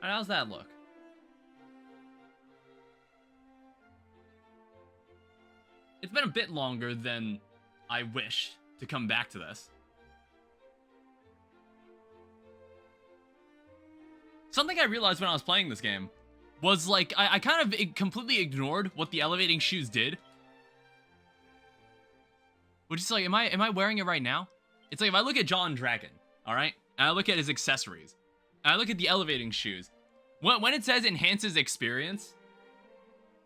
Alright, how's that look? It's been a bit longer than I wished to come back to this. Something I realized when I was playing this game was, like, I kind of completely ignored what the elevating shoes did. Which is like, am I wearing it right now? It's like, if I look at John Dragon, alright? And I look at his accessories. And I look at the elevating shoes. When it says enhances experience,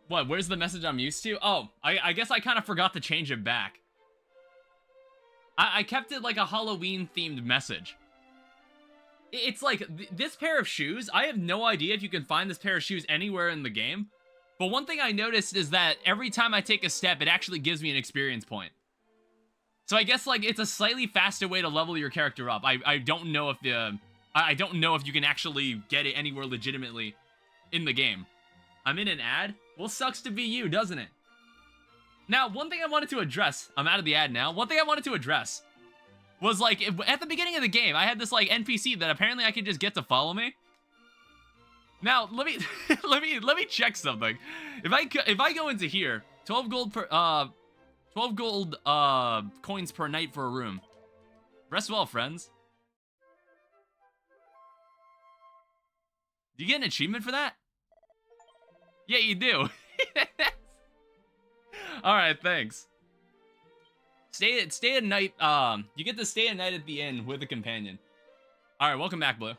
what, where's the message I'm used to? Oh, I guess I kind of forgot to change it back. I kept it like a Halloween-themed message. It's like, this pair of shoes, I have no idea if you can find this pair of shoes anywhere in the game. But one thing I noticed is that every time I take a step, it actually gives me an experience point. So I guess, like, it's a slightly faster way to level your character up. I don't know if I don't know if you can actually get it anywhere legitimately in the game. I'm in an ad? Well, sucks to be you, doesn't it? Now, one thing I wanted to address, I'm out of the ad now, one thing I wanted to address was, like, at the beginning of the game, I had this, like, NPC that apparently I could just get to follow me. Now, let me let me check something. If I go into here, 12 gold per 12 gold coins per night for a room. Rest well, friends. Do you get an achievement for that? Yeah, you do. Alright, thanks. Stay at night, you get to stay at night at the inn with a companion. Alright, welcome back, Blue.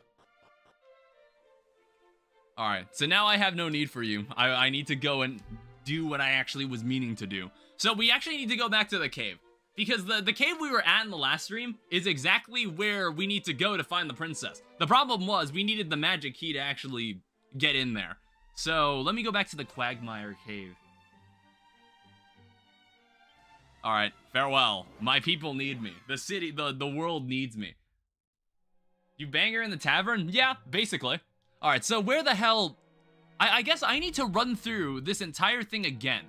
Alright, so now I have no need for you. I need to go and do what I actually was meaning to do. So we actually need to go back to the cave. Because the cave we were at in the last stream is exactly where we need to go to find the princess. The problem was, we needed the magic key to actually get in there. So, let me go back to the Quagmire Cave. Alright, farewell. My people need me. The city, the world needs me. You bang her in the tavern? Yeah, basically. Alright, so where the hell... I guess I need to run through this entire thing again.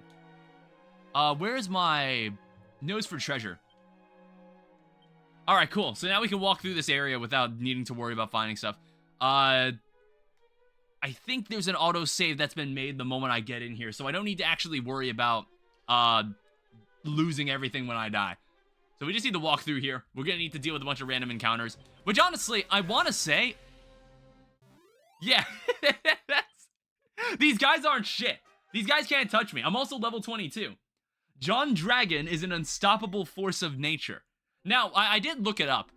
Where's my nose for treasure? Alright, cool. So now we can walk through this area without needing to worry about finding stuff. I think there's an autosave that's been made the moment I get in here, so I don't need to actually worry about, losing everything when I die. So we just need to walk through here. We're gonna need to deal with a bunch of random encounters. Which, honestly, I want to say... Yeah, these guys aren't shit. These guys can't touch me. I'm also level 22. John Dragon is an unstoppable force of nature. Now, I did look it up.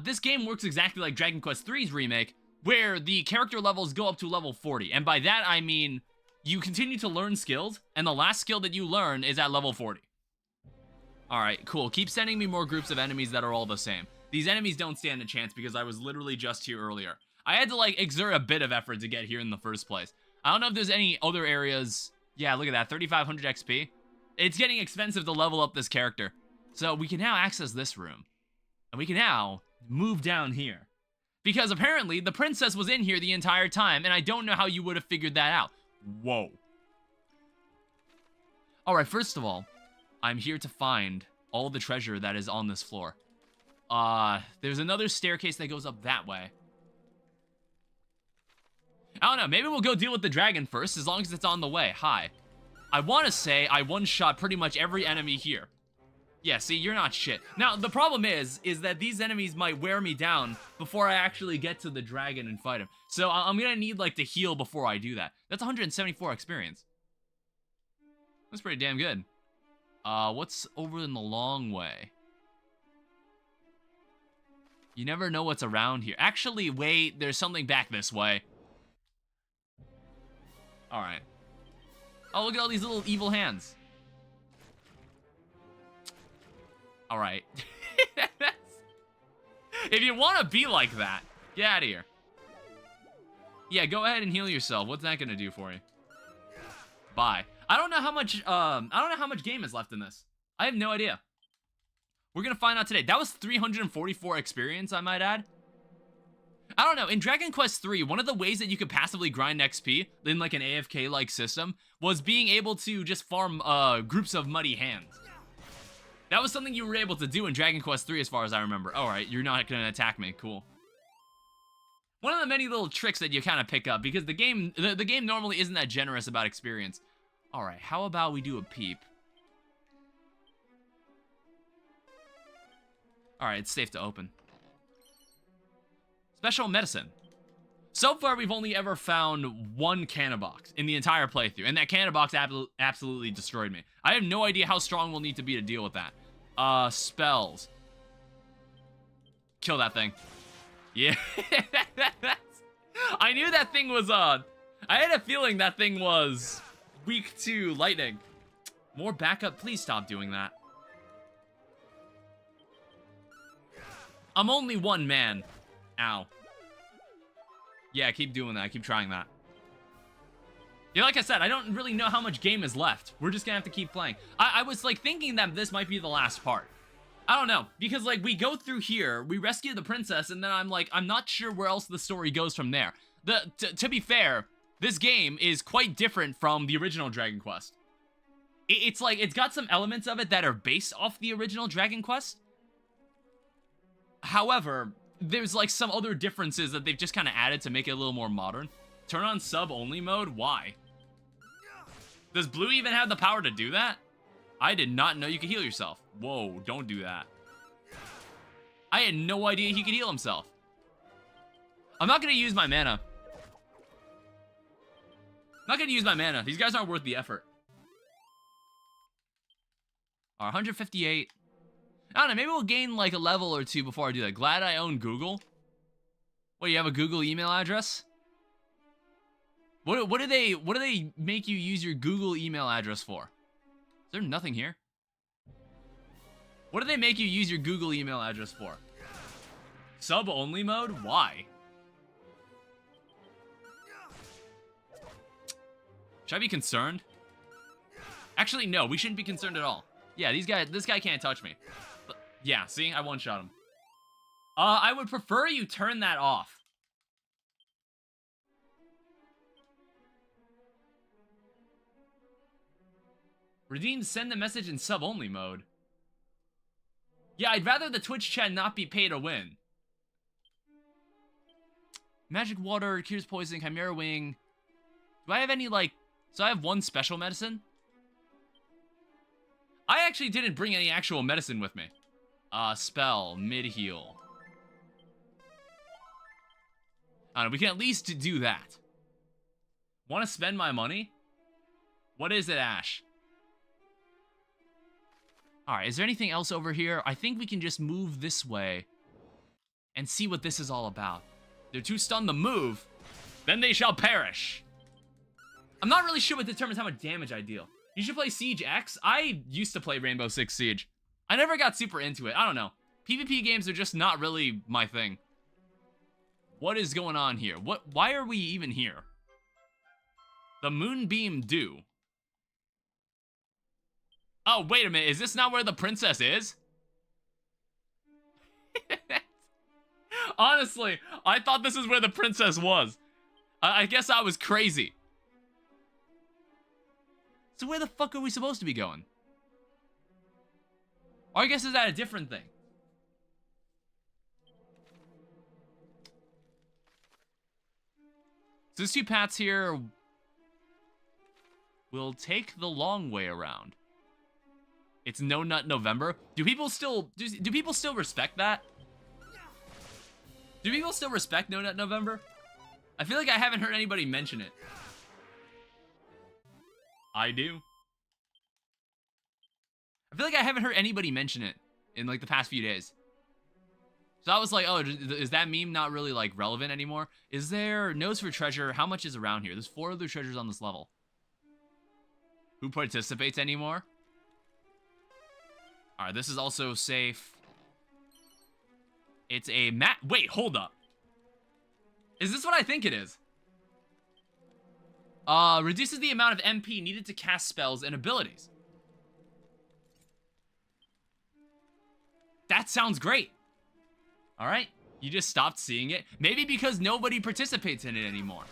This game works exactly like Dragon Quest III's remake, where the character levels go up to level 40. And by that, I mean, you continue to learn skills, and the last skill that you learn is at level 40. Alright, cool. Keep sending me more groups of enemies that are all the same. These enemies don't stand a chance because I was literally just here earlier. I had to, like, exert a bit of effort to get here in the first place. I don't know if there's any other areas... Yeah, look at that, 3,500 XP. It's getting expensive to level up this character. So we can now access this room. And we can now move down here. Because apparently, the princess was in here the entire time, and I don't know how you would have figured that out. Whoa. Alright, first of all, I'm here to find all the treasure that is on this floor. There's another staircase that goes up that way. I don't know, maybe we'll go deal with the dragon first, as long as it's on the way. Hi. I want to say I one-shot pretty much every enemy here. Yeah, see, you're not shit. Now, the problem is that these enemies might wear me down before I actually get to the dragon and fight him. So I'm gonna need, like, to heal before I do that. That's 174 experience. That's pretty damn good. What's over in the long way? You never know what's around here. Actually, wait, there's something back this way. Alright. Oh, look at all these little evil hands. Alright. If you want to be like that, get out of here. Yeah, go ahead and heal yourself. What's that gonna do for you? Bye. I don't know how much game is left in this. I have no idea. We're gonna find out today. That was 344 experience, I might add. I don't know, in Dragon Quest III, one of the ways that you could passively grind XP in like an AFK-like system was being able to just farm groups of muddy hands. That was something you were able to do in Dragon Quest III as far as I remember. Alright, you're not gonna attack me, cool. One of the many little tricks that you kind of pick up, because the game normally isn't that generous about experience. All right, how about we do a peep? All right, it's safe to open. Special medicine. So far, we've only ever found one canna box in the entire playthrough, and that canna box absolutely destroyed me. I have no idea how strong we'll need to be to deal with that. Spells. Kill that thing. Yeah. I knew that thing was, I had a feeling that thing was weak to lightning. More backup, please stop doing that. I'm only one man. Ow. Yeah, keep doing that. Keep trying that. Yeah, like I said, I don't really know how much game is left. We're just gonna have to keep playing. I was, like, thinking that this might be the last part. I don't know, because, like, we go through here, we rescue the princess, and then I'm like, I'm not sure where else the story goes from there. To be fair, this game is quite different from the original Dragon Quest. It's like, it's got some elements of it that are based off the original Dragon Quest. However, there's like some other differences that they've just kind of added to make it a little more modern. Turn on sub-only mode? Why? Does Blue even have the power to do that? I did not know you could heal yourself. Whoa, don't do that. I had no idea he could heal himself. I'm not going to use my mana. Not going to use my mana. These guys aren't worth the effort. All right, 158. I don't know, maybe we'll gain like a level or two before I do that. Glad I own Google. What, you have a Google email address? What do they make you use your Google email address for? Is there nothing here? What do they make you use your Google email address for? Sub-only mode? Why? Should I be concerned? Actually, no, we shouldn't be concerned at all. Yeah, this guy can't touch me. Yeah, see? I one-shot him. I would prefer you turn that off. Redeem send a message in sub-only mode. Yeah, I'd rather the Twitch chat not be pay to win. Magic water, cures poison, chimera wing. Do I have any, like... So I have one special medicine? I actually didn't bring any actual medicine with me. Spell, mid-heal. I don't know, we can at least do that. Want to spend my money? What is it, Ash? Alright, is there anything else over here? I think we can just move this way and see what this is all about. They're too stunned to move, then they shall perish. I'm not really sure what determines how much damage I deal. You should play Siege X. I used to play Rainbow Six Siege. I never got super into it. I don't know. PvP games are just not really my thing. What is going on here? Why are we even here? The Moonbeam Dew. Oh, wait a minute. Is this not where the princess is? Honestly, I thought this is where the princess was. I guess I was crazy. So where the fuck are we supposed to be going? Or I guess is that a different thing? So there's two paths here. We'll take the long way around. It's No Nut November. Do people still respect that? Do people still respect No Nut November? I feel like I haven't heard anybody mention it. I do. I feel like I haven't heard anybody mention it in like the past few days. So I was like, oh, is that meme not really like relevant anymore? Is there nose for treasure? How much is around here? There's 4 other treasures on this level. Who participates anymore? All right, this is also safe. It's a map. Wait, hold up. Is this what I think it is? Reduces the amount of MP needed to cast spells and abilities. That sounds great. All right, you just stopped seeing it. Maybe because nobody participates in it anymore.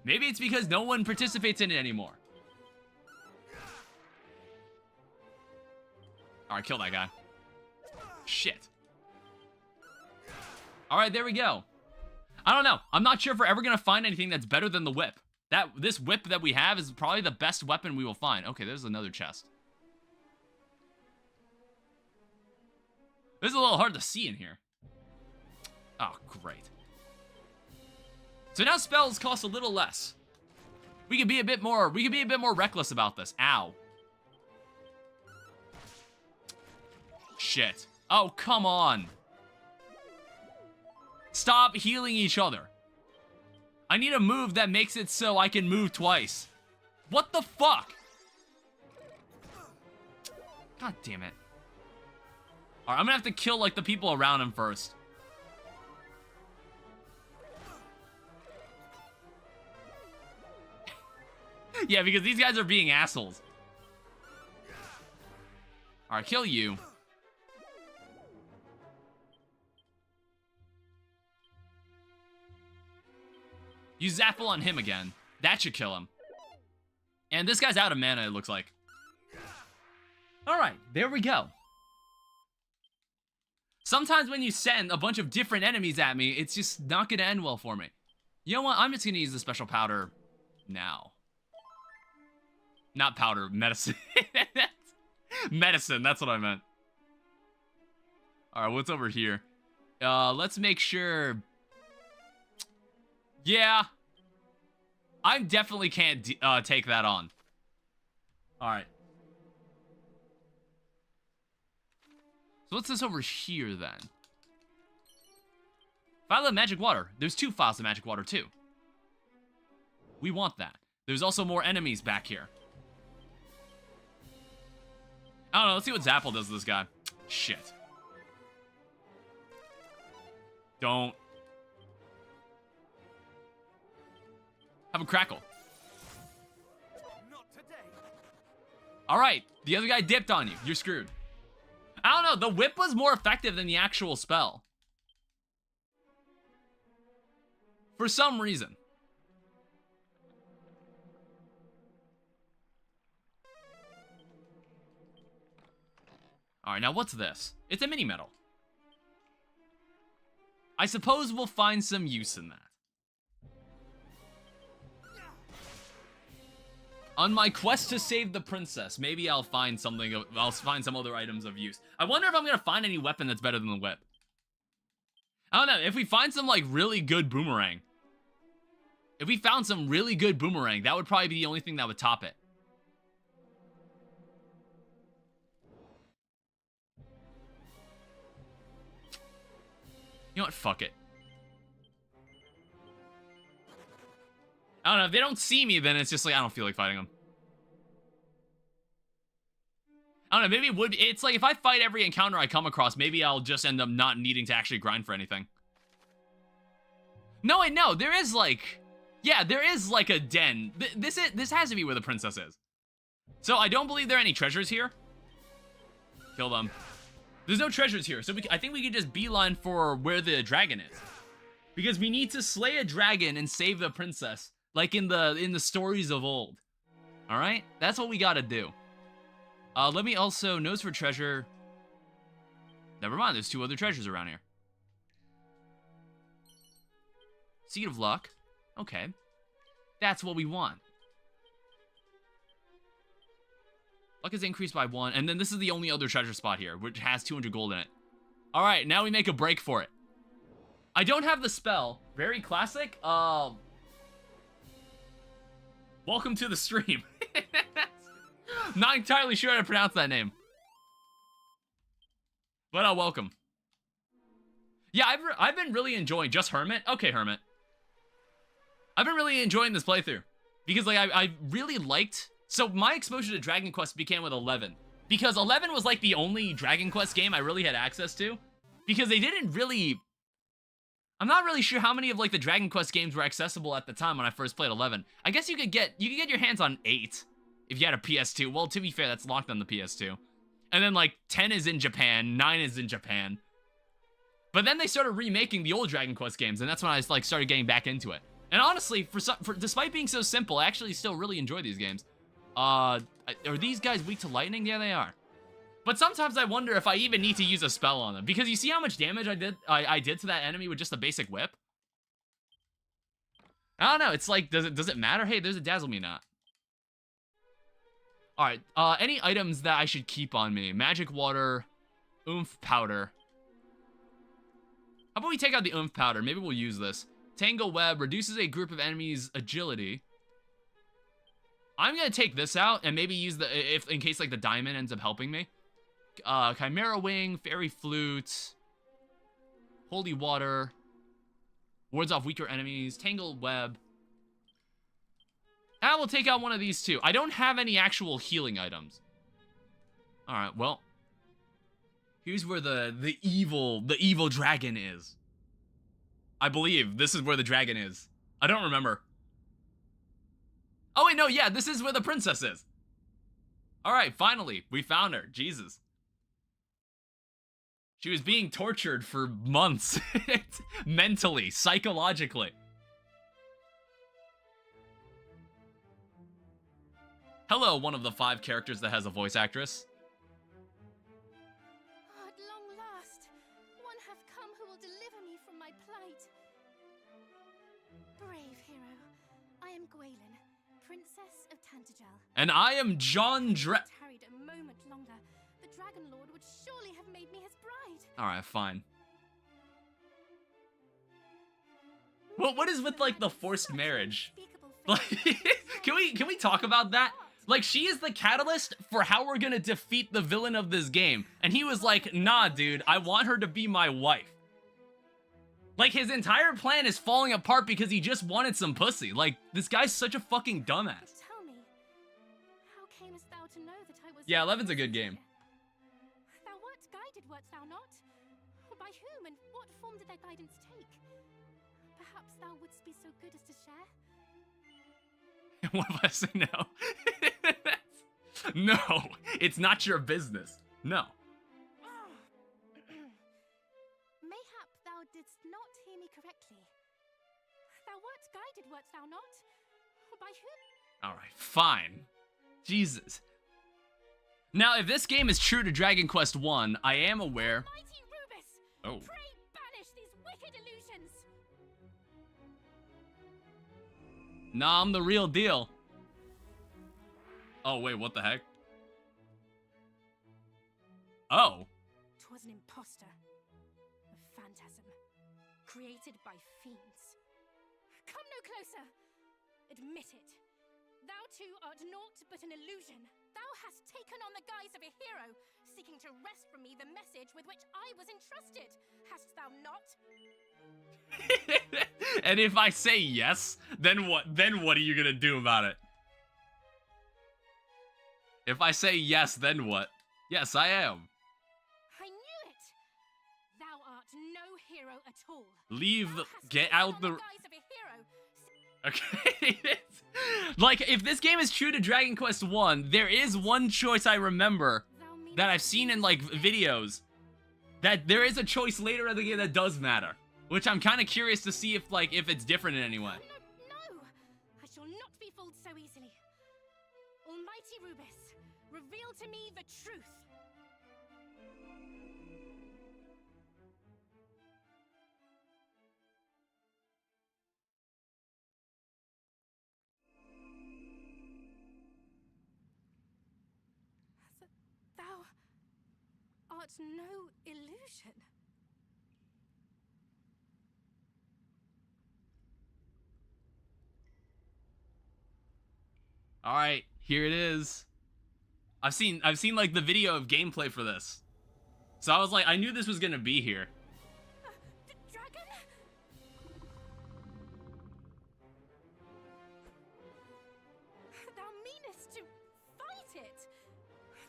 Maybe it's because no one participates in it anymore. All right, kill that guy. Shit. All right, there we go. I don't know. I'm not sure if we're ever going to find anything that's better than the whip. This whip that we have is probably the best weapon we will find. Okay, there's another chest. This is a little hard to see in here. Oh, great. So now spells cost a little less. We can be a bit more reckless about this. Ow. Shit. Oh, come on. Stop healing each other. I need a move that makes it so I can move twice. What the fuck? God damn it. Alright, I'm gonna have to kill, like, the people around him first. Yeah, because these guys are being assholes. Alright, kill you. Use Zapple on him again. That should kill him. And this guy's out of mana, it looks like. Alright, there we go. Sometimes when you send a bunch of different enemies at me, it's just not gonna end well for me. You know what? I'm just gonna use the special powder now. Not powder, medicine. Medicine, that's what I meant. Alright, what's over here? Let's make sure... Yeah. I definitely can't take that on. Alright. So what's this over here, then? Vial of magic water. There's 2 files of magic water, too. We want that. There's also more enemies back here. I don't know, let's see what Zapple does to this guy. Shit. Don't. Have a crackle. Alright, the other guy dipped on you. You're screwed. I don't know, the whip was more effective than the actual spell. For some reason. Alright, now what's this? It's a mini medal. I suppose we'll find some use in that. On my quest to save the princess, maybe I'll find something. I'll find some other items of use. I wonder if I'm gonna find any weapon that's better than the whip. I don't know. If we find some like really good boomerang, if we found some really good boomerang, that would probably be the only thing that would top it. You know what? Fuck it. I don't know, if they don't see me, then it's just like, I don't feel like fighting them. I don't know, maybe it would be, it's like, if I fight every encounter I come across, maybe I'll just end up not needing to actually grind for anything. No, wait, no, there is like, yeah, there is like a den. This has to be where the princess is. So I don't believe there are any treasures here. Kill them. There's no treasures here, so I think we could just beeline for where the dragon is. Because we need to slay a dragon and save the princess. Like in the stories of old. Alright? That's what we gotta do. Let me also... Nose for treasure. Never mind, there's 2 other treasures around here. Seed of Luck. Okay. That's what we want. Luck is increased by 1. And then this is the only other treasure spot here, which has 200 gold in it. Alright, now we make a break for it. I don't have the spell. Very classic. Welcome to the stream. Not entirely sure how to pronounce that name. But welcome. Yeah, I've been really enjoying just Hermit. Okay, Hermit. I've been really enjoying this playthrough. Because like I really liked... So my exposure to Dragon Quest began with 11. Because 11 was like the only Dragon Quest game I really had access to. Because they didn't really... I'm not really sure how many of like the Dragon Quest games were accessible at the time when I first played 11. I guess you could get your hands on 8 if you had a PS2. Well, to be fair, that's locked on the PS2. And then like 10 is in Japan, 9 is in Japan. But then they started remaking the old Dragon Quest games, and that's when I like started getting back into it. And honestly, despite being so simple, I actually still really enjoy these games. Are these guys weak to lightning? Yeah, they are. But sometimes I wonder if I even need to use a spell on them. Because you see how much damage I did to that enemy with just a basic whip? I don't know. It's like, does it matter? Hey, there's a Dazzle Me Knot. Alright, any items that I should keep on me? Magic Water, Oomph Powder. How about we take out the Oomph Powder? Maybe we'll use this. Tangle Web reduces a group of enemies' agility. I'm gonna take this out and maybe use the, in case like the diamond ends up helping me. Chimera Wing, Fairy Flute, Holy Water, wards off weaker enemies, Tangle Web. I will take out one of these too. I don't have any actual healing items. Alright, well. Here's where the evil dragon is. I believe this is where the dragon is. I don't remember. Oh wait, no, yeah, this is where the princess is. Alright, finally, we found her. Jesus. She was being tortured for months. Mentally, psychologically. Hello, one of the 5 characters that has a voice actress. At long last, one hath come who will deliver me from my plight. Brave hero, I am Gwaelin, Princess of Tantagel. And I am John Tarried a moment longer, the Dragon Lord would surely have made me his bride. Alright, fine. Well, what is with like the forced marriage? Like, can we talk about that? Like, she is the catalyst for how we're gonna defeat the villain of this game. And he was like, nah, dude, I want her to be my wife. Like, his entire plan is falling apart because he just wanted some pussy. Like, this guy's such a fucking dumbass. Tell me, how camest thou to know that I was... Yeah, 11's a good game. Thou wert guided, wert thou not? By whom and what form did thy guidance take? Perhaps thou wouldst be so good as to share? What if I say no? No, it's not your business. No. Mayhap thou didst not hear me correctly. Thou wert guided, wert thou not? By whom? Alright, fine. Jesus. Now, if this game is true to Dragon Quest 1, I am aware... Mighty Rubis! Oh. Pray banish these wicked illusions! Nah, I'm the real deal. Oh, wait, what the heck? Oh. 'Twas an impostor. A phantasm. Created by fiends. Come no closer! Admit it. Thou too art naught but an illusion. Thou hast taken on the guise of a hero, seeking to wrest from me the message with which I was entrusted. Hast thou not? And if I say yes, then what? Then what are you gonna do about it? If I say yes, then what? Yes, I am. I knew it. Thou art no hero at all. Leave the... Thou hast Get taken out on the... guise of a hero. Okay. Like, if this game is true to Dragon Quest 1, there is one choice I remember that I've seen in, like, videos. That there is a choice later in the game that does matter. Which I'm kind of curious to see if, like, if it's different in any way. No, I shall not be fooled so easily. Almighty Rubis, reveal to me the truth. Thou art no illusion. All right, here it is. I've seen like the video of gameplay for this. So I was like, I knew this was gonna be here. The dragon? Thou meanest to fight it?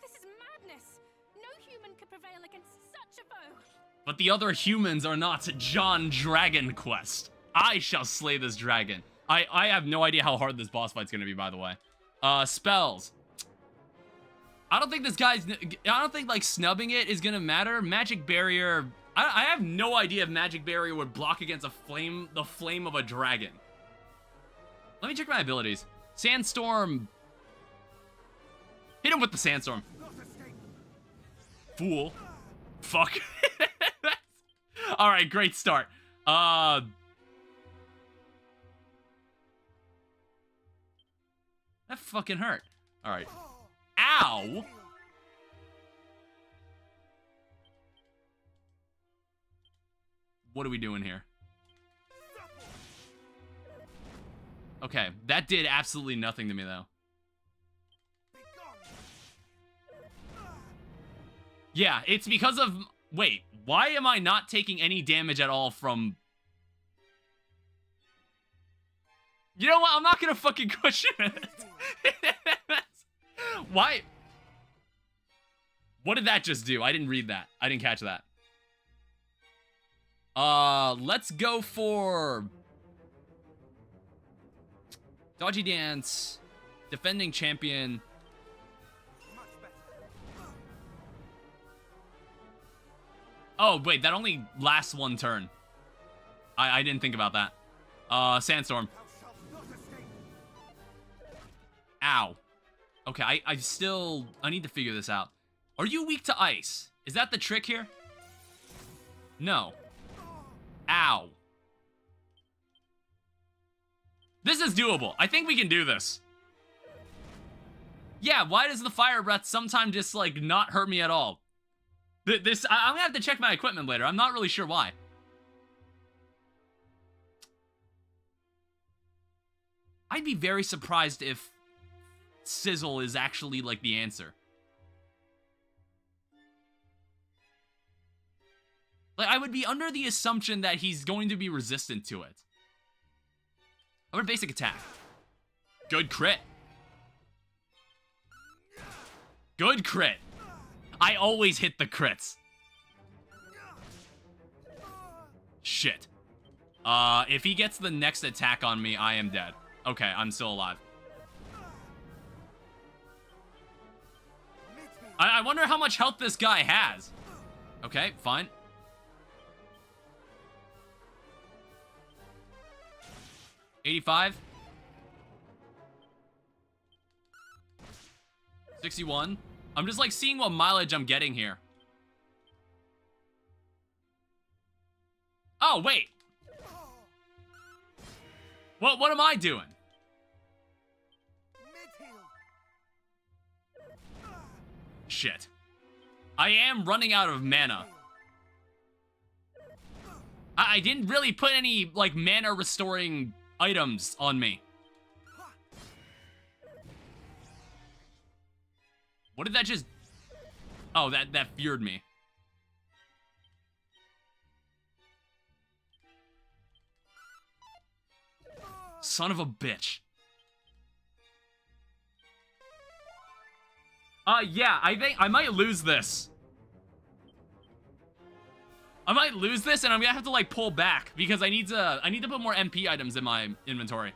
This is madness. No human could prevail against such a foe. But the other humans are not John Dragon Quest. I shall slay this dragon. I have no idea how hard this boss fight's gonna be, by the way. Spells. I don't think this guy's... I don't think, like, snubbing it is gonna matter. Magic Barrier... I have no idea if Magic Barrier would block against the flame of a dragon. Let me check my abilities. Sandstorm... Hit him with the Sandstorm. Fool. Fuck. Alright, great start. That fucking hurt. Alright. Ow! What are we doing here? Okay, that did absolutely nothing to me, though. Yeah, it's because of... Wait, why am I not taking any damage at all from... You know what? I'm not gonna fucking question it. Why? What did that just do? I didn't read that. I didn't catch that. Let's go for... Dodgy Dance. Defending Champion. Oh, wait, that only lasts one turn. I didn't think about that. Sandstorm. Ow. Okay, I need to figure this out. Are you weak to ice? Is that the trick here? No. Ow. This is doable. I think we can do this. Yeah, why does the fire breath sometimes just, like, not hurt me at all? I'm gonna have to check my equipment later. I'm not really sure why. I'd be very surprised if Sizzle is actually, like, the answer. Like, I would be under the assumption that he's going to be resistant to it. I'm gonna basic attack. Good crit. Good crit. I always hit the crits. Shit. If he gets the next attack on me, I am dead. Okay, I'm still alive. I wonder how much health this guy has. Okay, fine. $85. 61. I'm just like seeing what mileage I'm getting here. Oh, wait. What am I doing? Shit. I am running out of mana. I didn't really put any, like, mana restoring items on me. What did that just... Oh, that feared me. Son of a bitch. Yeah, I think I might lose this. I might lose this, and I'm gonna have to, like, pull back, because I need to put more MP items in my inventory.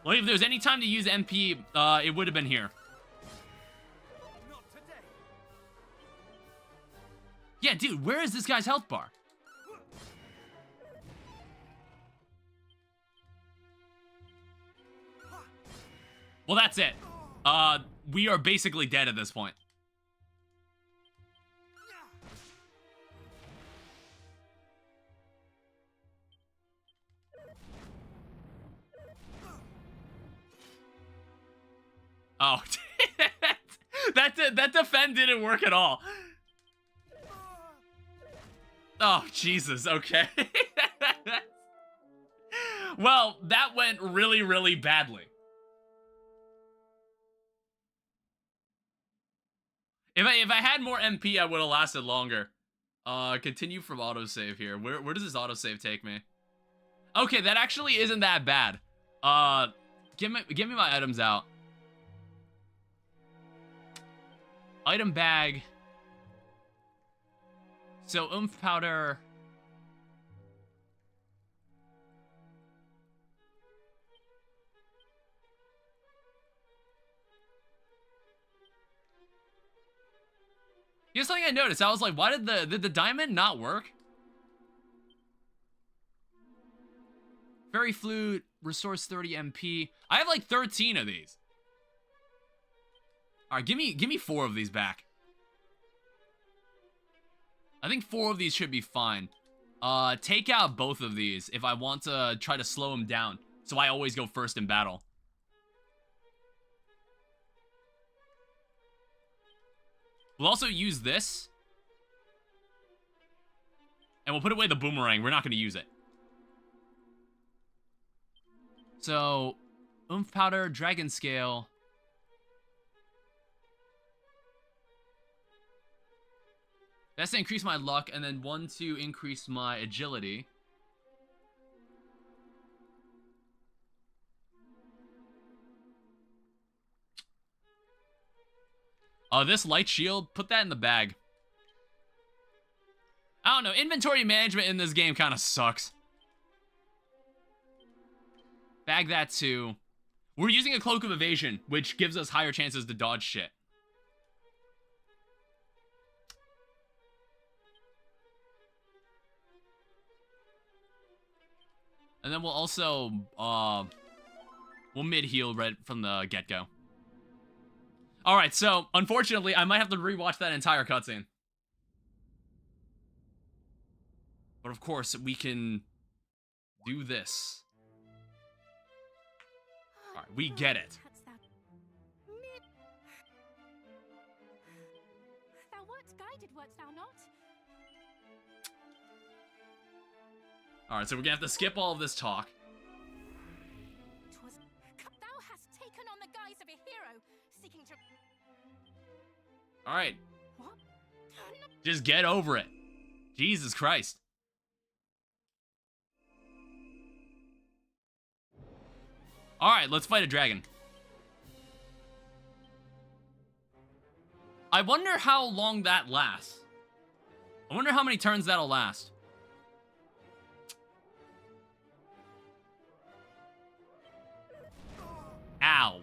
Well, if there's any time to use MP, it would have been here. Yeah, dude, where is this guy's health bar? Well, that's it. We are basically dead at this point. Oh, that defend didn't work at all. Oh, Jesus, okay. Well, that went really, really badly. If I had more MP, I would have lasted longer. Continue from autosave here. Where does this autosave take me? Okay, that actually isn't that bad. Give me my items out. Item bag. So, oomph powder. Here's something I noticed. I was like, why did the diamond not work? Fairy flute restores 30 MP. I have like 13 of these. All right, give me 4 of these back. I think 4 of these should be fine. Take out both of these if I want to try to slow him down, so I always go first in battle. We'll also use this. And we'll put away the boomerang. We're not going to use it. So, oomph powder, dragon scale. That's to increase my luck, and then 1 to increase my agility. This light shield, put that in the bag. I don't know, inventory management in this game kind of sucks. Bag that too. We're using a cloak of evasion, which gives us higher chances to dodge shit. And then we'll also, we'll mid-heal right from the get-go. Alright, so, unfortunately, I might have to rewatch that entire cutscene. But of course, we can do this. Alright, we get it. Thou wert guided, wert thou not? Alright, so we're gonna have to skip all of this talk. Thou hast taken on the guise of a hero, seeking to... Alright. What? Just get over it. Jesus Christ. Alright, let's fight a dragon. I wonder how long that lasts. I wonder how many turns that'll last. Ow.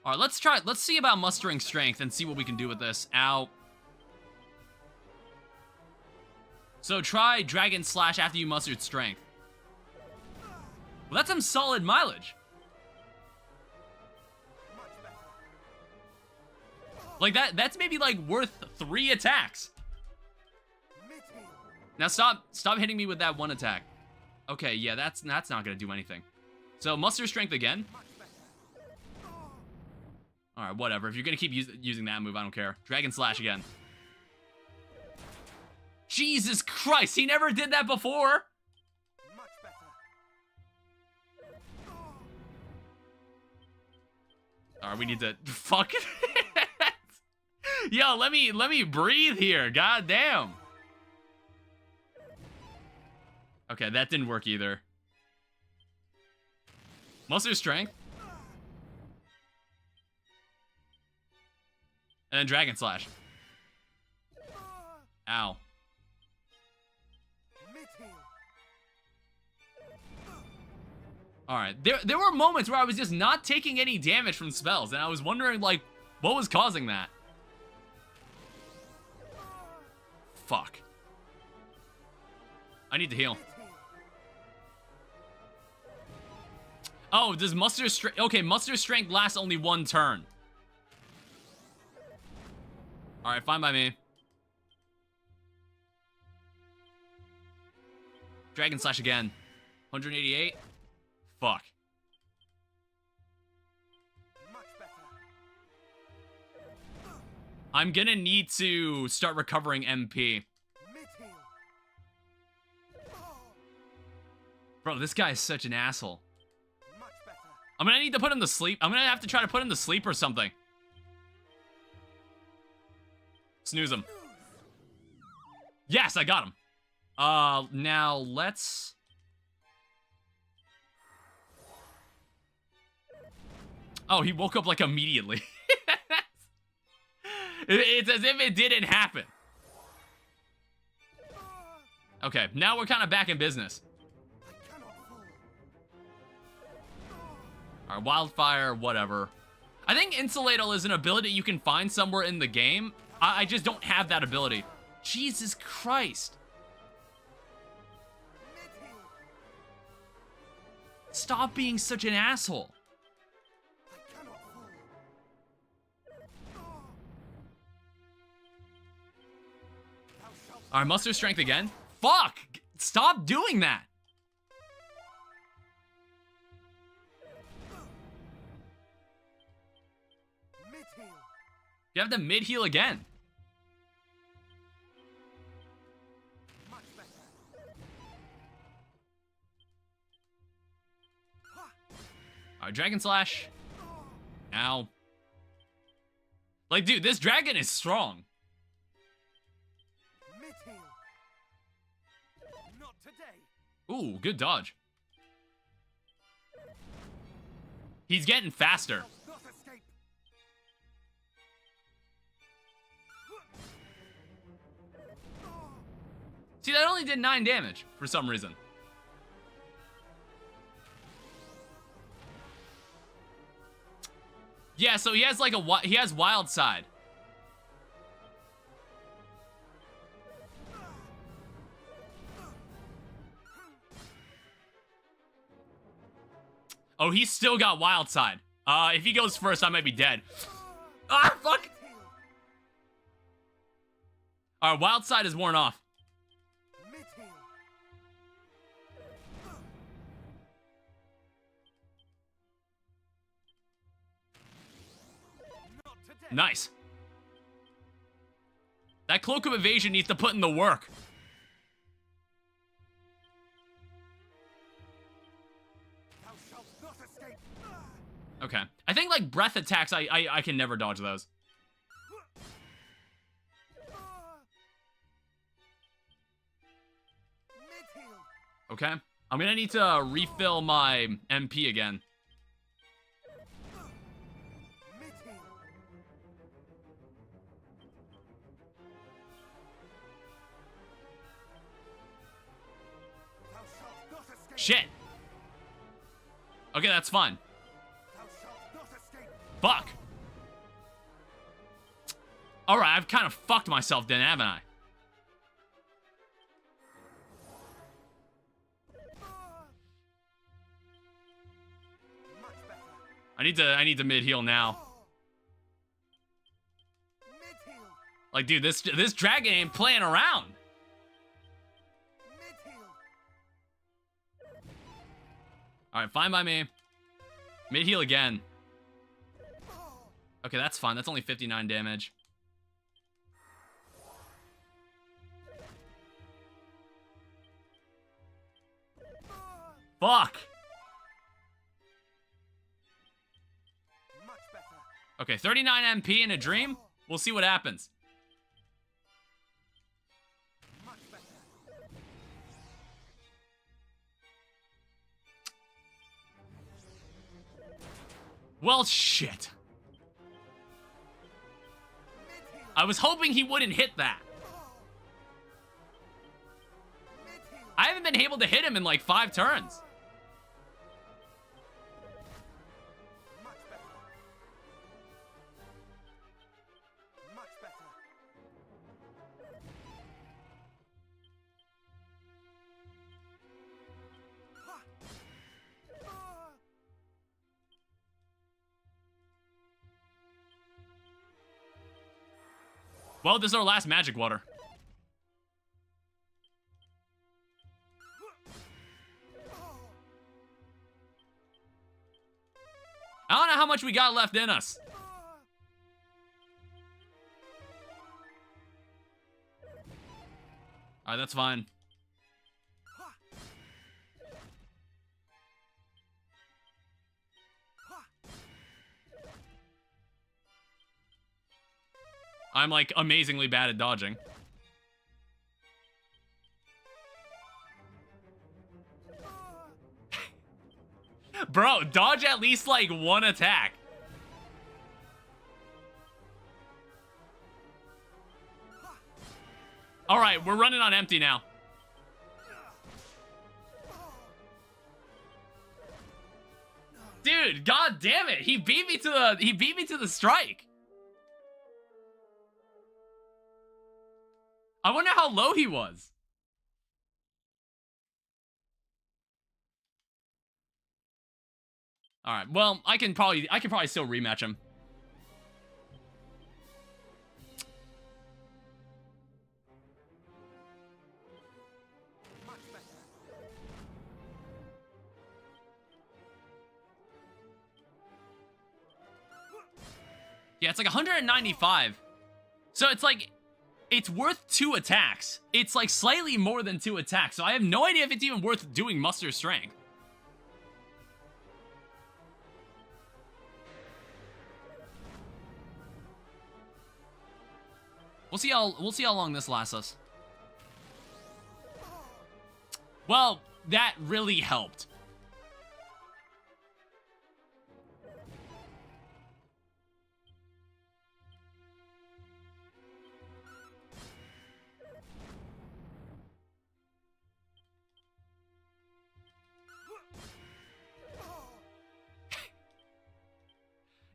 Alright, let's see about mustering strength and see what we can do with this. Ow. So try Dragon Slash after you mustered strength. Well, that's some solid mileage. Like that's maybe like worth 3 attacks. Now stop hitting me with that 1 attack. Okay, yeah, that's not gonna do anything. So muster strength again. Alright, whatever. If you're gonna keep using that move, I don't care. Dragon Slash again. Jesus Christ, he never did that before! Alright, we need to... Fuck it. Yo, let me breathe here. God damn. Okay, that didn't work either. Muster strength. And then Dragon Slash. Ow. Alright, there were moments where I was just not taking any damage from spells, and I was wondering, like, what was causing that? Fuck. I need to heal. Oh, does muster strength... Okay, muster strength lasts only 1 turn. Alright, fine by me. Dragon Slash again. 188. Fuck. I'm gonna need to start recovering MP. Bro, this guy is such an asshole. I'm gonna need to put him to sleep. I'm gonna have to try to put him to sleep or something. Snooze him. Yes, I got him. Now let's... Oh, he woke up like immediately. It's as if it didn't happen. Okay, now we're kind of back in business. Alright, Wildfire, whatever. I think Insulatal is an ability you can find somewhere in the game. I just don't have that ability. Jesus Christ. Stop being such an asshole. All right, muster strength again. Fuck! Stop doing that. Mid-heal. You have the mid heal again. Much better. All right, Dragon Slash. Ow. Like, dude, this dragon is strong. Mid-heal. Not today. Ooh, good dodge. He's getting faster. Not escape. See, that only did 9 damage for some reason. Yeah, so he has like he has Wild Side. Oh, he's still got Wild Side. If he goes first, I might be dead. Ah, fuck! Alright, Wild Side is worn off. Mid-heal. Not today. Nice. That Cloak of Evasion needs to put in the work. Thou shalt not escape. Okay. I think, like, breath attacks, I can never dodge those. Mid-heal. Okay. I'm gonna need to refill my MP again. Mid-heal. Thou shalt not escape. Shit. Okay, that's fine. Thou shalt not escape. Fuck. Alright, I've kind of fucked myself then, haven't I? Much better. I need to mid-heal now. Mid-heal. Like, dude, this dragon ain't playing around. Mid-heal. Alright, fine by me. Mid-heal again. Okay, that's fine. That's only 59 damage. Fuck! Much better. Okay, 39 MP in a dream. We'll see what happens. Much better. Well, shit. Mid-heal. I was hoping he wouldn't hit that. Mid-heal. I haven't been able to hit him in like 5 turns. Much better. Much better. Well, this is our last magic water. I don't know how much we got left in us. Alright, that's fine. I'm like amazingly bad at dodging. Bro, dodge at least like 1 attack. Alright, we're running on empty now. Dude, god damn it. He beat me to the strike. I wonder how low he was. All right. Well, I can probably still rematch him. Yeah, it's like 195. So it's like, it's worth 2 attacks. It's like slightly more than 2 attacks. So I have no idea if it's even worth doing muster strength. We'll see how long this lasts us. Well, that really helped.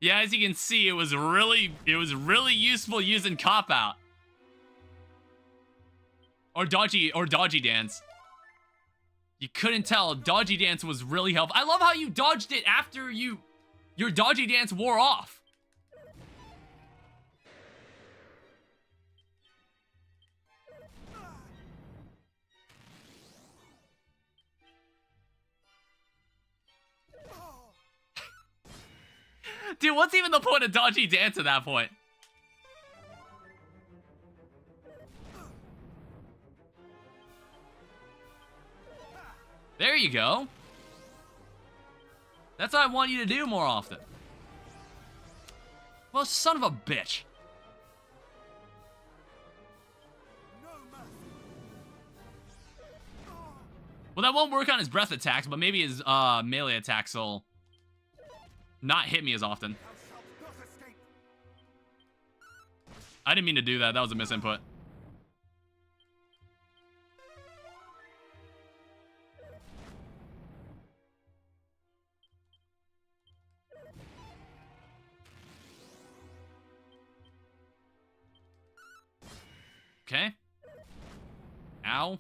Yeah, as you can see, it was really useful using cop out. Or dodgy dance. You couldn't tell. Dodgy dance was really helpful. I love how you dodged it after your dodgy dance wore off. Dude, what's even the point of dodgy dance at that point? There you go. That's what I want you to do more often. Well, son of a bitch. Well, that won't work on his breath attacks, but maybe his melee attacks will not hit me as often. I didn't mean to do that. That was a misinput. Okay. Ow.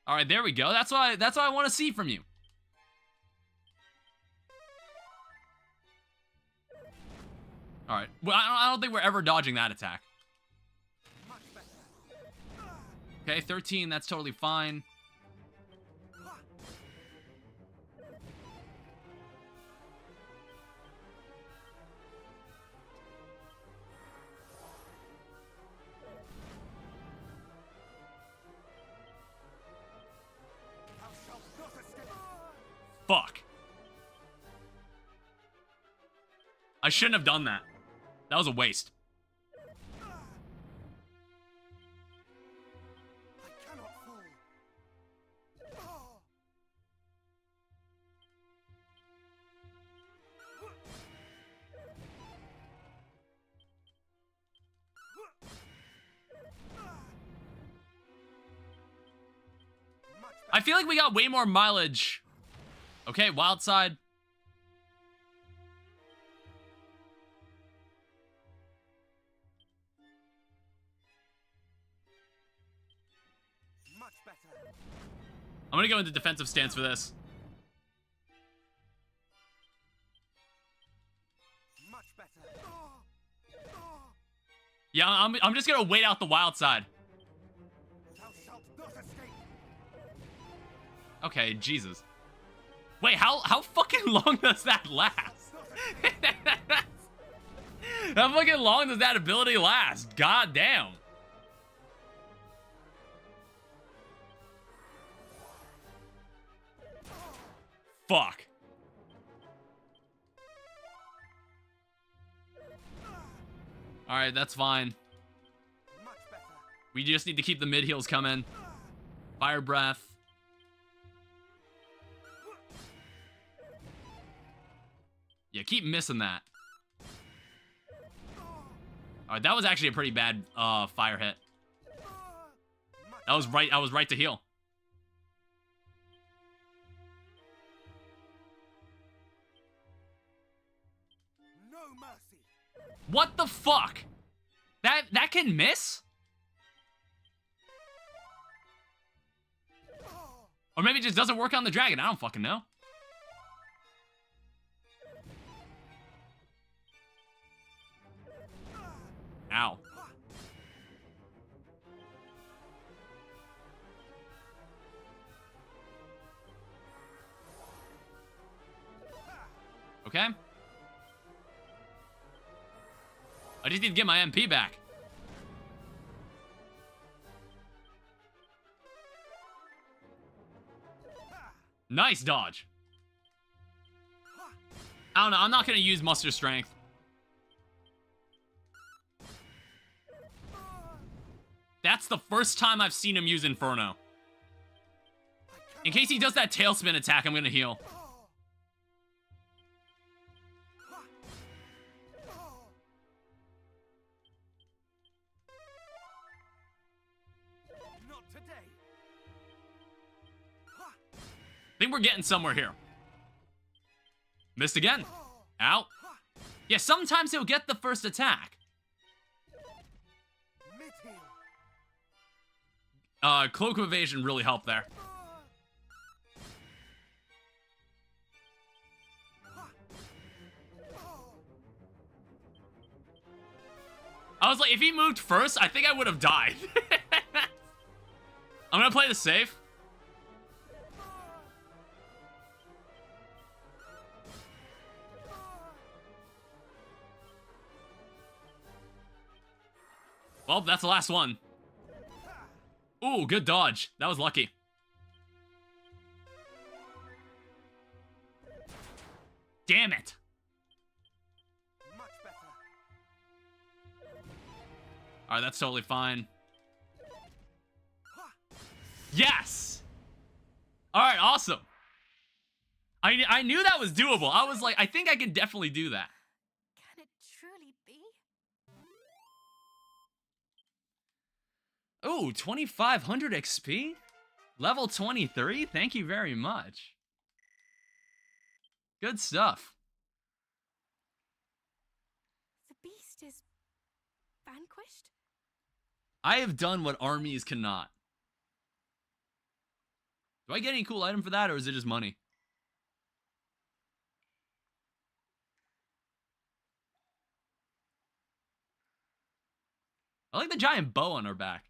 All right, there we go. That's what I want to see from you. All right. Well, I don't think we're ever dodging that attack. Okay, 13. That's totally fine. Fuck. I shouldn't have done that. That was a waste. I cannot fall. I feel like we got way more mileage. Okay, wild side. Much better. I'm gonna go into defensive stance for this. Much better. Yeah, I'm just gonna wait out the wild side. Thou shalt not escape. Okay, Jesus. Wait, how fucking long does that last? How fucking long does that ability last? God damn. Fuck. Alright, that's fine. Much better. We just need to keep the mid heals coming. Fire breath. Yeah, keep missing that. Alright, that was actually a pretty bad fire hit. I was right to heal. No mercy. What the fuck? That can miss? Or maybe it just doesn't work on the dragon. I don't fucking know. Ow. Okay. I just need to get my MP back. Nice dodge. I don't know. I'm not going to use muster strength. That's the first time I've seen him use Inferno. In case he does that tailspin attack, I'm going to heal. Not today. I think we're getting somewhere here. Missed again. Out. Yeah, sometimes he'll get the first attack. Cloak of Evasion really helped there. I was like, if he moved first, I think I would have died. I'm gonna play the safe. Well, that's the last one. Ooh, good dodge. That was lucky. Damn it. Much better. Alright, that's totally fine. Yes! Alright, awesome. I knew that was doable. I was like, I think I could definitely do that. Can it truly be? Ooh, 2,500 XP? Level 23? Thank you very much. Good stuff. The beast is vanquished? I have done what armies cannot. Do I get any cool item for that, or is it just money? I like the giant bow on her back.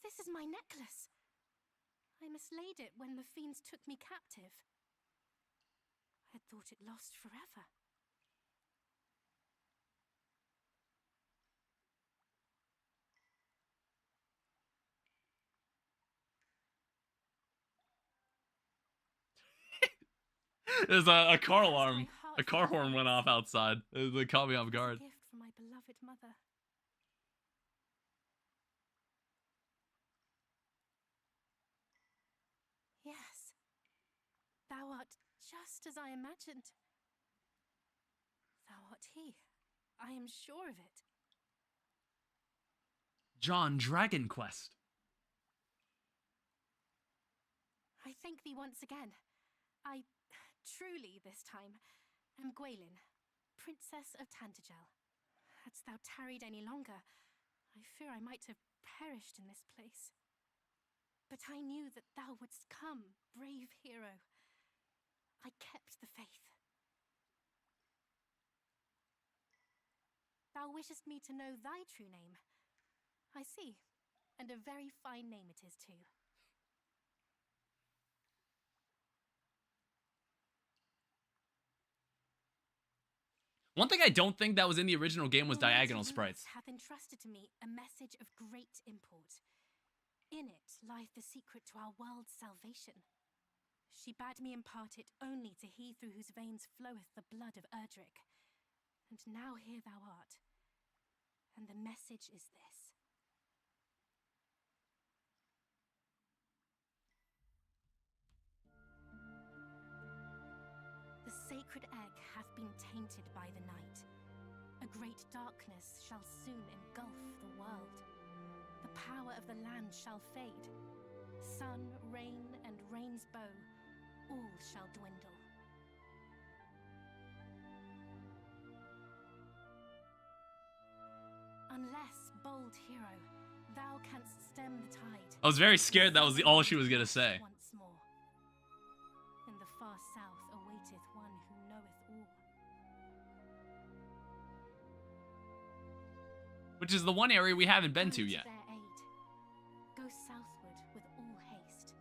This is my necklace. I mislaid it when the fiends took me captive. I had thought it lost forever. There's a car alarm. A car horn went off outside. It caught me off guard. A gift from my beloved mother. Yes. Thou art just as I imagined. Thou art he. I am sure of it. John Dragon Quest. I thank thee once again. I truly, this time, am Gwaelin, Princess of Tantagel. Hadst thou tarried any longer, I fear I might have perished in this place. But I knew that thou wouldst come, brave hero. I kept the faith. Thou wishest me to know thy true name. I see, and a very fine name it is too. One thing I don't think that was in the original game was Almighty diagonal Lilith sprites. hath entrusted to me a message of great import. In it lieth the secret to our world's salvation. She bade me impart it only to he through whose veins floweth the blood of Erdrick. And now here thou art. And the message is this. The sacred egg hath been tainted by the night. A great darkness shall soon engulf the world. The power of the land shall fade. Sun, rain, and rain's bow, all shall dwindle. Unless, bold hero, thou canst stem the tide. I was very scared that was all she was gonna say. Once more. In the far south awaiteth one who knoweth all. which is the one area we haven't been to Come yet. their aid. Go southward with all haste.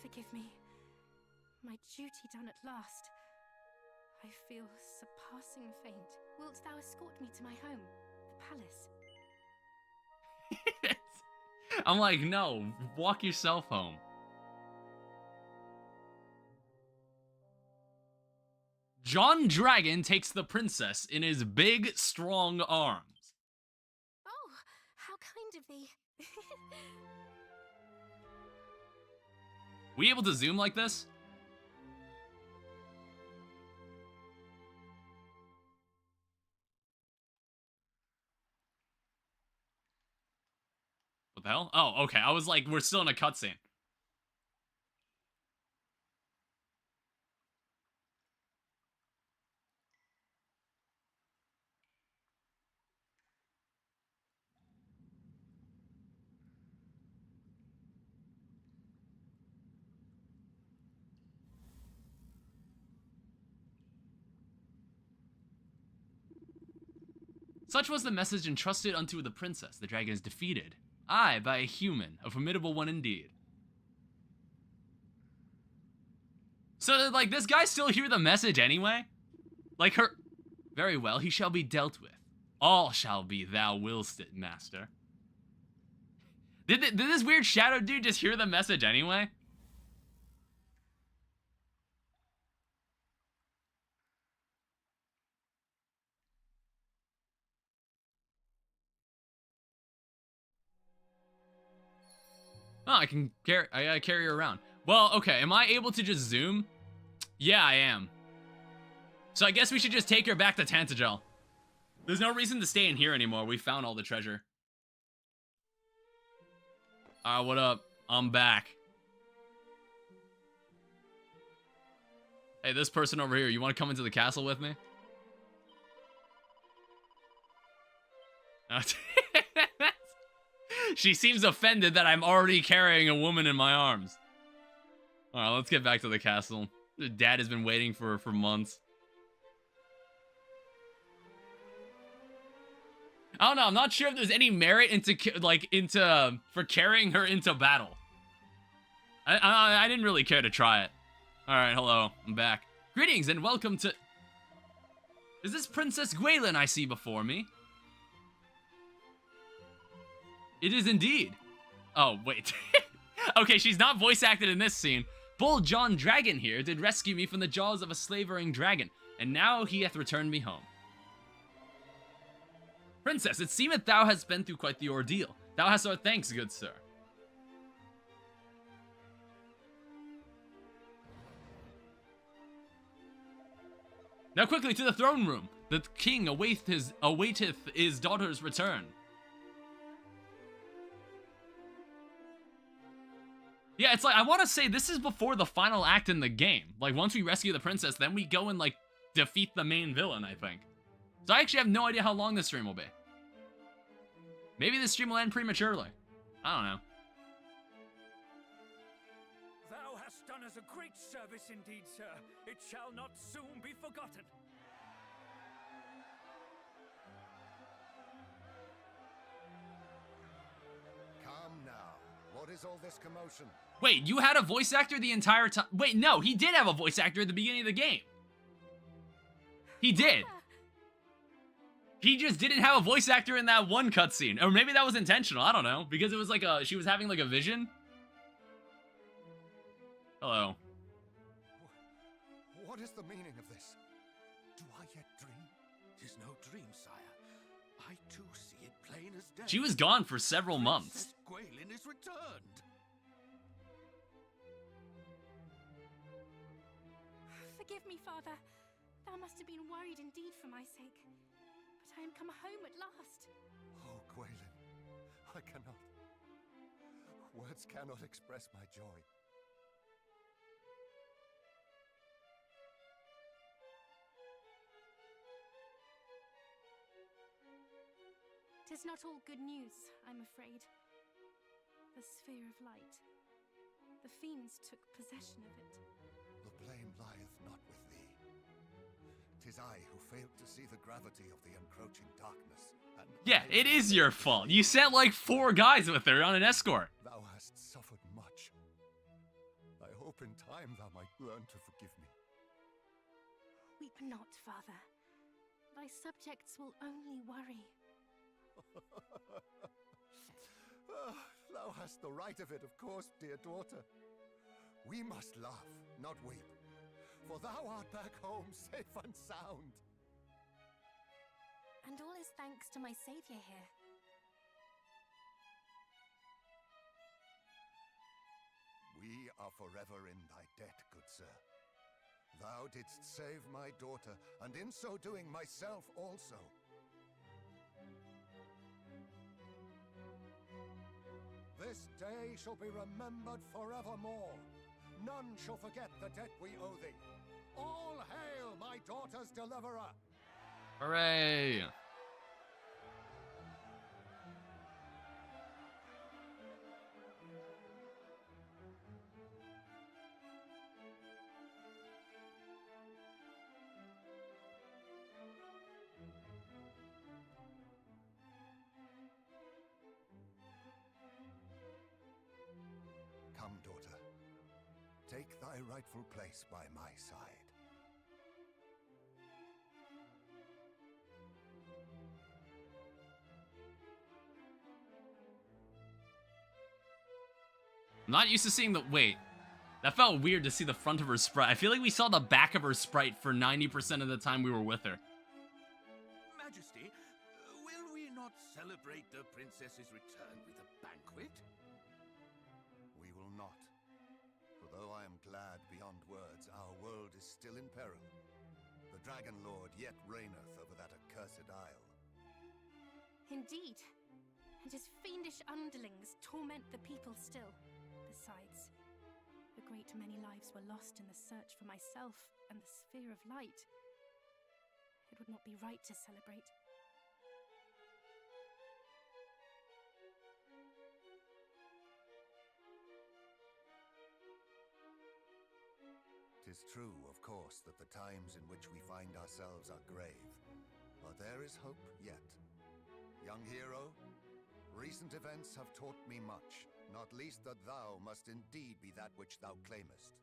Forgive me. My duty done at last. I feel surpassing faint. Wilt thou escort me to my home, the palace? I'm like, no, walk yourself home. John Dragon takes the princess in his big, strong arms. Oh, how kind of thee. We able to zoom like this? What the hell? Oh, okay. I was like, we're still in a cutscene. Such was the message entrusted unto the princess. The dragon is defeated. Aye, by a human, a formidable one indeed. So, like, this guy still hear the message anyway? Like, her... Very well, he shall be dealt with. All shall be thou willst it, master. Did this weird shadow dude just hear the message anyway? Oh, I gotta carry her around. Well, okay, am I able to just zoom? Yeah, I am. So I guess we should just take her back to Tantagel. There's no reason to stay in here anymore. We found all the treasure. Alright, what up? I'm back. Hey, this person over here, you want to come into the castle with me? She seems offended that I'm already carrying a woman in my arms. Alright, let's get back to the castle. Dad has been waiting for months. I don't know, I'm not sure if there's any merit for carrying her into battle. I didn't really care to try it. Alright, hello, I'm back. Greetings and welcome to... Is this Princess Gwaelin I see before me? It is indeed. Oh, wait. Okay, she's not voice acted in this scene. Bold John Dragon here did rescue me from the jaws of a slavering dragon, and now he hath returned me home. Princess, it seemeth thou hast been through quite the ordeal. Thou hast our thanks, good sir. Now quickly to the throne room. The king awaiteth his daughter's return. Yeah, it's like, I want to say this is before the final act in the game. Like, once we rescue the princess, then we go and, like, defeat the main villain, I think. So I actually have no idea how long this stream will be. Maybe this stream will end prematurely. I don't know. Thou hast done us a great service indeed, sir. It shall not soon be forgotten. Come now. What is all this commotion? Wait, you had a voice actor the entire time? Wait, no, he did have a voice actor at the beginning of the game. He did. He just didn't have a voice actor in that one cutscene. Or maybe that was intentional, I don't know. Because it was like she was having like a vision. Hello. What is the meaning of this? Do I yet dream? 'Tis no dream, sire. I too see it plain as day. She was gone for several months. Princess Gwaelin is returned. Forgive me, father. Thou must have been worried indeed for my sake. But I am come home at last. Oh, Gwaelin, I cannot. Words cannot express my joy. 'Tis not all good news, I'm afraid. The sphere of light. The fiends took possession of it. The blame lieth not with thee. 'Tis I who failed to see the gravity of the encroaching darkness. And Yeah, it is your fault. You sent like 4 guys with her on an escort. thou hast suffered much. I hope in time thou might learn to forgive me. Weep not, father. Thy subjects will only worry. Thou hast the right of it, of course, dear daughter. We must laugh, not weep, for thou art back home safe and sound. And all is thanks to my savior here. We are forever in thy debt, good sir. Thou didst save my daughter, and in so doing myself also. This day shall be remembered forevermore. None shall forget the debt we owe thee. All hail my daughter's deliverer! Hooray! Come, daughter. Take thy rightful place by my side. I'm not used to seeing the... Wait. That felt weird to see the front of her sprite. I feel like we saw the back of her sprite for 90% of the time we were with her. Majesty, will we not celebrate the princess's return with a banquet? We will not. For though I am glad beyond words, our world is still in peril. The Dragon Lord yet reigneth over that accursed isle. Indeed. And his fiendish underlings torment the people still. Besides, a great many lives were lost in the search for myself and the sphere of light. It would not be right to celebrate. 'Tis true, of course, that the times in which we find ourselves are grave, but there is hope yet. Young hero, recent events have taught me much, not least that thou must indeed be that which thou claimest.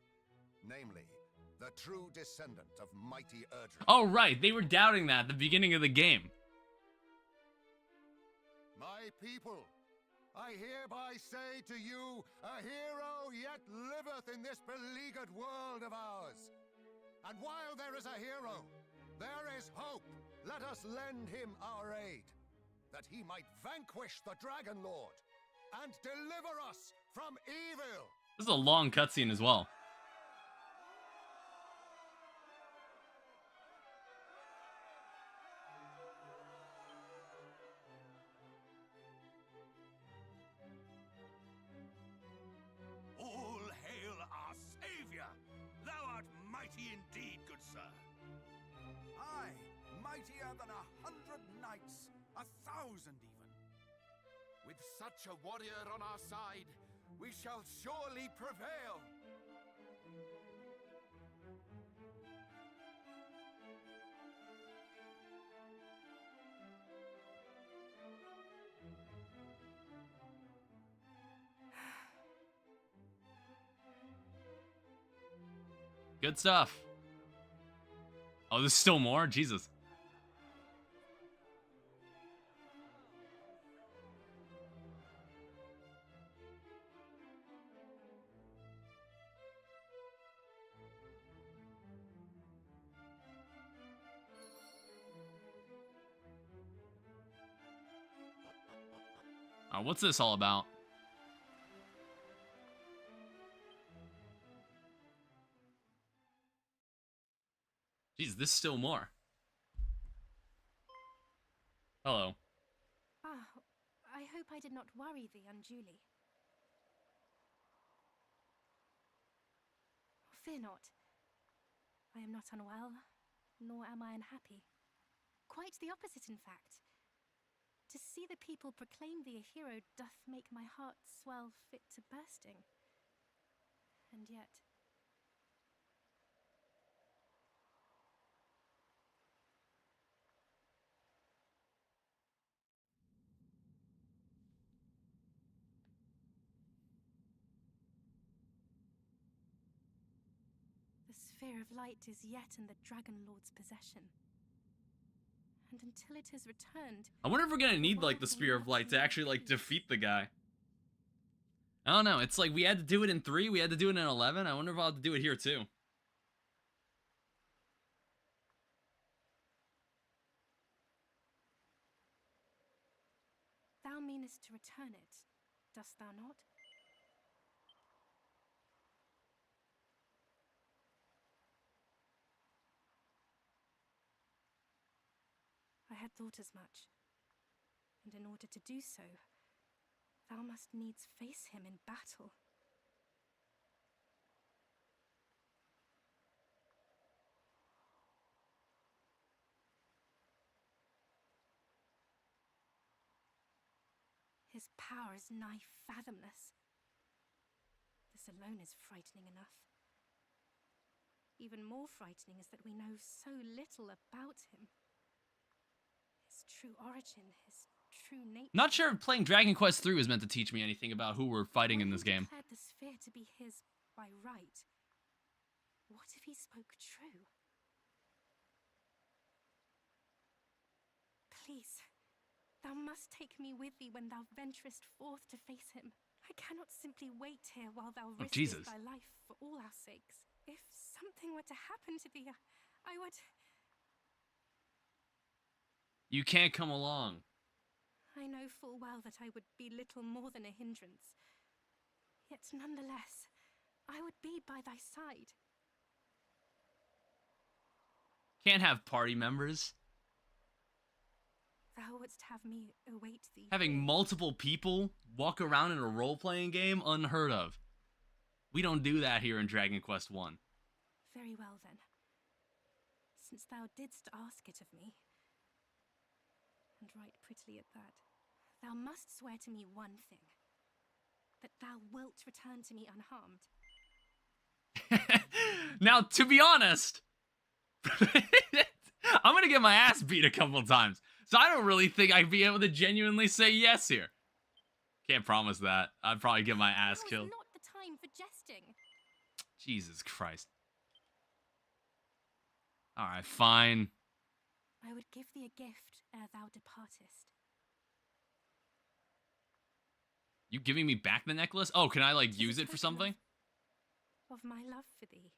Namely, the true descendant of mighty Erdrick. Oh, right. They were doubting that at the beginning of the game. My people, I hereby say to you, a hero yet liveth in this beleaguered world of ours. And while there is a hero, there is hope. Let us lend him our aid, that he might vanquish the Dragon Lord and deliver us from evil. This is a long cutscene as well. All hail our savior! Thou art mighty indeed, good sir. Aye, mightier than 100 knights, 1,000 even. With such a warrior on our side, we shall surely prevail. Good stuff. Oh, there's still more? Jesus. What's this all about? Jeez, there's still more. Hello. Ah, I hope I did not worry thee unduly. Fear not. I am not unwell, nor am I unhappy. Quite the opposite, in fact. To see the people proclaim thee a hero doth make my heart swell fit to bursting. And yet... Sphere of Light is yet in the Dragon Lord's possession. And until it is returned... I wonder if we're gonna need, like, the Spear of Light to actually, like, defeat the guy. I don't know. It's like we had to do it in 3, we had to do it in 11. I wonder if I'll have to do it here, too. Thou meanest to return it, dost thou not? I had thought as much, and in order to do so, thou must needs face him in battle. His power is nigh fathomless. This alone is frightening enough. Even more frightening is that we know so little about him. His true origin, his true nature. Not sure if playing Dragon Quest 3 was meant to teach me anything about who we're fighting in this game. He declared the sphere to be his by right. What if he spoke true? Please, thou must take me with thee when thou venturest forth to face him. I cannot simply wait here while thou riskest thy life for all our sakes. If something were to happen to thee, I would... You can't come along. I know full well that I would be little more than a hindrance. Yet nonetheless, I would be by thy side. Can't have party members. Thou wouldst have me await thee. Having multiple people walk around in a role-playing game? Unheard of. We don't do that here in Dragon Quest 1. Very well then. Since thou didst ask it of me, and right prettily at that, thou must swear to me one thing. That thou wilt return to me unharmed. Now, to be honest, I'm gonna get my ass beat a couple times. So I don't really think I'd be able to genuinely say yes here. Can't promise that. I'd probably get my ass killed. Not the time for jesting. Jesus Christ. Alright, fine. I would give thee a gift ere thou departest. You giving me back the necklace? Oh, can I, like, use it for something? Of my love for thee.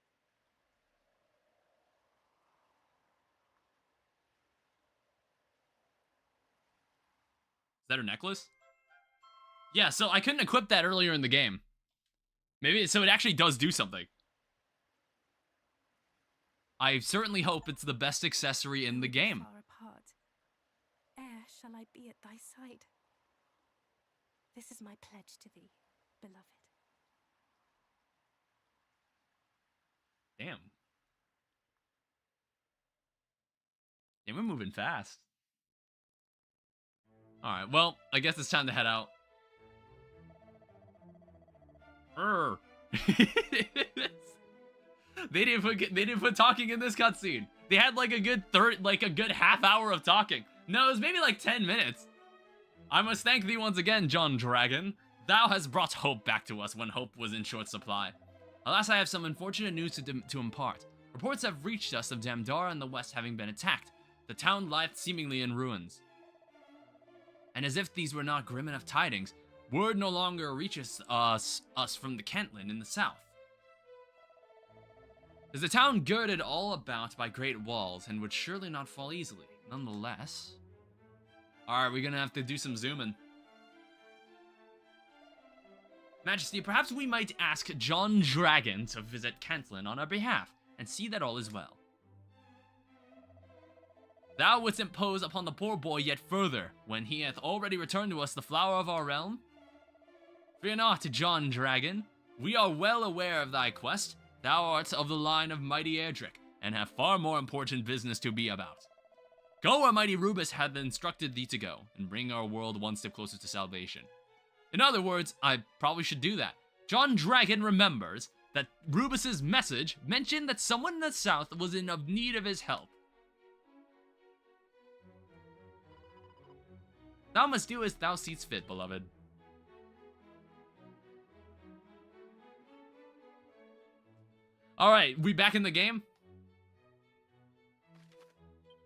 Is that her necklace? Yeah, so I couldn't equip that earlier in the game. Maybe, so it actually does do something. I certainly hope it's the best accessory in the game. Far apart, ere shall I be at thy side. This is my pledge to thee, beloved. Damn. Damn, we're moving fast. Alright, well, I guess it's time to head out. They didn't put talking in this cutscene. They had like a good half hour of talking. No, it was maybe like 10 minutes. I must thank thee once again, John Dragon. Thou hast brought hope back to us when hope was in short supply. Alas, I have some unfortunate news to impart. Reports have reached us of Damdara and the West having been attacked. The town lieth seemingly in ruins. And as if these were not grim enough tidings, word no longer reaches us from the Kentland in the south. Is the town girded all about by great walls and would surely not fall easily. Nonetheless... Alright, we're gonna have to do some zooming. Majesty, perhaps we might ask John Dragon to visit Kentland on our behalf, and see that all is well. Thou wouldst impose upon the poor boy yet further, when he hath already returned to us the flower of our realm? Fear not, John Dragon. We are well aware of thy quest. Thou art of the line of mighty Erdrick, and have far more important business to be about. Go where mighty Rubus hath instructed thee to go, and bring our world one step closer to salvation. In other words, I probably should do that. John Dragon remembers that Rubus's message mentioned that someone in the south was in need of his help. Thou must do as thou seest fit, beloved. Alright, we back in the game?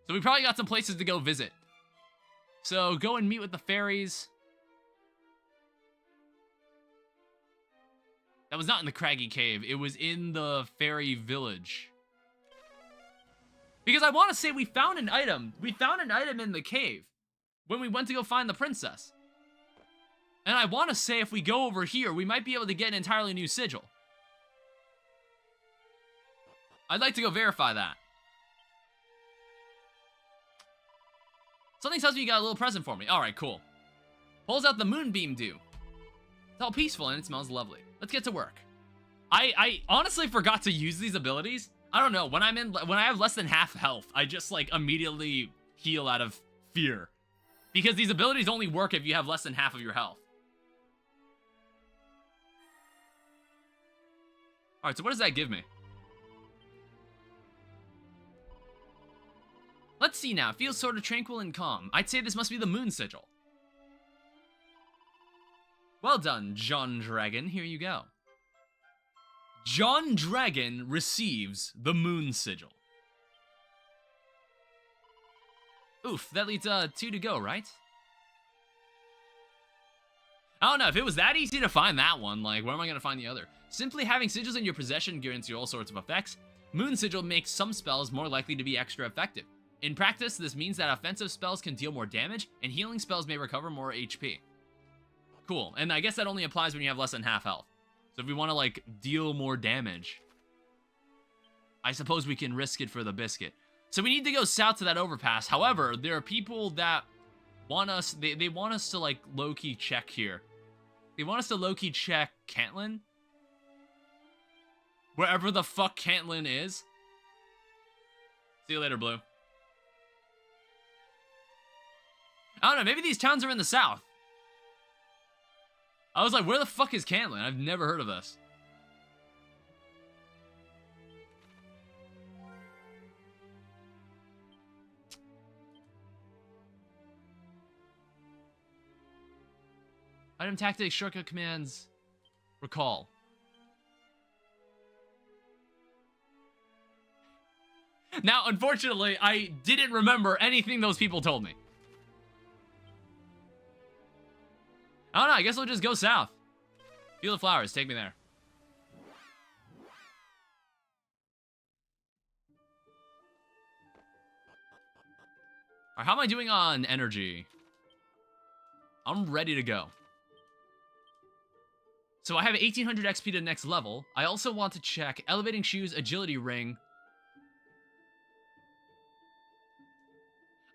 So we probably got some places to go visit. So go and meet with the fairies. That was not in the Craggy Cave. It was in the fairy village. Because I want to say we found an item. We found an item in the cave when we went to go find the princess. And I want to say if we go over here, we might be able to get an entirely new sigil. I'd like to go verify that. Something tells me you got a little present for me. Alright, cool. Pulls out the moonbeam dew. It's all peaceful and it smells lovely. Let's get to work. I honestly forgot to use these abilities. I don't know, when I have less than half health, I just like immediately heal out of fear. Because these abilities only work if you have less than half of your health. Alright, so what does that give me? Let's see now. It feels sort of tranquil and calm. I'd say this must be the moon sigil. Well done, John Dragon. Here you go. John Dragon receives the moon sigil. Oof, that leads 2 to go, right? I don't know, if it was that easy to find that one, like, where am I going to find the other? Simply having sigils in your possession guarantees you all sorts of effects. Moon sigil makes some spells more likely to be extra effective. In practice, this means that offensive spells can deal more damage, and healing spells may recover more HP. Cool, and I guess that only applies when you have less than half health. So if we want to, like, deal more damage, I suppose we can risk it for the biscuit. So we need to go south to that overpass. However, there are people that want us, they want us to, like, low-key check here. They want us to low-key check Cantlin. Wherever the fuck Cantlin is. See you later, Blue. I don't know, maybe these towns are in the south. I was like, where the fuck is Cantlin? I've never heard of this. Item tactics, shortcut commands, recall. Now, unfortunately, I didn't remember anything those people told me. I don't know, I guess we'll just go south. Field of Flowers, take me there. Alright, how am I doing on energy? I'm ready to go. So I have 1800 XP to the next level. I also want to check Elevating Shoes, Agility Ring.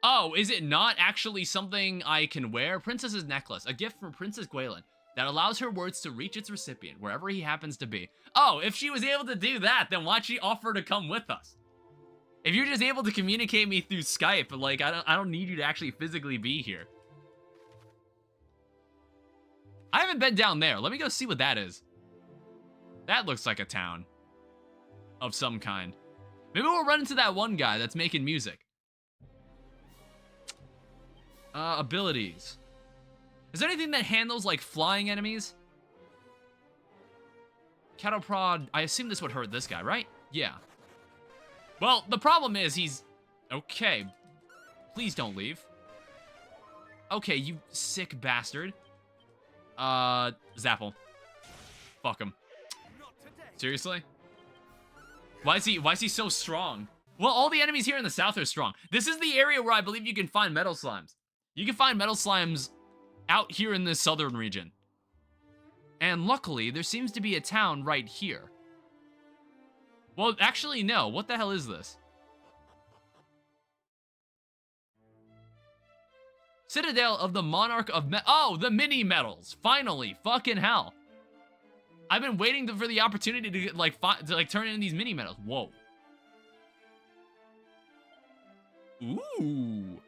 Oh, is it not actually something I can wear? Princess's Necklace, a gift from Princess Gwaelin that allows her words to reach its recipient, wherever he happens to be. Oh, if she was able to do that, then why'd she offer to come with us? If you're just able to communicate me through Skype, like, I don't need you to actually physically be here. I haven't been down there. Let me go see what that is. That looks like a town of some kind. Maybe we'll run into that one guy that's making music. Abilities. Is there anything that handles, like, flying enemies? Cattle prod. I assume this would hurt this guy, right? Yeah. Well, the problem is he's... Okay. Please don't leave. Okay, you sick bastard. Zapple. Fuck him. Seriously? Why is he so strong? Well, all the enemies here in the south are strong. This is the area where I believe you can find metal slimes. You can find metal slimes out here in this southern region. And luckily, there seems to be a town right here. Well, actually, no. What the hell is this? Citadel of the Monarch of Oh, the mini metals. Finally. Fucking hell. I've been waiting for the opportunity to like turn in these mini metals. Whoa. Ooh.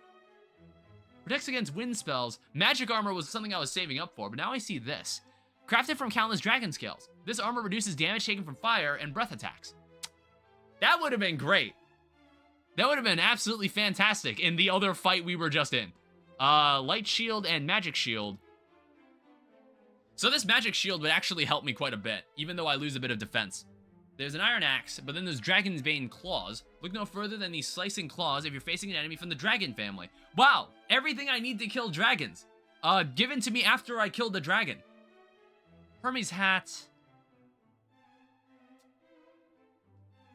Protects against wind spells. Magic armor was something I was saving up for, but now I see this. Crafted from countless dragon scales. This armor reduces damage taken from fire and breath attacks. That would have been great. That would have been absolutely fantastic in the other fight we were just in. Light shield and magic shield. So this magic shield would actually help me quite a bit, even though I lose a bit of defense. There's an iron axe, but then there's Dragon's Bane claws. Look no further than these slicing claws if you're facing an enemy from the dragon family. Wow, everything I need to kill dragons. Given to me after I killed the dragon. Hermes hat.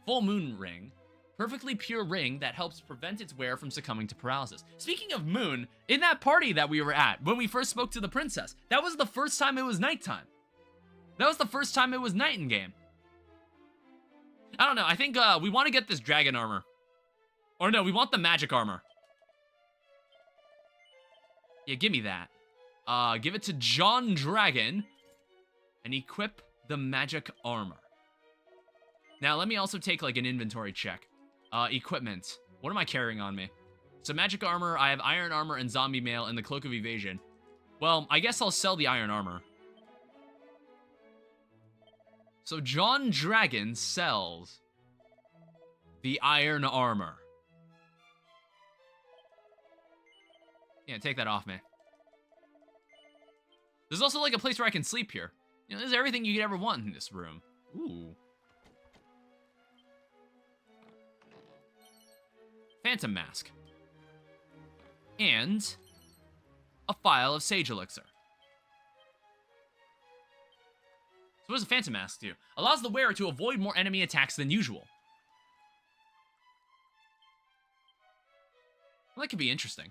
Full moon ring. Perfectly pure ring that helps prevent its wearer from succumbing to paralysis. Speaking of moon, in that party that we were at, when we first spoke to the princess, that was the first time it was nighttime. That was the first time it was night in game. I don't know, I think we want to get this dragon armor. Or no, we want the magic armor. Yeah, give me that. Give it to John Dragon. And equip the magic armor. Now, let me also take, like, an inventory check. Equipment. What am I carrying on me? So, magic armor, I have iron armor and zombie mail and the cloak of evasion. Well, I guess I'll sell the iron armor. So, John Dragon sells the iron armor. Yeah, take that off me. There's also, like, a place where I can sleep here. You know, there's everything you could ever want in this room. Ooh. Phantom Mask. And a phial of Sage Elixir. So what does a Phantom Mask do? Allows the wearer to avoid more enemy attacks than usual. Well, that could be interesting.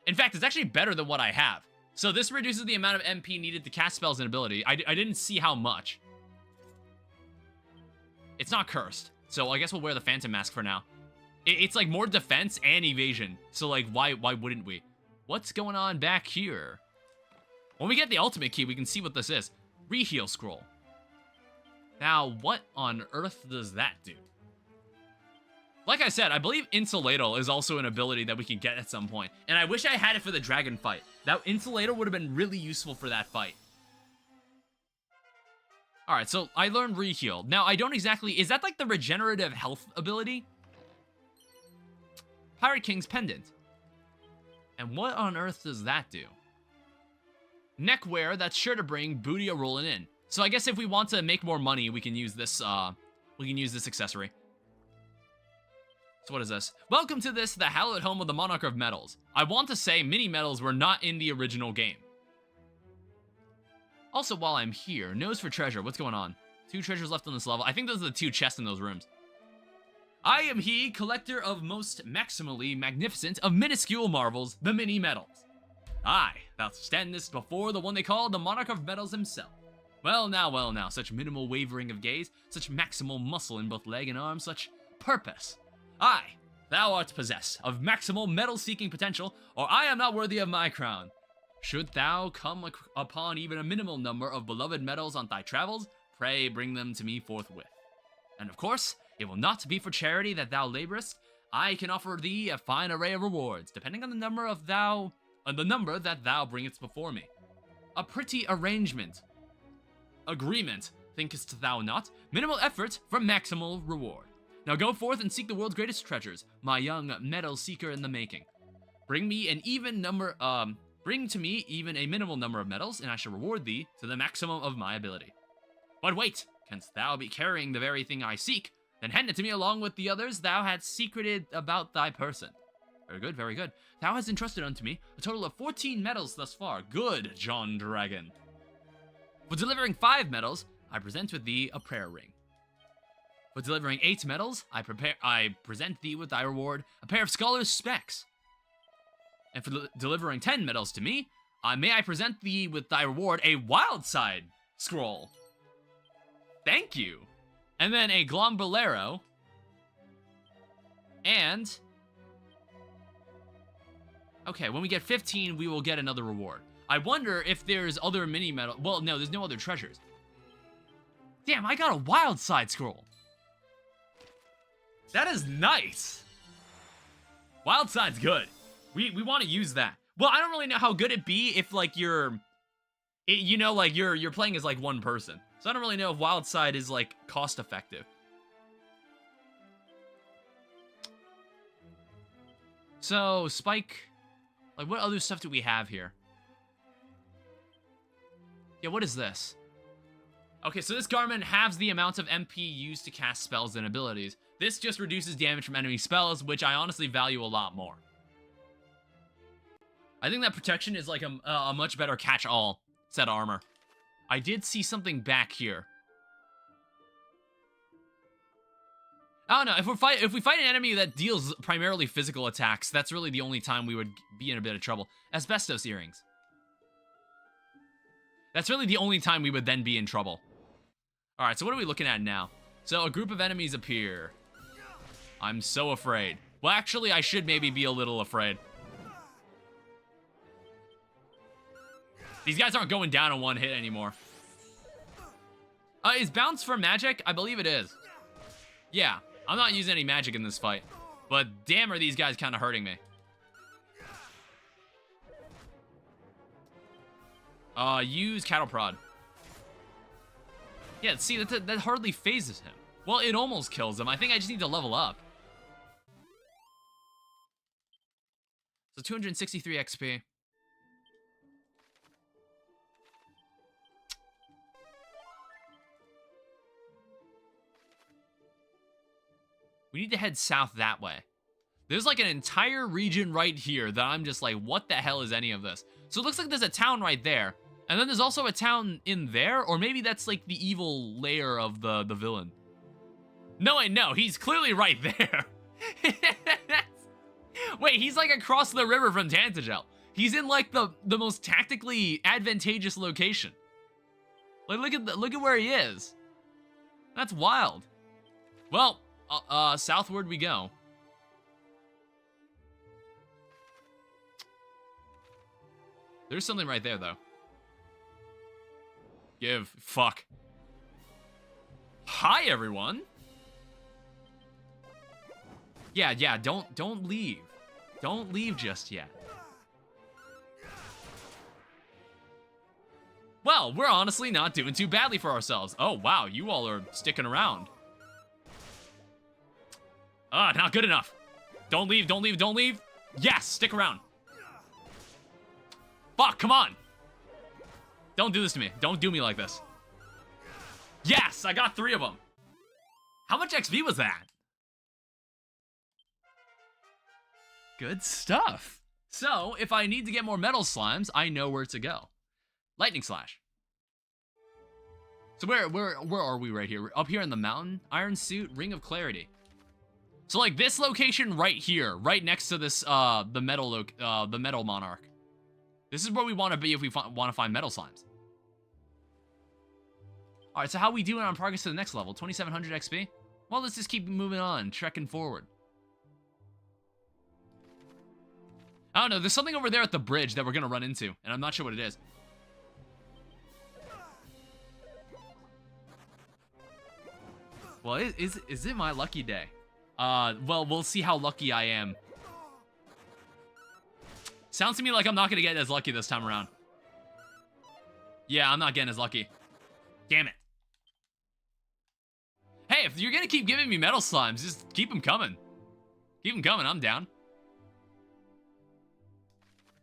In fact, it's actually better than what I have. So this reduces the amount of MP needed to cast spells and ability. I didn't see how much. It's not cursed, so I guess we'll wear the Phantom Mask for now. It's like more defense and evasion, so like why wouldn't we? What's going on back here? When we get the ultimate key, we can see what this is. Reheal scroll. Now, what on earth does that do? Like I said, I believe Insulator is also an ability that we can get at some point. And I wish I had it for the dragon fight. That Insulator would have been really useful for that fight. Alright, so I learned Reheal. Now, I don't exactly... Is that like the regenerative health ability? Pirate King's Pendant. And what on earth does that do? Neckwear that's sure to bring booty a-rolling in. So I guess if we want to make more money, we can use this, accessory. So what is this? Welcome to this, the hallowed home of the Monarch of Metals. I want to say mini metals were not in the original game. Also, while I'm here, nose for treasure. What's going on? 2 treasures left on this level. I think those are the 2 chests in those rooms. I am he, collector of most maximally magnificent of minuscule marvels, the mini metals. I, thou standest before the one they call the Monarch of Metals himself. Well now, such minimal wavering of gaze, such maximal muscle in both leg and arm, such purpose. I, thou art possessed of maximal metal-seeking potential, or I am not worthy of my crown. Should thou come upon even a minimal number of beloved metals on thy travels, pray bring them to me forthwith. And of course, it will not be for charity that thou laborest. I can offer thee a fine array of rewards, depending on the number that thou bringest before me. A pretty arrangement. Agreement, thinkest thou not? Minimal effort for maximal reward. Now go forth and seek the world's greatest treasures, my young metal seeker in the making. Bring to me even a minimal number of metals, and I shall reward thee to the maximum of my ability. But wait, canst thou be carrying the very thing I seek? Then hand it to me along with the others thou hadst secreted about thy person. Very good, very good. Thou hast entrusted unto me a total of 14 metals thus far. Good, John Dragon. For delivering 5 metals, I present with thee a prayer ring. For delivering 8 metals, I present thee with thy reward a pair of scholar's specs. And for delivering 10 metals to me, may I present thee with thy reward a wild side scroll. Thank you. And then a glombolero. And... okay, when we get 15, we will get another reward. I wonder if there's other mini metal... well, no, there's no other treasures. Damn, I got a wild side scroll. That is nice. Wild side's good. We want to use that. Well, I don't really know how good it'd be if, like, you're playing as, like, one person. So I don't really know if wild side is, like, cost effective. So, Spike... like, what other stuff do we have here? Yeah, what is this? Okay, so this garment halves the amount of MP used to cast spells and abilities. This just reduces damage from enemy spells, which I honestly value a lot more. I think that protection is like a much better catch-all set of armor. I did see something back here. I don't know, if we fight an enemy that deals primarily physical attacks, that's really the only time we would be in a bit of trouble. Asbestos earrings. That's really the only time we would then be in trouble. Alright, so what are we looking at now? So a group of enemies appear. I'm so afraid. Well, actually, I should maybe be a little afraid. These guys aren't going down in one hit anymore. Is bounce for magic? I believe it is. Yeah, I'm not using any magic in this fight. But damn are these guys kind of hurting me. Use cattle prod. Yeah, see, that hardly phases him. Well, it almost kills him. I think I just need to level up. So 263 XP. We need to head south that way. There's like an entire region right here that I'm just like, what the hell is any of this? So it looks like there's a town right there. And then there's also a town in there, or maybe that's like the evil lair of the villain. No, I know, he's clearly right there. Wait, he's like across the river from Tantagel. He's in like the most tactically advantageous location. Like look at where he is. That's wild. Well, southward we go. There's something right there though. Fuck. Hi, everyone. Yeah, don't leave. Don't leave just yet. Well, we're honestly not doing too badly for ourselves. Oh, wow, you all are sticking around. Not good enough. Don't leave, don't leave, don't leave. Yes, stick around. Fuck, come on. Don't do this to me. Don't do me like this. Yes, I got 3 of them. How much XP was that? Good stuff. So, if I need to get more metal slimes, I know where to go. Lightning Slash. So where are we right here? We're up here in the mountain. Iron Suit, Ring of Clarity. So like this location right here, right next to this the metal monarch. This is where we want to be if we want to find metal slimes. All right, so how we doing on progress to the next level? 2700 XP? Well, let's just keep moving on, trekking forward. I don't know, there's something over there at the bridge that we're gonna run into, and I'm not sure what it is. Well, is it my lucky day? Well, we'll see how lucky I am. Sounds to me like I'm not gonna get as lucky this time around. Yeah, I'm not getting as lucky. Damn it. Hey, if you're gonna keep giving me metal slimes, just keep them coming. Keep them coming, I'm down.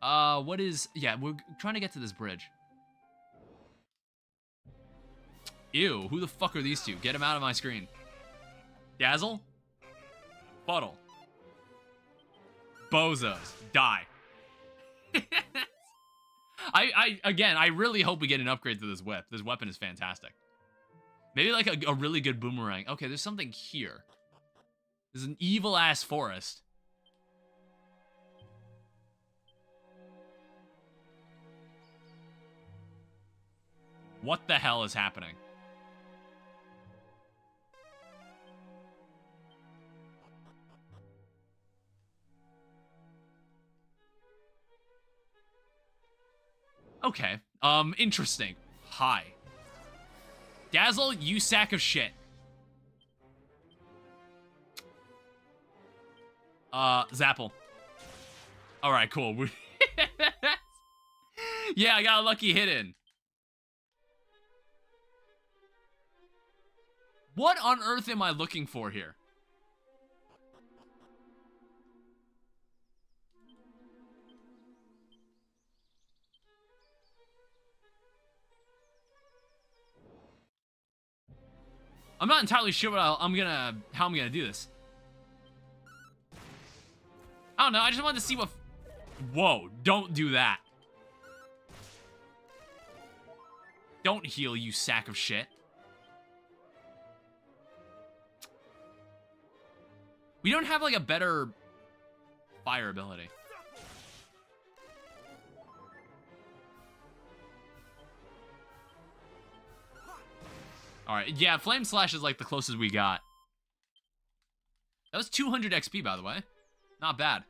Yeah, we're trying to get to this bridge. Ew, who the fuck are these two? Get them out of my screen. Dazzle? Fuddle. Bozos. Die. Again, I really hope we get an upgrade to this whip. This weapon is fantastic. Maybe like a really good boomerang. Okay, there's something here. There's an evil-ass forest. What the hell is happening? Okay, interesting. Hi. Dazzle, you sack of shit. Zapple. Alright, cool. Yeah, I got a lucky hit in. What on earth am I looking for here? I'm not entirely sure what how I'm gonna do this. I don't know. I just wanted to see what. Whoa! Don't do that. Don't heal, you sack of shit. We don't have like a better fire ability. Alright, yeah, Flame Slash is like the closest we got. That was 200 XP, by the way. Not bad.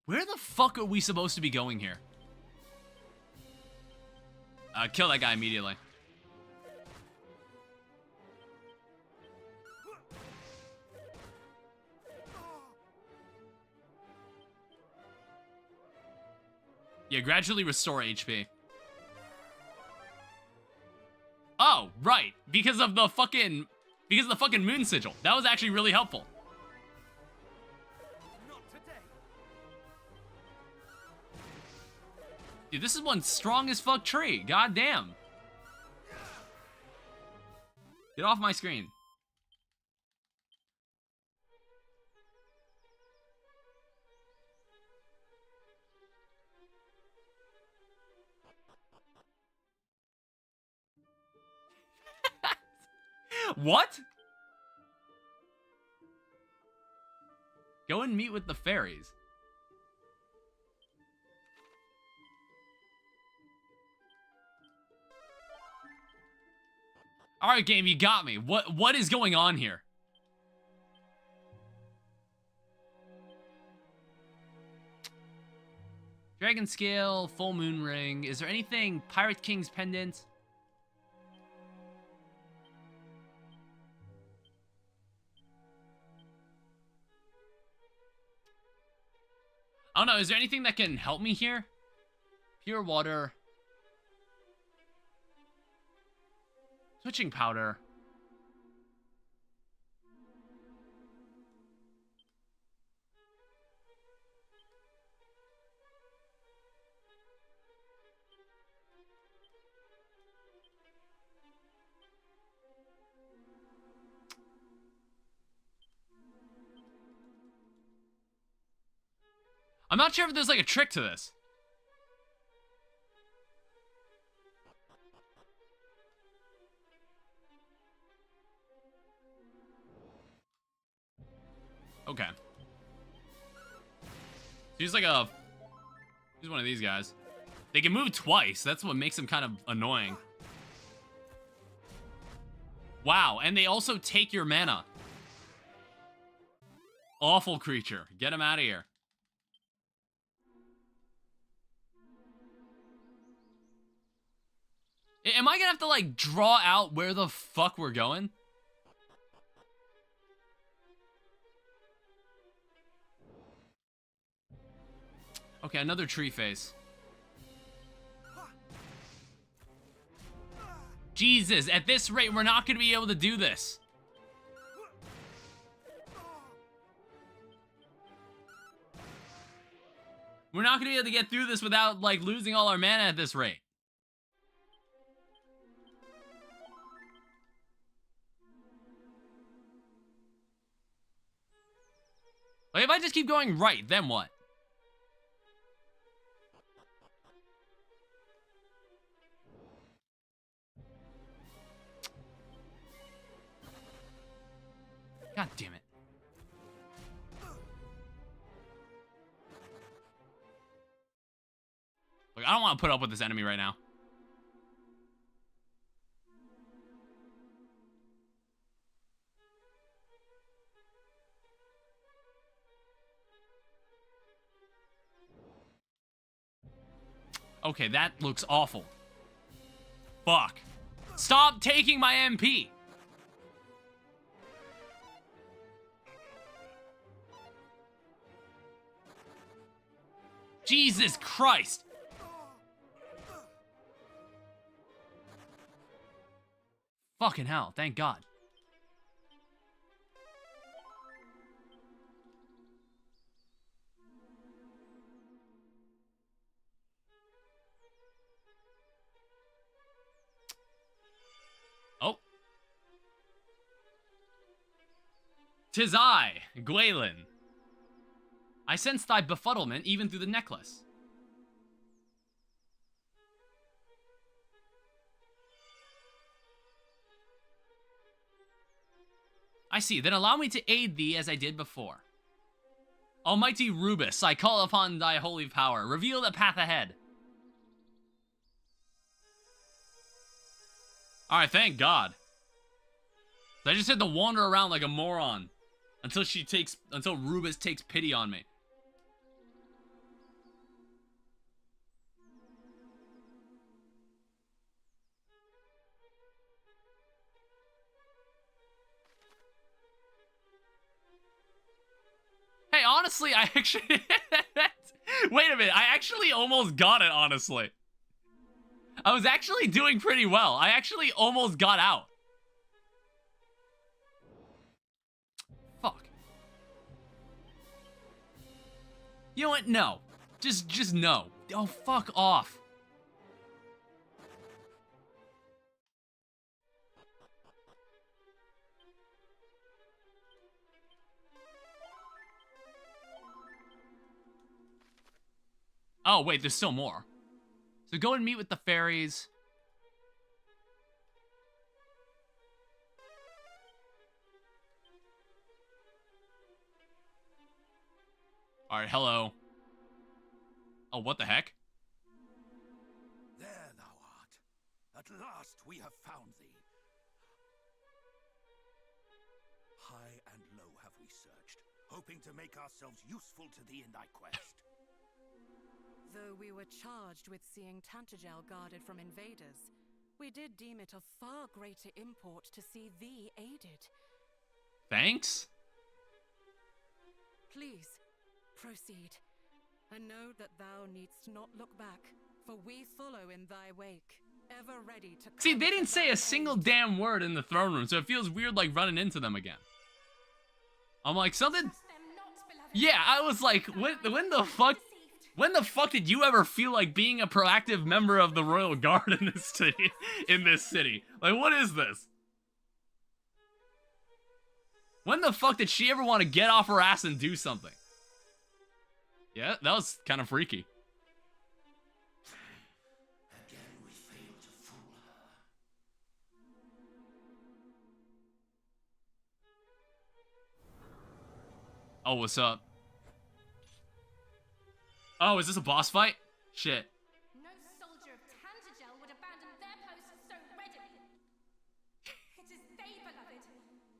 Where the fuck are we supposed to be going here? Kill that guy immediately. Yeah, gradually restore HP. Oh, right. Because of the fucking moon sigil. That was actually really helpful. Dude, this is one strong as fuck tree. God damn. Get off my screen. What? Go and meet with the fairies. All right, game, you got me. What is going on here? Dragon Scale, Full Moon Ring. Is there anything? Pirate King's Pendant? I don't know. Is there anything that can help me here? Pure Water. Switching Powder. I'm not sure if there's like a trick to this. Okay. He's like a... He's one of these guys. They can move twice. That's what makes him kind of annoying. Wow, and they also take your mana. Awful creature. Get him out of here. Am I gonna have to, like, draw out where the fuck we're going? Okay, another tree face. Jesus, at this rate, we're not gonna be able to do this. We're not gonna be able to get through this without, like, losing all our mana at this rate. Like, if I just keep going right, then what? God damn it. Look, I don't want to put up with this enemy right now. Okay, that looks awful. Fuck. Stop taking my MP. Jesus Christ. Fucking hell, thank God. 'Tis I, Gwaelin. I sense thy befuddlement even through the necklace. I see, then allow me to aid thee as I did before. Almighty Rubus, I call upon thy holy power. Reveal the path ahead. Alright, thank God. I just had to wander around like a moron until Rubus takes pity on me. Hey, honestly, I actually... Wait a minute, I actually almost got it, honestly. I was actually doing pretty well. I actually almost got out. Fuck. You know what? No. Just no. Oh, fuck off. Oh, wait, there's still more. So go and meet with the fairies. Alright, hello. Oh, what the heck? There thou art. At last we have found thee. High and low have we searched, hoping to make ourselves useful to thee in thy quest. Though we were charged with seeing Tantagel guarded from invaders, we did deem it of far greater import to see thee aided. Thanks? Please, proceed, and know that thou needst not look back, for we follow in thy wake, ever ready to... See, they didn't say a single damn word in the throne room, so it feels weird like running into them again. I'm like, something... Yeah, I was like, when the fuck... When the fuck did you ever feel like being a proactive member of the Royal Guard in this city? Like, what is this? When the fuck did she ever want to get off her ass and do something? Yeah, that was kind of freaky. Again we failed to fool her. Oh, what's up? Oh, is this a boss fight? Shit. No soldier of Tantagel would abandon their posts so readily. It is they, beloved,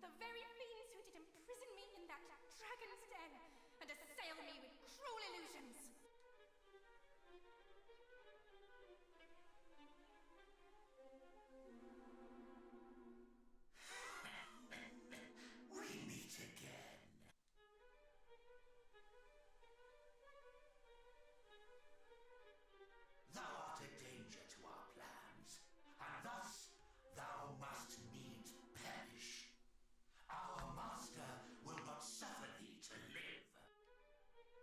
the very fiends who did imprison me in that dragon's den and assail me with cruel illusions. We meet again. Thou art a danger to our plans, and thus thou must needs perish. Our master will not suffer thee to live.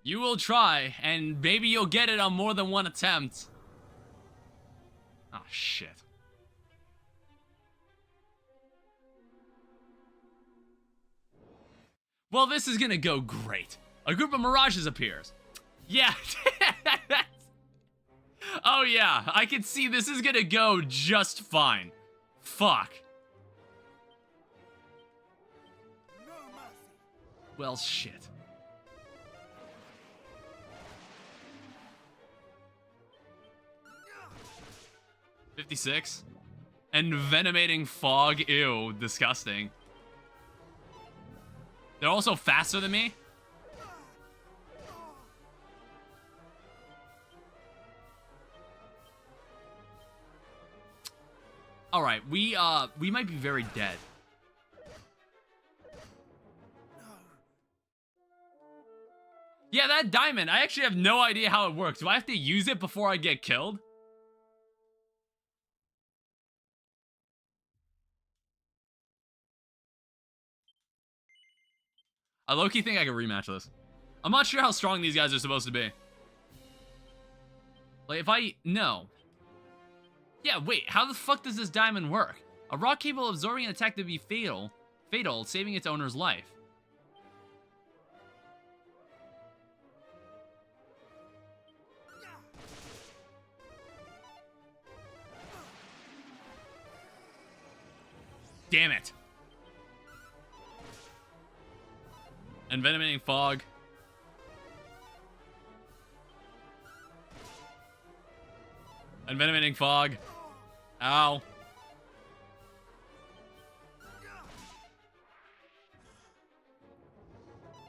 You will try, and maybe you'll get it on more than one attempt. Oh, shit. Well, this is gonna go great. A group of mirages appears. Yeah. Oh, yeah. I can see this is gonna go just fine. Fuck. No mercy. Well, shit. $56. Envenomating fog. Ew, disgusting. They're also faster than me. All right, we might be very dead. Yeah, that diamond, I actually have no idea how it works. Do I have to use it before I get killed? I low-key think I can rematch this. I'm not sure how strong these guys are supposed to be. Like, if I... No. Yeah, wait, how the fuck does this diamond work? A rock capable of absorbing an attack to be fatal, saving its owner's life. Damn it. Envenomating Fog. Envenomating Fog. Ow.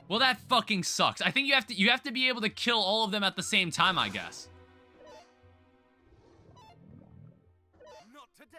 Well, that fucking sucks. I think you have to be able to kill all of them at the same time, I guess. Not today.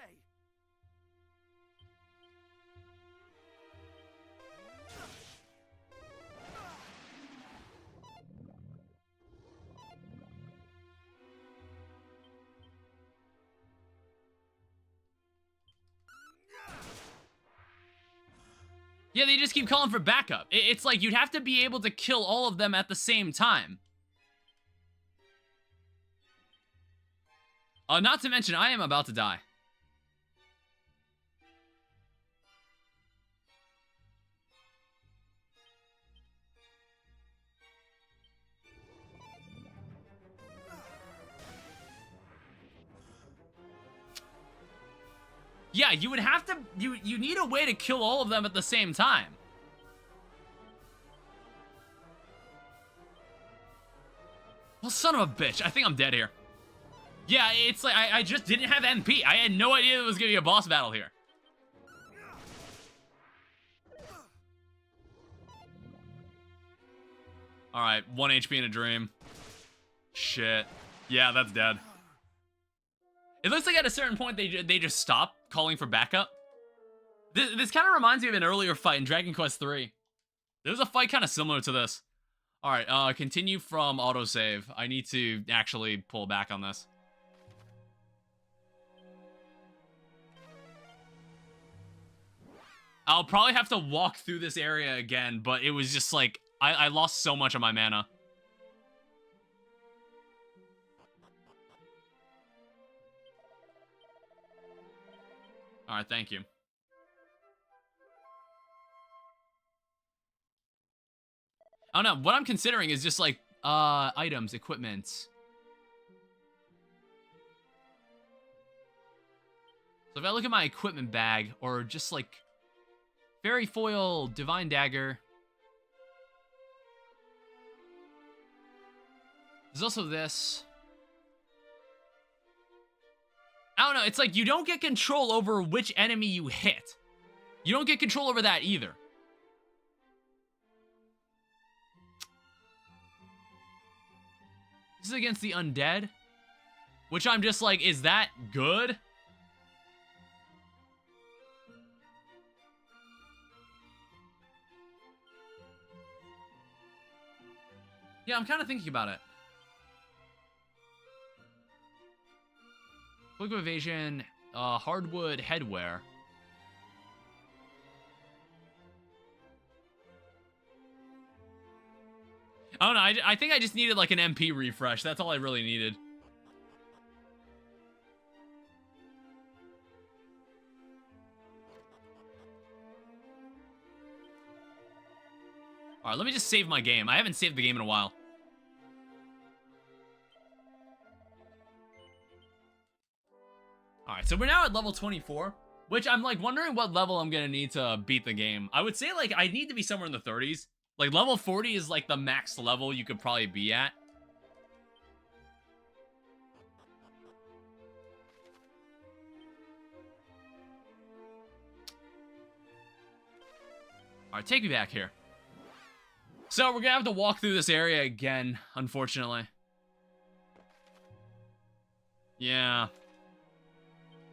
Yeah, they just keep calling for backup. It's like you'd have to be able to kill all of them at the same time. Not to mention, I am about to die. Yeah, you would have to... You need a way to kill all of them at the same time. Well, son of a bitch. I think I'm dead here. Yeah, it's like I just didn't have MP. I had no idea it was going to be a boss battle here. Alright, 1 HP in a dream. Shit. Yeah, that's dead. It looks like at a certain point they just stop calling for backup. This kind of reminds me of an earlier fight in Dragon Quest III. There was a fight kind of similar to this. Alright, continue from autosave. I need to actually pull back on this. I'll probably have to walk through this area again, but it was just like, I lost so much of my mana. Alright, thank you. I don't know, what I'm considering is just like, items, equipment. So if I look at my equipment bag, or just like, Fairy Foil, Divine Dagger. There's also this. I don't know, it's like you don't get control over which enemy you hit. You don't get control over that either. This is against the undead, which I'm just like, is that good? Yeah, I'm kind of thinking about it. Quick evasion, hardwood headwear. I don't know, I think I just needed like an MP refresh. That's all I really needed. Alright, let me just save my game. I haven't saved the game in a while. Alright, so we're now at level 24, which I'm like wondering what level I'm gonna need to beat the game. I would say like I need to be somewhere in the 30s. Like level 40 is like the max level you could probably be at. Alright, take me back here. So we're gonna have to walk through this area again, unfortunately. Yeah.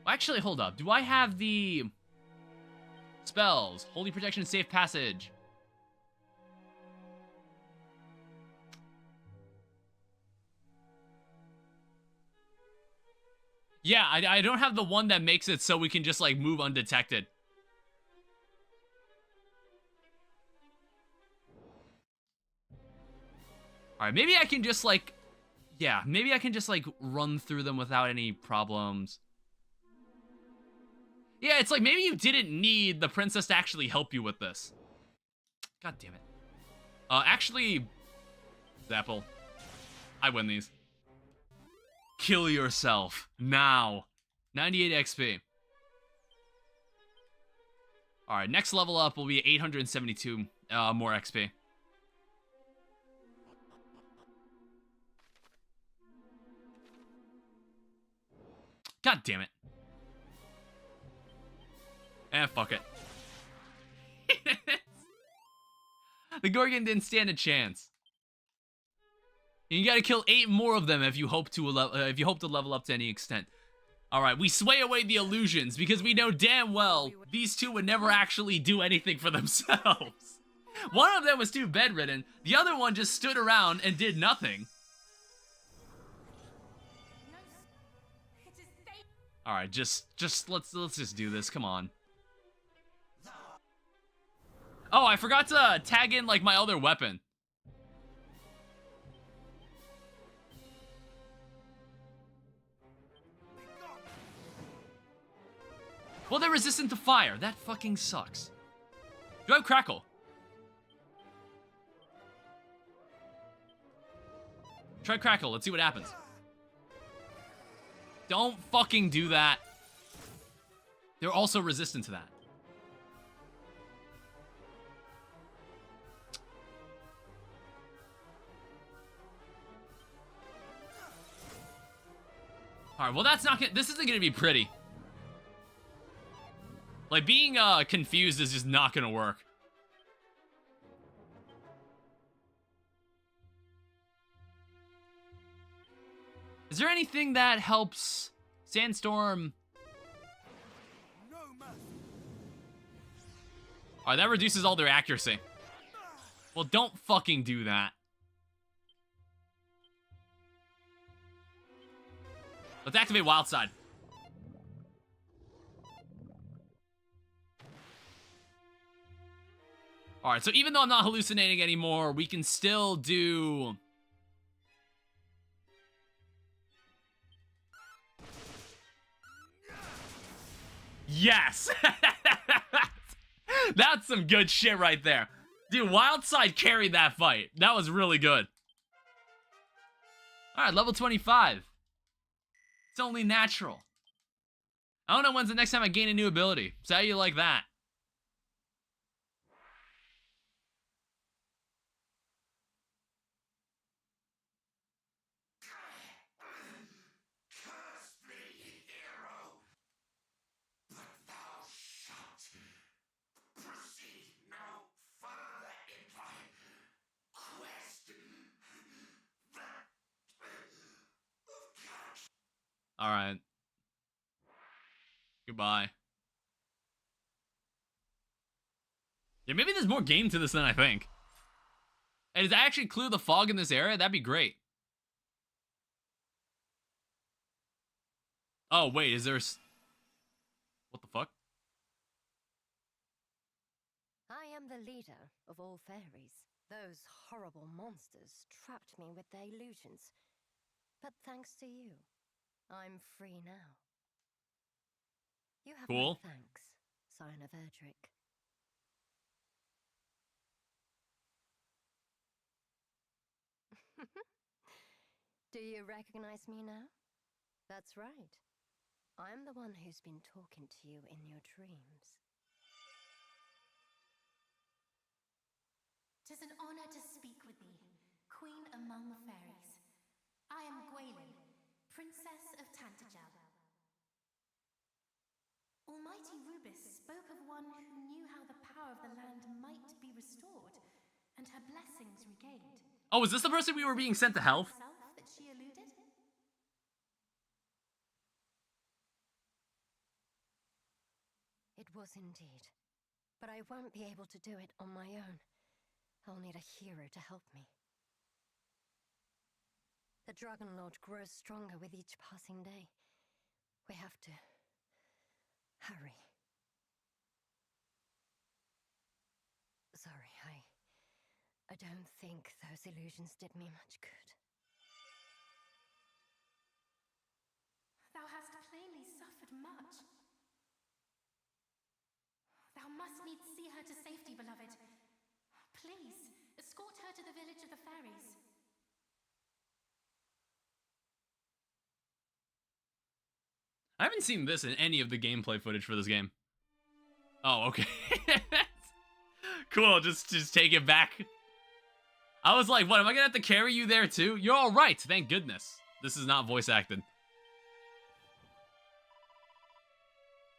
Actually, hold up. Do I have the spells? Holy Protection, Safe Passage. Yeah, I don't have the one that makes it so we can just, like, move undetected. Alright, maybe I can just, like... Yeah, maybe I can just, like, run through them without any problems. Yeah, it's like, maybe you didn't need the princess to actually help you with this. God damn it. Actually... Zapple. I win these. Kill yourself. Now. 98 XP. All right, next level up will be 872 more XP. God damn it. Fuck it. The Gorgon didn't stand a chance. You gotta kill 8 more of them if you hope to level up to any extent. All right, we sway away the illusions because we know damn well these two would never actually do anything for themselves. One of them was too bedridden. The other one just stood around and did nothing. All right, let's just do this. Come on. Oh, I forgot to tag in like my other weapon. Well, they're resistant to fire. That fucking sucks. Do I have Crackle? Try Crackle. Let's see what happens. Don't fucking do that. They're also resistant to that. Alright, well that's not gonna... This isn't gonna be pretty. Like, being confused is just not gonna work. Is there anything that helps Sandstorm? Alright, that reduces all their accuracy. Well, don't fucking do that. Let's activate Wild Side. Alright, so even though I'm not hallucinating anymore, we can still do... Yes! That's some good shit right there. Dude, Wildside carried that fight. That was really good. Alright, level 25. It's only natural. I don't know when's the next time I gain a new ability. So how you like that? Alright. Goodbye. Yeah, maybe there's more game to this than I think. And does that actually clear the fog in this area? That'd be great. Oh, wait, is there... What the fuck? I am the leader of all fairies. Those horrible monsters trapped me with their illusions. But thanks to you, I'm free now. You have Cool. my thanks, Scion of Erdrick. Do you recognize me now? That's right. I'm the one who's been talking to you in your dreams. Tis an honor to speak with thee, Queen among the fairies. I am Gwaelin, Princess of Tantagel. Almighty Rubis spoke of one who knew how the power of the land might be restored, and her blessings regained. Oh, is this the person we were being sent to hell? Self that she alluded? It was indeed. But I won't be able to do it on my own. I'll need a hero to help me. The Dragon Lord grows stronger with each passing day. We have to... hurry. Sorry, I don't think those illusions did me much good. Thou hast plainly suffered much. Thou must needs see her to safety, beloved. Please, escort her to the village of the fairies. I haven't seen this in any of the gameplay footage for this game. Oh, okay. Cool, just take it back. I was like, what, am I gonna have to carry you there too? You're alright, thank goodness. This is not voice acted.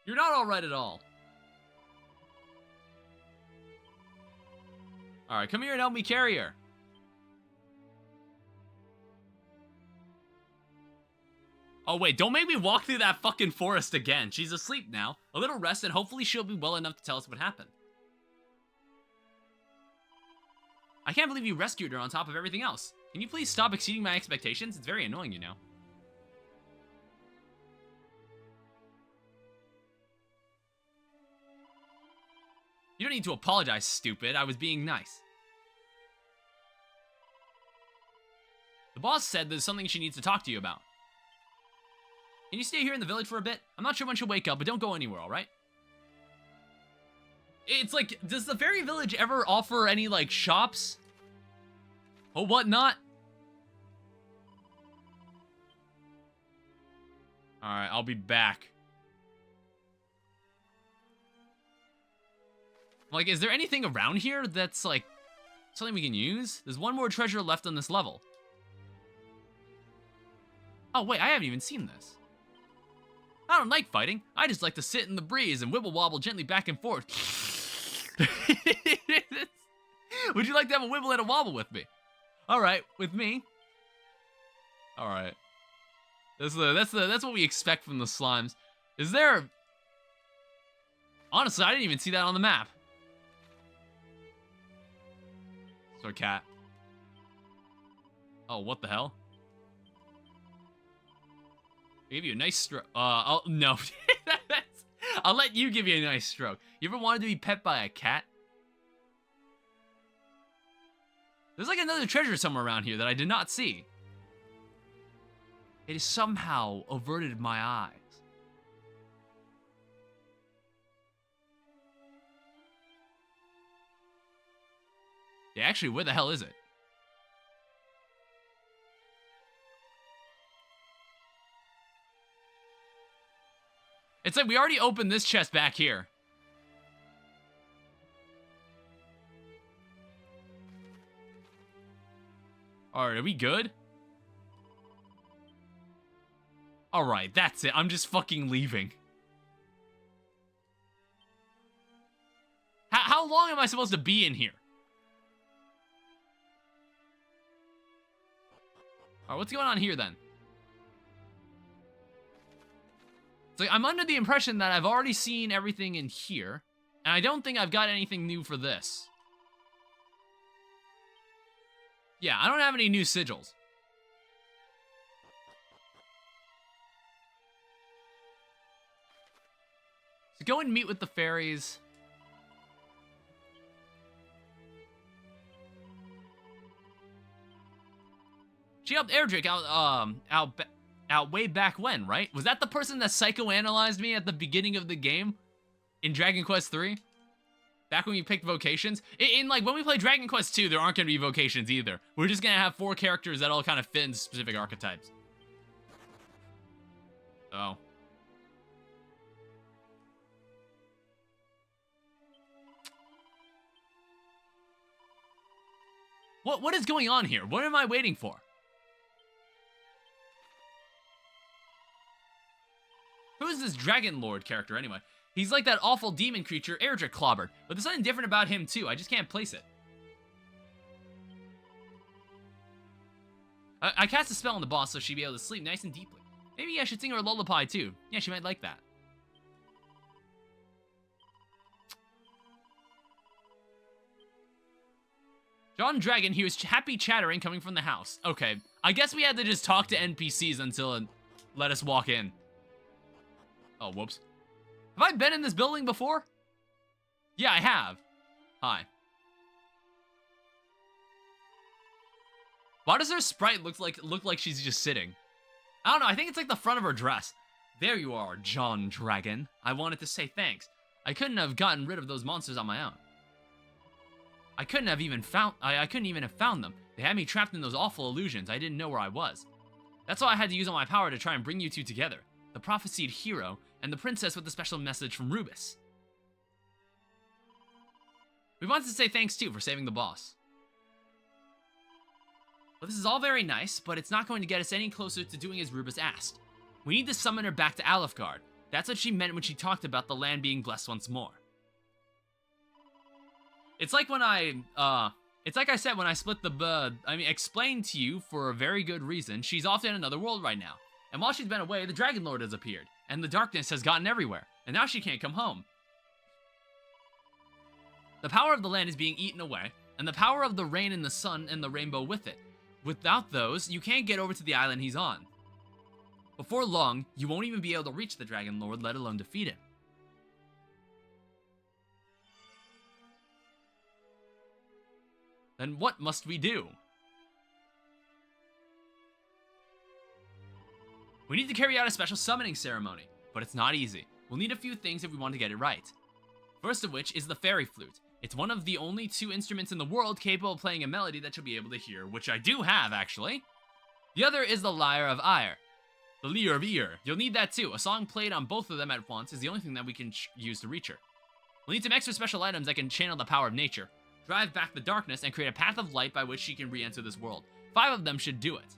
You're not alright at all. Alright, come here and help me carry her. Oh wait, don't make me walk through that fucking forest again. She's asleep now. A little rest and hopefully she'll be well enough to tell us what happened. I can't believe you rescued her on top of everything else. Can you please stop exceeding my expectations? It's very annoying, you know. You don't need to apologize, stupid. I was being nice. The boss said there's something she needs to talk to you about. Can you stay here in the village for a bit? I'm not sure when she'll wake up, but don't go anywhere, alright? It's like, does the fairy village ever offer any, like, shops? Or whatnot? Alright, I'll be back. Like, is there anything around here that's, like, something we can use? There's one more treasure left on this level. Oh, wait, I haven't even seen this. I don't like fighting. I just like to sit in the breeze and wibble-wobble gently back and forth. Would you like to have a wibble and a wobble with me? Alright, with me. Alright. That's what we expect from the slimes. Is there... Honestly, I didn't even see that on the map. So, cat. Oh, what the hell? I give you a nice stroke. No. I'll let you give you a nice stroke. You ever wanted to be pet by a cat? There's like another treasure somewhere around here that I did not see. It has somehow averted my eyes. Yeah, actually, where the hell is it? It's like we already opened this chest back here. Alright, are we good? Alright, that's it. I'm just fucking leaving. How long am I supposed to be in here? Alright, what's going on here then? It's like I'm under the impression that I've already seen everything in here, and I don't think I've got anything new for this. Yeah, I don't have any new sigils. So go and meet with the fairies. She helped Erdrick out way back when, right? Was that the person that psychoanalyzed me at the beginning of the game in Dragon Quest III? Back when we picked vocations? In like, when we play Dragon Quest II, there aren't going to be vocations either. We're just going to have 4 characters that all kind of fit in specific archetypes. Oh. What is going on here? What am I waiting for? Who is this Dragon Lord character anyway? He's like that awful demon creature Erdrick clobbered, but there's something different about him too. I just can't place it. I cast a spell on the boss so she'd be able to sleep nice and deeply. Maybe I should sing her a lullaby too. Yeah, she might like that. John Dragon hears happy chattering coming from the house. Okay, I guess we had to just talk to NPCs until it let us walk in. Oh, whoops. Have I been in this building before? Yeah, I have. Hi. Why does her sprite look like she's just sitting? I don't know, I think it's like the front of her dress. There you are, John Dragon. I wanted to say thanks. I couldn't have gotten rid of those monsters on my own. I couldn't even have found them. They had me trapped in those awful illusions. I didn't know where I was. That's why I had to use all my power to try and bring you two together. The prophesied hero, and the princess with the special message from Rubus. We wanted to say thanks too for saving the boss. Well, this is all very nice, but it's not going to get us any closer to doing as Rubus asked. We need to summon her back to Alefgard. That's what she meant when she talked about the land being blessed once more. It's like when it's like I said when I split the, explained to you for a very good reason, she's off in another world right now. And while she's been away, the Dragon Lord has appeared, and the darkness has gotten everywhere, and now she can't come home. The power of the land is being eaten away, and the power of the rain and the sun and the rainbow with it. Without those, you can't get over to the island he's on. Before long, you won't even be able to reach the Dragon Lord, let alone defeat him. Then what must we do? We need to carry out a special summoning ceremony, but it's not easy. We'll need a few things if we want to get it right. First of which is the fairy flute. It's one of the only 2 instruments in the world capable of playing a melody that you'll be able to hear, which I do have, actually. The other is the lyre of ire. The lyre of ear. You'll need that too. A song played on both of them at once is the only thing that we can use to reach her. We'll need some extra special items that can channel the power of nature, drive back the darkness, and create a path of light by which she can re-enter this world. 5 of them should do it.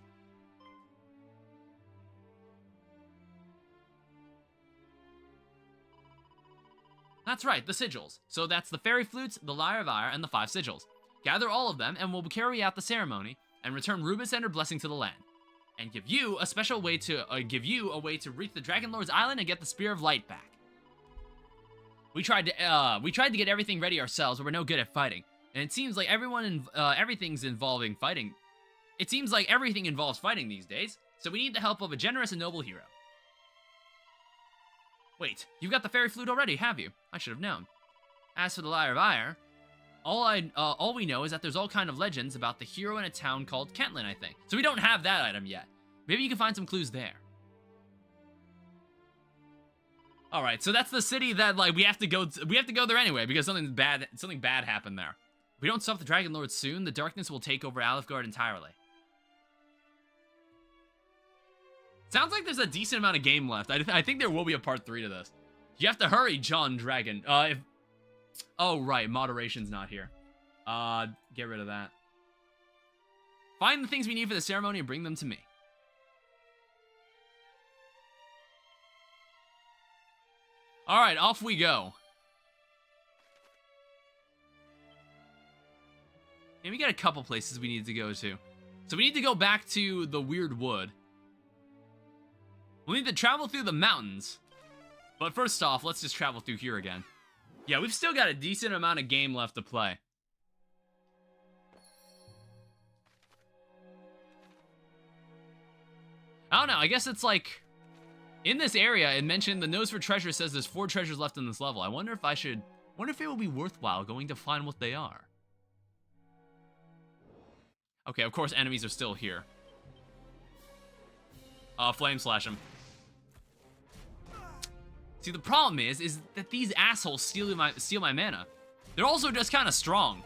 That's right, the sigils. So that's the fairy flutes, the lyre of ire, and the 5 sigils. Gather all of them, and we'll carry out the ceremony and return Rubus and her blessing to the land, and give you a special way to reach the Dragon Lord's island and get the Spear of Light back. We tried to get everything ready ourselves, but we're no good at fighting, and it seems like everything's involving fighting. It seems like everything involves fighting these days, so we need the help of a generous and noble hero. Wait, you've got the fairy flute already, have you? I should have known. As for the lyre of ire, all we know is that there's all kind of legends about the hero in a town called Kentlin, I think. So we don't have that item yet. Maybe you can find some clues there. All right, so that's the city that we have to go there anyway because something bad happened there. If we don't stop the Dragon Lord soon, the darkness will take over Alefgard entirely. Sounds like there's a decent amount of game left. I think there will be a part 3 to this. You have to hurry, John Dragon. Oh, right. Moderation's not here. Get rid of that. Find the things we need for the ceremony and bring them to me. Alright, off we go. And we got a couple places we need to go to. So we need to go back to the Weird Wood. We'll need to travel through the mountains. But first off, let's just travel through here again. Yeah, we've still got a decent amount of game left to play. I don't know, I guess it's like... In this area, it mentioned the nose for treasure says there's 4 treasures left in this level. I wonder if it will be worthwhile going to find what they are. Okay, of course enemies are still here. Flame slash them. See, the problem is that these assholes steal my mana. They're also just kind of strong.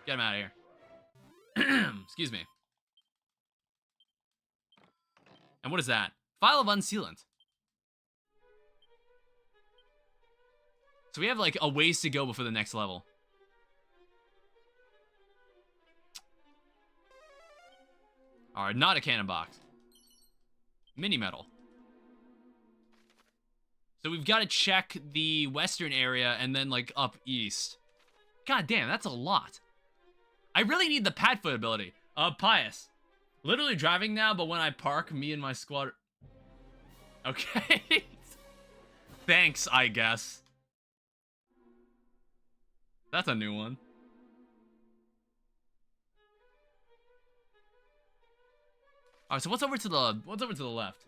Get them out of here. Excuse me. And what is that? File of Unsealant. So we have like a ways to go before the next level. Alright, not a cannon box. Mini metal. So we've got to check the western area and then like up east. God damn, that's a lot. I really need the Padfoot ability. Pious. Literally driving now, but when I park, me and my squad... Okay. Thanks, I guess. That's a new one. Alright, so what's over to the left?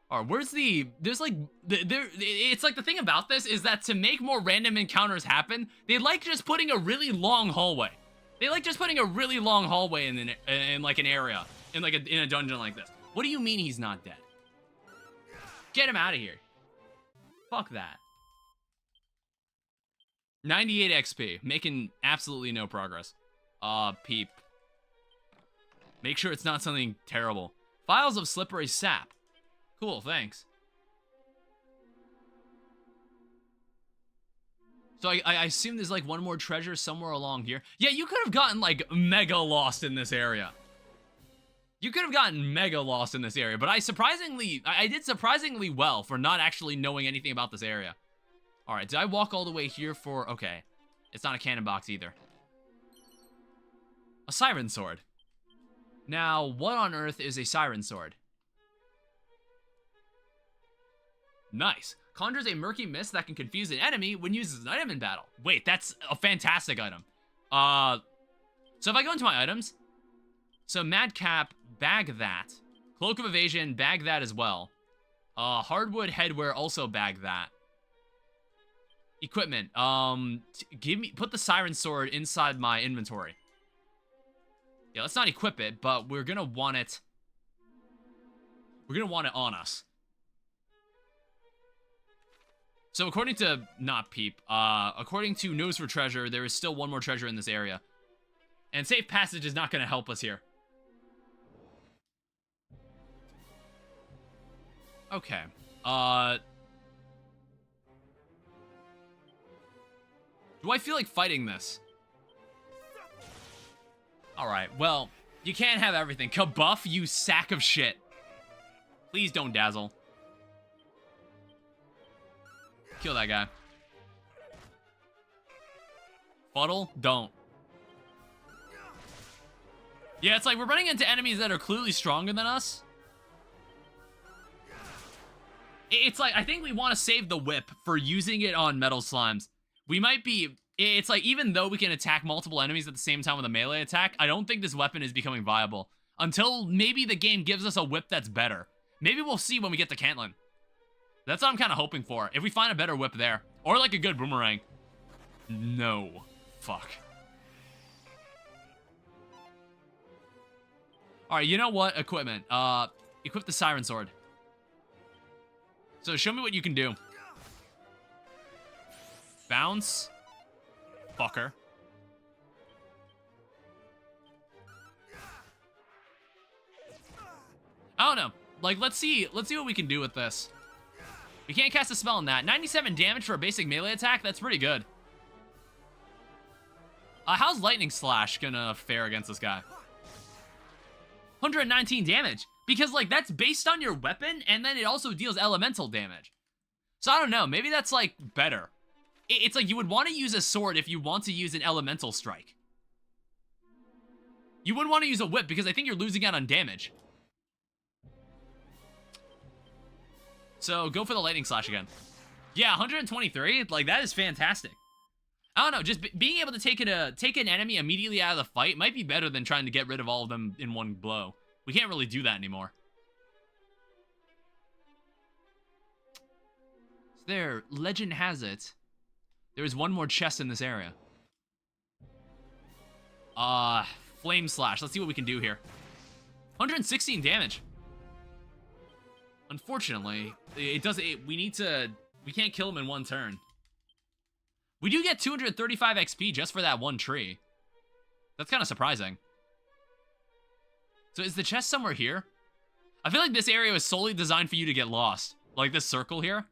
Alright, where's the... There's like... It's like the thing about this is that to make more random encounters happen, they like just putting a really long hallway. They like just putting a really long hallway in like an area. In a dungeon like this. What do you mean he's not dead? Get him out of here. Fuck that. 98 XP. Making absolutely no progress. Peep. Make sure it's not something terrible. Files of slippery sap. Cool, thanks. So I assume there's like one more treasure somewhere along here. Yeah, you could have gotten like mega lost in this area. You could have gotten mega lost in this area, but I did surprisingly well for not actually knowing anything about this area. All right, did I walk all the way here for, okay. It's not a cannon box either. A siren sword. Now, what on earth is a siren sword? Nice. Conjures a murky mist that can confuse an enemy when used as an item in battle. Wait, that's a fantastic item. So if I go into my items, so Madcap, bag that. Cloak of Evasion, bag that as well. Hardwood headwear, also bag that. Equipment, put the siren sword inside my inventory. Yeah, let's not equip it, but we're gonna want it. We're gonna want it on us. So according to, not Peep, according to Nose for Treasure, there is still one more treasure in this area. And safe passage is not gonna help us here. Okay, do I feel like fighting this? Alright, well, you can't have everything. Kabuff, you sack of shit. Please don't dazzle. Kill that guy. Fuddle, don't. Yeah, it's like we're running into enemies that are clearly stronger than us. It's like, I think we want to save the whip for using it on metal slimes. We might be, it's like, even though we can attack multiple enemies at the same time with a melee attack, I don't think this weapon is becoming viable. Until maybe the game gives us a whip that's better. Maybe we'll see when we get to Cantlin. That's what I'm kind of hoping for. If we find a better whip there. Or like a good boomerang. No. Fuck. Alright, you know what? Equipment. Equip the siren sword. So show me what you can do. Bounce. Fucker. I don't know. Like, let's see what we can do with this. We can't cast a spell on that. 97 damage for a basic melee attack? That's pretty good. How's Lightning Slash gonna fare against this guy? 119 damage. Because, like, that's based on your weapon, and then it also deals elemental damage. So, I don't know. Maybe that's, like, better. It's like you would want to use a sword if you want to use an elemental strike. You wouldn't want to use a whip, because I think you're losing out on damage. So, go for the Lightning Slash again. Yeah, 123? Like, that is fantastic. I don't know, just being able to take an enemy immediately out of the fight might be better than trying to get rid of all of them in one blow. We can't really do that anymore. So there, legend has it, there is one more chest in this area. Flame Slash. Let's see what we can do here. 116 damage. Unfortunately, we can't kill him in one turn. We do get 235 XP just for that one tree. That's kind of surprising. So is the chest somewhere here? I feel like this area was solely designed for you to get lost. Like this circle here.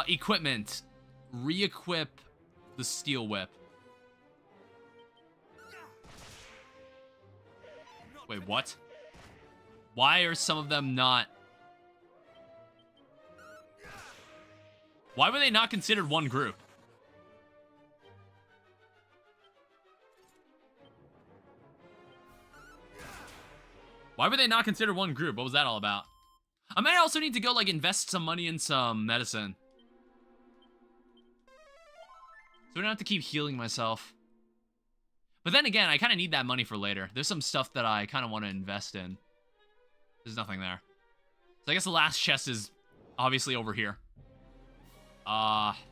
Equipment. Re-equip the steel whip. Wait, what? Why are some of them not... Why were they not considered one group? Why were they not considered one group? What was that all about? I might also need to go, like, invest some money in some medicine. So I don't have to keep healing myself. But then again, I kind of need that money for later. There's some stuff that I kind of want to invest in. There's nothing there. So I guess the last chest is obviously over here.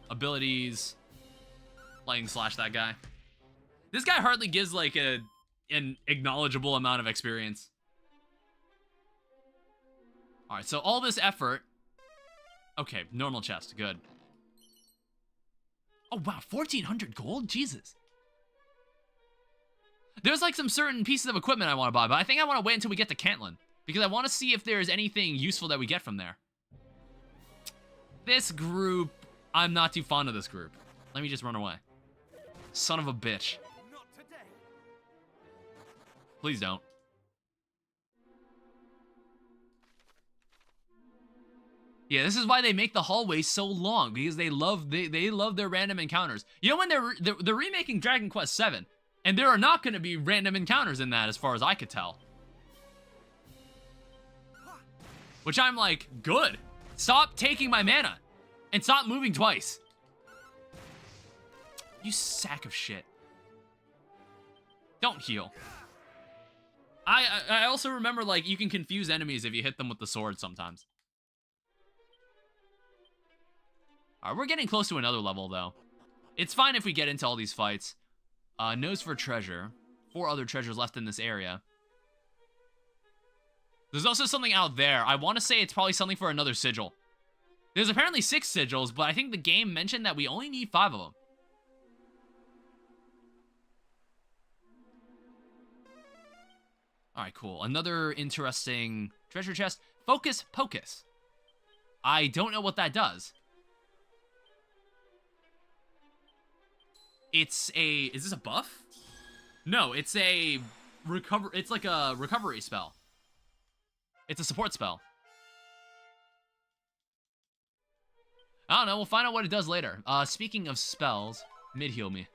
Abilities. Lightning Slash that guy. This guy hardly gives, like, an acknowledgeable amount of experience. Alright, so all this effort... Okay, normal chest, good. Oh, wow, 1,400 gold? Jesus. There's like some certain pieces of equipment I want to buy, but I think I want to wait until we get to Cantlin, because I want to see if there's anything useful that we get from there. This group, I'm not too fond of this group. Let me just run away. Son of a bitch. Not today. Please don't. Yeah, this is why they make the hallways so long, because they love their random encounters. You know, when they're remaking Dragon Quest VII, and there are not going to be random encounters in that, as far as I could tell. Which I'm like, good. Stop taking my mana, and stop moving twice. You sack of shit. Don't heal. I also remember, like, you can confuse enemies if you hit them with the sword sometimes. Alright, we're getting close to another level, though. It's fine if we get into all these fights. Nose for treasure. 4 other treasures left in this area. There's also something out there. I want to say it's probably something for another sigil. There's apparently 6 sigils, but I think the game mentioned that we only need 5 of them. Alright, cool. Another interesting treasure chest. Focus Pocus. I don't know what that does. It's a... Is this a buff? No, it's a... It's like a recovery spell. It's a support spell. I don't know. We'll find out what it does later. Speaking of spells, mid-heal me.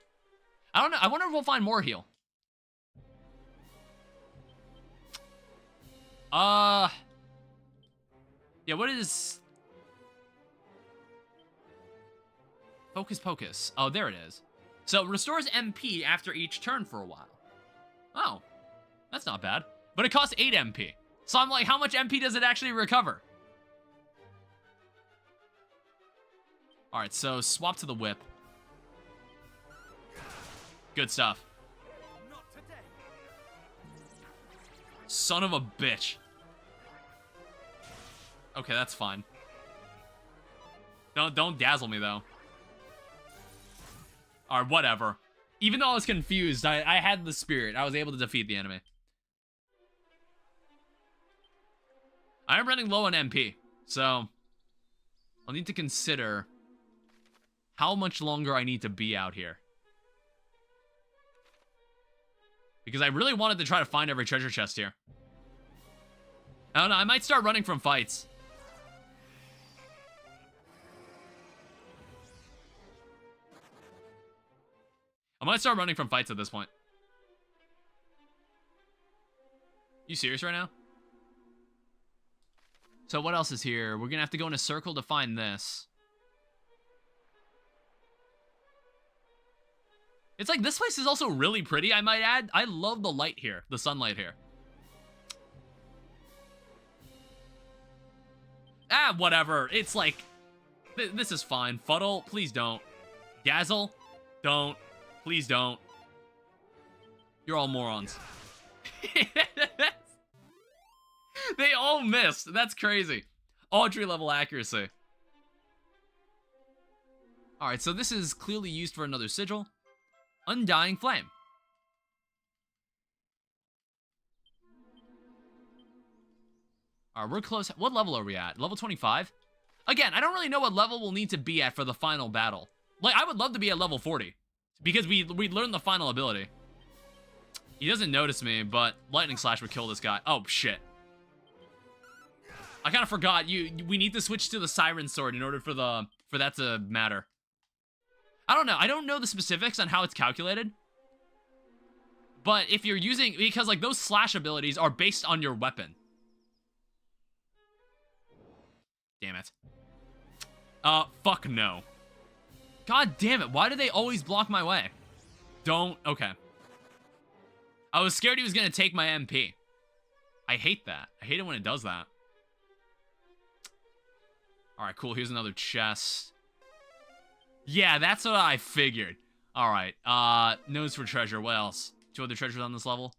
I don't know. I wonder if we'll find more heal. Yeah, what is... Focus Pocus. Oh, there it is. So, restores MP after each turn for a while. Oh, that's not bad. But it costs 8 MP. So I'm like, how much MP does it actually recover? Alright, so swap to the whip. Good stuff. Not today. Son of a bitch. Okay, that's fine. Don't dazzle me, though. Or whatever. Even though I was confused, I had the spirit. I was able to defeat the enemy. I am running low on MP, so I'll need to consider how much longer I need to be out here. Because I really wanted to try to find every treasure chest here. I don't know, I might start running from fights. I might start running from fights at this point. You serious right now? So what else is here? We're gonna have to go in a circle to find this. It's like, this place is also really pretty, I might add. I love the light here, the sunlight here. Ah, whatever. It's like, this is fine. Fuddle, please don't. Dazzle, don't. Please don't. You're all morons. They all missed. That's crazy. Audrey level accuracy. Alright, so this is clearly used for another sigil. Undying Flame. Alright, we're close. What level are we at? Level 25? Again, I don't really know what level we'll need to be at for the final battle. Like, I would love to be at level 40. Because we learned the final ability. He doesn't notice me, but Lightning Slash would kill this guy. Oh, shit. I kind of forgot. We need to switch to the Siren Sword in order for that to matter. I don't know. I don't know the specifics on how it's calculated. But if you're using... Because, like, those slash abilities are based on your weapon. Damn it. Fuck no. God damn it, why do they always block my way? Don't, okay. I was scared he was gonna take my MP. I hate that. I hate it when it does that. Alright, cool, here's another chest. Yeah, that's what I figured. Alright, nose for treasure, what else? 2 other treasures on this level?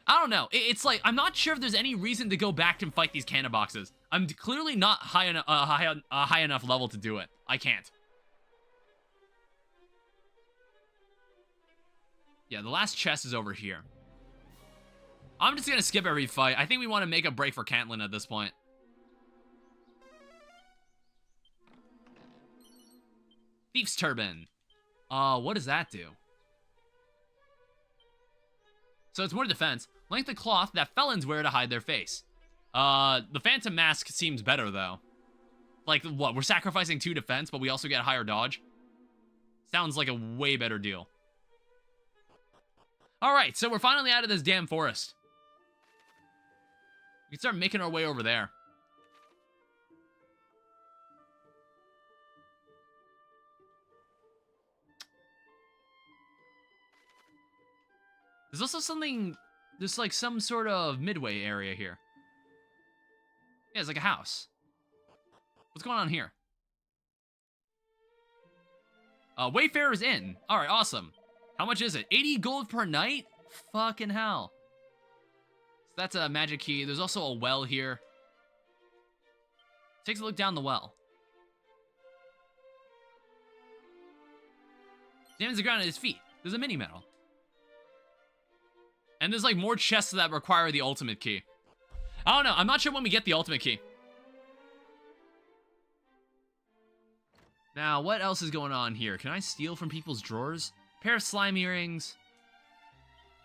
I don't know, it's like, I'm not sure if there's any reason to go back and fight these cannon boxes. I'm clearly not high enough level to do it. I can't. Yeah, the last chest is over here. I'm just gonna skip every fight. I think we want to make a break for Caitlyn at this point. Thief's Turban. What does that do? So it's more defense. Length of cloth that felons wear to hide their face. The Phantom Mask seems better, though. Like, what? We're sacrificing 2 defense, but we also get higher dodge? Sounds like a way better deal. Alright, so we're finally out of this damn forest. We can start making our way over there. There's also something... There's like some sort of midway area here. Yeah, it's like a house. What's going on here? Wayfarer's Inn. Alright, awesome. How much is it? 80 gold per night? Fucking hell. So that's a magic key. There's also a well here. Takes a look down the well. Examines the ground at his feet. There's a mini medal. And there's like more chests that require the ultimate key. I don't know. I'm not sure when we get the ultimate key. Now, what else is going on here? Can I steal from people's drawers? Pair of slime earrings.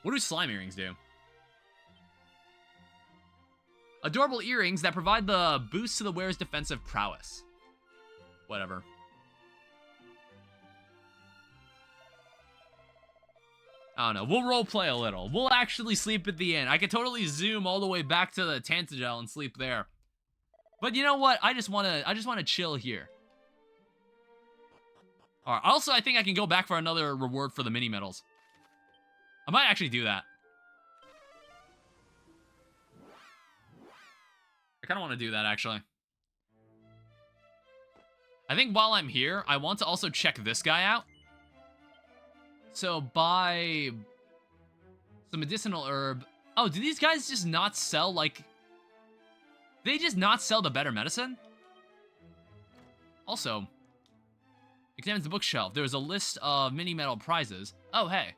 What do slime earrings do? Adorable earrings that provide the boost to the wearer's defensive prowess. Whatever. I don't know. We'll roleplay a little. We'll actually sleep at the inn. I could totally zoom all the way back to the Tantagel and sleep there. But you know what? I just wanna chill here. Alright, also I think I can go back for another reward for the mini medals. I might actually do that. I kinda wanna do that actually. I think while I'm here, I want to also check this guy out. So buy some medicinal herb. Oh, do these guys just not sell, like... They just not sell the better medicine? Also, examines the bookshelf. There's a list of mini medal prizes. Oh, hey.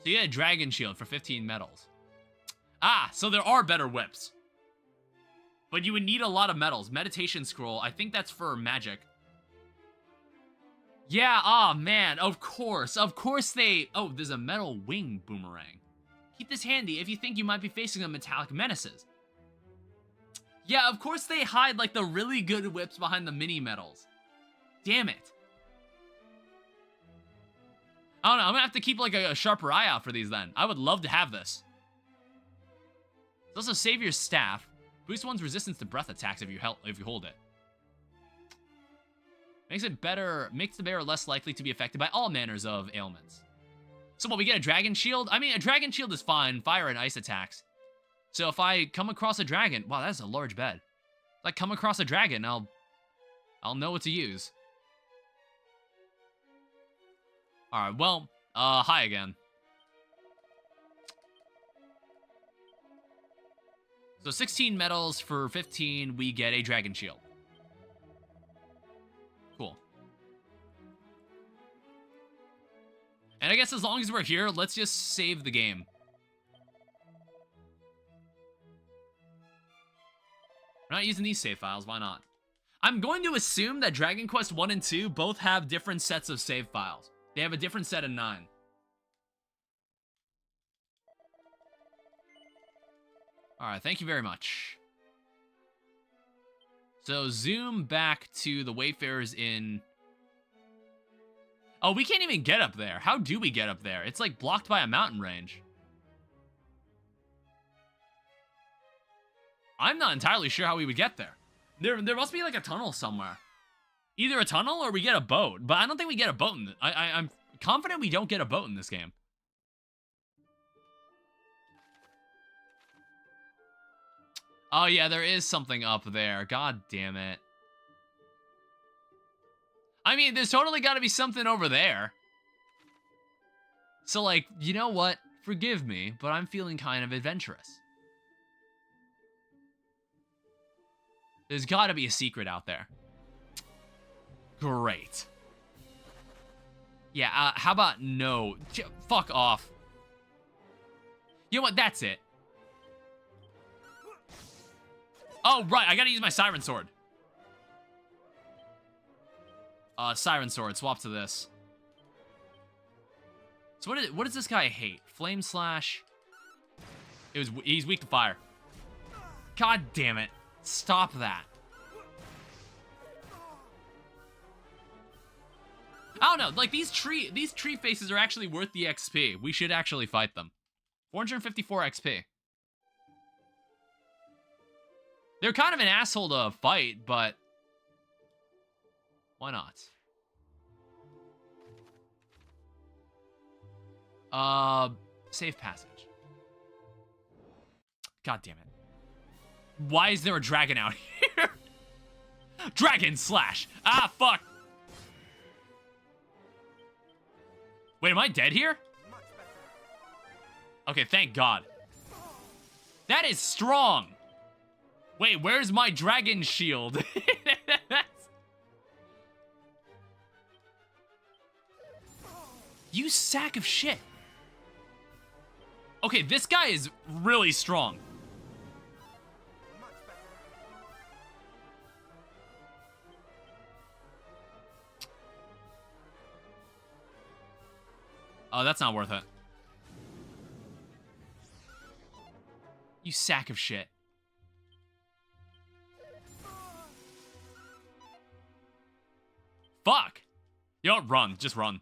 So you get a dragon shield for 15 medals. Ah, so there are better whips. But you would need a lot of medals. Meditation scroll, I think that's for magic. Yeah, oh man, of course they... Oh, there's a metal wing boomerang. Keep this handy if you think you might be facing some metallic menaces. Yeah, of course they hide, like, the really good whips behind the mini medals. Damn it. I don't know, I'm gonna have to keep, like, a sharper eye out for these then. I would love to have this. There's also Savior's Staff. Boost one's resistance to breath attacks if you hold it. Makes the bearer less likely to be affected by all manners of ailments. So what, we get a dragon shield? I mean, a dragon shield is fine, fire and ice attacks. So if I come across a dragon, wow, that's a large bed. If I come across a dragon, I'll know what to use. Alright, well, hi again. So 16 medals for 15, we get a dragon shield. Cool. And I guess as long as we're here, let's just save the game. We're not using these save files, why not? I'm going to assume that Dragon Quest 1 and 2 both have different sets of save files. They have a different set of 9. Alright, thank you very much. So, zoom back to the Wayfarer's Inn. Oh, we can't even get up there. How do we get up there? It's, like, blocked by a mountain range. I'm not entirely sure how we would get there. There must be, like, a tunnel somewhere. Either a tunnel or we get a boat. But I don't think we get a boat in this. I'm confident we don't get a boat in this game. Oh, yeah, there is something up there. God damn it. I mean, there's totally got to be something over there. So, like, you know what? Forgive me, but I'm feeling kind of adventurous. There's got to be a secret out there. Great. Yeah, how about no? Fuck off. You know what? That's it. Oh, right. I gotta use my Siren Sword. Siren Sword. Swap to this. So what does this guy hate? Flame Slash. He's weak to fire. God damn it. Stop that. I don't know. Like, these tree faces are actually worth the XP. We should actually fight them. 454 XP. They're kind of an asshole to fight, but why not? Safe passage. God damn it. Why is there a dragon out here? Dragon slash. Ah, fuck. Wait, am I dead here? Okay, thank God. That is strong. Wait, where's my dragon shield? You sack of shit. Okay, this guy is really strong. Oh, that's not worth it. You sack of shit. Fuck! You don't run, just run.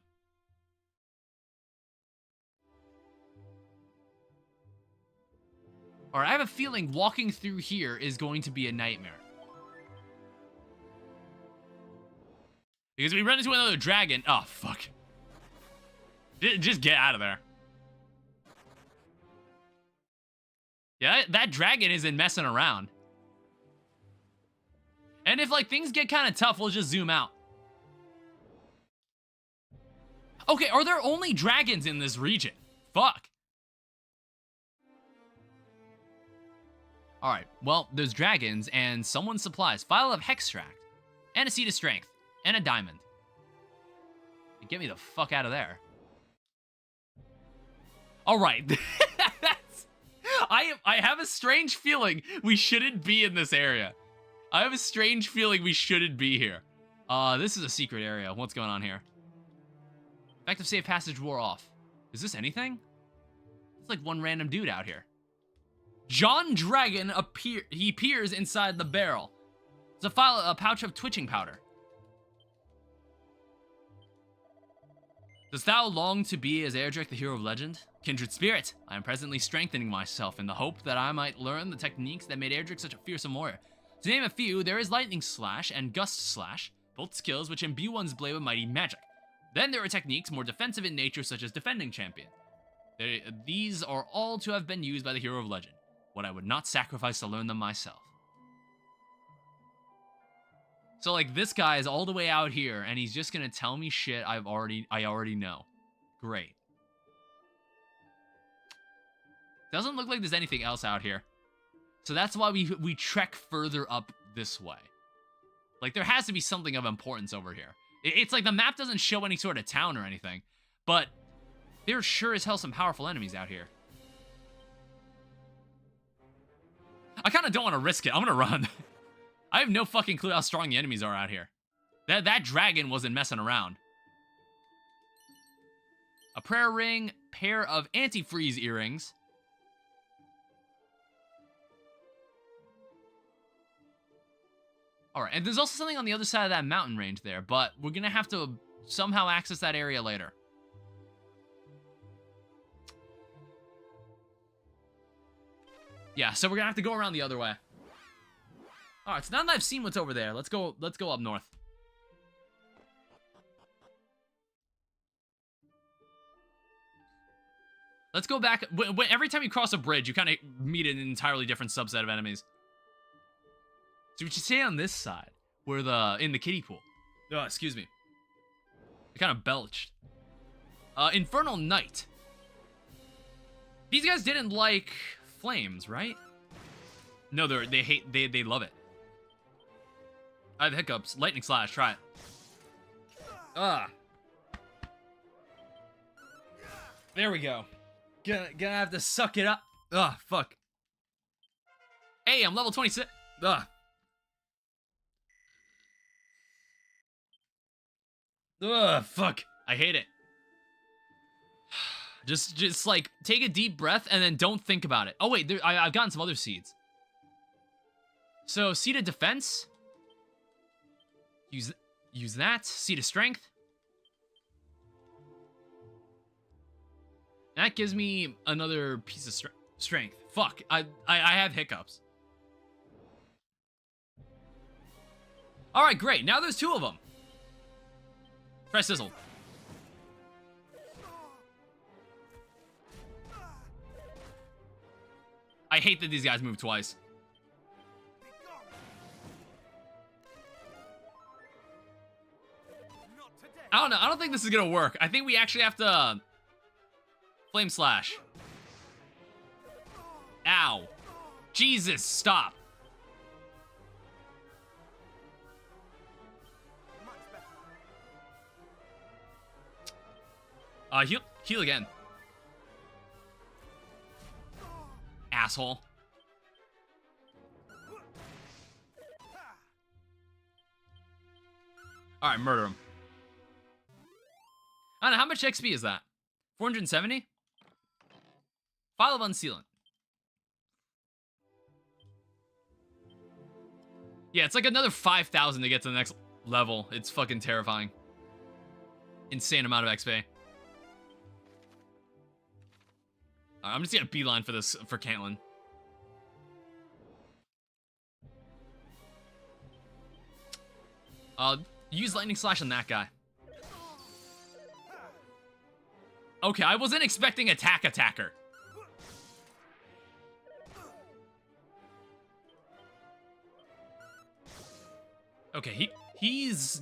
Alright, I have a feeling walking through here is going to be a nightmare. Because we run into another dragon. Oh, fuck. Just get out of there. Yeah, that dragon isn't messing around. And if, like, things get kind of tough, we'll just zoom out. Okay, are there only dragons in this region? Fuck. Alright, well, there's dragons and someone's supplies. Vial of Hextract, and a Seed of Strength, and a diamond. Get me the fuck out of there. Alright. I have a strange feeling we shouldn't be in this area. I have a strange feeling we shouldn't be here. This is a secret area. What's going on here? Effective safe passage wore off. Is this anything? It's like one random dude out here. John Dragon appears inside the barrel. It's a pouch of twitching powder. Dost thou long to be as Erdrick, the hero of legend? Kindred spirit, I am presently strengthening myself in the hope that I might learn the techniques that made Erdrick such a fearsome warrior. To name a few, there is Lightning Slash and Gust Slash, both skills which imbue one's blade with mighty magic. Then there are techniques more defensive in nature, such as Defending Champion. These are all to have been used by the hero of legend. What I would not sacrifice to learn them myself. So, like, this guy is all the way out here, and he's just gonna tell me shit I already know. Great. Doesn't look like there's anything else out here. So that's why we trek further up this way. Like, there has to be something of importance over here. It's like the map doesn't show any sort of town or anything, but there's sure as hell some powerful enemies out here. I kind of don't want to risk it. I'm gonna run. I have no fucking clue how strong the enemies are out here. That dragon wasn't messing around. A prayer ring, pair of antifreeze earrings. Alright, and there's also something on the other side of that mountain range there, but we're gonna have to somehow access that area later. Yeah, so we're gonna have to go around the other way. Alright, so now that I've seen what's over there, let's go up north. Let's go back. Every time you cross a bridge, you kind of meet an entirely different subset of enemies. So we should stay on this side, where in the kiddie pool. Oh, excuse me. I kind of belched. Infernal Knight. These guys didn't like flames, right? No, they love it. I have hiccups. Lightning Slash, try it. There we go. Gonna have to suck it up. Ugh, fuck. Hey, I'm level 26. Ugh. Ugh, fuck. I hate it. Just like, take a deep breath and then don't think about it. Oh, wait, I've gotten some other seeds. So, seed of defense. Use that. Seed of strength. That gives me another piece of strength. Fuck, I have hiccups. Alright, great. Now there's 2 of them. Press sizzle. I hate that these guys move twice. I don't know. I don't think this is gonna work. I think we actually have to flame slash. Ow. Jesus, stop. Heal again. Asshole. Alright, murder him. I don't know, how much XP is that? 470? File of Unsealant. Yeah, it's like another 5,000 to get to the next level. It's fucking terrifying. Insane amount of XP. I'm just gonna beeline for this, for Caitlyn. Use Lightning Slash on that guy. Okay, I wasn't expecting attacker. Okay, he's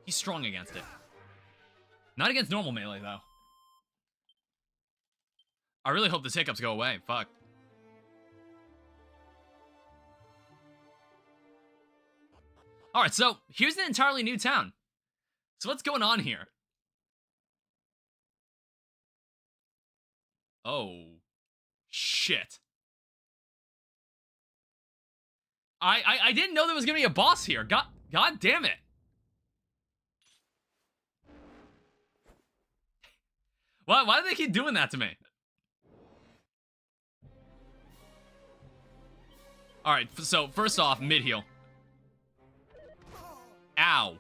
strong against it. Not against normal melee, though. I really hope the hiccups go away. Fuck. Alright, so here's an entirely new town. So what's going on here? Oh. Shit. I didn't know there was gonna be a boss here. God damn it. Why do they keep doing that to me? Alright, so first off, mid-heal. Ow.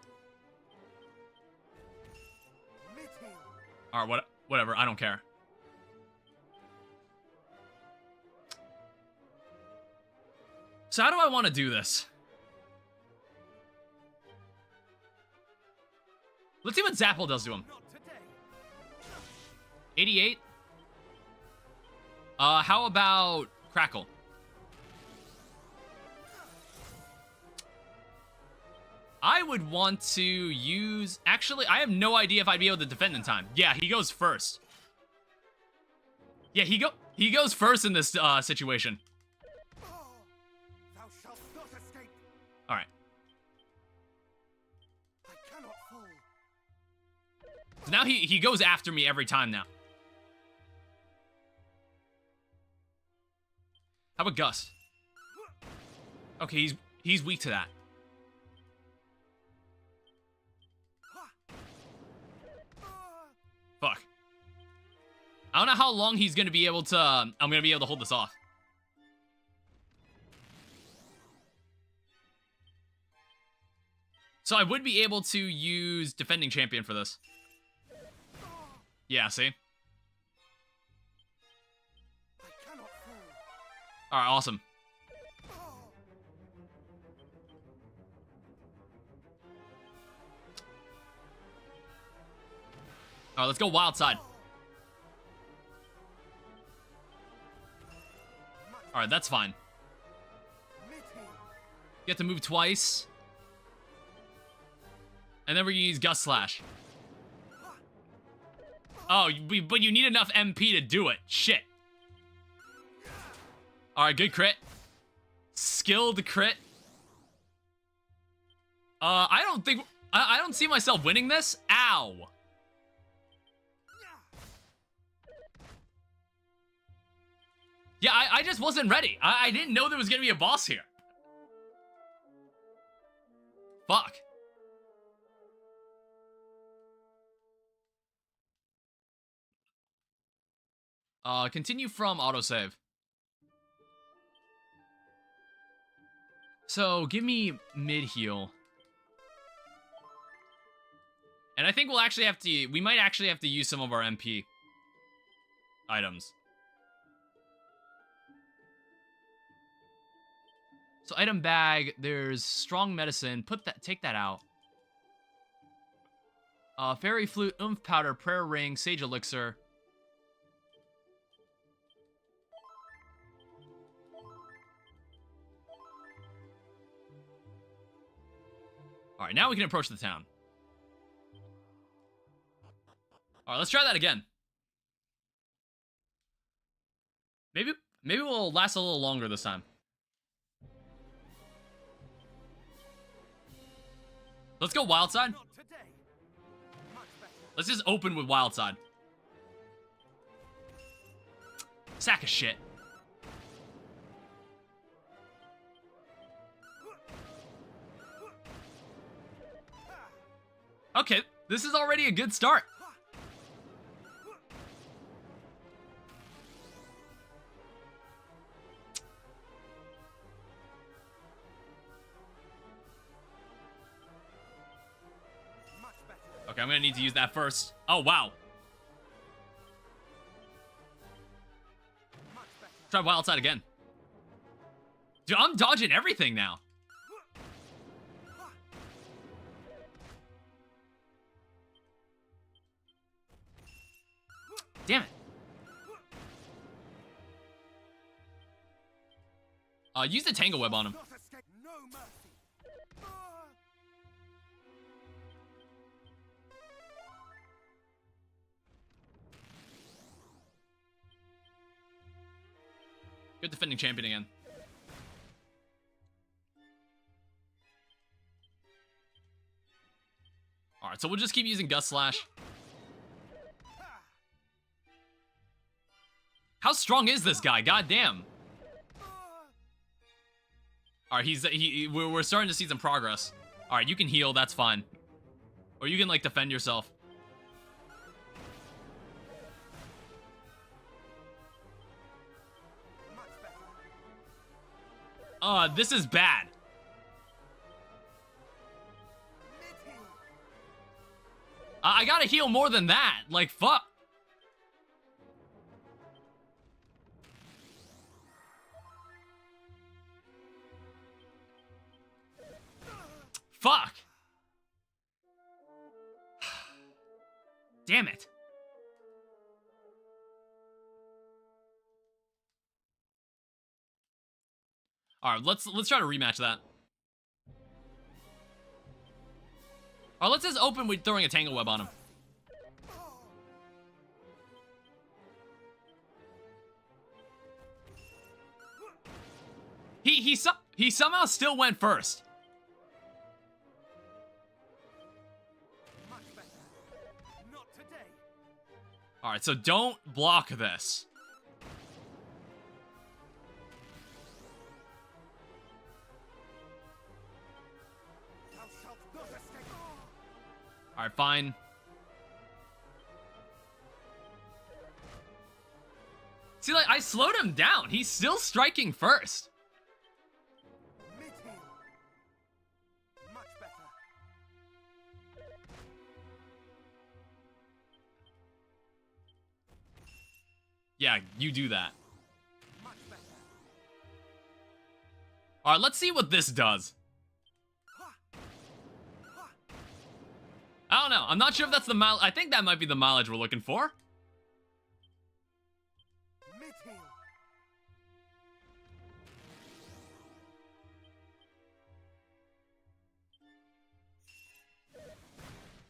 Alright, whatever, I don't care. So how do I want to do this? Let's see what Zapple does to him. 88? How about Crackle? I would want to use... Actually, I have no idea if I'd be able to defend in time. Yeah, he goes first. Yeah, he goes first in this situation. Alright. So now he goes after me every time now. How about Gus? Okay, he's weak to that. Fuck. I don't know how long he's gonna be able to... I'm gonna be able to hold this off. So I would be able to use Defending Champion for this. Yeah, see? Alright, awesome. Alright, let's go wild side. Alright, that's fine. You have to move twice. And then we're gonna use Gust Slash. Oh, but you need enough MP to do it. Shit. Alright, good crit. Skilled crit. I don't think... I don't see myself winning this. Ow. Yeah, I just wasn't ready. I didn't know there was gonna be a boss here. Fuck. Continue from autosave. So, give me mid-heal. And I think we'll actually have to... We might actually have to use some of our MP items. So, item bag, there's strong medicine. Take that out. Fairy flute, oomph powder, prayer ring, sage elixir. Alright, now we can approach the town. Alright, let's try that again. Maybe we'll last a little longer this time. Let's go wild side. Let's just open with wild side. Sack of shit. Okay, this is already a good start. Okay, I'm gonna need to use that first. Oh, wow. Try wild side again. Dude, I'm dodging everything now. Damn it. Use the tangle web on him. Good defending champion again. Alright, so we'll just keep using Gust Slash. How strong is this guy? God damn. Alright, we're starting to see some progress. Alright, you can heal, that's fine. Or you can, like, defend yourself. This is bad. I gotta heal more than that. Like, fuck. Fuck. Damn it. Alright, let's try to rematch that. Alright, let's just open with throwing a tangle web on him. He somehow still went first. Alright, so don't block this. Alright, fine. See, like, I slowed him down. He's still striking first. Much better. Yeah, you do that. Alright, let's see what this does. I don't know. I'm not sure if that's the mileage. I think that might be the mileage we're looking for.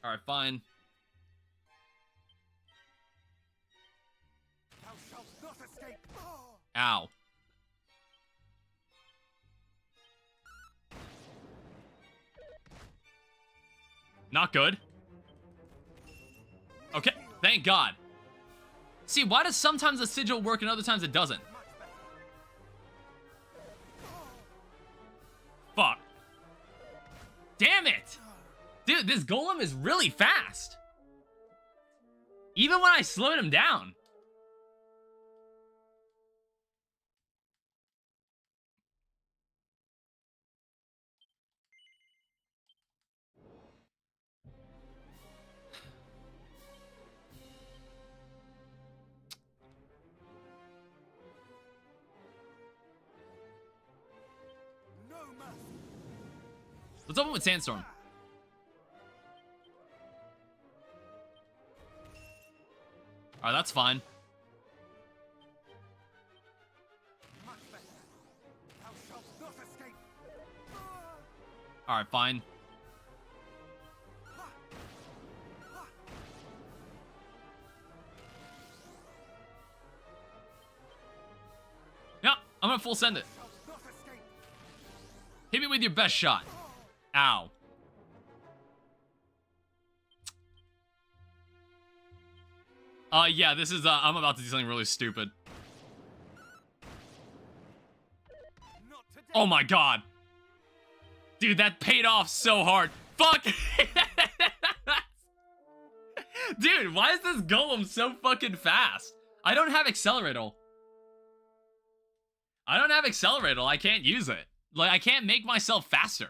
Alright, fine. Thou shalt not escape. Ow. Not good. Okay, thank God. See, why does sometimes the sigil work and other times it doesn't? fuck. Damn it! Dude, this golem is really fast. Even when I slowed him down. Let's open with Sandstorm. Alright, that's fine. Alright, fine. Yeah, I'm gonna full send it. Hit me with your best shot. Ow. Yeah, this is, I'm about to do something really stupid. Oh my god. Dude, that paid off so hard. Fuck! Dude, why is this golem so fucking fast? I don't have Accelerator. I don't have Accelerator. I can't use it. Like, I can't make myself faster.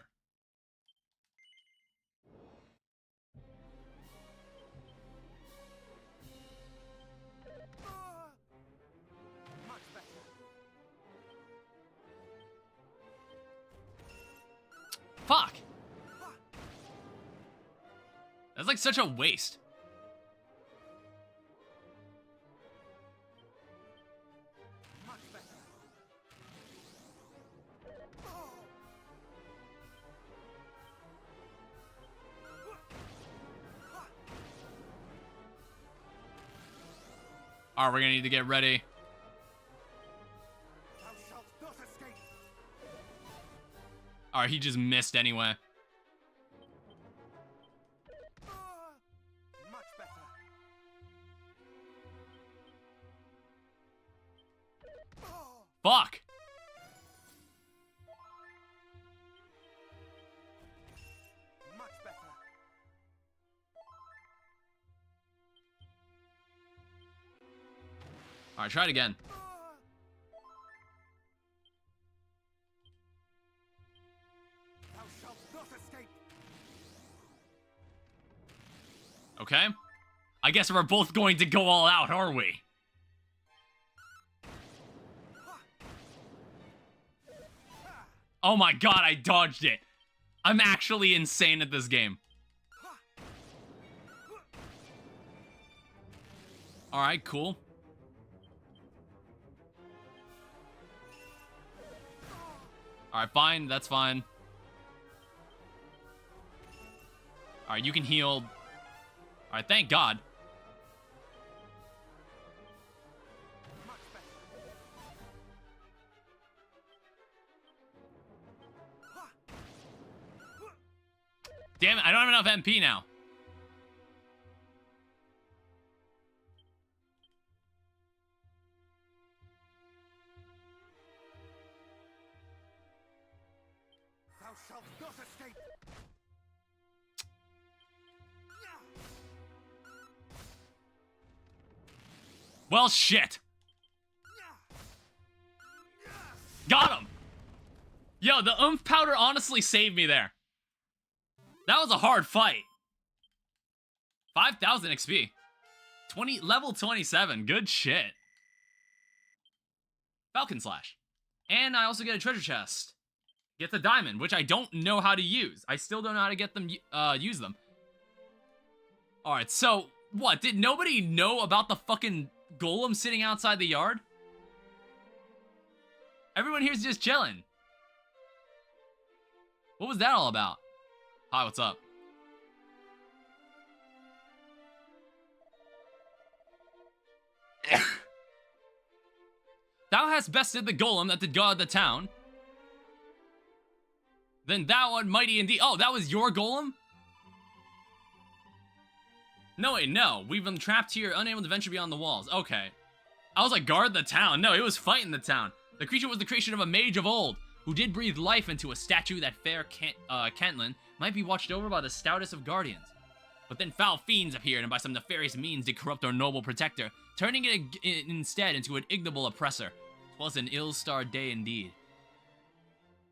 Fuck! That's like such a waste. Alright, we're gonna need to get ready. Alright, he just missed anyway. Fuck! Alright, try it again. Okay. I guess we're both going to go all out, are we? Oh my god, I dodged it. I'm actually insane at this game. Alright, cool. Alright, fine. That's fine. Alright, you can heal. Alright, thank God. Damn it, I don't have enough MP now. Thou shalt not escape. Well, shit. Got him. Yo, the oomph powder honestly saved me there. That was a hard fight. 5,000 XP. Level 27. Good shit. Falcon Slash. And I also get a treasure chest. Get the diamond, which I don't know how to use. I still don't know how to get them, use them. Alright, so, what? Did nobody know about the fucking golem sitting outside the yard? Everyone here's just chilling. What was that all about? Hi, what's up? Thou hast bested the golem that did guard the town. Then thou art mighty indeed. Oh, that was your golem? No, wait, no. We've been trapped here, unable to venture beyond the walls. Okay. I was like, guard the town. No, it was fighting the town. The creature was the creation of a mage of old, who did breathe life into a statue that fair Cantland might be watched over by the stoutest of guardians. But then foul fiends appeared and by some nefarious means did corrupt our noble protector, turning it instead into an ignoble oppressor. 'Twas an ill-starred day indeed.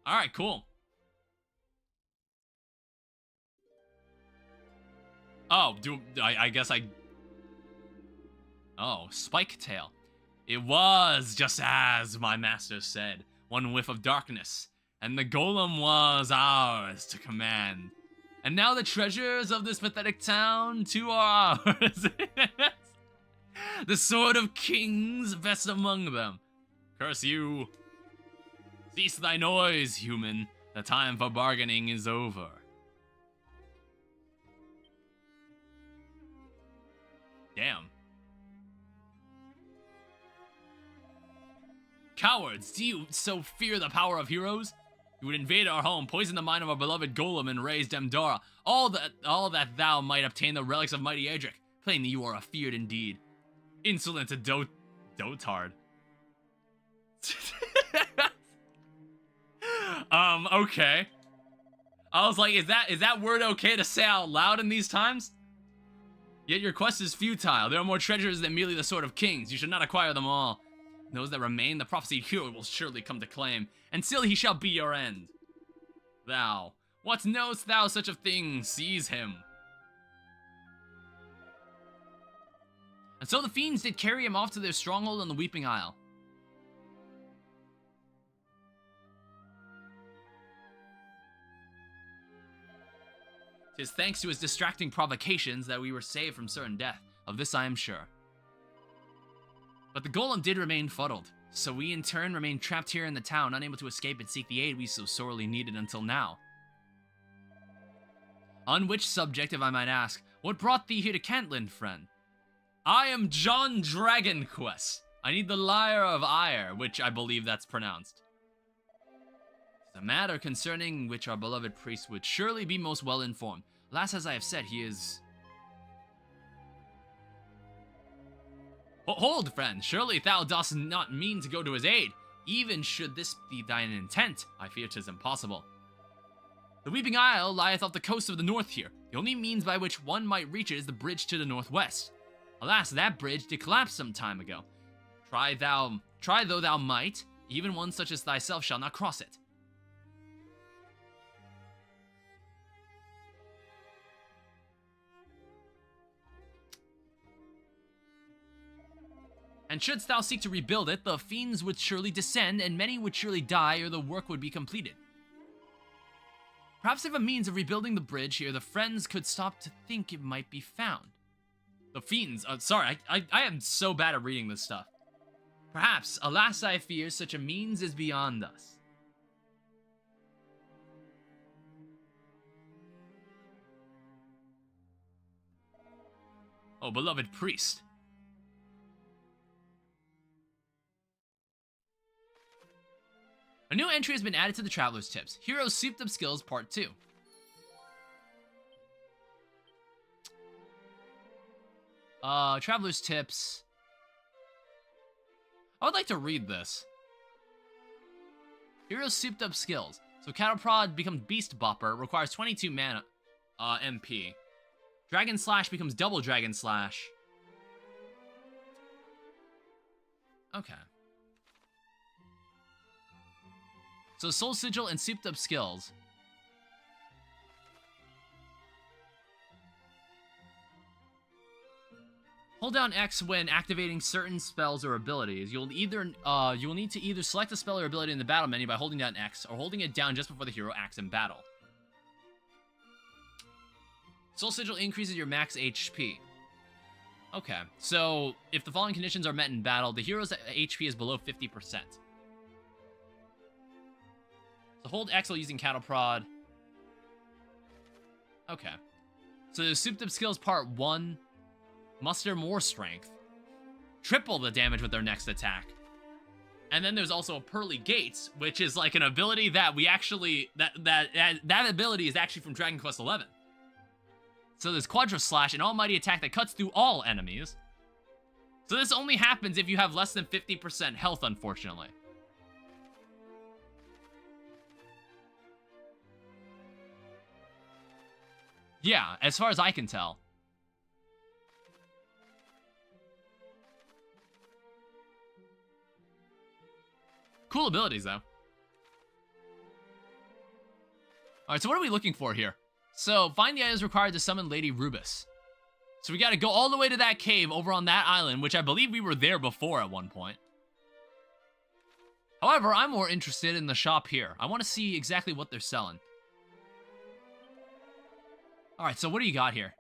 Alright, cool. Oh, I guess I... Oh, Spike Tail. It was just as my master said. One whiff of darkness, and the golem was ours to command. And now the treasures of this pathetic town too are ours. The sword of kings vests among them. Curse you. Cease thy noise, human. The time for bargaining is over. Damn. Cowards, do you so fear the power of heroes? You would invade our home, poison the mind of our beloved golem, and raise Demdara. All that thou might obtain the relics of mighty Adric. Plainly you are afeared indeed. Insolent to dotard. Okay. I was like, is that word okay to say out loud in these times? Yet your quest is futile. There are more treasures than merely the sword of kings. You should not acquire them all. Those that remain, the prophesied hero will surely come to claim, and still he shall be your end. Thou, what knowest thou such a thing? Seize him. And so the fiends did carry him off to their stronghold on the Weeping Isle. 'Tis thanks to his distracting provocations that we were saved from certain death. Of this I am sure. But the golem did remain fuddled, so we in turn remained trapped here in the town, unable to escape and seek the aid we so sorely needed until now. On which subject, if I might ask, what brought thee here to Cantland, friend? I am John Dragonquest. I need the Lyre of Ire, which I believe that's pronounced. The matter concerning which our beloved priest would surely be most well informed. Alas, as I have said, he is... Hold, friend, surely thou dost not mean to go to his aid. Even should this be thine intent, I fear 'tis impossible. The Weeping Isle lieth off the coast of the north here. The only means by which one might reach it is the bridge to the northwest. Alas, that bridge did collapse some time ago. Try though thou might, even one such as thyself shall not cross it. And shouldst thou seek to rebuild it, the fiends would surely descend, and many would surely die, or the work would be completed. Perhaps if a means of rebuilding the bridge here, the friends could stop to think it might be found. The fiends, sorry, I am so bad at reading this stuff. Perhaps, alas I fear, such a means is beyond us. Oh, beloved priest. A new entry has been added to the Traveler's Tips. Heroes Souped Up Skills Part 2. Traveler's Tips. I would like to read this. Heroes Souped Up Skills. So Cattle Prod becomes Beast Bopper, requires 22 mana MP. Dragon Slash becomes Double Dragon Slash. Okay. So Soul Sigil and Souped Up Skills. Hold down X when activating certain spells or abilities. You will need to either select a spell or ability in the battle menu by holding down X, or holding it down just before the hero acts in battle. Soul Sigil increases your max HP. Okay, so if the following conditions are met in battle, the hero's HP is below 50%. So hold X while using Cattle Prod. Okay. So the Souped Up Skills Part 1. Muster more strength. Triple the damage with their next attack. And then there's also Pearly Gates, which is like an ability that we actually... That ability is actually from Dragon Quest XI. So there's Quadra Slash, an almighty attack that cuts through all enemies. So this only happens if you have less than 50% health, unfortunately. Yeah, as far as I can tell. Cool abilities, though. Alright, so what are we looking for here? So, find the items required to summon Lady Rubus. So we gotta go all the way to that cave over on that island, which I believe we were there before at one point. However, I'm more interested in the shop here. I want to see exactly what they're selling. Alright, so what do you got here?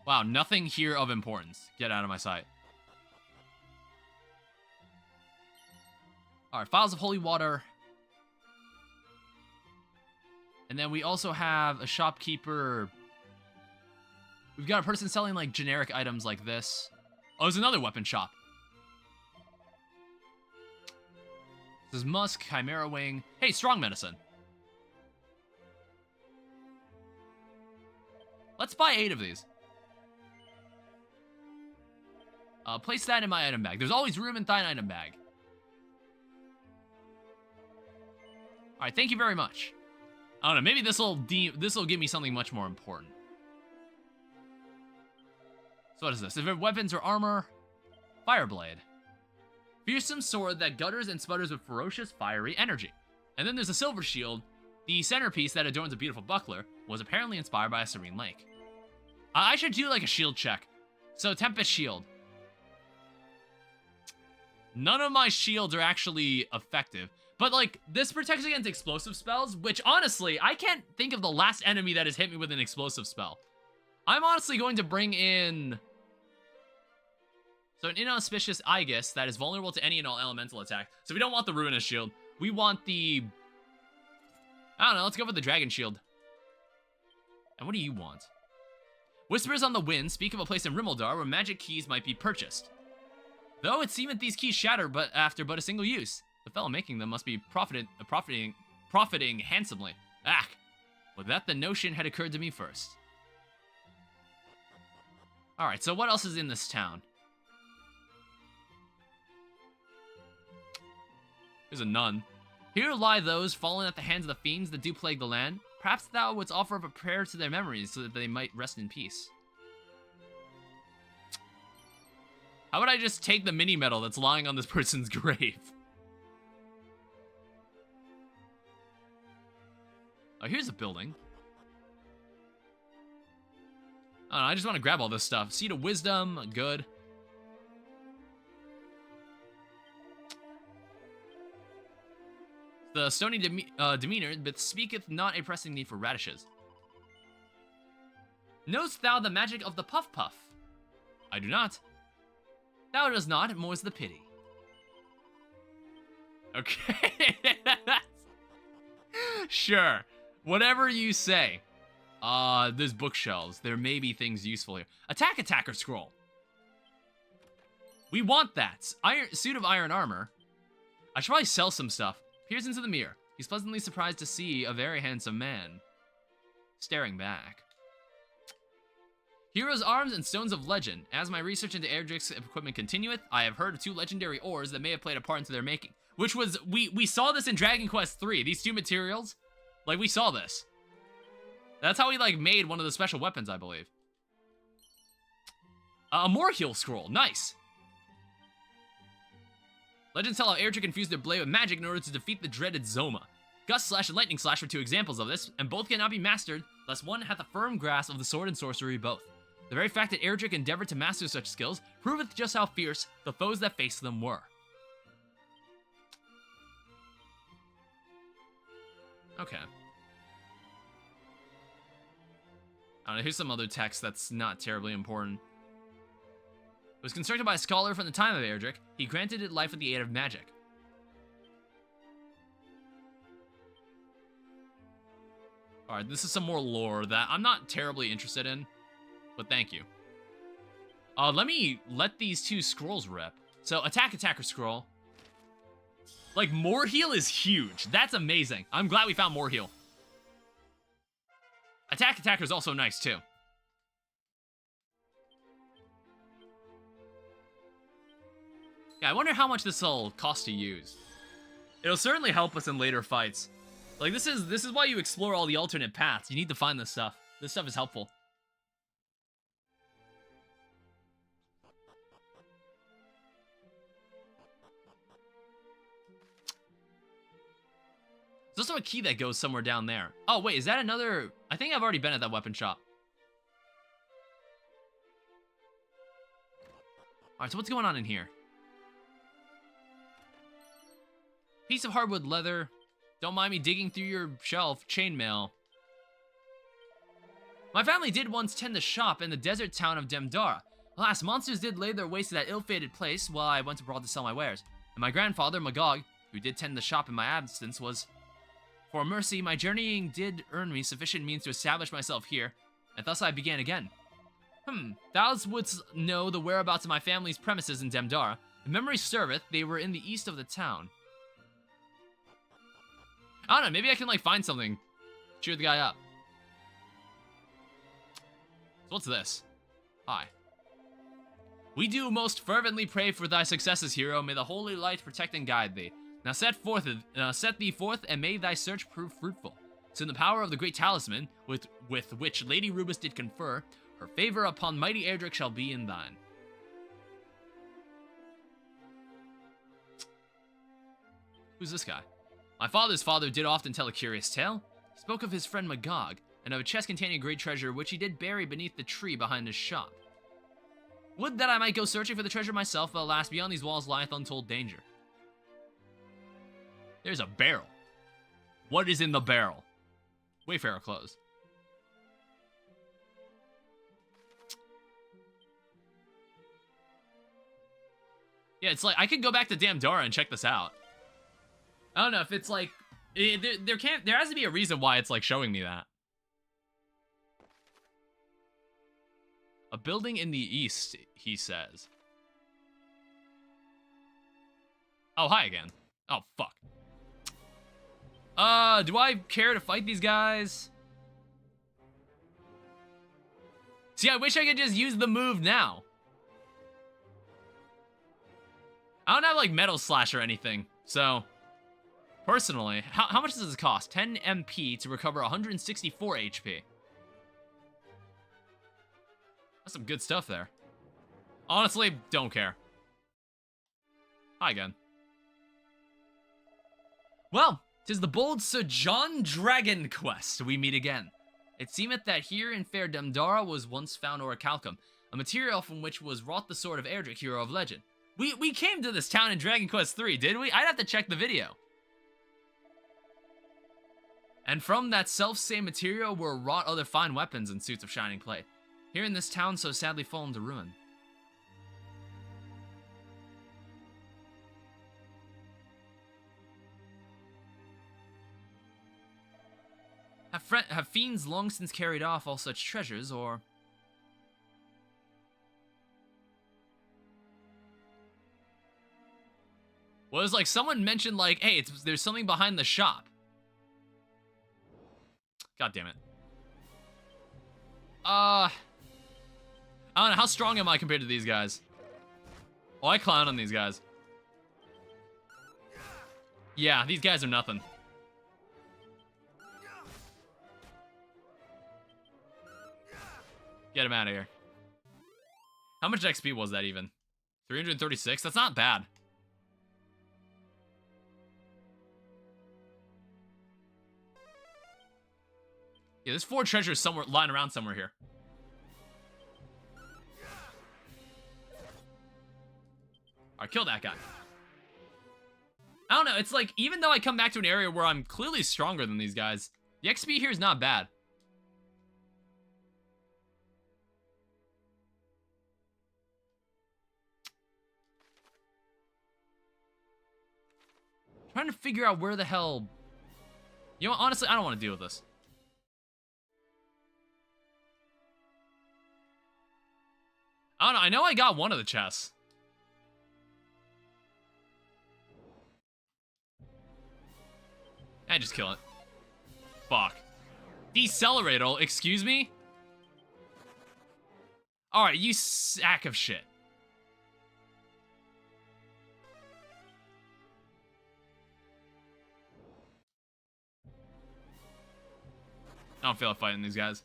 Wow, nothing here of importance. Get out of my sight. Alright, Vials of Holy Water. And then we also have a shopkeeper. We've got a person selling, like, generic items like this. Oh, there's another weapon shop. This is Musk, Chimera Wing. Hey, strong medicine. Let's buy 8 of these. Place that in my item bag. There's always room in thine item bag. Alright, thank you very much. I don't know, maybe this'll give me something much more important. So what is this? If weapons or armor, Fireblade. Fearsome sword that gutters and sputters with ferocious, fiery energy. And then there's a silver shield. The centerpiece that adorns a beautiful buckler was apparently inspired by a serene lake. I should do like a shield check. So Tempest Shield. None of my shields are actually effective. But, like, this protects against explosive spells, which, honestly, I can't think of the last enemy that has hit me with an explosive spell. I'm honestly going to bring in... So, an inauspicious Aegis that is vulnerable to any and all elemental attack. So we don't want the Ruinous Shield. We want the... I don't know, let's go for the Dragon Shield. And what do you want? Whispers on the Wind speak of a place in Rimeldar where magic keys might be purchased. Though it seemeth these keys shatter after a single use. The fellow making them must be profiting handsomely. Ah, but that the notion had occurred to me first. Alright, so what else is in this town? There's a nun. Here lie those fallen at the hands of the fiends that do plague the land. Perhaps thou wouldst offer up a prayer to their memories so that they might rest in peace. How would I just take the mini medal that's lying on this person's grave? Oh, here's a building. I don't know, I just want to grab all this stuff. Seed of Wisdom, good. The stony demeanor, but speaketh not a pressing need for radishes. Knowst thou the magic of the Puff Puff? I do not. Thou does not, more's the pity. Okay. Sure. Whatever you say. There's bookshelves. There may be things useful here. Attacker scroll. We want that. Suit of iron armor. I should probably sell some stuff. Peers into the mirror. He's pleasantly surprised to see a very handsome man staring back. Heroes' arms and stones of legend. As my research into Erdrick's equipment continueth, I have heard of 2 legendary ores that may have played a part into their making. Which was, we saw this in Dragon Quest III. These 2 materials, like, we saw this. That's how we, like, made one of the special weapons, I believe. A Morheal scroll, nice. Legends tell how Erdrick infused their blade with magic in order to defeat the dreaded Zoma. Gust Slash and Lightning Slash were 2 examples of this, and both cannot be mastered unless one hath a firm grasp of the sword and sorcery both. The very fact that Erdrick endeavored to master such skills proveth just how fierce the foes that faced them were. Okay. I don't know, here's some other text that's not terribly important. It was constructed by a scholar from the time of Erdrick. He granted it life with the aid of magic. Alright, this is some more lore that I'm not terribly interested in, but thank you. Let me let these 2 scrolls rip. So, Attacker scroll. Like, Morheal is huge. That's amazing. I'm glad we found Morheal. Attacker is also nice, too. Yeah, I wonder how much this will cost to use. It'll certainly help us in later fights. Like, this is why you explore all the alternate paths. You need to find this stuff. This stuff is helpful. There's also a key that goes somewhere down there. Oh, wait, is that another... I think I've already been at that weapon shop. Alright, so what's going on in here? Piece of hardwood leather. Don't mind me digging through your shelf. Chainmail. My family did once tend the shop in the desert town of Demdara. Alas, monsters did lay their waste to that ill-fated place while I went abroad to sell my wares. And my grandfather, Magog, who did tend the shop in my absence, was... For mercy, my journeying did earn me sufficient means to establish myself here, and thus I began again. Thou wouldst know the whereabouts of my family's premises in Demdara. If memory serveth, they were in the east of the town. I don't know, maybe I can, like, find something. Cheer the guy up. So what's this? Hi. We do most fervently pray for thy successes, hero. May the holy light protect and guide thee. Now set thee forth, and may thy search prove fruitful. So in the power of the great talisman, with which Lady Rubus did confer, her favor upon mighty Erdrick shall be in thine. Who's this guy? My father's father did often tell a curious tale. He spoke of his friend Magog, and of a chest containing great treasure which he did bury beneath the tree behind his shop. Would that I might go searching for the treasure myself, but alas, beyond these walls lieth untold danger. There's a barrel. What is in the barrel? Wayfarer closed. Yeah, it's like, I could go back to Damdara and check this out. I don't know if it's like, there has to be a reason why it's like showing me that. A building in the east, he says. Oh, hi again. Oh, fuck. Do I care to fight these guys? See, I wish I could just use the move now. I don't have, like, Metal Slash or anything, so... Personally, how much does this cost? 10 MP to recover 164 HP. That's some good stuff there. Honestly, don't care. Hi again. Well, 'tis the bold Sir John Dragon quest we meet again. It seemeth that here in fair Demdara was once found orichalcum, a material from which was wrought the sword of Erdrick, hero of legend. We came to this town in Dragon Quest III, did we? I'd have to check the video. And from that self-same material were wrought other fine weapons and suits of shining plate. Here in this town so sadly fallen to ruin. Have fiends long since carried off all such treasures, or... Well, it was like someone mentioned, like, hey, there's something behind the shop. God damn it. I don't know, how strong am I compared to these guys? Oh, I clown on these guys. Yeah, these guys are nothing. Get him out of here. How much XP was that even? 336? That's not bad. Yeah, there's 4 treasures somewhere lying around somewhere here. Alright, kill that guy. I don't know, it's like, even though I come back to an area where I'm clearly stronger than these guys, the XP here is not bad. Trying to figure out where the hell... You know what, honestly, I don't want to deal with this. I don't know, I know I got one of the chests. I just kill it. Fuck. Decelerator, excuse me? Alright, you sack of shit. I don't feel like fighting these guys.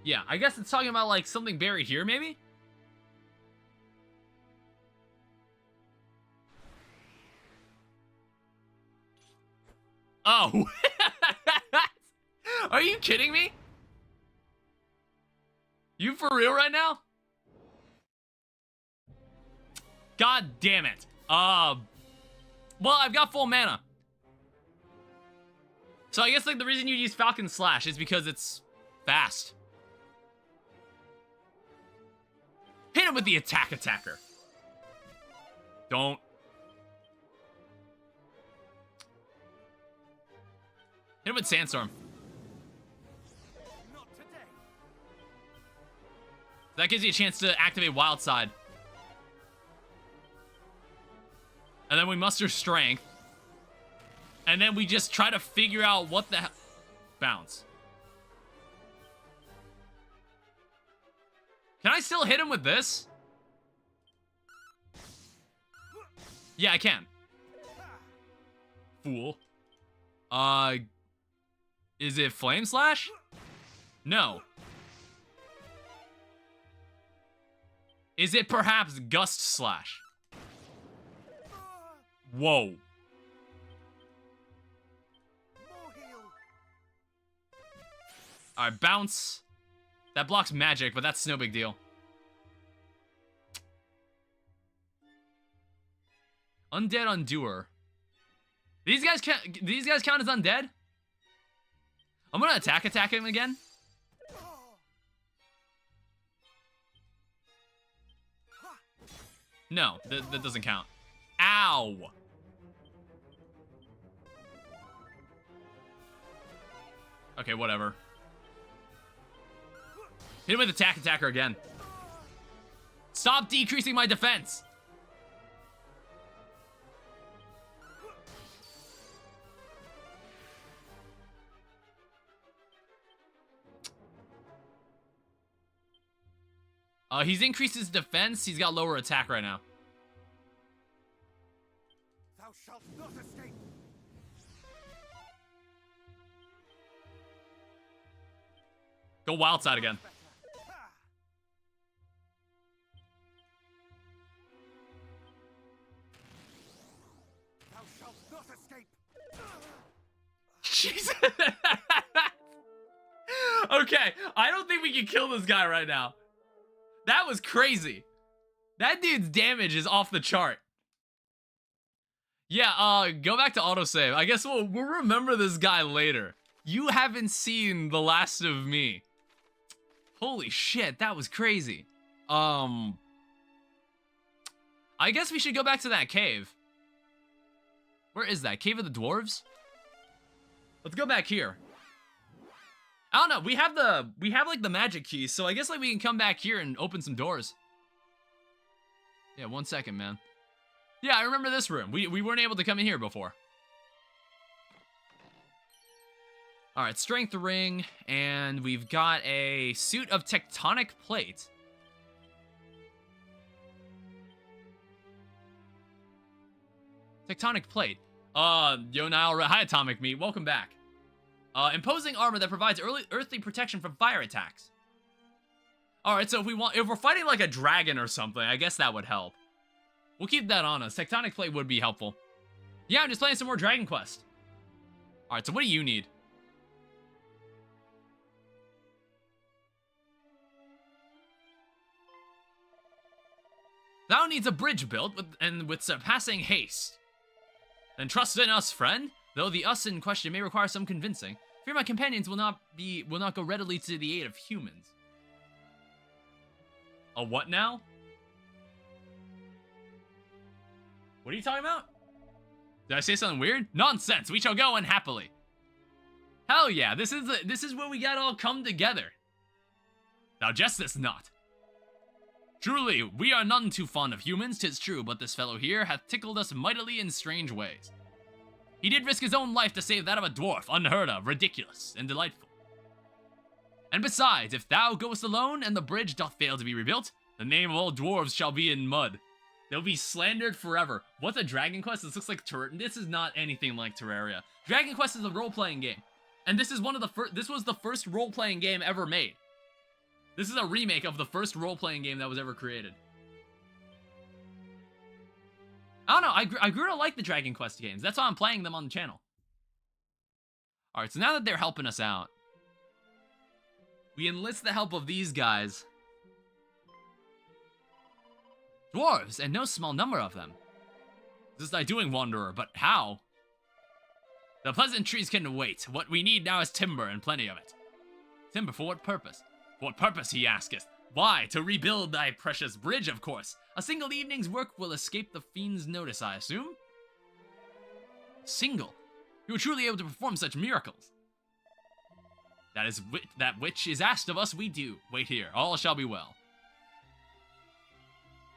Yeah, I guess it's talking about, like, something buried here, maybe? Oh! Are you kidding me? You for real right now? God damn it. Well, I've got full mana. So I guess, like, the reason you use Falcon Slash is because it's fast. Hit him with the attacker. Don't. Hit him with Sandstorm. Not today. That gives you a chance to activate Wild Side. And then we muster Strength. And then we just try to figure out what the hell. Bounce. Can I still hit him with this? Yeah, I can. Fool. Is it Flame Slash? No. Is it perhaps Gust Slash? Whoa. More heal. Alright, bounce. That blocks magic, but that's no big deal. Undead Undoer. These guys count as undead? I'm gonna attack him again. No, that doesn't count. Ow! Okay, whatever. Hit him with attacker again. Stop decreasing my defense! He's increased his defense. He's got lower attack right now. Thou shalt not escape. Go Wild Side again. Thou shalt not escape. Jesus. Okay, I don't think we can kill this guy right now. That was crazy. That dude's damage is off the chart. Yeah, go back to autosave. I guess we'll remember this guy later. You haven't seen The Last of Me. Holy shit, that was crazy. I guess we should go back to that cave. Where is that? Cave of the Dwarves? Let's go back here. I don't know, we have like the magic keys, so I guess like we can come back here and open some doors. Yeah, 1 second, man. Yeah, I remember this room. We weren't able to come in here before. Alright, Strength Ring, and we've got a Suit of Tectonic Plate. Tectonic Plate. Yo, Nile, hi, Atomic Meat, welcome back. Imposing armor that provides earthly protection from fire attacks. Alright, so if we're fighting like a dragon or something, I guess that would help. We'll keep that on us. Tectonic Plate would be helpful. Yeah, I'm just playing some more Dragon Quest. Alright, so what do you need? Thou needs a bridge built with surpassing haste. Then trust in us, friend. Though the us in question may require some convincing, fear my companions will not go readily to the aid of humans. A what now? What are you talking about? Did I say something weird? Nonsense. We shall go unhappily. Hell yeah! This is where we gotta all come together. Thou jestest not. Truly, we are none too fond of humans, 'tis true, but this fellow here hath tickled us mightily in strange ways. He did risk his own life to save that of a dwarf, unheard of, ridiculous, and delightful. And besides, if thou goest alone, and the bridge doth fail to be rebuilt, the name of all dwarves shall be in mud. They'll be slandered forever. What's a Dragon Quest? This looks like this is not anything like Terraria. Dragon Quest is a role-playing game. And this is one of the first, this was the first role-playing game ever made. This is a remake of the first role-playing game that was ever created. I don't know, I grew to like the Dragon Quest games. That's why I'm playing them on the channel. Alright, so now that they're helping us out, we enlist the help of these guys. Dwarves, and no small number of them. This is thy doing, Wanderer, but how? The pleasant trees can wait. What we need now is timber, and plenty of it. Timber, for what purpose? For what purpose, he asketh? Why, to rebuild thy precious bridge, of course. A single evening's work will escape the fiend's notice, I assume? Single? You were truly able to perform such miracles. That which is asked of us, we do. Wait here, all shall be well.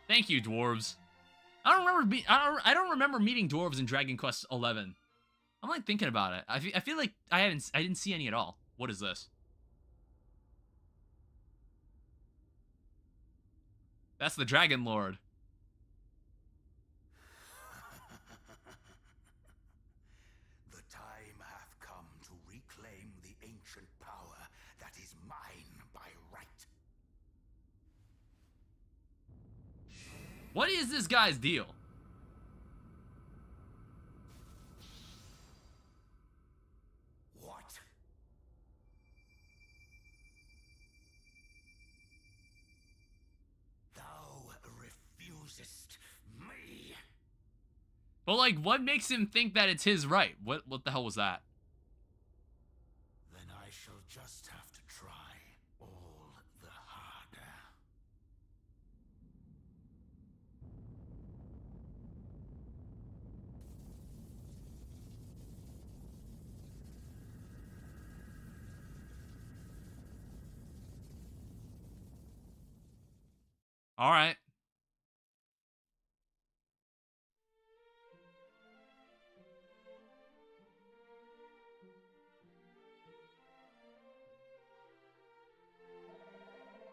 Thank you, dwarves. I don't remember meeting dwarves in Dragon Quest XI. I'm like thinking about it. I feel like I didn't see any at all. What is this? That's the Dragon Lord. The time hath come to reclaim the ancient power that is mine by right. What is this guy's deal? What? Thou refusest me. But like, what makes him think that it's his right? What the hell was that? Then I shall just have to try all the harder. All right.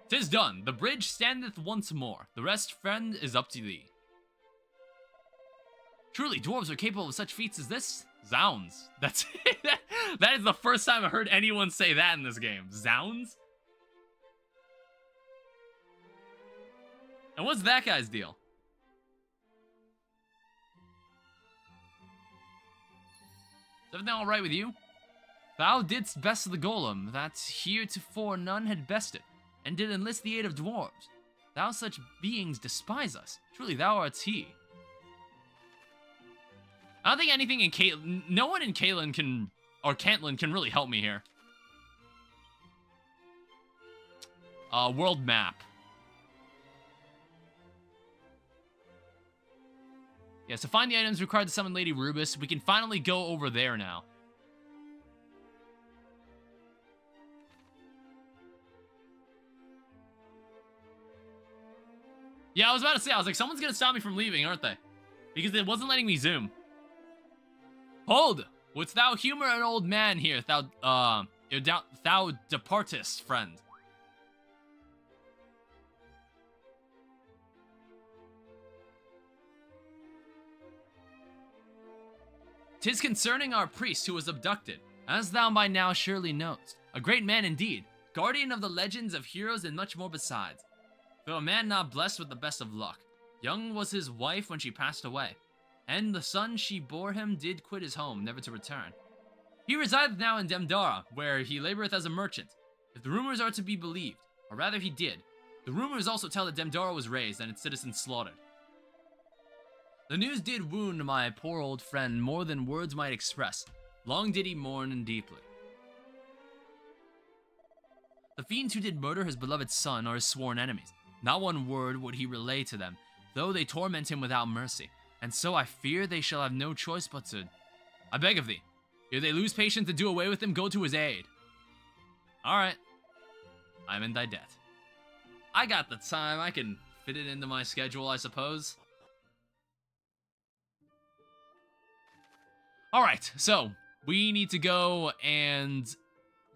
"'Tis done. The bridge standeth once more. The rest, friend, is up to thee." Truly, dwarves are capable of such feats as this? Zounds. That's that is the first time I heard anyone say that in this game. Zounds? And what's that guy's deal? Is everything alright with you? Thou didst best the golem, that heretofore none had bested, and did enlist the aid of dwarves. Thou such beings despise us. Truly, thou art he. I don't think anything in Caitlin... No one in Caitlin can... Or Cantlin can really help me here. World map. Yeah, so find the items required to summon Lady Rubus. We can finally go over there now. Yeah, I was about to say, I was like, someone's gonna stop me from leaving, aren't they? Because it wasn't letting me zoom. Hold! Wouldst thou humor an old man here, thou departest, friend? "'Tis concerning our priest who was abducted, as thou by now surely knowest. A great man indeed, guardian of the legends of heroes and much more besides. Though a man not blessed with the best of luck. Young was his wife when she passed away, and the son she bore him did quit his home, never to return. He resideth now in Demdara, where he laboreth as a merchant, if the rumors are to be believed, or rather he did. The rumors also tell that Demdara was razed and its citizens slaughtered. The news did wound my poor old friend more than words might express. Long did he mourn and deeply. The fiends who did murder his beloved son are his sworn enemies. Not one word would he relay to them, though they torment him without mercy. And so I fear they shall have no choice but to... I beg of thee, if they lose patience to do away with him, go to his aid." Alright. I'm in thy debt. I got the time. I can fit it into my schedule, I suppose. Alright, so we need to go and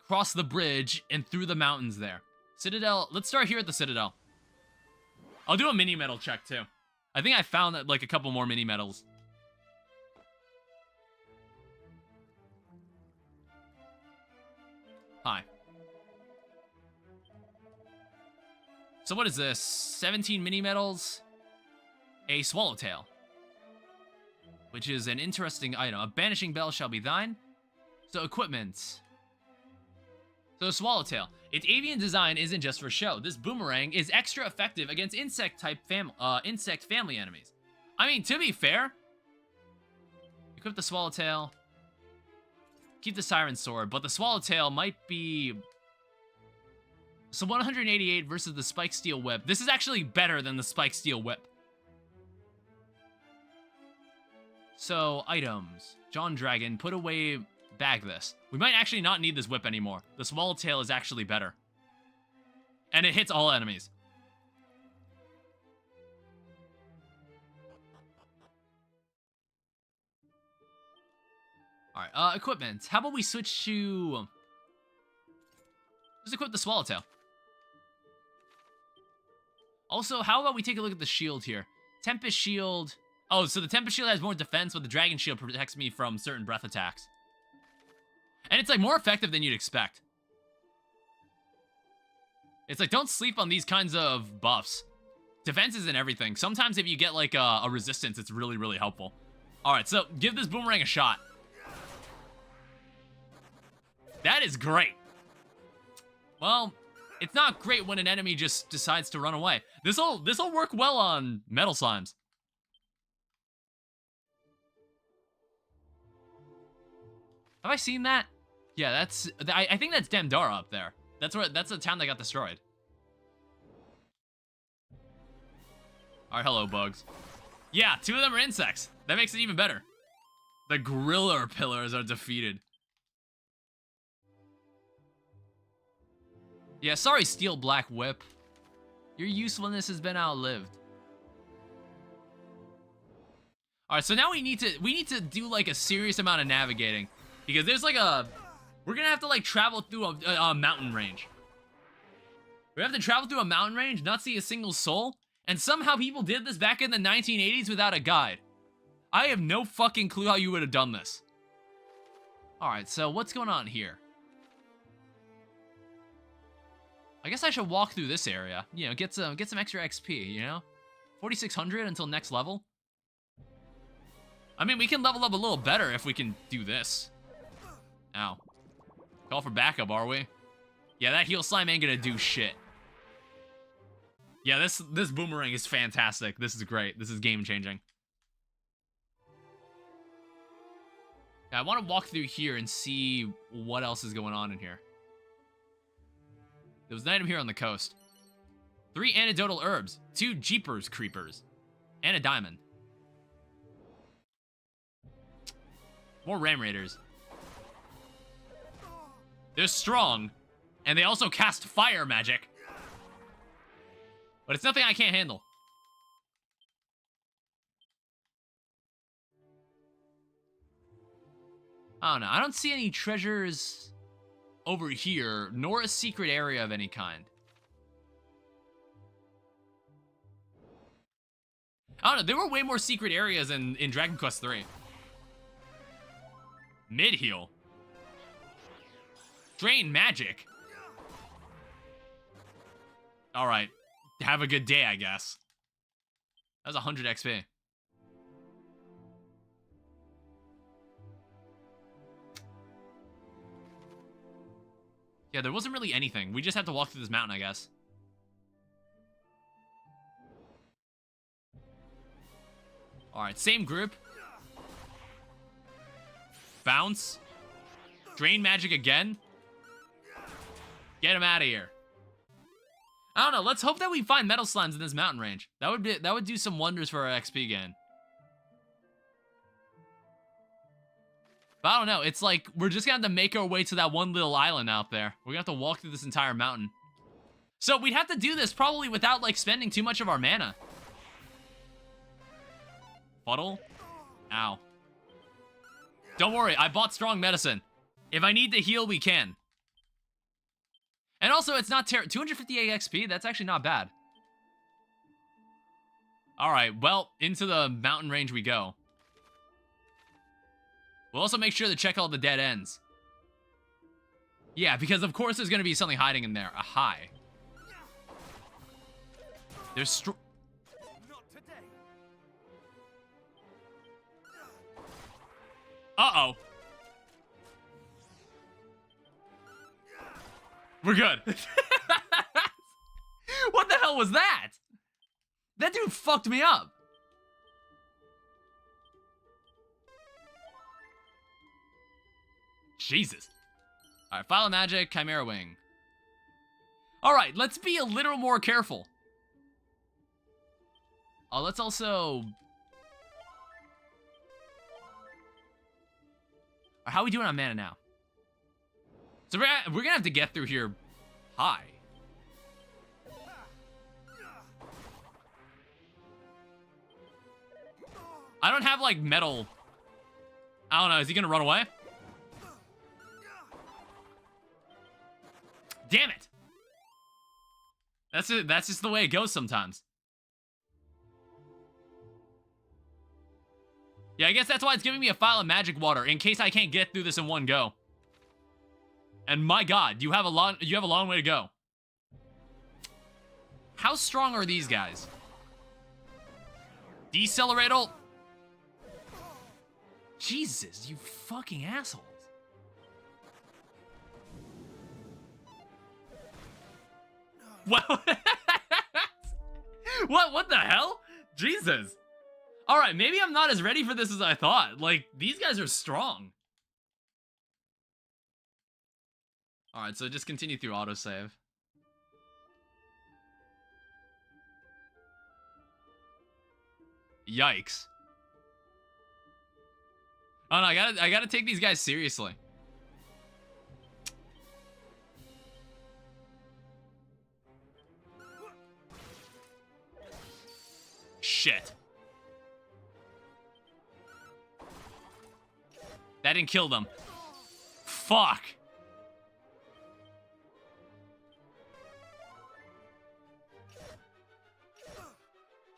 cross the bridge and through the mountains there. Citadel, let's start here at the Citadel. I'll do a mini metal check too. I think I found like a couple more mini medals. Hi. So what is this? 17 mini medals? A swallowtail. Which is an interesting item. A banishing bell shall be thine. So equipment. So swallowtail. Its avian design isn't just for show. This boomerang is extra effective against insect family enemies. I mean, to be fair, equip the swallowtail. Keep the siren sword, but the swallowtail might be... So 188 versus the spike steel whip. This is actually better than the spike steel whip. So, items. John Dragon, put away, bag this. We might actually not need this whip anymore. The swallowtail is actually better. And it hits all enemies. Alright, equipment. How about we switch to... Just equip the swallowtail. Also, how about we take a look at the shield here? Tempest shield... Oh, so the Tempest shield has more defense, but the Dragon shield protects me from certain breath attacks. And it's like more effective than you'd expect. It's like, don't sleep on these kinds of buffs. Defense isn't everything. Sometimes if you get like a resistance, it's really, really helpful. Alright, so give this boomerang a shot. That is great. Well, it's not great when an enemy just decides to run away. This'll work well on metal slimes. Have I seen that? Yeah, that's... I think that's Demdara up there. That's the town that got destroyed. Alright, hello, bugs. Yeah, 2 of them are insects. That makes it even better. The Griller Pillars are defeated. Yeah, sorry, Steel Black Whip. Your usefulness has been outlived. Alright, so now we need to do like a serious amount of navigating. Because there's like we're gonna have to like travel through a mountain range. We have to travel through a mountain range, not see a single soul, and somehow people did this back in the 1980s without a guide. I have no fucking clue how you would have done this. Alright, so what's going on here? I guess I should walk through this area. You know, get some extra XP, you know? 4,600 until next level. I mean, we can level up a little better if we can do this. Ow. Call for backup, are we? Yeah, that heal slime ain't gonna do shit. Yeah, this boomerang is fantastic. This is great. This is game-changing. Yeah, I want to walk through here and see what else is going on in here. There was an item here on the coast. 3 antidotal herbs, 2 Jeepers creepers, and a diamond. More Ram Raiders. They're strong, and they also cast fire magic. But it's nothing I can't handle. I don't know. I don't see any treasures over here, nor a secret area of any kind. I don't know. There were way more secret areas in Dragon Quest III. Mid-heal. Drain magic. Alright. Have a good day, I guess. That was 100 XP. Yeah, there wasn't really anything. We just have to walk through this mountain, I guess. Alright, same group. Bounce. Drain magic again. Get him out of here. I don't know. Let's hope that we find metal slimes in this mountain range. That would do some wonders for our XP gain. But I don't know. It's like we're just gonna have to make our way to that one little island out there. We're gonna have to walk through this entire mountain. So we'd have to do this probably without like spending too much of our mana. Puddle. Ow. Don't worry. I bought strong medicine. If I need to heal, we can. And also, it's not 258 XP. That's actually not bad. Alright, well, into the mountain range we go. We'll also make sure to check all the dead ends. Yeah, because of course there's gonna be something hiding in there. A high. There's Not today. Uh-oh. We're good. What the hell was that? That dude fucked me up. Jesus. Alright, File of Magic, Chimera Wing. Alright, let's be a little more careful. Oh, let's also... How are we doing on mana now? So we're gonna have to get through here high. I don't have, like, metal. I don't know, is he gonna run away? Damn it! That's just the way it goes sometimes. Yeah, I guess that's why it's giving me a File of Magic Water, in case I can't get through this in one go. And my god, you have a long way to go. How strong are these guys? Decelerate. Jesus, you fucking assholes. Well, what the hell? Jesus. All right, maybe I'm not as ready for this as I thought. Like, these guys are strong. All right, so just continue through autosave. Yikes. Oh no, I gotta take these guys seriously. Shit. That didn't kill them. Fuck.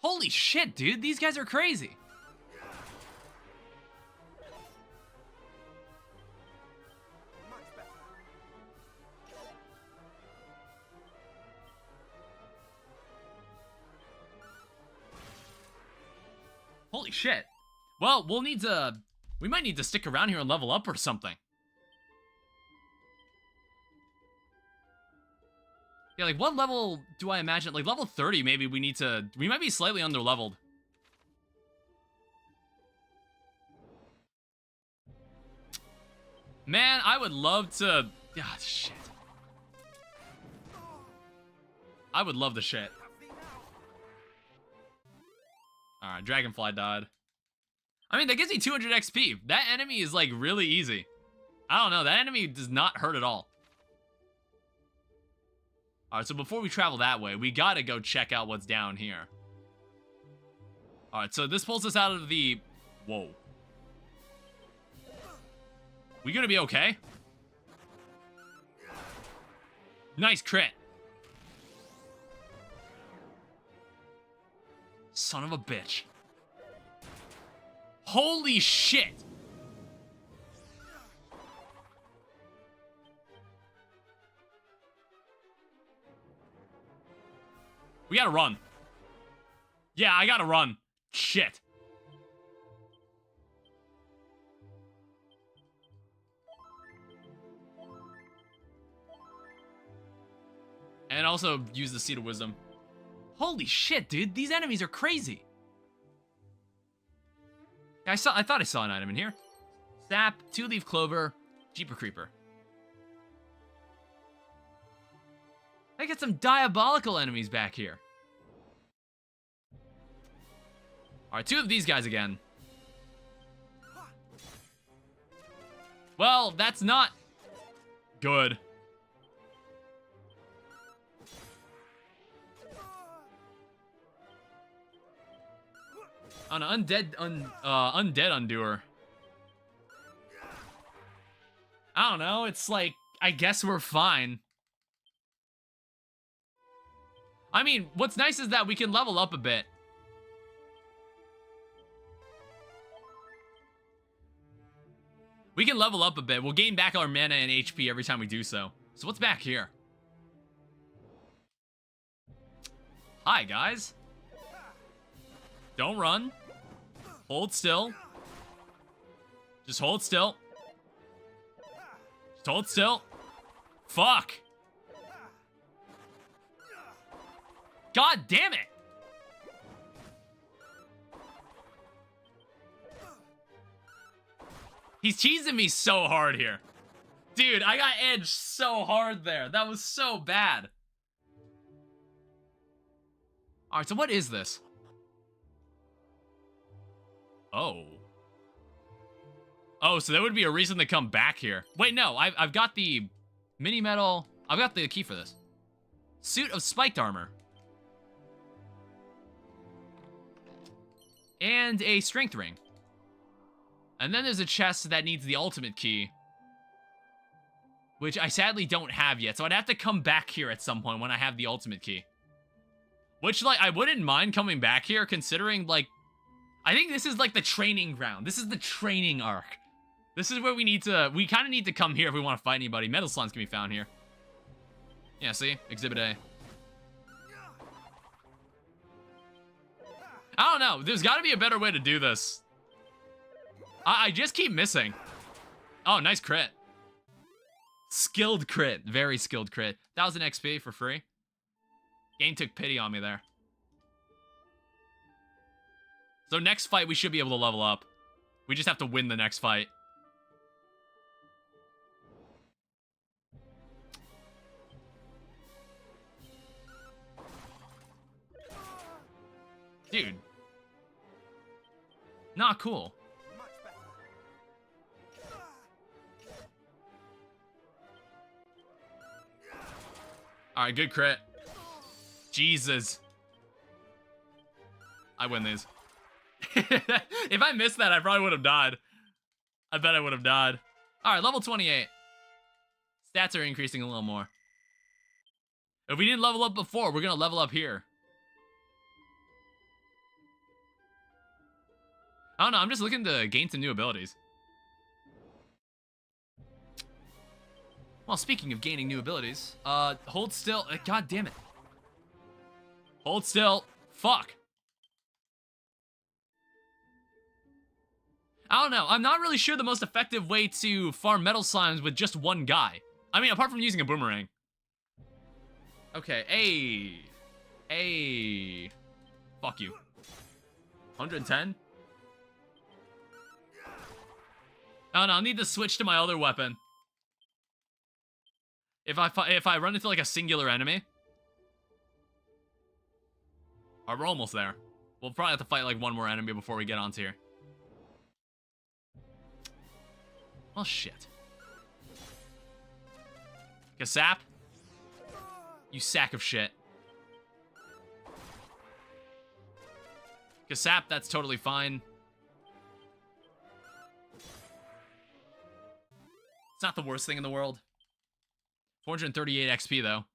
Holy shit, dude. These guys are crazy. Holy shit. Well, we might need to stick around here and level up or something. Yeah, like, what level do I imagine? Like, level 30, maybe we might be slightly under-leveled. Man, I would love to... Ah, shit. I would love the shit. Alright, Dragonfly died. I mean, that gives me 200 XP. That enemy is, like, really easy. I don't know, that enemy does not hurt at all. Alright, so before we travel that way, we gotta go check out what's down here. Alright, so this pulls us out of the... Whoa. We gonna be okay? Nice crit. Son of a bitch. Holy shit! We gotta run. Yeah, I gotta run. Shit. And also use the Seed of Wisdom. Holy shit, dude. These enemies are crazy. I thought I saw an item in here. Sap, 2-leaf clover, Jeeper Creeper. I got some diabolical enemies back here. Alright, 2 of these guys again. Well, that's not good. An undead undoer. I don't know, it's like, I guess we're fine. I mean, what's nice is that we can level up a bit. We can level up a bit. We'll gain back our mana and HP every time we do so. So what's back here? Hi, guys. Don't run. Hold still. Just hold still. Just hold still. Fuck. God damn it. He's cheesing me so hard here. Dude, I got edged so hard there. That was so bad. Alright, so what is this? Oh. Oh, so there would be a reason to come back here. Wait, no, I've got the mini metal. I've got the key for this. Suit of spiked armor. And a strength ring. And then there's a chest that needs the ultimate key. Which I sadly don't have yet. So I'd have to come back here at some point when I have the ultimate key. Which, like, I wouldn't mind coming back here considering, like... I think this is, like, the training ground. This is the training arc. This is where we need to... We kind of need to come here if we want to fight anybody. Metal slons can be found here. Yeah, see? Exhibit A. I don't know. There's got to be a better way to do this. I just keep missing. Oh, nice crit. Skilled crit. Very skilled crit. 1,000 XP for free. Game took pity on me there. So next fight, we should be able to level up. We just have to win the next fight. Dude. Not cool. Alright, good crit. Jesus. I win these. If I missed that, I probably would have died. I bet I would have died. Alright, level 28. Stats are increasing a little more. If we didn't level up before, we're gonna level up here. I don't know, I'm just looking to gain some new abilities. Well, speaking of gaining new abilities, hold still. God damn it. Hold still. Fuck. I don't know. I'm not really sure the most effective way to farm metal slimes with just one guy. I mean, apart from using a boomerang. Okay, hey. Hey. Fuck you. 110? Oh no, I'll need to switch to my other weapon. If I run into like a singular enemy. Alright, we're almost there. We'll probably have to fight like one more enemy before we get onto here. Well, shit. Kasap? You sack of shit. Kasap, that's totally fine. It's not the worst thing in the world. 438 XP, though.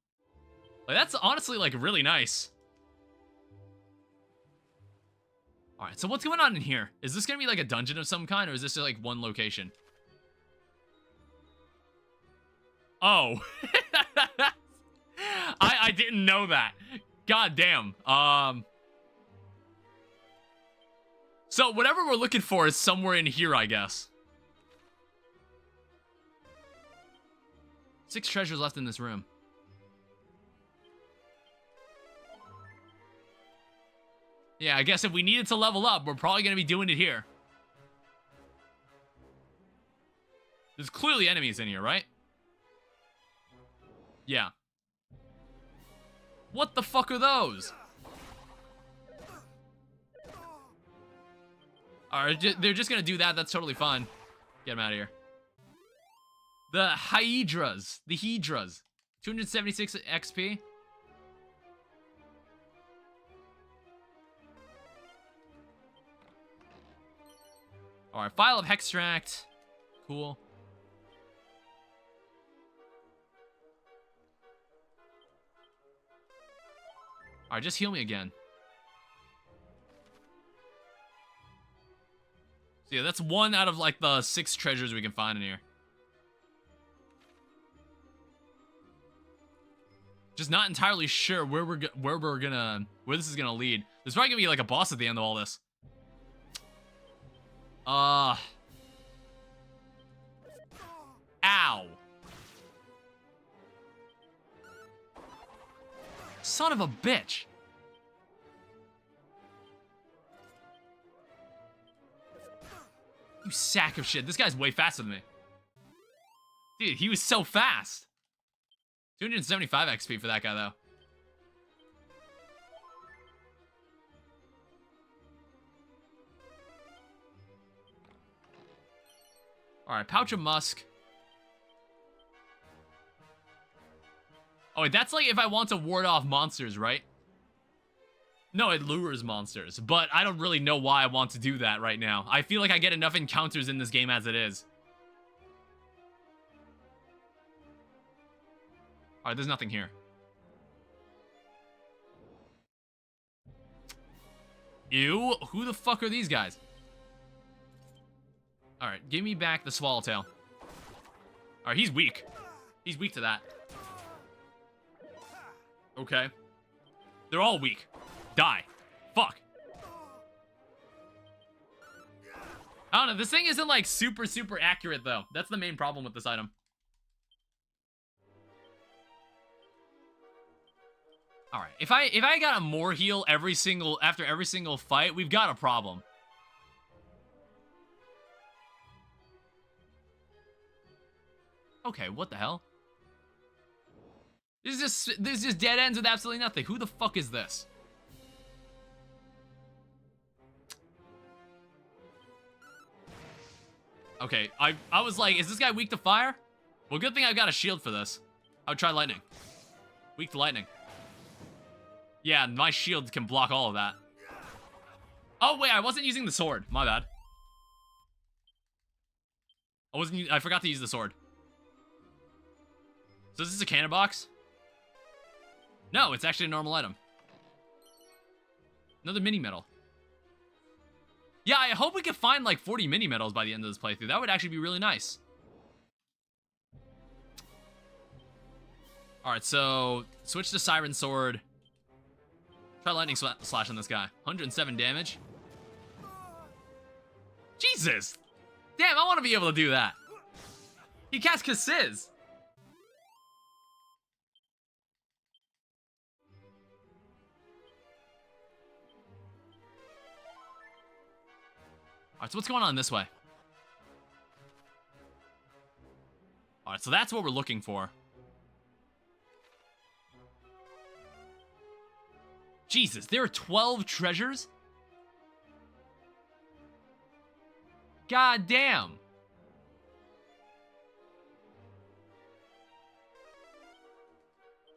Like, that's honestly, like, really nice. Alright, so what's going on in here? Is this gonna be, like, a dungeon of some kind, or is this, like, one location? Oh. I didn't know that. God damn. So, whatever we're looking for is somewhere in here, I guess. 6 treasures left in this room. Yeah, I guess if we needed to level up, we're probably going to be doing it here. There's clearly enemies in here, right? Yeah. What the fuck are those? Alright, they're just going to do that. That's totally fine. Get them out of here. The Hydras. The Hydras. 276 XP. Alright, File of Hextract. Cool. Alright, just heal me again. So Yeah, that's one out of like the 6 treasures we can find in here. Just not entirely sure where this is gonna lead. There's probably gonna be like a boss at the end of all this. Ow. Son of a bitch. You sack of shit. This guy's way faster than me. Dude, he was so fast. 275 XP for that guy, though. Alright, Pouch of Musk. Oh, wait, that's like if I want to ward off monsters, right? No, it lures monsters, but I don't really know why I want to do that right now. I feel like I get enough encounters in this game as it is. Alright, there's nothing here. Ew, who the fuck are these guys? Alright, give me back the Swallowtail. Alright, he's weak. He's weak to that. Okay. They're all weak. Die. Fuck. I don't know, this thing isn't like super accurate though. That's the main problem with this item. Alright, if I got a more heal after every single fight, we've got a problem. Okay, what the hell? This is just dead ends with absolutely nothing. Who the fuck is this? Okay, I was like, is this guy weak to fire? Well, good thing I've got a shield for this. I would try lightning. Weak to lightning. Yeah, my shield can block all of that. Oh, wait, I wasn't using the sword. My bad. I forgot to use the sword. So is this a cannon box? No, it's actually a normal item. Another mini medal. Yeah, I hope we can find like 40 mini medals by the end of this playthrough. That would actually be really nice. Alright, so switch to Siren Sword. Try Lightning Slash on this guy. 107 damage. Jesus! Damn, I want to be able to do that. He cast Kasiz. Alright, so what's going on this way? Alright, so that's what we're looking for. Jesus, there are 12 treasures? God damn.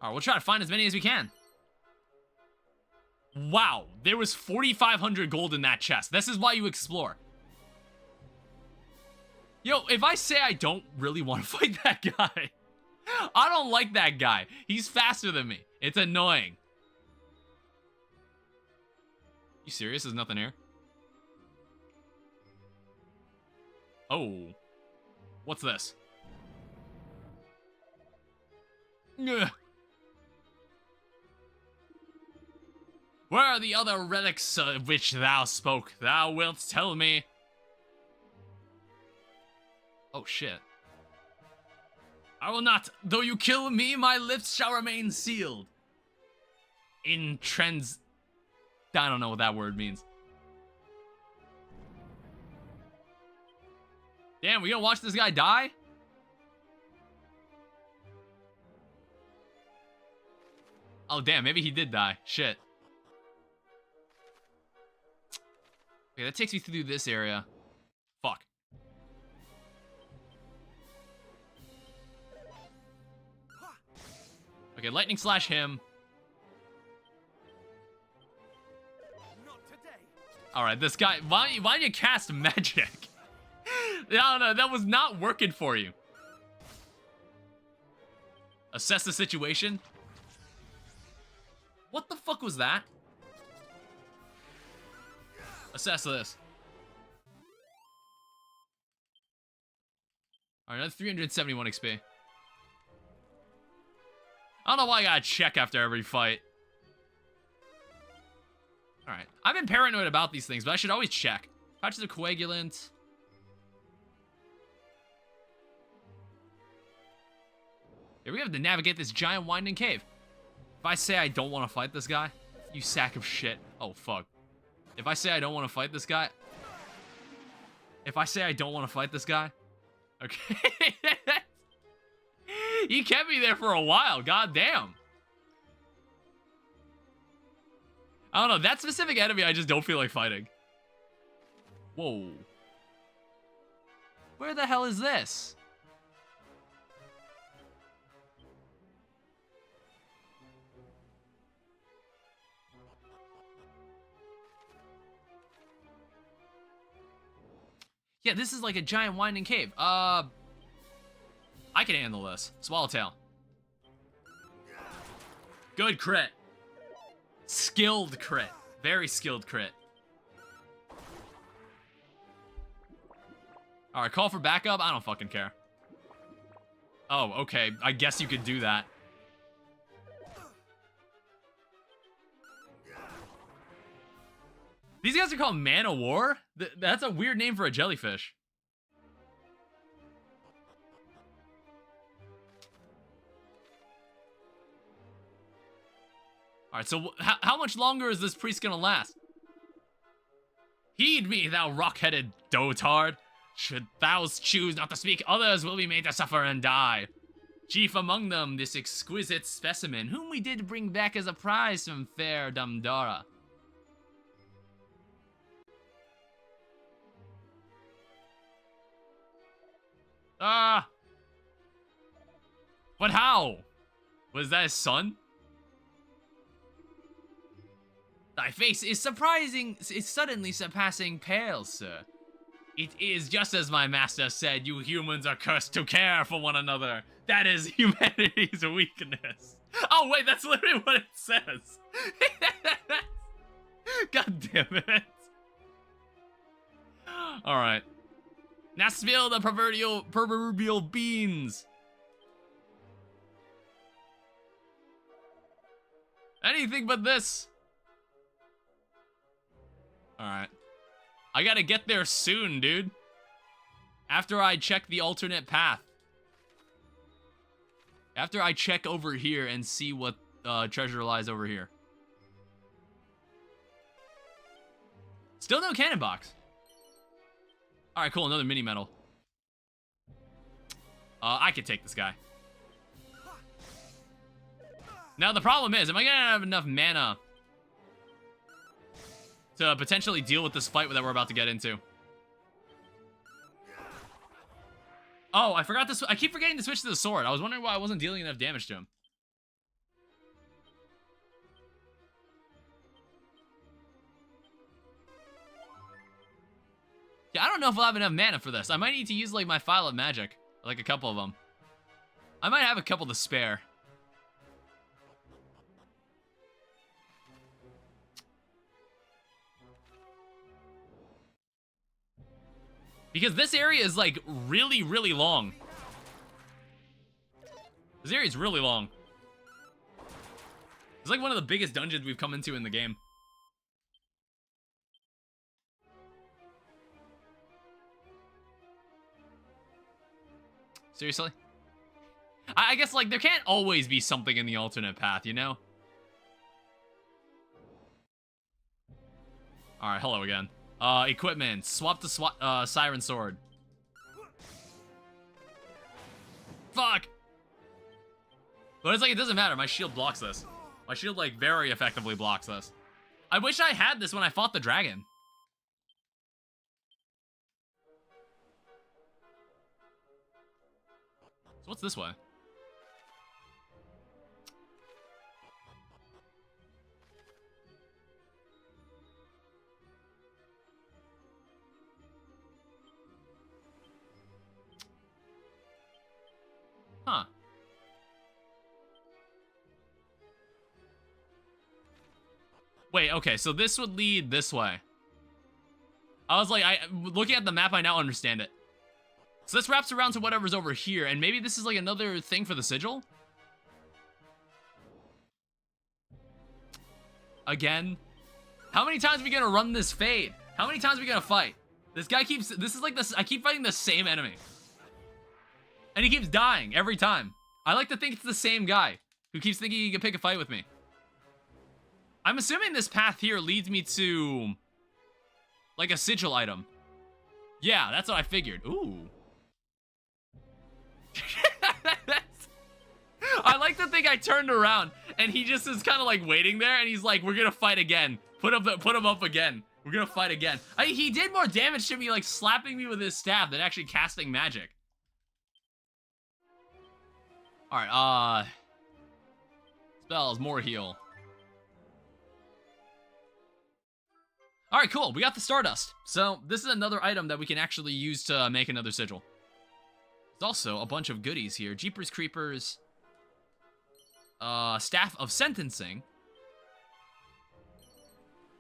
Alright, we'll try to find as many as we can. Wow, there was 4,500 gold in that chest. This is why you explore. Yo, if I say I don't really want to fight that guy, I don't like that guy. He's faster than me. It's annoying. You serious? There's nothing here? Oh. What's this? Ugh. Where are the other relics of which thou spoke? Thou wilt tell me. Oh, shit. I will not. Though you kill me, my lips shall remain sealed. I don't know what that word means. Damn, we gonna watch this guy die? Oh, damn, maybe he did die. Shit. Okay, that takes me through this area. Fuck. Okay, Lightning Slash him. Alright, this guy, why don't you cast magic? I don't know, that was not working for you. Assess the situation. What the fuck was that? Assess this. Alright, that's 371 XP. I don't know why I gotta check after every fight. Alright. I've been paranoid about these things, but I should always check. Patches of coagulant. Here we have to navigate this giant winding cave. If I say I don't want to fight this guy, you sack of shit. Oh, fuck. If I say I don't want to fight this guy... If I say I don't want to fight this guy... Okay. He kept me there for a while. God damn. I don't know. That specific enemy, I just don't feel like fighting. Whoa. Where the hell is this? Yeah, this is like a giant winding cave. I can handle this. Swallowtail. Good crit. Skilled crit. Very skilled crit. Alright, call for backup? I don't fucking care. Oh, okay. I guess you could do that. These guys are called Man of War? That's a weird name for a jellyfish. Alright, so how much longer is this priest gonna last? Heed me, thou rock-headed dotard. Should thou choose not to speak, others will be made to suffer and die. Chief among them, this exquisite specimen, whom we did bring back as a prize from fair Dumdara. But how? Was that his son? Thy face is suddenly surpassing pale, sir. It is just as my master said, you humans are cursed to care for one another. That is humanity's weakness. Oh wait, that's literally what it says. God damn it. Alright. Now spill the proverbial beans. Anything but this. Alright. I gotta get there soon, dude. After I check the alternate path. After I check over here and see what treasure lies over here. Still no cannon box. Alright, cool. Another mini medal. I could take this guy. Now the problem is, am I gonna have enough mana to potentially deal with this fight that we're about to get into? Oh, I forgot this. I keep forgetting to switch to the sword. I was wondering why I wasn't dealing enough damage to him. Yeah, I don't know if I'll have enough mana for this. I might need to use like my file of magic, like a couple of them. I might have a couple to spare. Because this area is, like, really, really long. This area is really long. It's like one of the biggest dungeons we've come into in the game. Seriously? I guess, like, there can't always be something in the alternate path, you know? Alright, hello again. Equipment. Swap the Siren Sword. Fuck! But it's like, it doesn't matter. My shield blocks this. My shield, like, very effectively blocks this. I wish I had this when I fought the dragon. So what's this way? Huh. Wait, okay, so this would lead this way. I was like, looking at the map, I now understand it. So this wraps around to whatever's over here, and maybe this is like another thing for the sigil? Again? How many times are we gonna run this fade? How many times are we gonna fight? This guy keeps, this is like this, I keep fighting the same enemy. And he keeps dying every time. I like to think it's the same guy who keeps thinking he can pick a fight with me. I'm assuming this path here leads me to like a sigil item. Yeah, that's what I figured. Ooh. I like to think I turned around and he just is kind of like waiting there and he's like, we're gonna fight again. Put him up again. We're gonna fight again. He did more damage to me like slapping me with his staff than actually casting magic. Alright, spells, more heal. Alright, cool. We got the Stardust. So this is another item that we can actually use to make another sigil. There's also a bunch of goodies here. Jeepers Creepers. Staff of Sentencing.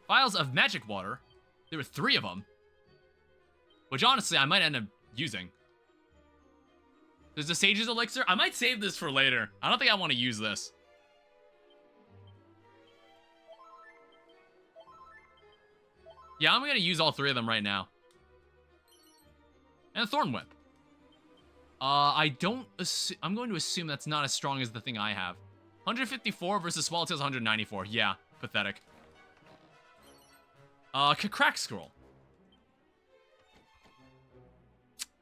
Vials of Magic Water. There were 3 of them. Which honestly, I might end up using. There's the Sage's Elixir. I might save this for later. I don't think I want to use this. Yeah, I'm going to use all 3 of them right now. And a Thorn Whip. I'm going to assume that's not as strong as the thing I have. 154 versus Swallowtail's 194. Yeah, pathetic. Crack Scroll.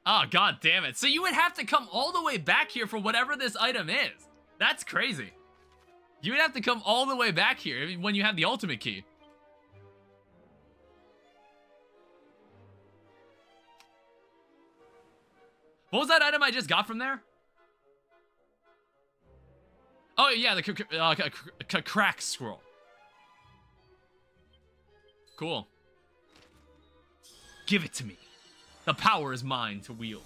Oh, god damn it. So you would have to come all the way back here for whatever this item is. That's crazy. You would have to come all the way back here when you have the ultimate key. What was that item I just got from there? Oh, yeah, the crack scroll. Cool. Give it to me. The power is mine to wield.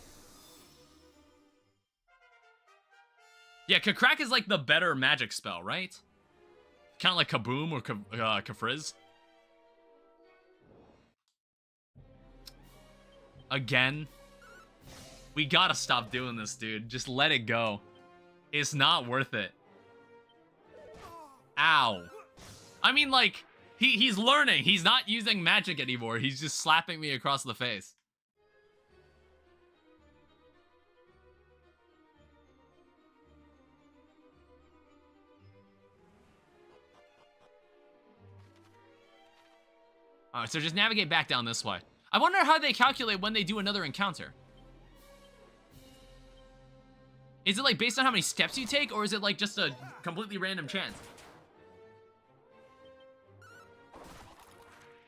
Yeah, crack is like the better magic spell, right? Kind of like Kaboom or Kafrizz. Again. We gotta stop doing this, dude. Just let it go. It's not worth it. Ow. I mean, like, he's learning. He's not using magic anymore. He's just slapping me across the face. Alright, so just navigate back down this way. I wonder how they calculate when they do another encounter. Is it like based on how many steps you take, or is it like just a completely random chance?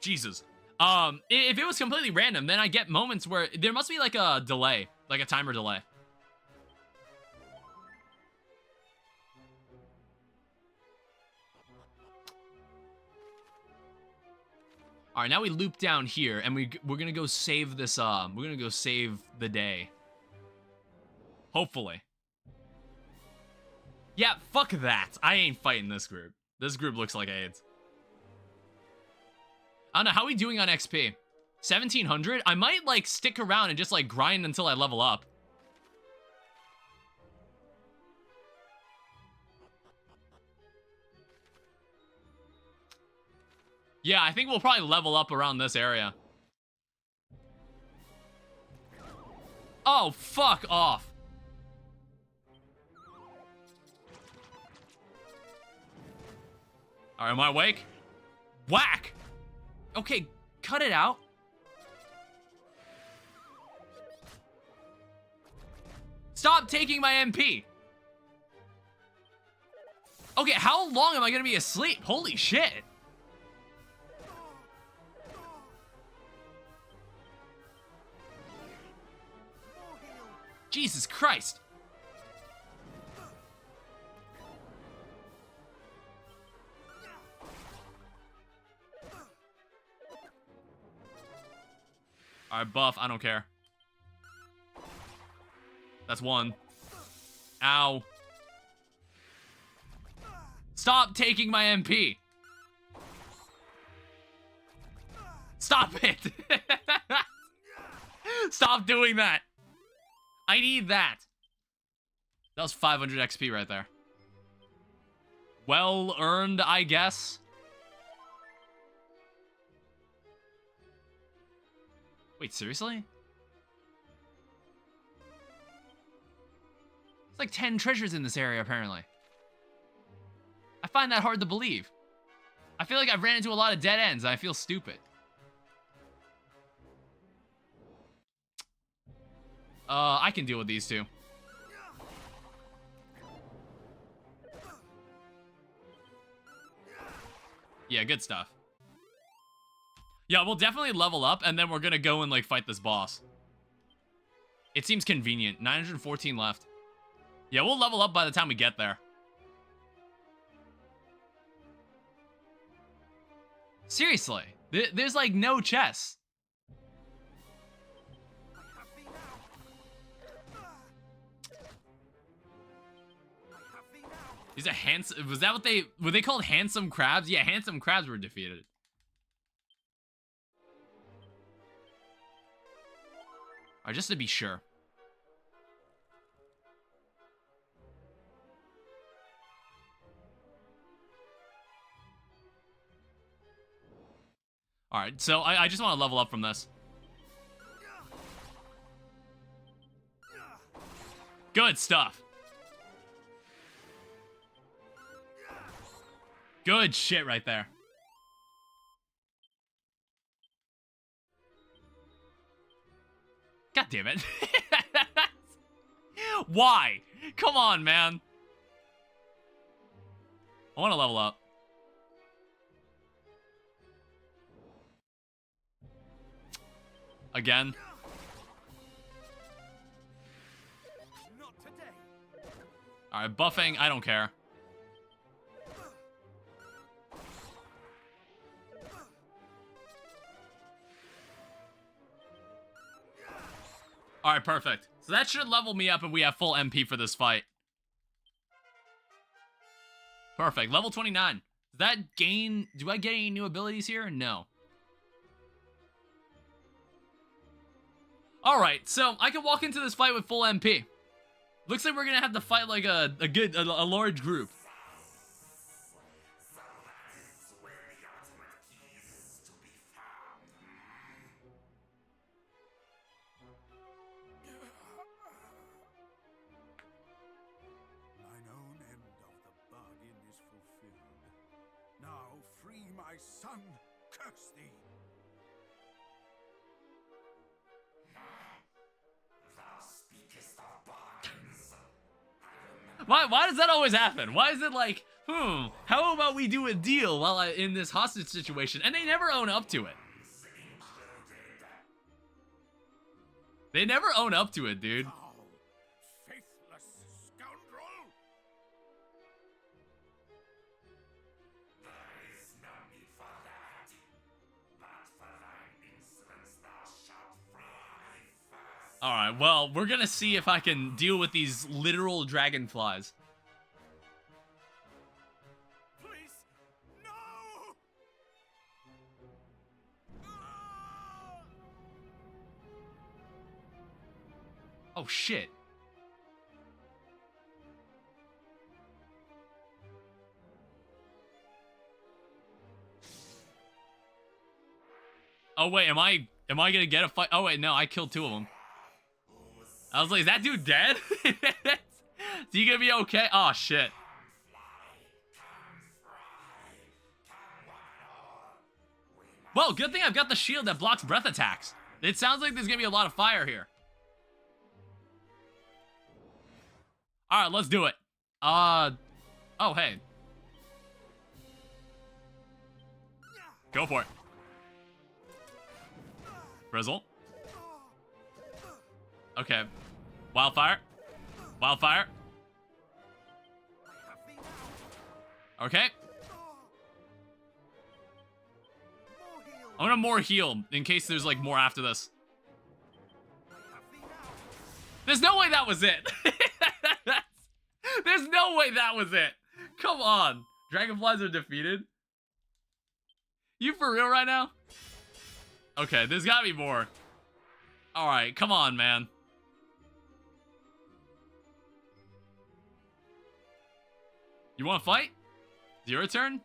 Jesus. If it was completely random, then I get moments where there must be like a delay, like a timer delay. All right, now we loop down here, and we're gonna go save this. We're gonna go save the day. Hopefully. Yeah, fuck that. I ain't fighting this group. This group looks like AIDS. I don't know, how are we doing on XP? 1700? I might, like, stick around and just, like, grind until I level up. Yeah, I think we'll probably level up around this area. Oh, fuck off. All right, am I awake? Whack! Okay, cut it out. Stop taking my MP. Okay, how long am I gonna be asleep? Holy shit. Jesus Christ. Alright, buff. I don't care. That's one. Ow. Stop taking my MP. Stop it. Stop doing that. I need that. That was 500 XP right there. Well earned, I guess. Wait, seriously? It's like 10 treasures in this area, apparently. I find that hard to believe. I feel like I've ran into a lot of dead ends, and I feel stupid. I can deal with these two. Yeah, good stuff. Yeah, we'll definitely level up, and then we're gonna go and, like, fight this boss. It seems convenient. 914 left. Yeah, we'll level up by the time we get there. Seriously, there's, like, no chests. These are handsome. Was that what were they called handsome crabs? Yeah, handsome crabs were defeated. Alright, just to be sure. Alright, so I just want to level up from this. Good stuff. Good shit right there. God damn it. Why? Come on, man. I want to level up. Again. Alright, buffing, I don't care. Alright, perfect. So that should level me up and we have full MP for this fight. Perfect. Level 29. Does that gain... Do I get any new abilities here? No. Alright, so I can walk into this fight with full MP. Looks like we're gonna have to fight like a large group. My son, curse thee! Thou speakest of bargains. Why does that always happen? Why is it like, how about we do a deal while in this hostage situation? And they never own up to it. They never own up to it, dude. Faithless scoundrel! There is no need for that. But for thine insolence thou shalt fly first. Alright, well, we're gonna see if I can deal with these literal dragonflies. Please, no! Oh, shit. Oh, wait, am I gonna get a fight? Oh, wait, no, I killed two of them. I was like, is that dude dead? Is he gonna be okay? Oh, shit. Well, good thing I've got the shield that blocks breath attacks. It sounds like there's gonna be a lot of fire here. Alright, let's do it. Oh, hey. Go for it. Frizzle. Okay. Wildfire. Wildfire. Okay. I'm gonna more heal in case there's like more after this. There's no way that was it. There's no way that was it. Come on. Dragonflies are defeated. You for real right now? Okay, there's gotta be more. Alright, come on, man. You want to fight? It's your turn?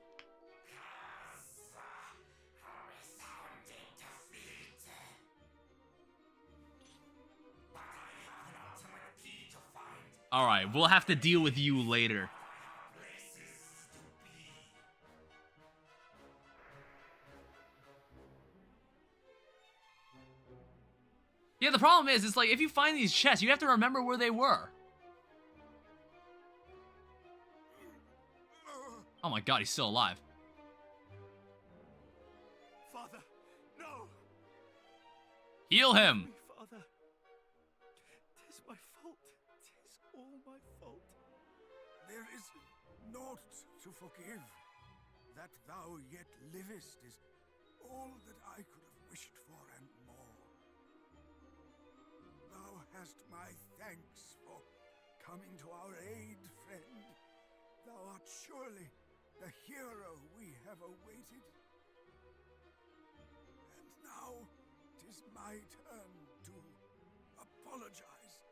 Alright, we'll have to deal with you later. Yeah, the problem is, it's like, if you find these chests, you have to remember where they were. Oh my god, he's still alive. Father, no! Heal him! Father, 'tis my fault. 'Tis all my fault. There is naught to forgive. That thou yet livest is all that I could have wished for and more. Thou hast my thanks for coming to our aid, friend. Thou art surely the hero we have awaited. And now 'tis my turn to apologize.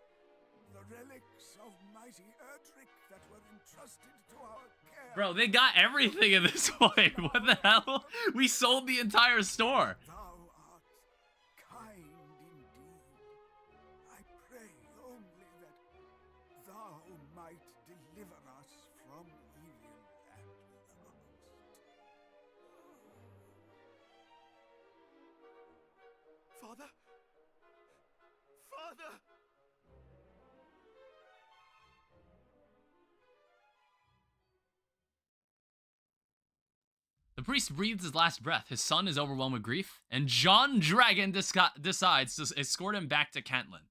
The relics of mighty Erdrick that were entrusted to our care. Bro, they got everything in this one. What the hell? We sold the entire store. Thou art kind indeed. I pray only that thou might deliver us from evil at last. Father? Father! The priest breathes his last breath. His son is overwhelmed with grief, and John Dragon decides to escort him back to Cantland.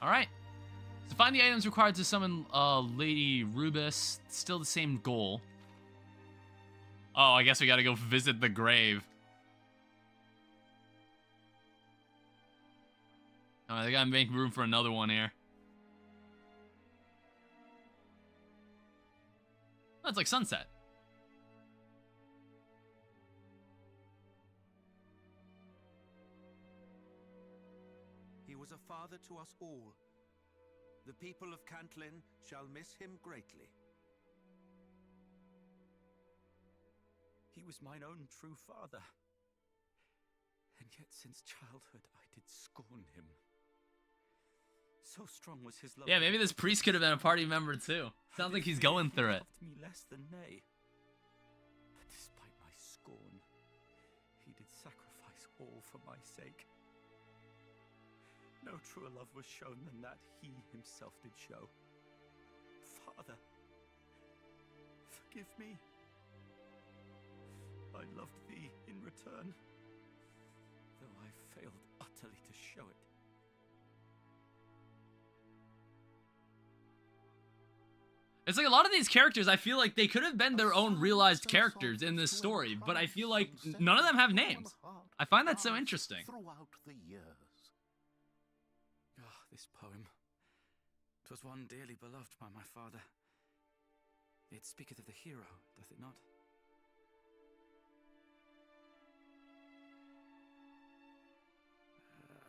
Alright. So find the items required to summon Lady Rubus. Still the same goal. Oh, I guess we gotta go visit the grave. Alright, they gotta make room for another one here. Oh, it's like sunset. He was a father to us all. The people of Cantlin shall miss him greatly. He was mine own true father. And yet since childhood I did scorn him. So strong was his love. Yeah, maybe this priest could have been a party member too. Sounds like he's going through it. He loved me less than nay. But despite my scorn, he did sacrifice all for my sake. No truer love was shown than that he himself did show. Father, forgive me. I loved thee in return, though I failed utterly to show it. It's like a lot of these characters, I feel like they could have been their own realized characters in this story, but I feel like none of them have names. I find that so interesting. Throughout the years. Ah, this poem. 'Twas one dearly beloved by my father. It speaketh of the hero, doth it not?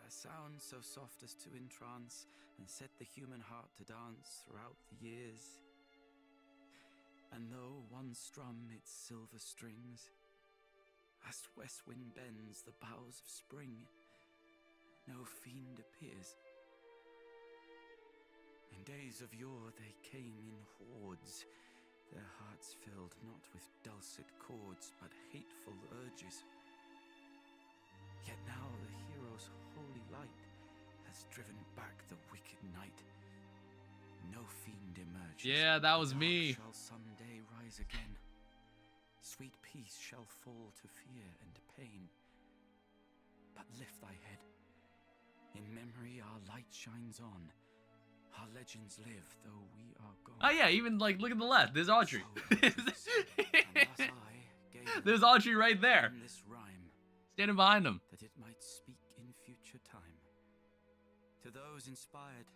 A sound so soft as to entrance and set the human heart to dance throughout the years. And though one strum its silver strings, as west wind bends the boughs of spring, no fiend appears. In days of yore they came in hordes, their hearts filled not with dulcet chords, but hateful urges. Yet now the hero's holy light has driven back the wicked night. No fiend emerges. Yeah, that was me. Shall someday rise again. Sweet peace shall fall to fear and pain. but lift thy head. In memory our light shines on. Our legends live, though we are gone. Oh yeah, even like look at the left. There's Audrey. So There's Audrey right there, this rhyme, standing behind him. that it might speak in future time. To those inspired,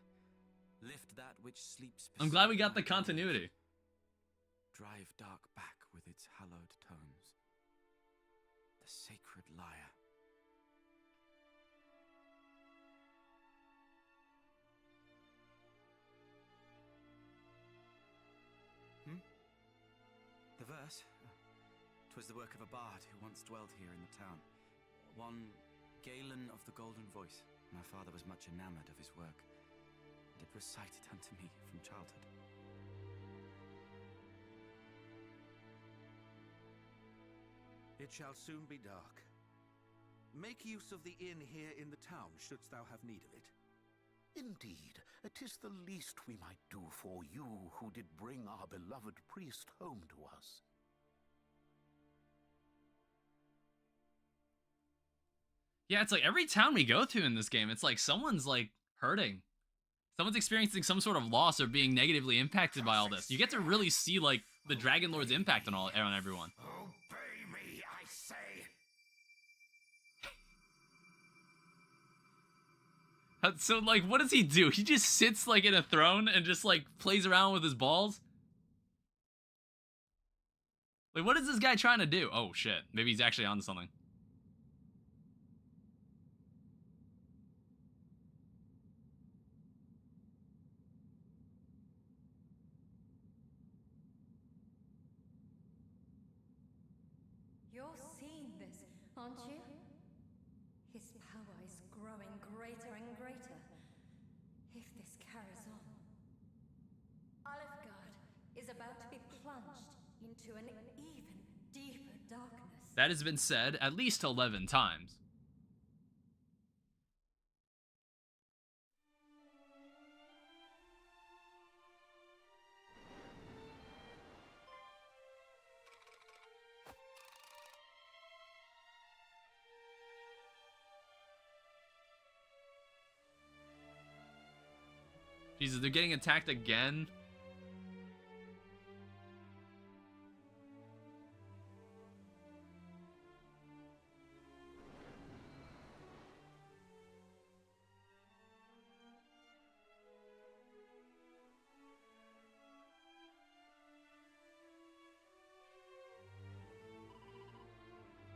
lift that which sleeps. I'm glad we got the beside thy continuity. Drive dark back with its hallowed tones. The sacred lyre. The verse? 'Twas the work of a bard who once dwelt here in the town. One Galen of the Golden Voice. My father was much enamored of his work, and it recited unto me from childhood. It shall soon be dark. Make use of the inn here in the town, shouldst thou have need of it. Indeed, 'tis the least we might do for you who did bring our beloved priest home to us. Yeah, it's like every town we go to in this game, it's like someone's like hurting. Someone's experiencing some sort of loss or being negatively impacted by all this. You get to really see like the Dragon Lord's impact on everyone. Obey me, I say. So like, what does he do? He just sits like in a throne and just like plays around with his balls? Like, what is this guy trying to do? Oh shit, maybe he's actually onto something. You're seeing this, aren't you? His power is growing greater and greater. If this carries on, Alefgard is about to be plunged into an even deeper darkness. That has been said at least 11 times. Jesus, they're getting attacked again?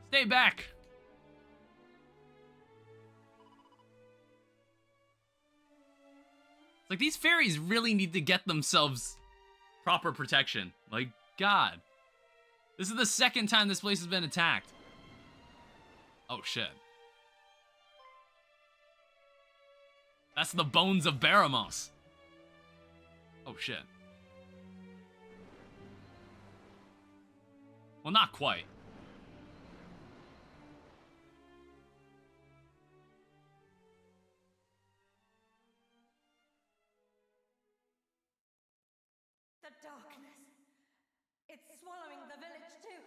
Stay back! Like, these fairies really need to get themselves proper protection. Like, God. This is the second time this place has been attacked. Oh, shit. That's the bones of Baramos. Oh, shit. Well, not quite. The darkness. It's swallowing the village too.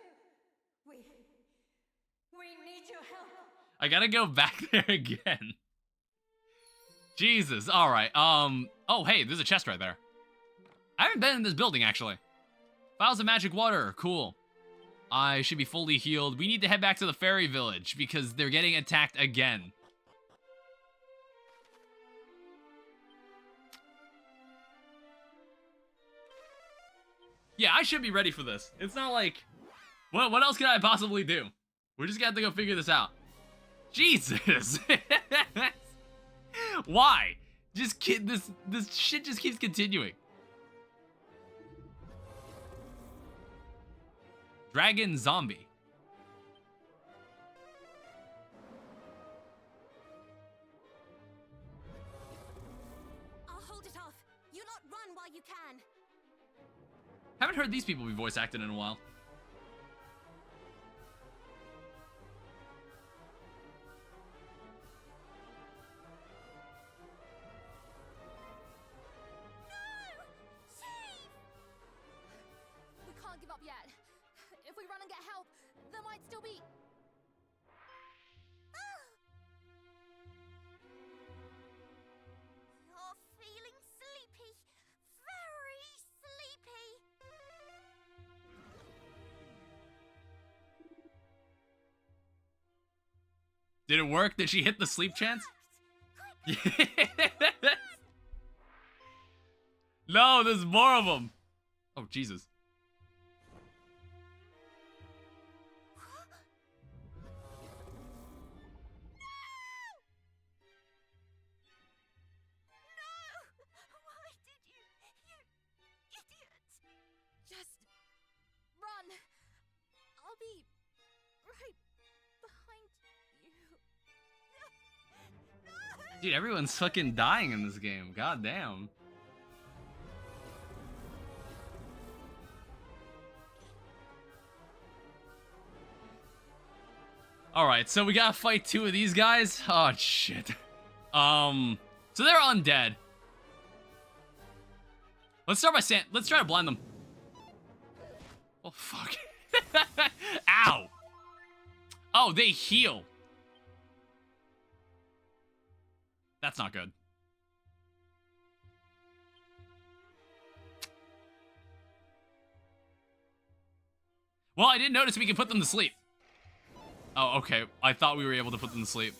We need your help. I gotta go back there again. Jesus, alright, oh, hey, there's a chest right there. I haven't been in this building, actually. Vials of magic water, cool. I should be fully healed. We need to head back to the fairy village, because they're getting attacked again. Yeah, I should be ready for this. It's not like, what else can I possibly do? We're just gonna have to go figure this out. Jesus! Why? Just this shit just keeps continuing. Dragon zombie. I'll hold it off. You lot run while you can. Haven't heard these people be voice acted in a while. We can't give up yet. If we run and get help, there might still be... Did it work? Did she hit the sleep chance? No, there's more of them. Oh, Jesus. Why did you idiot? Just run. I'll be right behind you. Dude, everyone's fucking dying in this game. God damn. Alright, so we gotta fight 2 of these guys. Oh, shit. So they're undead. Let's start by let's try to blind them. Oh, fuck. Ow. Oh, they heal. That's not good. Well, I didn't notice we can put them to sleep. Oh, okay. I thought we were able to put them to sleep.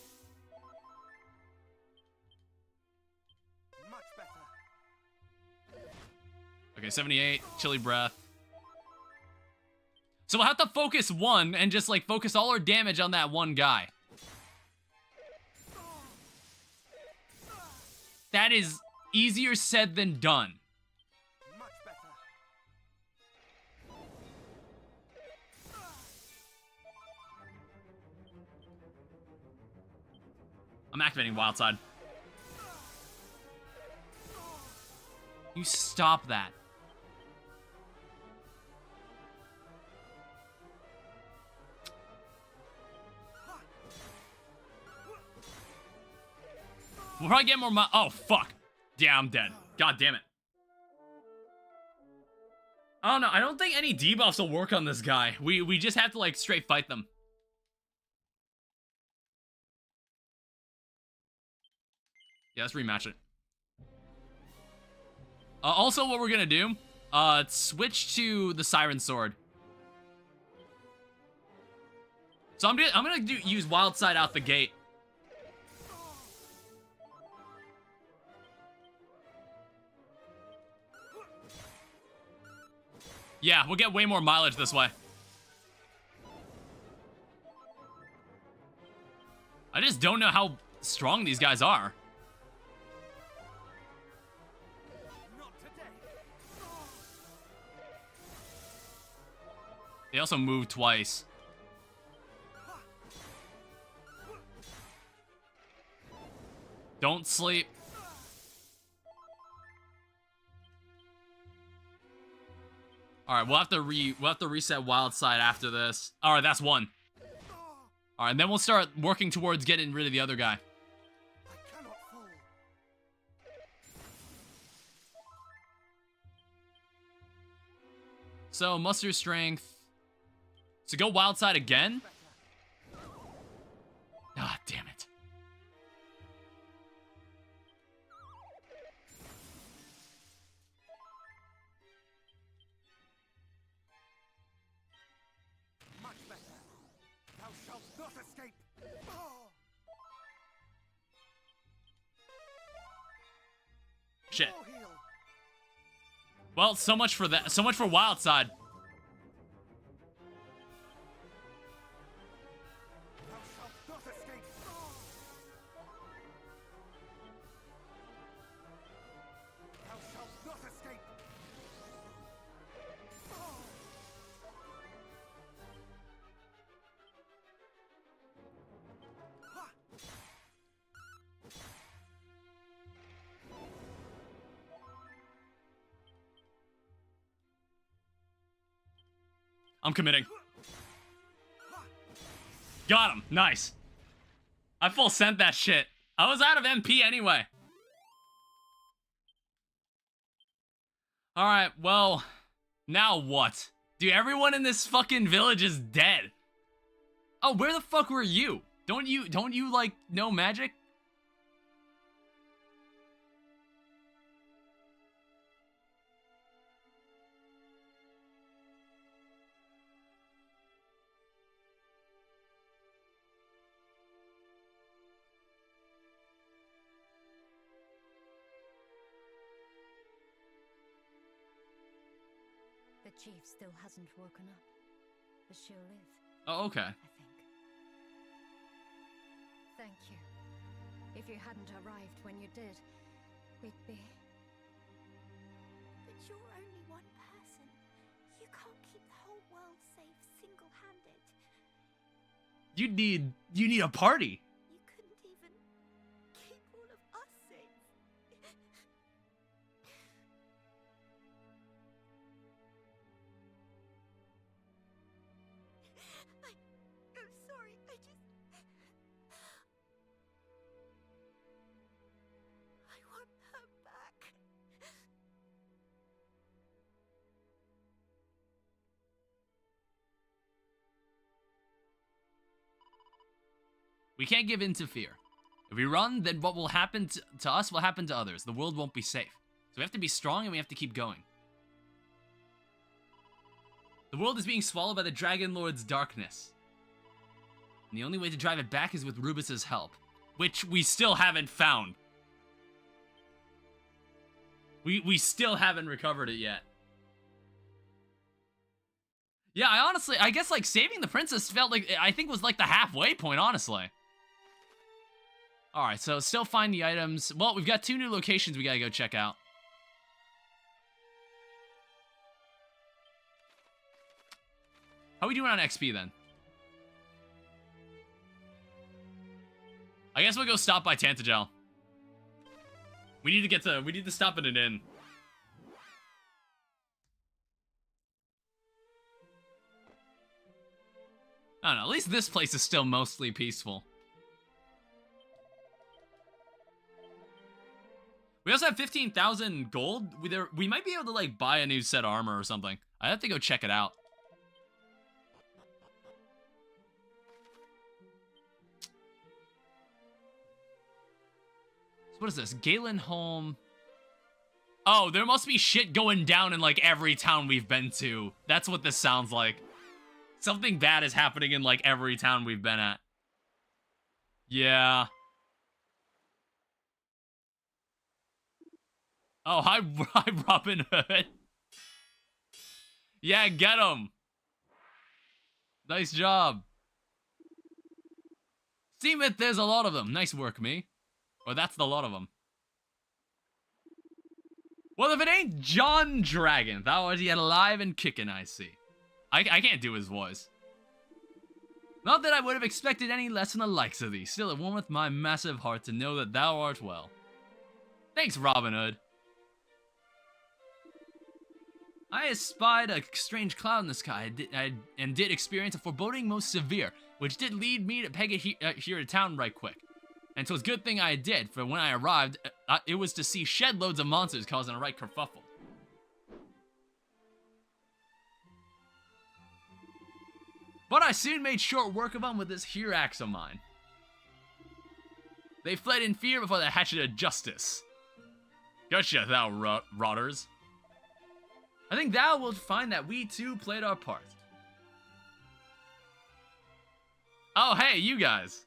Much better. Okay, 78. Chilly breath. So we'll have to focus one and just, like, focus all our damage on that one guy. That is easier said than done. Much better. I'm activating Wild Side. You stop that. We'll probably get more oh, fuck. Yeah, I'm dead. God damn it. I don't know. I don't think any debuffs will work on this guy. We just have to, like, straight fight them. Yeah, let's rematch it. Also, what we're gonna do, switch to the Siren Sword. So I'm gonna use Wild Side out the gate. Yeah, we'll get way more mileage this way. I just don't know how strong these guys are. Not today. They also move twice. Don't sleep. All right, we'll have to reset Wild Side after this. All right, that's one. All right, and then we'll start working towards getting rid of the other guy. I cannot fall. So muster strength. So go Wild Side again. Ah, damn it. Much better. Thou shalt not escape. Oh. Shit. More heal. Well, so much for that. So much for Wild Side. Thou shalt not escape. Thou shalt not escape. I'm committing. Got him. Nice. I full sent that shit. I was out of MP anyway. Alright, well, now what? Dude, everyone in this fucking village is dead. Oh, where the fuck were you? Don't you like know magic? chief still hasn't woken up, but she'll live, Oh, okay. I think. Thank you. If you hadn't arrived when you did, we'd be... But you're only one person. You can't keep the whole world safe single-handed. You need a party. You couldn't even keep all of us safe. I'm sorry, I want her back. We can't give in to fear. If we run, then what will happen to us will happen to others. The world won't be safe. So we have to be strong and we have to keep going. The world is being swallowed by the Dragon Lord's darkness. And the only way to drive it back is with Rubus's help. Which we still haven't found. We still haven't recovered it yet. Yeah, I guess like saving the princess felt like, I think was like the halfway point, honestly. Alright, so still find the items. Well, we've got 2 new locations we gotta go check out. How are we doing on XP then? I guess we'll go stop by Tantagel. We need to stop at an inn. I don't know, at least this place is still mostly peaceful. We also have 15,000 gold. We might be able to, like, buy a new set of armor or something. I have to go check it out. So what is this? Galen Home. Oh, there must be shit going down in, like, every town we've been to. That's what this sounds like. Something bad is happening in, like, every town we've been at. Yeah. Oh, hi Robin Hood. Yeah, get him. Nice job. Seemeth there's a lot of them. Nice work, me. Or that's the lot of them. Well, if it ain't John Dragon, thou art yet alive and kicking, I see. I can't do his voice. Not that I would have expected any less from the likes of thee. Still, it warmeth my massive heart to know that thou art well. Thanks, Robin Hood. I espied a strange cloud in the sky and did experience a foreboding most severe, which did lead me to peg it here to town right quick. And so it's a good thing I did, for when I arrived, it was to see shed loads of monsters causing a right kerfuffle. But I soon made short work of them with this here axe of mine. They fled in fear before the hatchet of justice. Gotcha, thou rotters. I think thou wilt find that we too played our part. Oh, hey, you guys.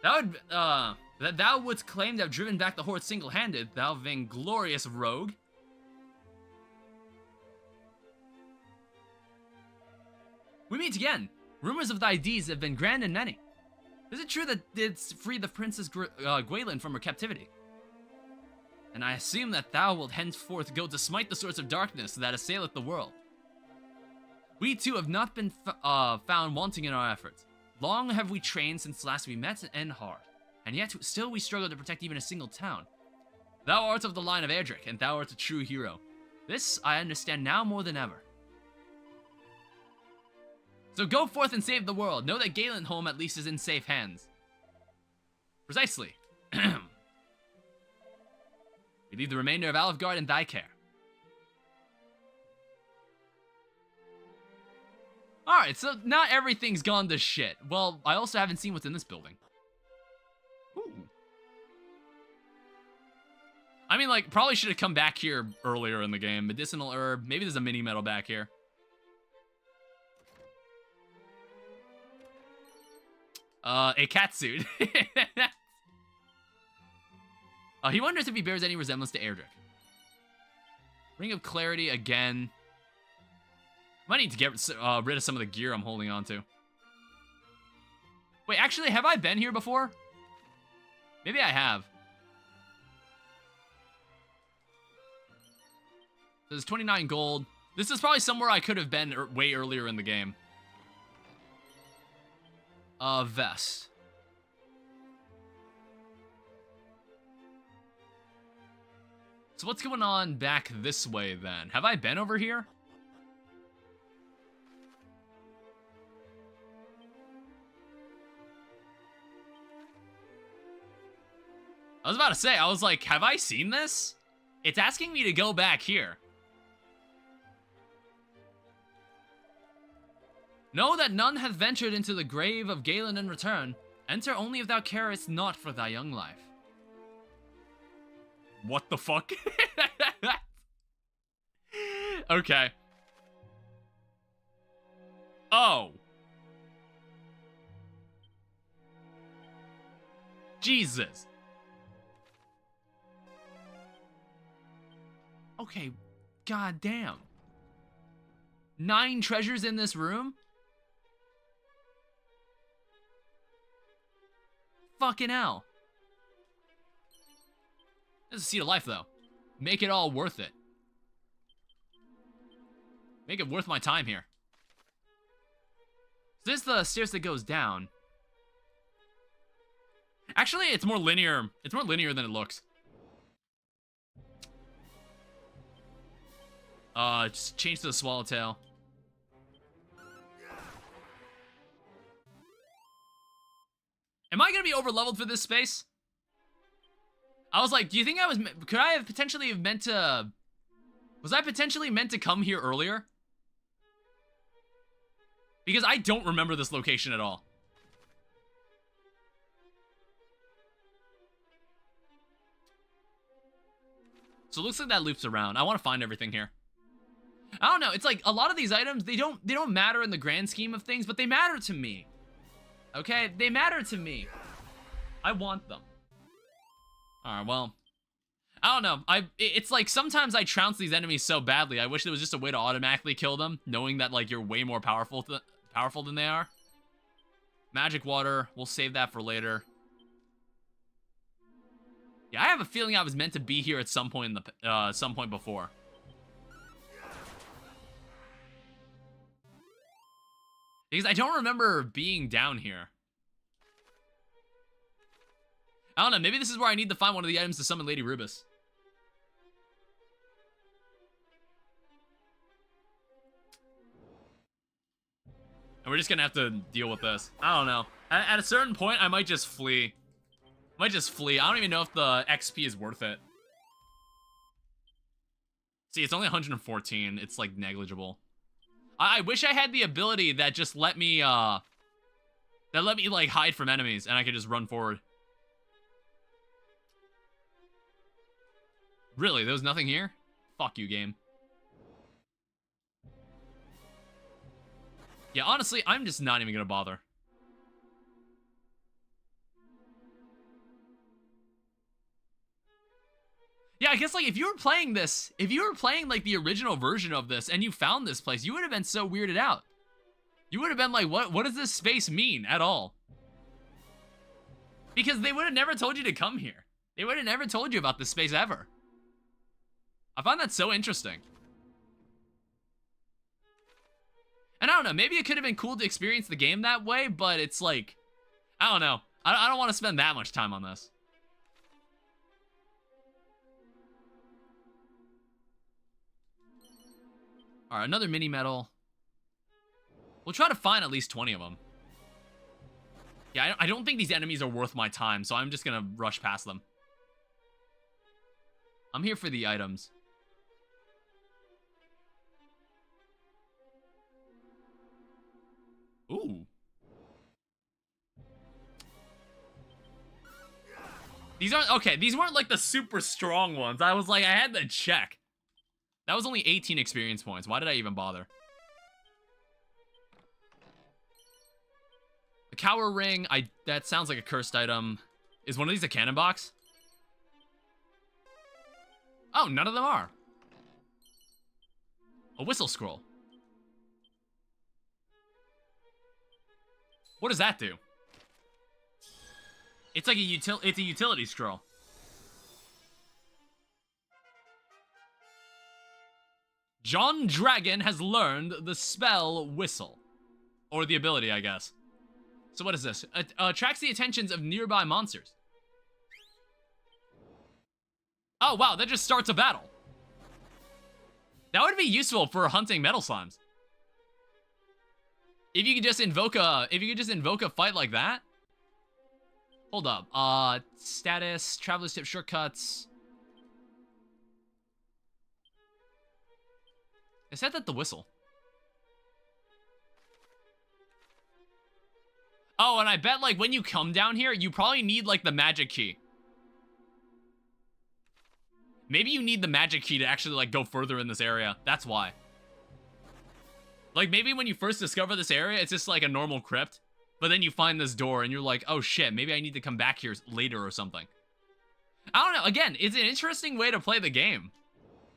That thou wouldst claim to have driven back the horde single-handed, thou vainglorious rogue. We meet again. Rumors of thy deeds have been grand and many. Is it true that didst free the Princess Gwaelin from her captivity? And I assume that thou wilt henceforth go to smite the sorts of darkness that assaileth the world. We too have not been found wanting in our efforts. Long have we trained since last we met, and hard. And yet still we struggle to protect even a single town. Thou art of the line of Erdrick, and thou art a true hero. This I understand now more than ever. So go forth and save the world. Know that Galenholm at least is in safe hands. Precisely. We leave the remainder of Alfgard in thy care. Alright, so not everything's gone to shit. Well, I also haven't seen what's in this building. Ooh. I mean, like, probably should have come back here earlier in the game. Medicinal herb. Maybe there's a mini medal back here. A cat suit. He wonders if he bears any resemblance to Erdrick. Ring of Clarity again. Might need to get rid of some of the gear I'm holding on to. Wait, actually, have I been here before? Maybe I have. There's 29 gold. This is probably somewhere I could have been way earlier in the game. Vest. So what's going on back this way then? Have I been over here? I was about to say, I was like, have I seen this? It's asking me to go back here. Know that none hath ventured into the grave of Galen in return. Enter only if thou carest not for thy young life. What the fuck? Okay. Oh. Jesus. Okay, god damn. 9 treasures in this room? Fucking hell. This is a seat of life, though. Make it all worth it. Make it worth my time here. So this is the stairs that goes down. Actually, it's more linear. It's more linear than it looks. Just change to the swallowtail. Am I gonna be over leveled for this space? I was like, do you think could I have potentially meant to, was I potentially meant to come here earlier? Because I don't remember this location at all. So it looks like that loops around. I want to find everything here. I don't know, it's like a lot of these items, they don't matter in the grand scheme of things, but they matter to me. Okay, they matter to me. I want them. Alright, well, I don't know. It's like sometimes I trounce these enemies so badly. I wish there was just a way to automatically kill them, knowing that like you're way more powerful than they are. Magic water, we'll save that for later. Yeah, I have a feeling I was meant to be here at some point in the some point before. Because I don't remember being down here. I don't know, maybe this is where I need to find one of the items to summon Lady Rubus. And we're just gonna have to deal with this. I don't know. At a certain point, I might just flee. I don't even know if the XP is worth it. See, it's only 114. It's like negligible. I wish I had the ability that just let me like hide from enemies and I could just run forward. Really, there was nothing here? Fuck you, game. Yeah, honestly, I'm just not even gonna bother. Yeah, I guess, like, if you were playing like, the original version of this, and you found this place, you would have been so weirded out. You would have been like, what does this space mean at all? Because they would have never told you to come here. They would have never told you about this space ever. I find that so interesting. And I don't know, maybe it could have been cool to experience the game that way, but it's like, I don't know. I don't want to spend that much time on this. Alright, another mini medal. We'll try to find at least 20 of them. Yeah, I don't think these enemies are worth my time, so I'm just gonna rush past them. I'm here for the items. Ooh. These aren't, okay, these weren't like the super strong ones. I was like, I had to check. That was only 18 experience points. Why did I even bother? The Cower Ring, that sounds like a cursed item. Is one of these a cannon box? Oh, none of them are. A whistle scroll. What does that do? It's like a utility scroll. John Dragon has learned the spell Whistle. Or the ability, I guess. So what is this? Attracts the attentions of nearby monsters. Oh, wow, that just starts a battle. That would be useful for hunting metal slimes. If you could just invoke a fight like that. Hold up. Status, traveler's tip, shortcuts. Is that the whistle? Oh, and I bet, like, when you come down here, you probably need, like, the magic key. Maybe you need the magic key to actually, like, go further in this area. That's why. Like, maybe when you first discover this area, it's just, like, a normal crypt. But then you find this door, and you're like, oh, shit, maybe I need to come back here later or something. I don't know. Again, it's an interesting way to play the game.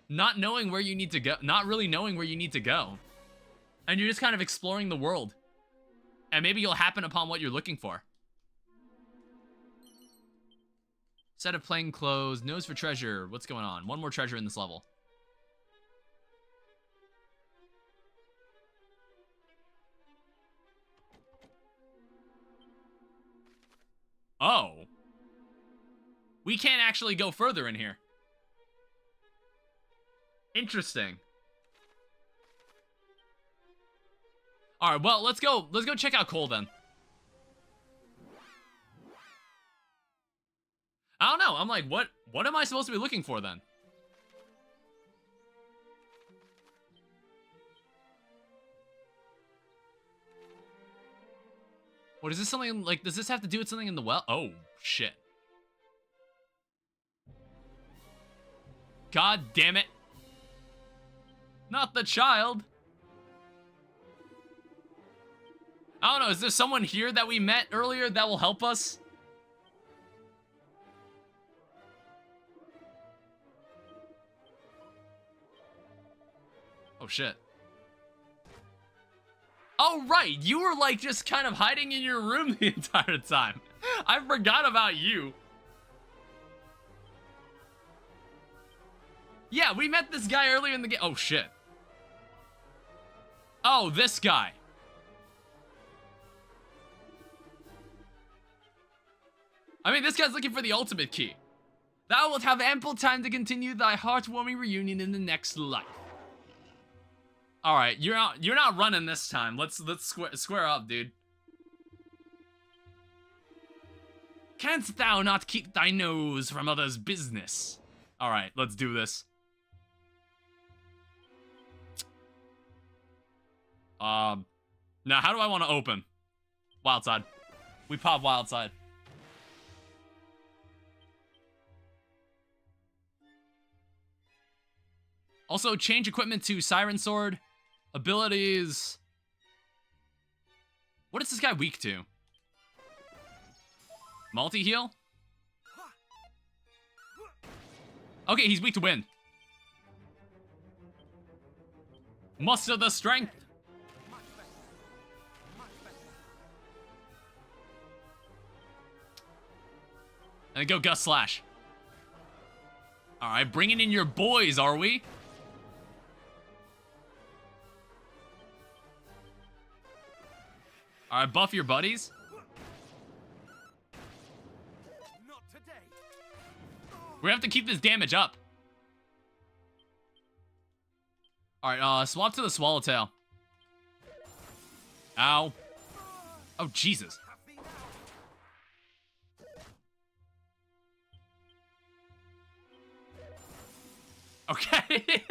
Not knowing where you need to go. Not really knowing where you need to go. And you're just kind of exploring the world. And maybe you'll happen upon what you're looking for. Set of plain clothes. Nose for treasure. What's going on? One more treasure in this level. Oh. We can't actually go further in here. Interesting. Alright, well, let's go check out Cole then. I don't know, I'm like, what am I supposed to be looking for then? What is this something, like, does this have to do with something in the well? Oh, shit. God damn it. Not the child. I don't know, is there someone here that we met earlier that will help us? Oh, shit. Oh, right, you were, like, just kind of hiding in your room the entire time. I forgot about you. Yeah, we met this guy earlier in the game. Oh, shit. Oh, this guy. I mean, this guy's looking for the ultimate key. Thou wilt have ample time to continue thy heartwarming reunion in the next life. All right, you're not running this time. Let's square up, dude. Canst thou not keep thy nose from others' business? All right, let's do this. Now how do I want to open? Wild side. We pop wild side. Also, change equipment to Siren Sword. Abilities. What is this guy weak to? Multi-heal? Okay, he's weak to wind. Muster the strength. And go Gust Slash. Alright, bringing in your boys, are we? Alright, buff your buddies. Not today. We have to keep this damage up. Alright, swap to the Swallowtail. Ow. Oh, Jesus. Okay.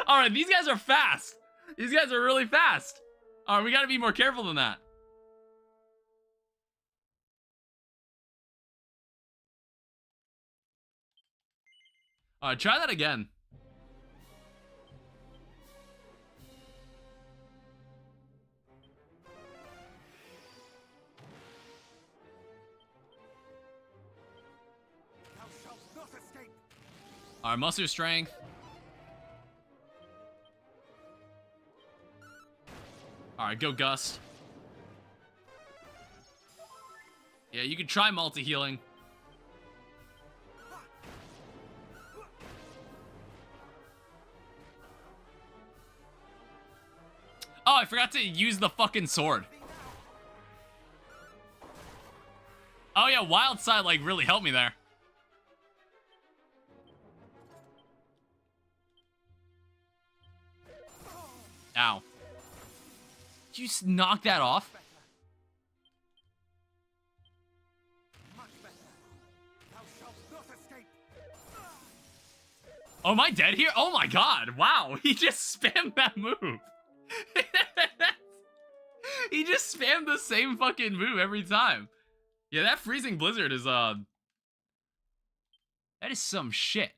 Alright, these guys are fast. These guys are really fast. Alright, we gotta be more careful than that. Alright, try that again. Thou shalt not escape. Alright, muster strength. Alright, go Gust. Yeah, you can try multi-healing. Oh, I forgot to use the fucking sword. Oh yeah, Wild Side like really helped me there. Ow. Did you knock that off? Oh, am I dead here? Oh my god, wow. He just spammed that move. He just spammed the same fucking move every time. Yeah, that freezing blizzard is, that is some shit.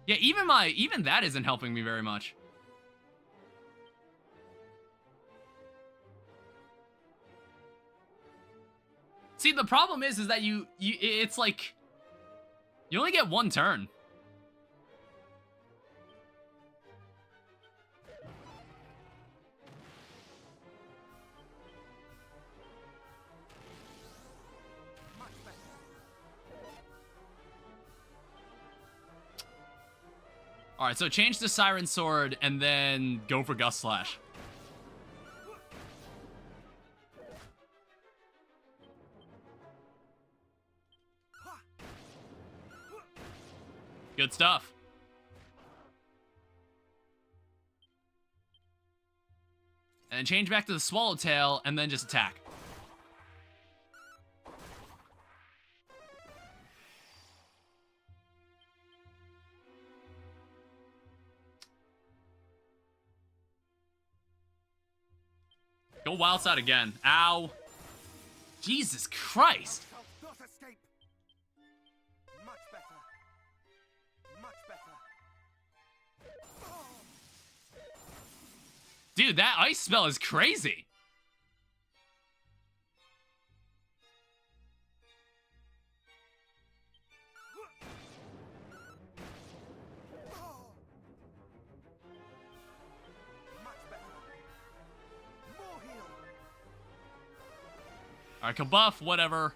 Yeah, even that isn't helping me very much. See, the problem is that it's like, you only get one turn. Alright, so change to Siren Sword and then go for Gust Slash. Good stuff. And change back to the Swallowtail and then just attack. Go Wild Side again. Ow. Jesus Christ. Dude, that ice spell is crazy. Alright, Kabuff, whatever.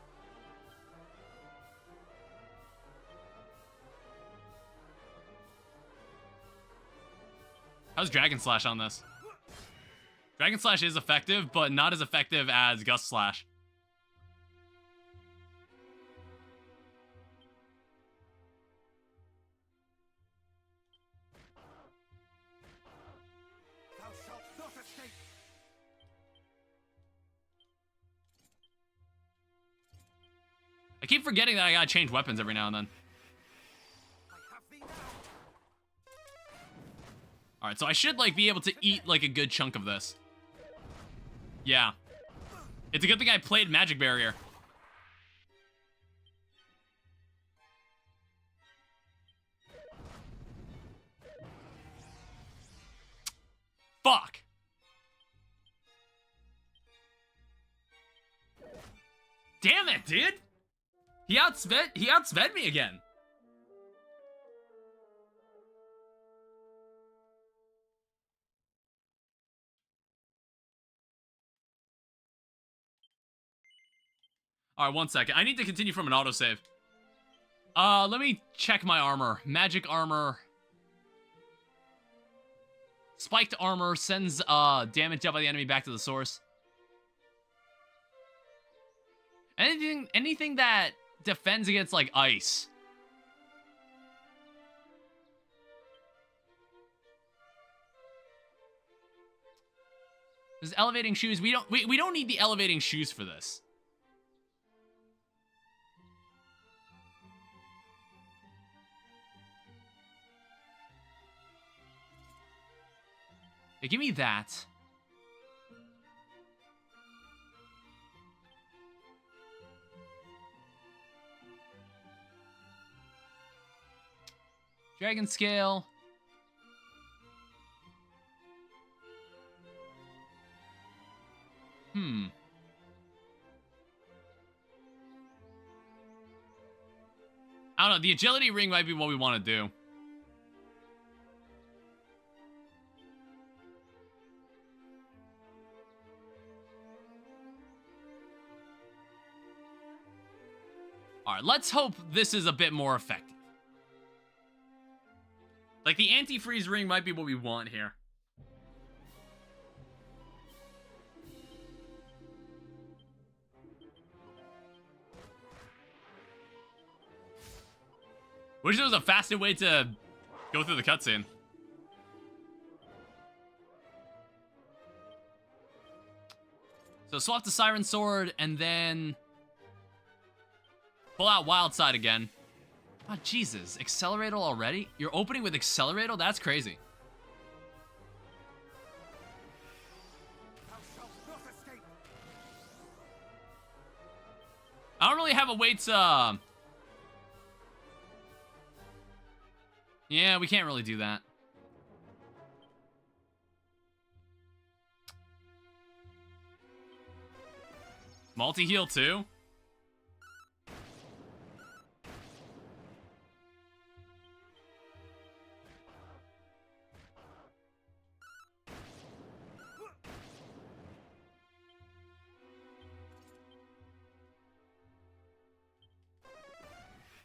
How's Dragon Slash on this? Dragon Slash is effective, but not as effective as Gust Slash. Thou shalt not escape. I keep forgetting that I gotta change weapons every now and then. Alright, so I should, like, be able to eat, like, a good chunk of this. Yeah. It's a good thing I played Magic Barrier. Fuck! Damn it, dude! He outsped me again. Alright, 1 second. I need to continue from an autosave. Let me check my armor. Magic armor. Spiked armor sends damage dealt by the enemy back to the source. Anything that defends against, like, ice. There's elevating shoes. We don't need the elevating shoes for this. Yeah, give me that. Dragon Scale. I don't know. The Agility Ring might be what we want to do. All right, let's hope this is a bit more effective. Like, the anti-freeze ring might be what we want here. Wish there was a faster way to go through the cutscene. So swap the Siren Sword and then pull out Wild Side again. Oh, Jesus. Accelerator already? You're opening with Accelerator? That's crazy. I don't really have a way to... Yeah, we can't really do that. Multi-heal too?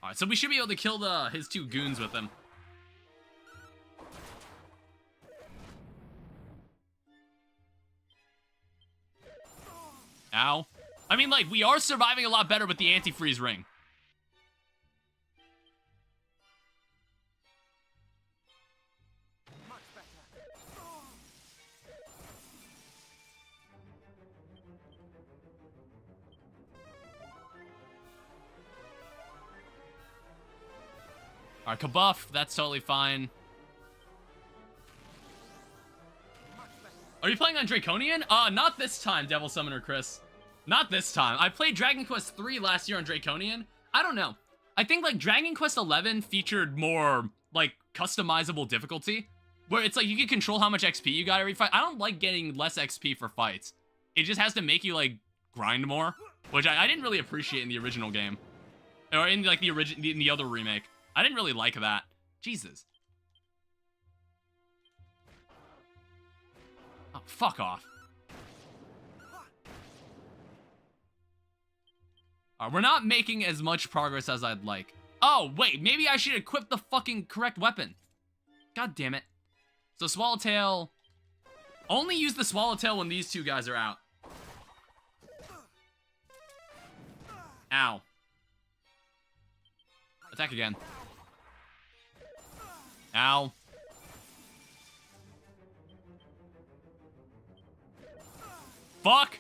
Alright, so we should be able to kill his two goons with him. Ow. I mean, like, we are surviving a lot better with the anti-freeze ring. Alright, Kabuff, that's totally fine. Are you playing on Draconian? Not this time, Devil Summoner Chris. Not this time. I played Dragon Quest III last year on Draconian. I don't know. I think, like, Dragon Quest XI featured more, like, customizable difficulty. Where it's like, you can control how much XP you got every fight. I don't like getting less XP for fights. It just has to make you, like, grind more. Which I didn't really appreciate in the original game. Or in, like, in the other remake. I didn't really like that. Jesus. Oh, fuck off. Alright, we're not making as much progress as I'd like. Oh, wait, maybe I should equip the fucking correct weapon. God damn it. So Swallowtail... Only use the Swallowtail when these two guys are out. Ow. Attack again. Ow. Fuck!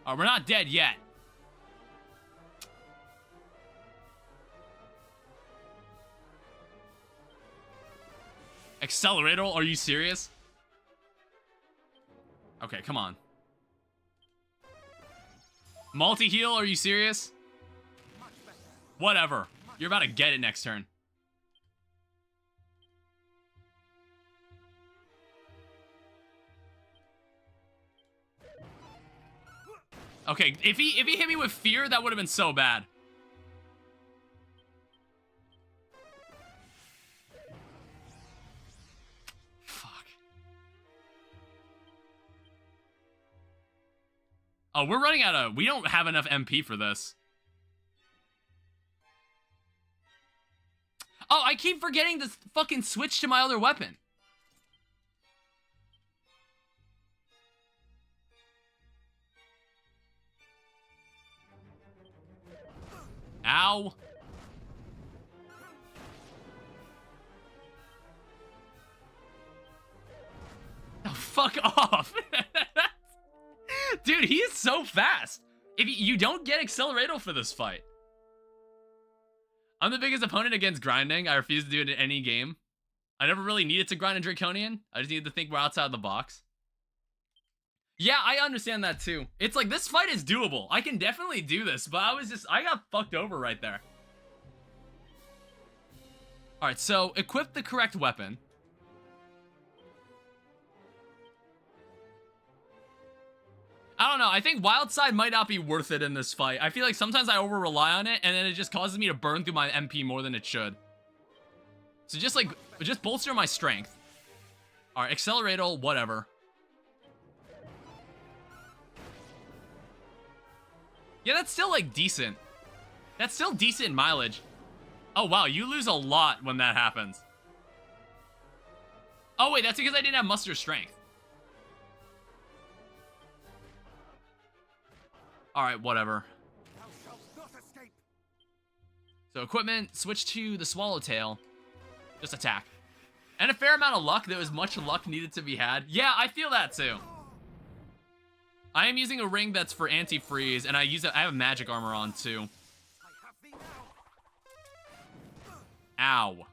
Oh, we're not dead yet. Accelerator? Are you serious? Okay, come on. Multi-heal? Are you serious? Whatever. You're about to get it next turn. Okay, if he hit me with fear, that would have been so bad. Fuck. Oh, we're running out of... We don't have enough MP for this. Oh, I keep forgetting to fucking switch to my other weapon. Ow. Oh, fuck off. Dude, he is so fast. If you don't get Accelerator for this fight. I'm the biggest opponent against grinding. I refuse to do it in any game. I never really needed to grind in Draconian. I just needed to think we're outside the box. Yeah, I understand that too. It's like, this fight is doable. I can definitely do this, but I got fucked over right there. Alright, so equip the correct weapon. I don't know, I think Wild Side might not be worth it in this fight. I feel like sometimes I over-rely on it, and then it just causes me to burn through my MP more than it should. So just bolster my strength. Alright, Accelerator, whatever. Yeah, that's still, like, decent. That's still decent mileage. Oh, wow, you lose a lot when that happens. Oh, wait, that's because I didn't have muster strength. Alright, whatever. Thou shalt not escape. So equipment, switch to the Swallowtail. Just attack. And a fair amount of luck. There was much luck needed to be had. Yeah, I feel that too. I am using a ring that's for anti-freeze, and I have a magic armor on too. I have thee now. Ow.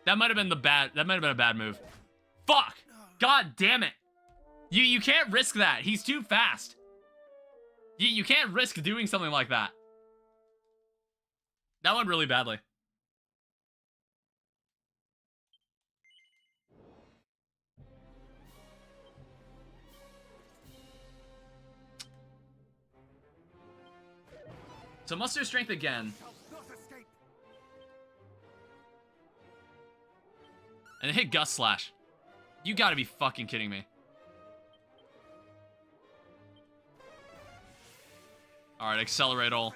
That might have been a bad move. Fuck! God damn it! You can't risk that. He's too fast. You can't risk doing something like that. That went really badly. So muster strength again. And hit Gust Slash. You gotta be fucking kidding me. Alright, accelerate all.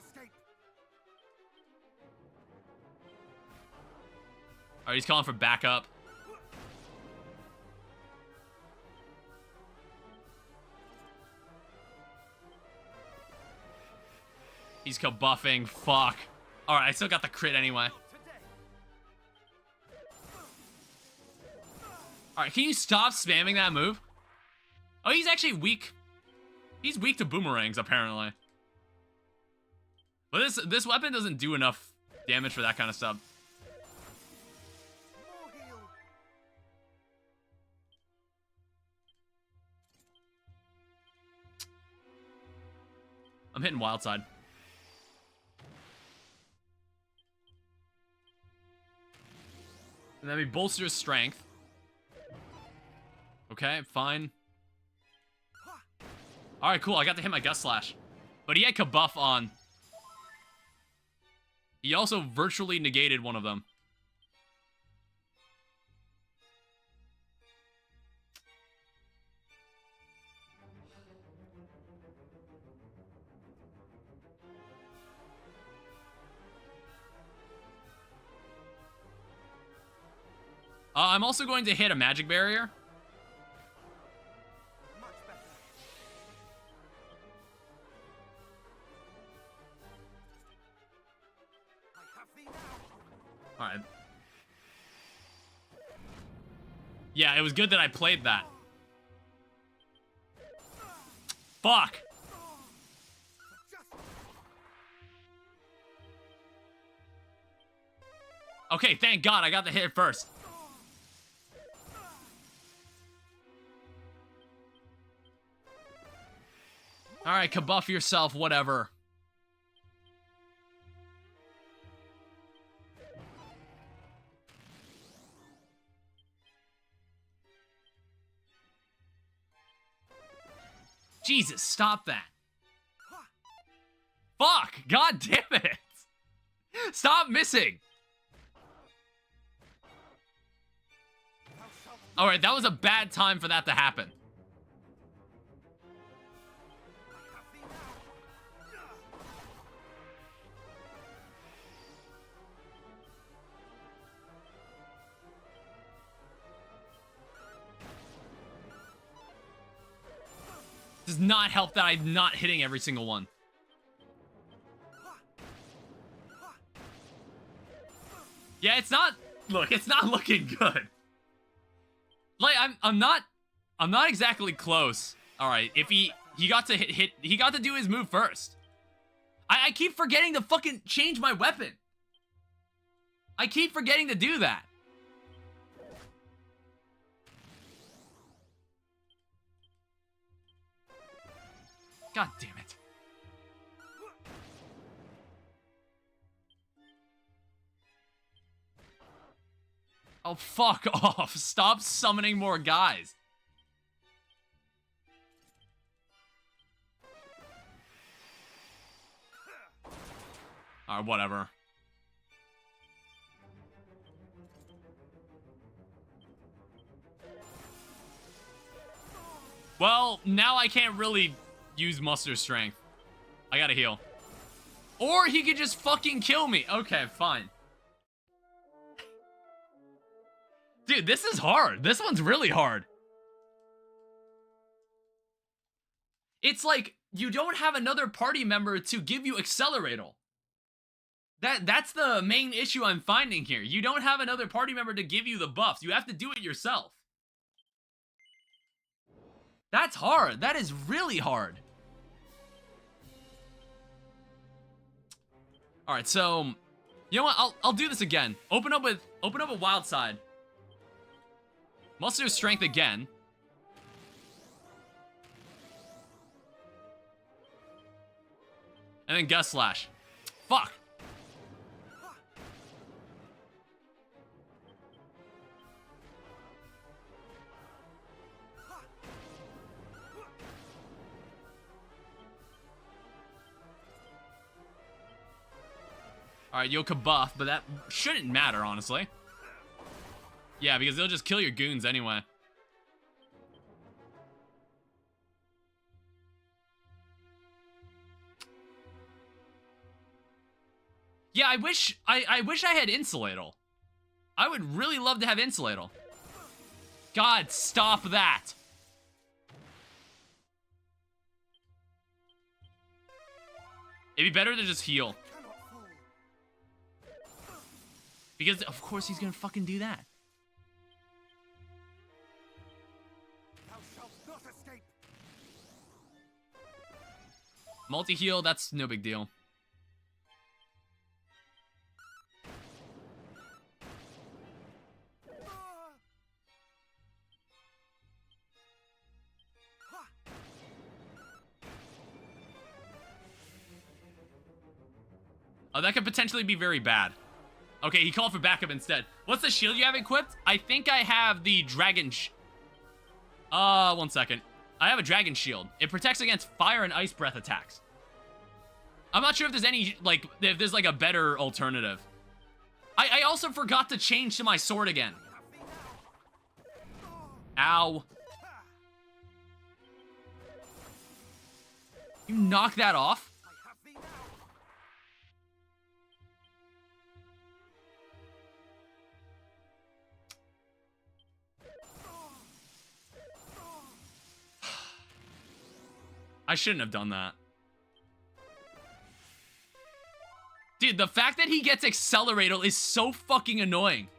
Alright, he's calling for backup. He's kabuffing. Fuck. Alright, I still got the crit anyway. Alright, can you stop spamming that move? Oh, he's actually weak. He's weak to boomerangs, apparently. But this weapon doesn't do enough damage for that kind of stuff. I'm hitting wild side. And then we bolster his strength. Okay, fine. Alright, cool. I got to hit my Gust Slash. But he had Kabuff on. He also virtually negated one of them. I'm also going to hit a magic barrier. Alright. Yeah, it was good that I played that. Fuck! Okay, thank God I got the hit first. Alright, kabuff yourself, whatever. Jesus, stop that. Fuck! God damn it! Stop missing! Alright, that was a bad time for that to happen. Does not help that I'm not hitting every single one. Yeah, it's not. Look, it's not looking good. Like I'm not exactly close. All right, if he got to he got to do his move first. I keep forgetting to fucking change my weapon. I keep forgetting to do that. God damn it. Oh, fuck off. Stop summoning more guys. Alright, whatever. Well, now I can't really use muster strength. I gotta heal. Or he could just fucking kill me. Okay, fine. Dude, this is hard. This one's really hard. It's like, you don't have another party member to give you Accelerator. That's the main issue I'm finding here. You don't have another party member to give you the buffs. You have to do it yourself. That's hard. That is really hard. All right, so you know what? I'll do this again. Open up a wild side. Muster strength again. And then gust slash. Fuck. Alright, Yoka buff, but that shouldn't matter, honestly. Yeah, because they'll just kill your goons anyway. Yeah, I wish I had Insulator. I would really love to have Insulator. God, stop that. It'd be better to just heal. Because, of course, he's gonna fucking do that. Thou shalt not escape. Multi-heal, that's no big deal. Oh, that could potentially be very bad. Okay, he called for backup instead. What's the shield you have equipped? I think I have the dragon 1 second. I have a dragon shield. It protects against fire and ice breath attacks. I'm not sure if there's any, like, if there's like a better alternative. I also forgot to change to my sword again. Ow. You knock that off? I shouldn't have done that. Dude, the fact that he gets Accelerator is so fucking annoying.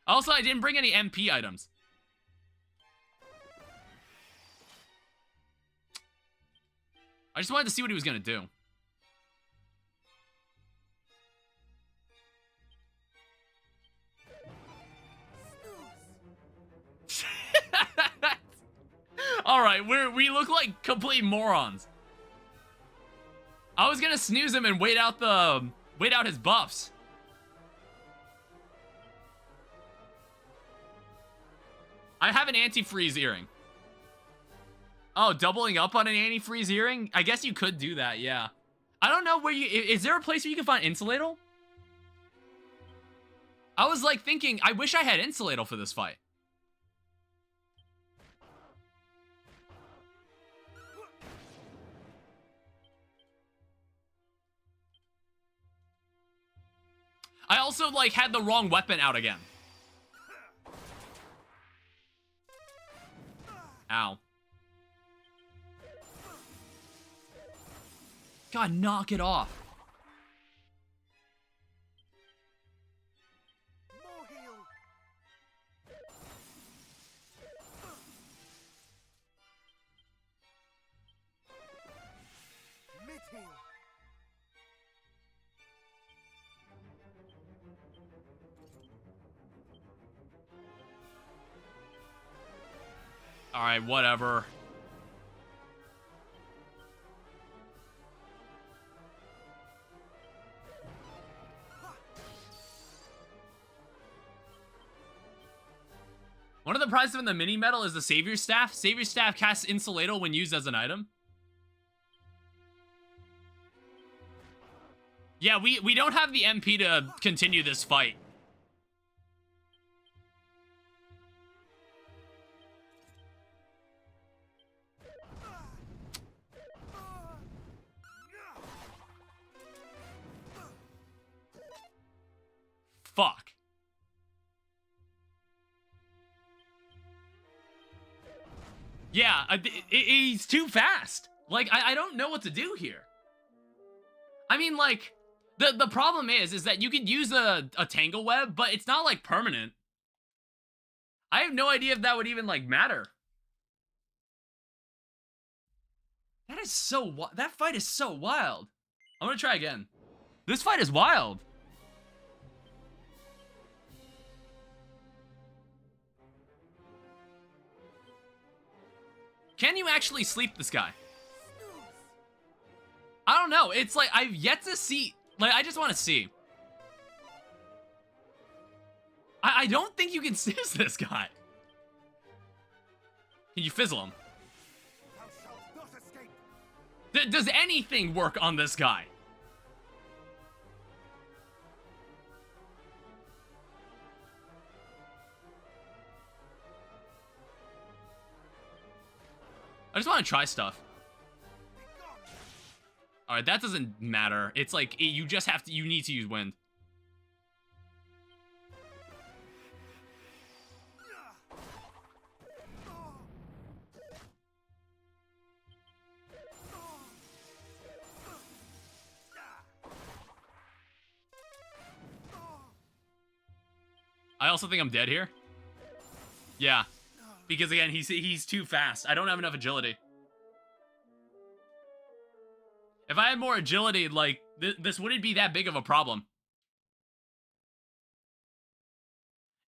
Also, I didn't bring any MP items. I just wanted to see what he was gonna do. All right, we look like complete morons. I was gonna snooze him and wait out his buffs. I have an antifreeze earring. Oh, doubling up on an antifreeze earring? I guess you could do that, yeah. I don't know where is there a place where you can find Insulator? I was like thinking, I wish I had Insulator for this fight. I also, like, had the wrong weapon out again. Ow. God, knock it off. More heal. Mid heal. All right, whatever. One of the prizes from the mini medal is the Savior Staff. Savior Staff casts Insulator when used as an item. Yeah, we don't have the MP to continue this fight. fuck. Yeah, he's too fast. Like, I don't know what to do here. I mean, like, the problem is that you could use a tangle web, but it's not, like, permanent. I have no idea if that would even, like, matter. That is so that fight is so wild. I'm gonna try again. This fight is wild. Can you actually sleep this guy? I don't know. It's like, I've yet to see. Like, I just want to see. I don't think you can snooze this guy. Can you fizzle him? Does anything work on this guy? I just want to try stuff. Alright, that doesn't matter. It's like, you just have to, you need to use wind. I also think I'm dead here. Yeah. Because again, he's too fast. I don't have enough agility. If I had more agility, like, this wouldn't be that big of a problem.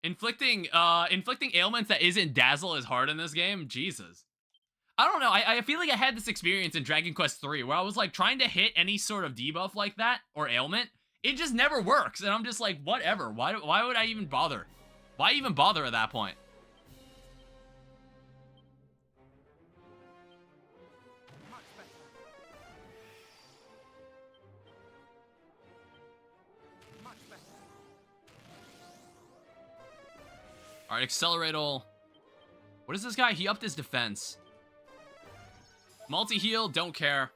Inflicting ailments that isn't Dazzle is hard in this game? Jesus. I don't know, I feel like I had this experience in Dragon Quest III, where I was, like, trying to hit any sort of debuff like that, or ailment. It just never works, and I'm just like, whatever. Why would I even bother? Why even bother at that point? Alright, accelerate all. What is this guy? He upped his defense. Multi-heal, don't care.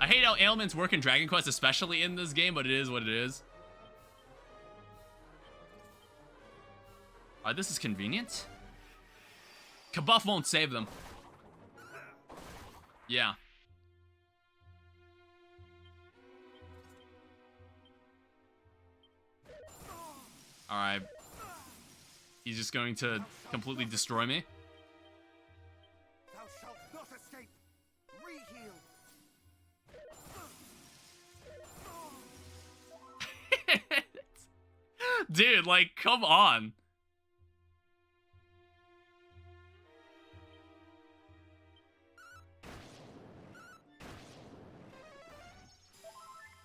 I hate how ailments work in Dragon Quest, especially in this game, but it is what it is. Alright, this is convenient. Kabuff won't save them. Yeah. Alright. He's just going to completely destroy me. Thou shalt not escape. Reheal. Dude, like, come on.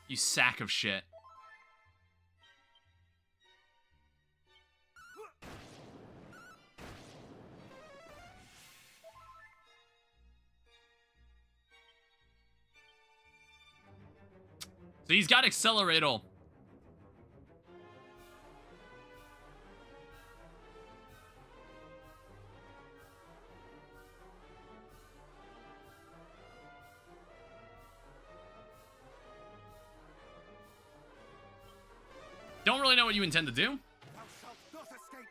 You sack of shit. So he's got Accelerator. Don't really know what you intend to do. Thou shalt not escape.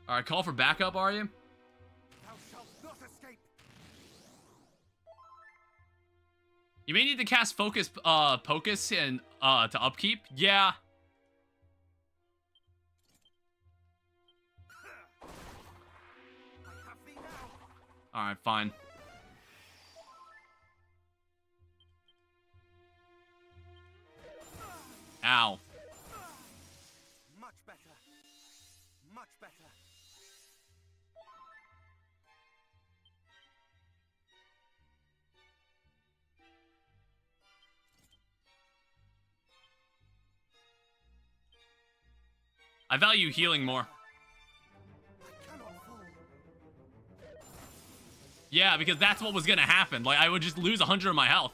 Alright, call for backup, are you? Thou shalt not escape. You may need to cast Focus and to upkeep. Yeah. I have thee now. Alright, fine. Ow. Much better. Much better. I value healing more. I cannot fall. Yeah, because that's what was gonna happen. Like, I would just lose 100 of my health.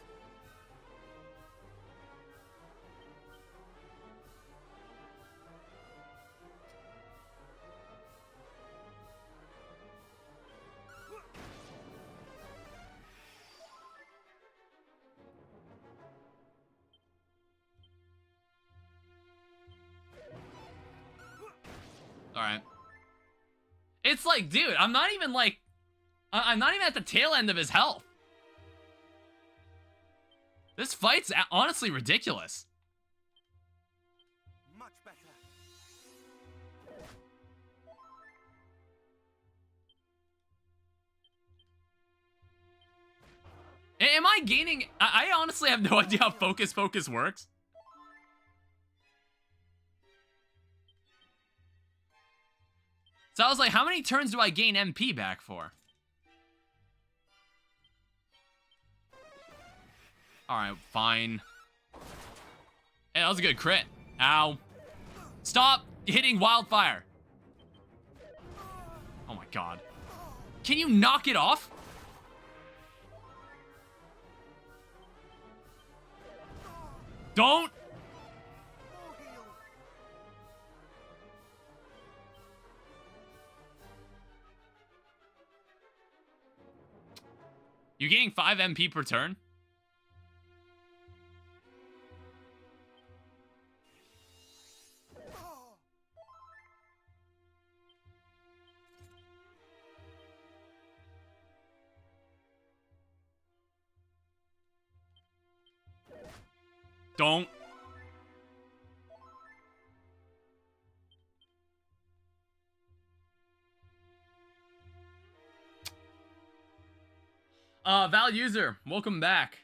Alright. It's like, dude, I'm not even like... I'm not even at the tail end of his health. This fight's honestly ridiculous. Much better. Am I gaining... I honestly have no idea how Focus works. So I was like, how many turns do I gain MP back for? Alright, fine. Hey, that was a good crit. Ow. Stop hitting wildfire. Oh my god. Can you knock it off? Don't. You're getting 5 MP per turn? Don't. Val user, welcome back.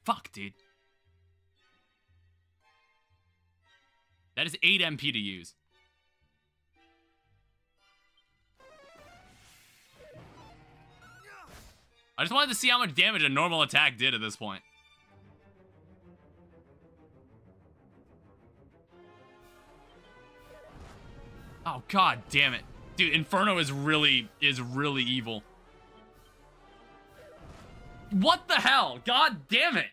Fuck, dude. That is 8 MP to use. I just wanted to see how much damage a normal attack did at this point. Oh god damn it. Dude, Inferno is really evil. What the hell? God damn it.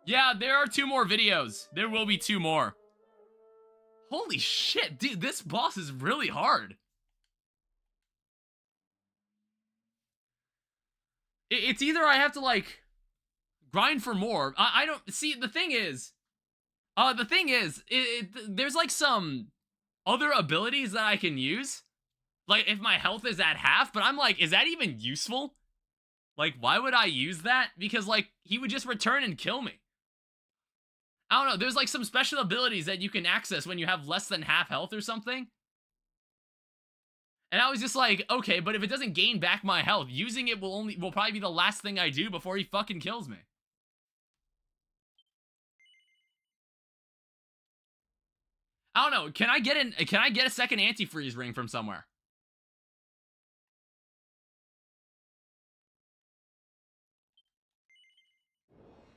Yeah, there are 2 more videos. There will be 2 more. Holy shit, dude, this boss is really hard. It's either I have to, like, grind for more. I don't... See, the thing is, there's, like, some other abilities that I can use. Like, if my health is at half, but I'm like, is that even useful? Like, why would I use that? Because, like, he would just return and kill me. I don't know, there's, like, some special abilities that you can access when you have less than half health or something. And I was just like, okay, but if it doesn't gain back my health, using it will probably be the last thing I do before he fucking kills me. I don't know, can I get a second antifreeze ring from somewhere?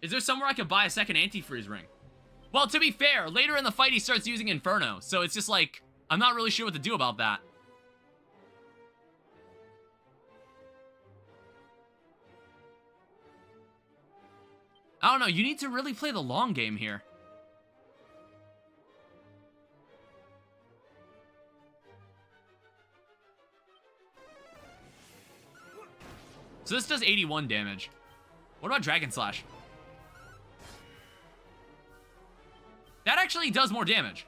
Is there somewhere I could buy a second antifreeze ring? Well, to be fair, later in the fight he starts using Inferno, so it's just like, I'm not really sure what to do about that. I don't know, you need to really play the long game here. So this does 81 damage. What about Dragon Slash? That actually does more damage.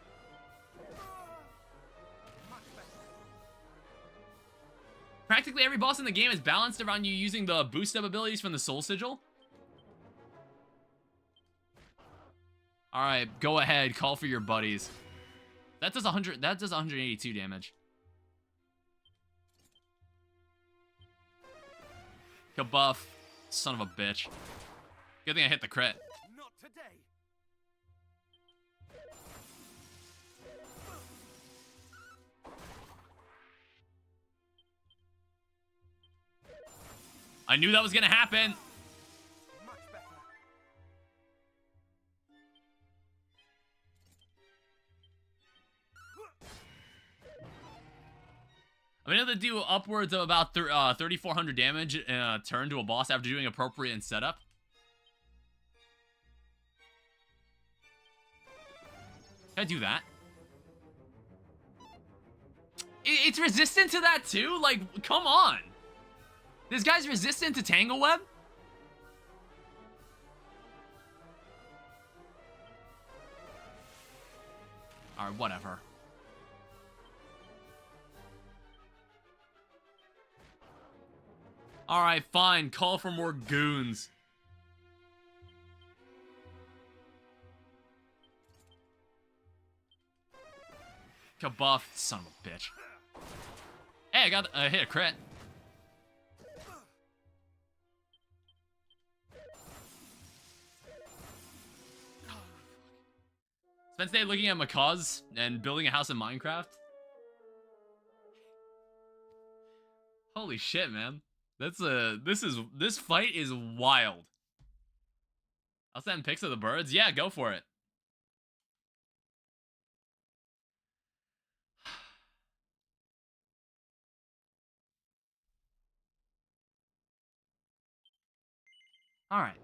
Practically every boss in the game is balanced around you using the boost up abilities from the Soul Sigil. Alright, go ahead, call for your buddies. That does 182 damage. Kabuff. Son of a bitch. Good thing I hit the crit. Not today. I knew that was gonna happen. Much better. I'm able to do upwards of about 3,400 damage in a turn to a boss after doing appropriate setup. Can I do that? It's resistant to that too? Like, come on. This guy's resistant to Tangle Web? Alright, whatever. Alright, fine. Call for more goons. Kabuff, son of a bitch. Hey, I got hit a crit. Spent today looking at macaws and building a house in Minecraft. Holy shit, man. This fight is wild. I'll send pics of the birds. Yeah, go for it. All right.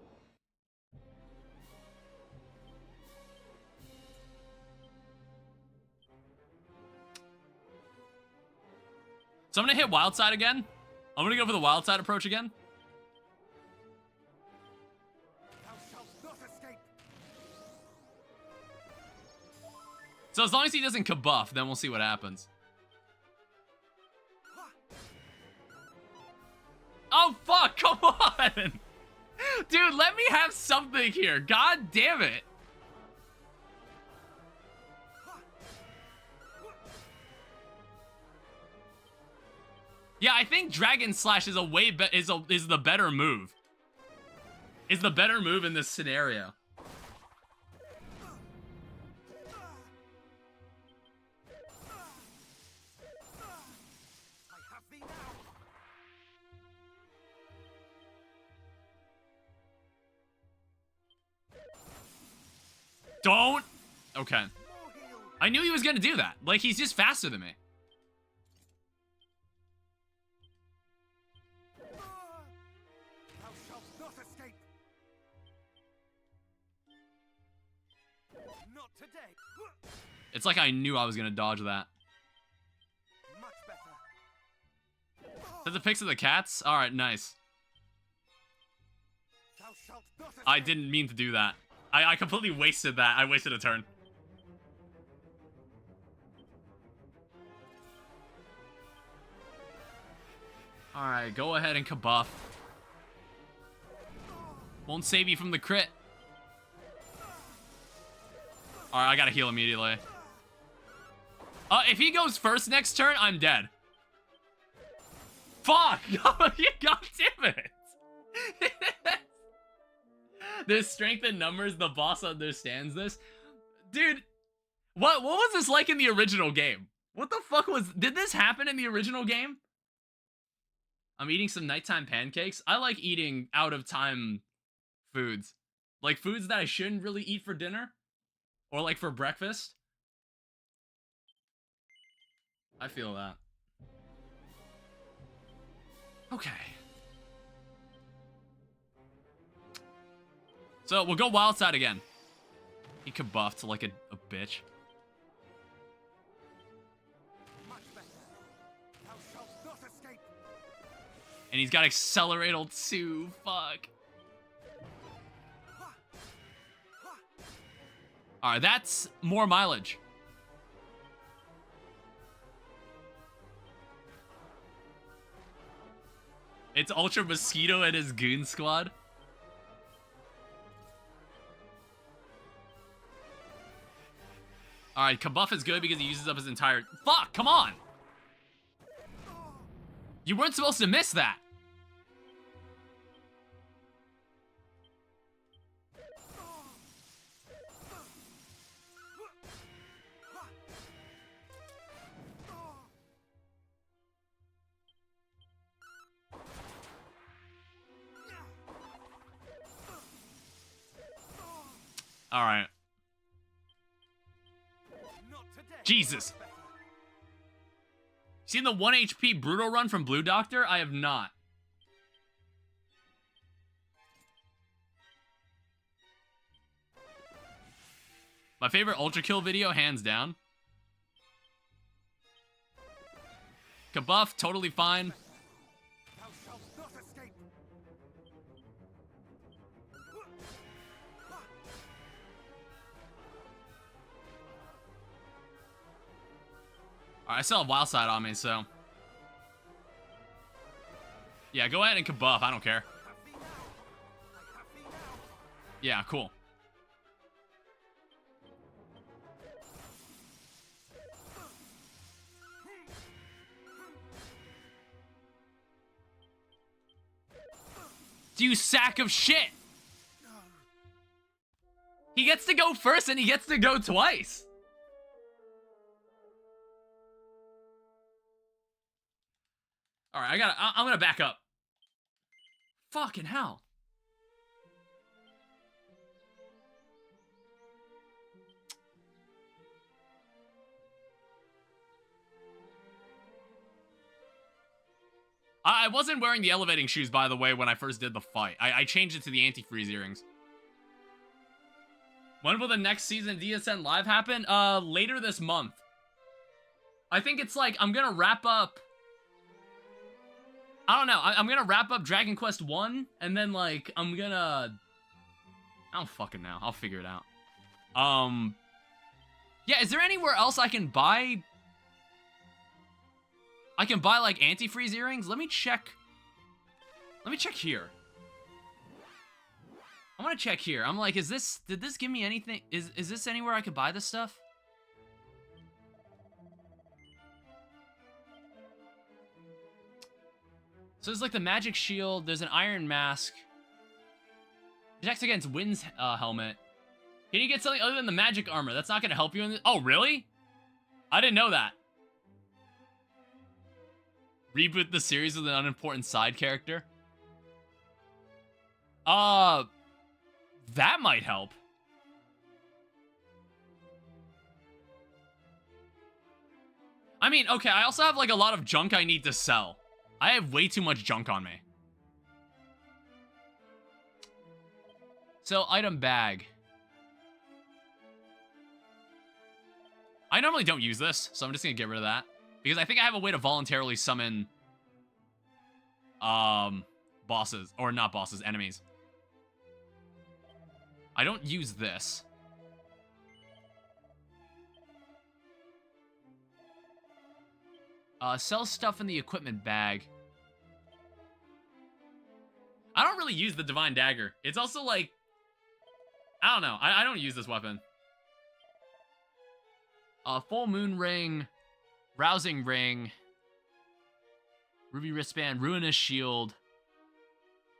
So I'm gonna hit wild side again. I'm gonna go for the wild side approach again. Thou shalt not escape. So as long as he doesn't kabuff, then we'll see what happens. Oh fuck, come on! Dude, let me have something here. God damn it. Yeah, I think Dragon Slash is a way is the better move. Is the better move in this scenario. I have thee now. Don't. Okay. I knew he was gonna do that. Like, he's just faster than me. Thou shalt not escape. Not today. It's like I knew I was gonna dodge that. Much better. There's a pics of the cats? Alright, nice. Thou shalt not escape. I didn't mean to do that. I completely wasted that. I wasted a turn. Alright, go ahead and kabuff. Won't save you from the crit. Alright, I gotta heal immediately. If he goes first next turn, I'm dead. Fuck! God damn it! There's strength in numbers, the boss understands this. Dude, what was this like in the original game? What the fuck did this happen in the original game? I'm eating some nighttime pancakes. I like eating out of time foods. Like foods that I shouldn't really eat for dinner. Or like for breakfast. I feel that. Okay. So we'll go wild side again. He kabuffed like a bitch. Much better. Thou shalt not escape. And he's got accelerated too. Fuck. Alright, that's more mileage. It's Ultra Mosquito and his goon squad. Alright, kabuff is good because he uses up his entire... Fuck, come on! You weren't supposed to miss that. Alright. Jesus. Seen the 1 HP brutal run from Blue Doctor? I have not. My favorite Ultra Kill video, hands down. Kabuff, totally fine. Thou shalt not escape. Alright, I still have Wild Side on me, so. Yeah, go ahead and kabuff. I don't care. Yeah, cool. You sack of shit! He gets to go first and he gets to go twice! Alright, I'm gonna back up. Fucking hell. I wasn't wearing the elevating shoes, by the way, when I first did the fight. I changed it to the anti-freeze earrings. When will the next season of DSN Live happen? Later this month. I think it's like, I'm gonna wrap up... I don't know, I'm gonna wrap up Dragon Quest 1, and then, like, I'm gonna... I don't fucking know, I'll figure it out. Yeah, is there anywhere else I can buy... I can buy, like, antifreeze earrings? Let me check here. I want to check here. I'm like, did this give me anything? Is this anywhere I could buy this stuff? So there's, like, the magic shield. There's an iron mask. Protects against wind's helmet. Can you get something other than the magic armor? That's not going to help you in this. Oh, really? I didn't know that. Reboot the series with an unimportant side character. That might help. I mean, okay, I also have, like, a lot of junk I need to sell. I have way too much junk on me. So, item bag. I normally don't use this, so I'm just gonna get rid of that. Because I think I have a way to voluntarily summon, bosses. Or not bosses, enemies. I don't use this. Sell stuff in the equipment bag. I don't really use the Divine Dagger. It's also like... I don't know. I don't use this weapon. Full Moon Ring. Rousing Ring. Ruby Wristband. Ruinous Shield.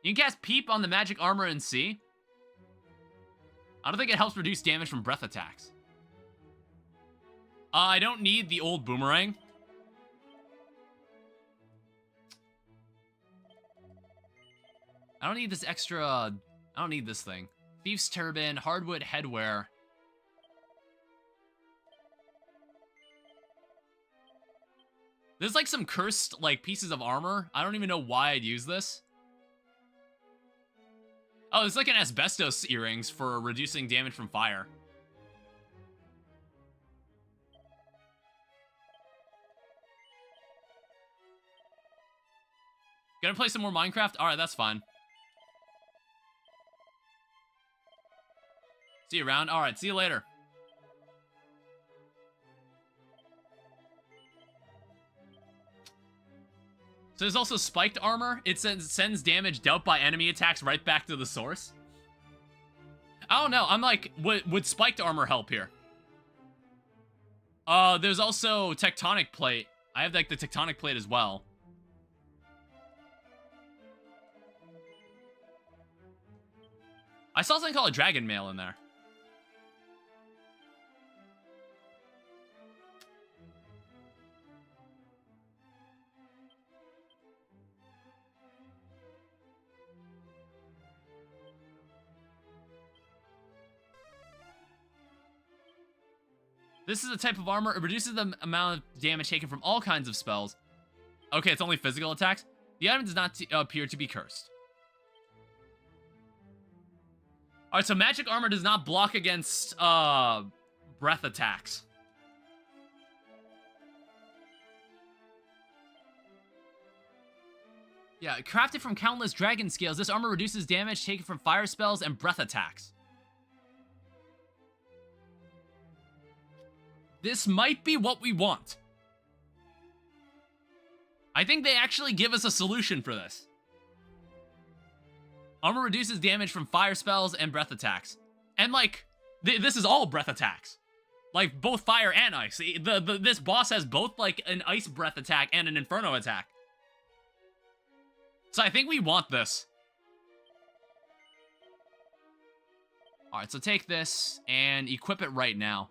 You can cast Peep on the magic armor and see. I don't think it helps reduce damage from breath attacks. I don't need the old boomerang. I don't need this extra... I don't need this thing. Thief's Turban, Hardwood Headwear. There's like some cursed like pieces of armor. I don't even know why I'd use this. Oh, it's like an asbestos earrings for reducing damage from fire. Gonna play some more Minecraft? Alright, that's fine. See you around. Alright, see you later. So there's also spiked armor. It sends damage dealt by enemy attacks right back to the source. I don't know. I'm like, would spiked armor help here? There's also tectonic plate. I have like the tectonic plate as well. I saw something called a dragon mail in there. This is a type of armor. It reduces the amount of damage taken from all kinds of spells. Okay, it's only physical attacks. The item does not appear to be cursed. Alright, so magic armor does not block against breath attacks. Yeah, crafted from countless dragon scales, this armor reduces damage taken from fire spells and breath attacks. This might be what we want. I think they actually give us a solution for this. Armor reduces damage from fire spells and breath attacks. And, like, this is all breath attacks. Like, both fire and ice. This boss has both, like, an ice breath attack and an inferno attack. So I think we want this. Alright, so take this and equip it right now.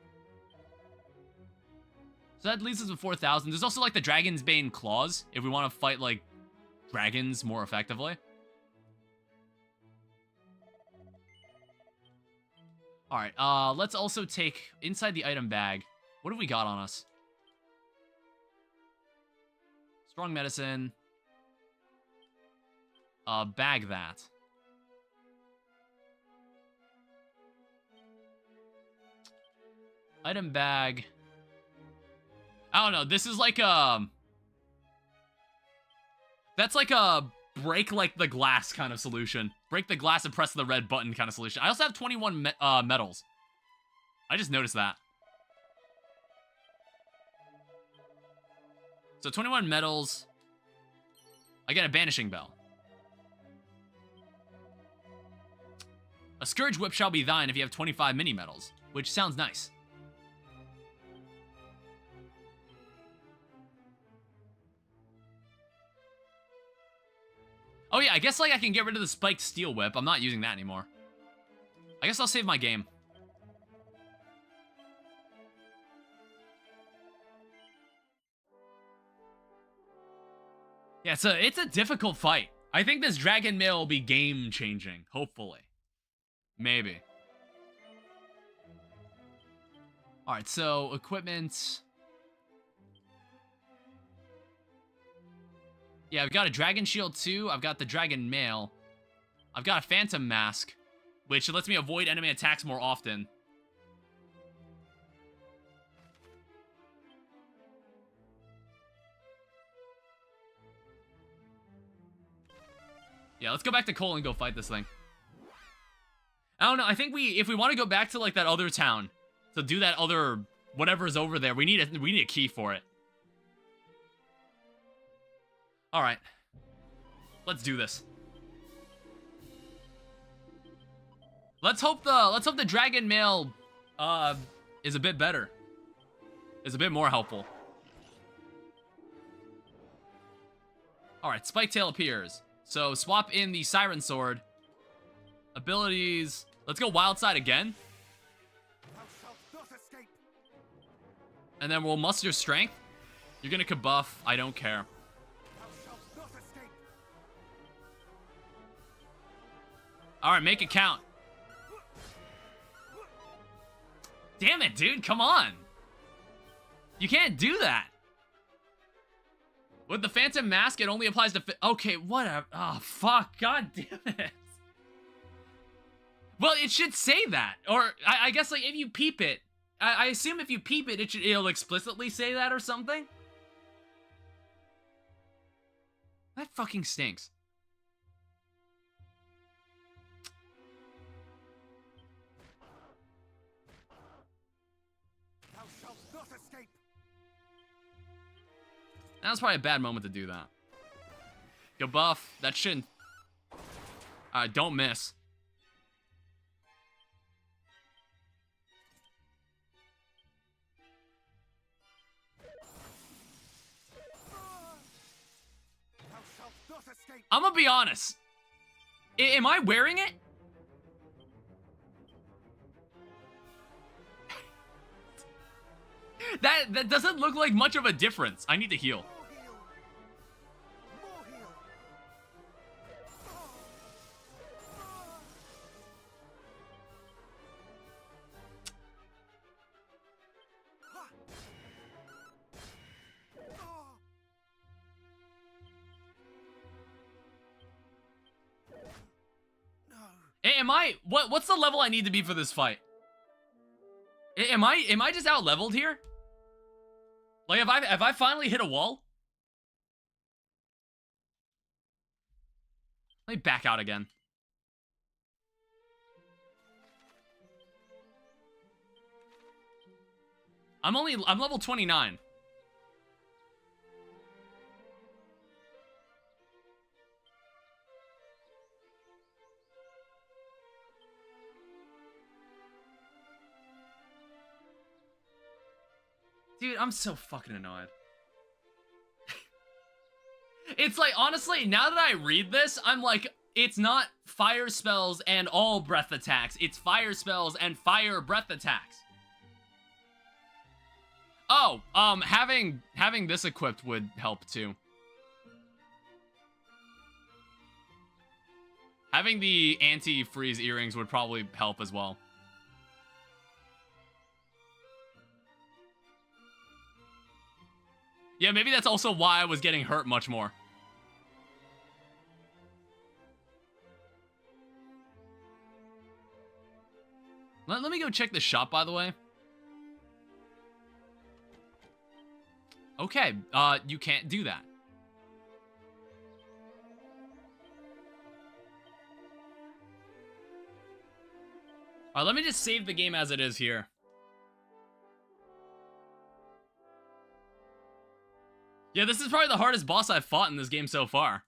So that leaves us with 4,000. There's also, like, the Dragon's Bane Claws, if we want to fight, like, dragons more effectively. Alright, let's also take, inside the item bag, what have we got on us? Strong medicine. Bag that. Item bag. I don't know, this is like that's like a break like the glass kind of solution. Break the glass and press the red button kind of solution. I also have 21 medals. I just noticed that. So 21 medals. I get a banishing bell. A scourge whip shall be thine if you have 25 mini medals, which sounds nice. Oh yeah, I guess like I can get rid of the spiked steel whip. I'm not using that anymore. I guess I'll save my game. Yeah, it's a difficult fight. I think this dragon mail will be game changing, hopefully. Maybe. Alright, so equipment. Yeah, I've got a Dragon Shield 2, I've got the Dragon Mail, I've got a Phantom Mask, which lets me avoid enemy attacks more often. Yeah, let's go back to Cole and go fight this thing. I don't know, I think if we want to go back to like that other town, to do that other, whatever's over there, we need a key for it. Alright. Let's do this. Let's hope the Dragon Mail is a bit better. Is a bit more helpful. Alright, Spike Tail appears. So swap in the Siren Sword. Abilities. Let's go Wild Side again. And then we'll muster strength. You're gonna kabuff, I don't care. Alright, make it count. Damn it, dude, come on. You can't do that. With the Phantom Mask, it only applies to... Okay, whatever. Oh, fuck. God damn it. Well, it should say that. Or, I guess, like, if you peep it... I assume if you peep it, it'll explicitly say that or something? That fucking stinks. Thou shalt not escape. That was probably a bad moment to do that. Go buff. That shouldn't... don't miss. Thou shalt not escape. I'm gonna be honest. Am I wearing it? That doesn't look like much of a difference. I need to heal. More heal. Am I... What's the level I need to be for this fight? Am I just out leveled here? Like, have I finally hit a wall? Let me back out again. I'm level 29. Dude, I'm so fucking annoyed. It's like, honestly, now that I read this, I'm like, it's not fire spells and all breath attacks. It's fire spells and fire breath attacks. Oh, having this equipped would help too. Having the anti-freeze earrings would probably help as well. Yeah, maybe that's also why I was getting hurt much more. Let me go check the shop, by the way. Okay, you can't do that. Alright, let me just save the game as it is here. Yeah, this is probably the hardest boss I've fought in this game so far.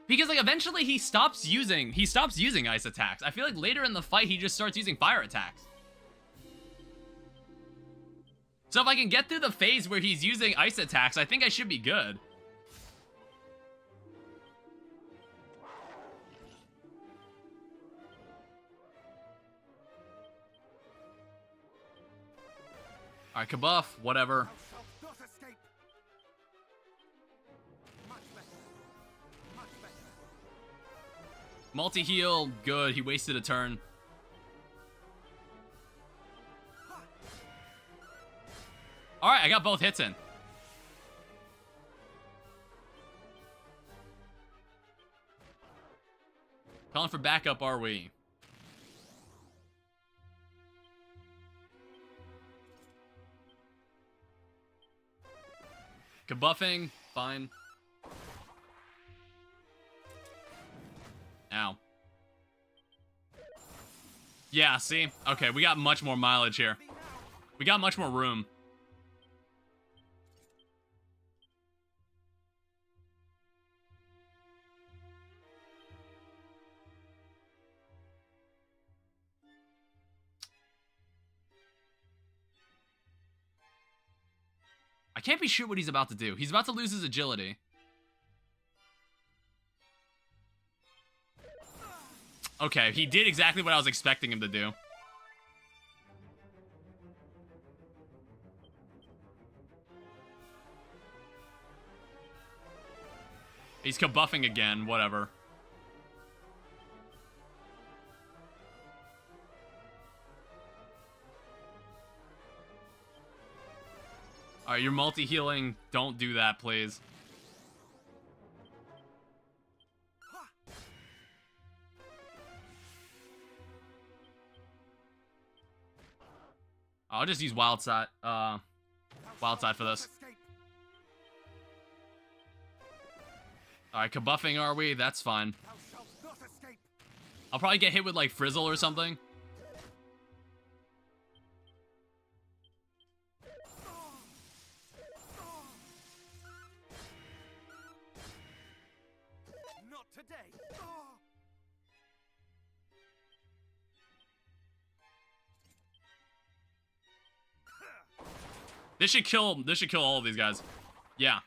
Because, like, eventually he stops using ice attacks. I feel like later in the fight, he just starts using fire attacks. So if I can get through the phase where he's using ice attacks, I think I should be good. Alright, Kabuff, whatever. Multi-heal, good. He wasted a turn. Alright, I got both hits in. Calling for backup, are we? Kabuffing, fine. Ow. Yeah, see? Okay, we got much more mileage here. We got much more room. I can't be sure what he's about to do. He's about to lose his agility. Okay, he did exactly what I was expecting him to do. He's kabuffing again, whatever. Alright, you're multi-healing. Don't do that, please. I'll just use wild side for this. Alright, kabuffing are we? That's fine. I'll probably get hit with like Frizzle or something. Not today. This should kill all of these guys. Yeah.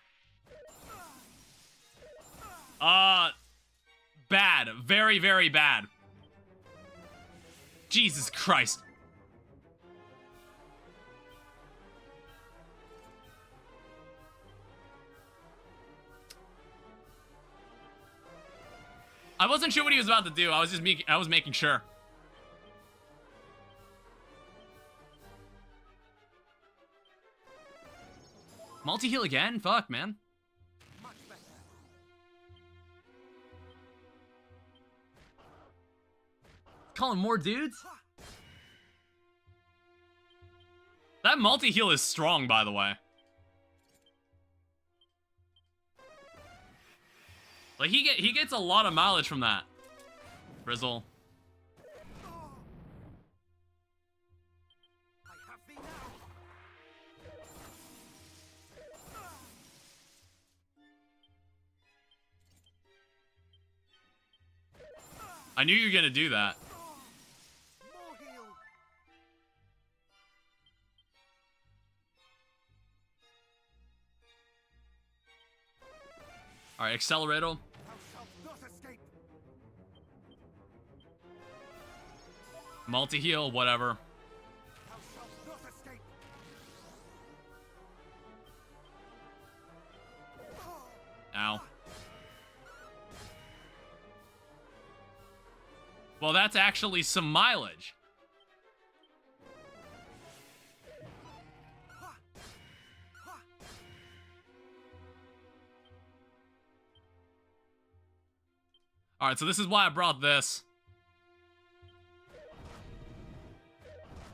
Bad. Very, very bad. Jesus Christ. I wasn't sure what he was about to do. I was making sure. Multi-heal again? Fuck, man. Calling more dudes? That multi-heal is strong, by the way. Like, he gets a lot of mileage from that. Frizzle. I knew you were gonna do that. More heal. All right, Accelerator. Thou shalt not escape. Multi-heal, whatever. Thou shalt not escape. Ow. Well, that's actually some mileage. All right, so this is why I brought this.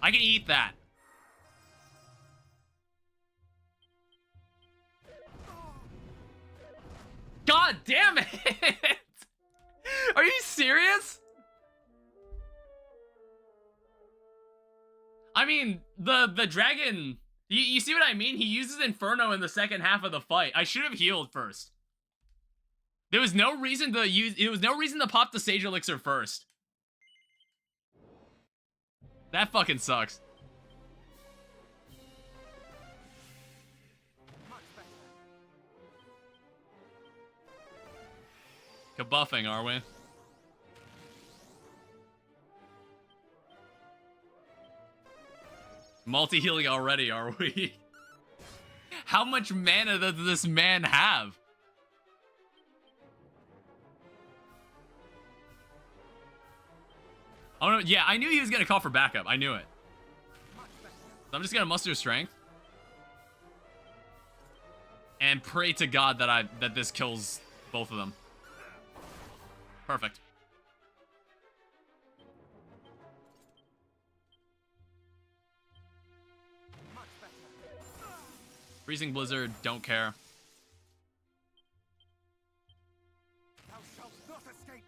I can eat that. God damn it! Are you serious? I mean, the dragon, you see what I mean? He uses Inferno in the second half of the fight. I should have healed first. There was no reason to pop the Sage Elixir first. That fucking sucks. Kabuffing, are we? Multi-healing already, are we? How much mana does this man have? Oh no, yeah, I knew he was gonna call for backup. I knew it. So I'm just gonna muster strength. And pray to God that this kills both of them. Perfect. Freezing Blizzard, don't care. Thou shalt not escape.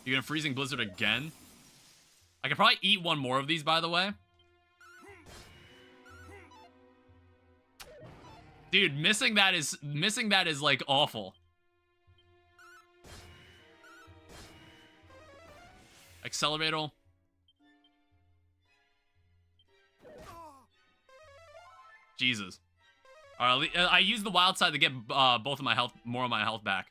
You're gonna Freezing Blizzard again? I could probably eat one more of these, by the way. Dude, missing that is like awful. Accelerator. Jesus. Alright, I used the wild side to get both of my health, more of my health back.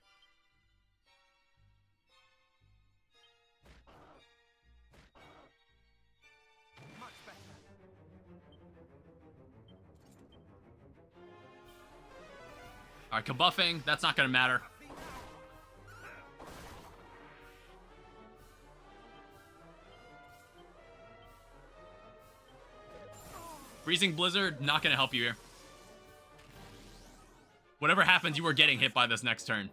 Alright, kabuffing, that's not gonna matter. Freezing Blizzard, not gonna help you here. Whatever happens, you are getting hit by this next turn.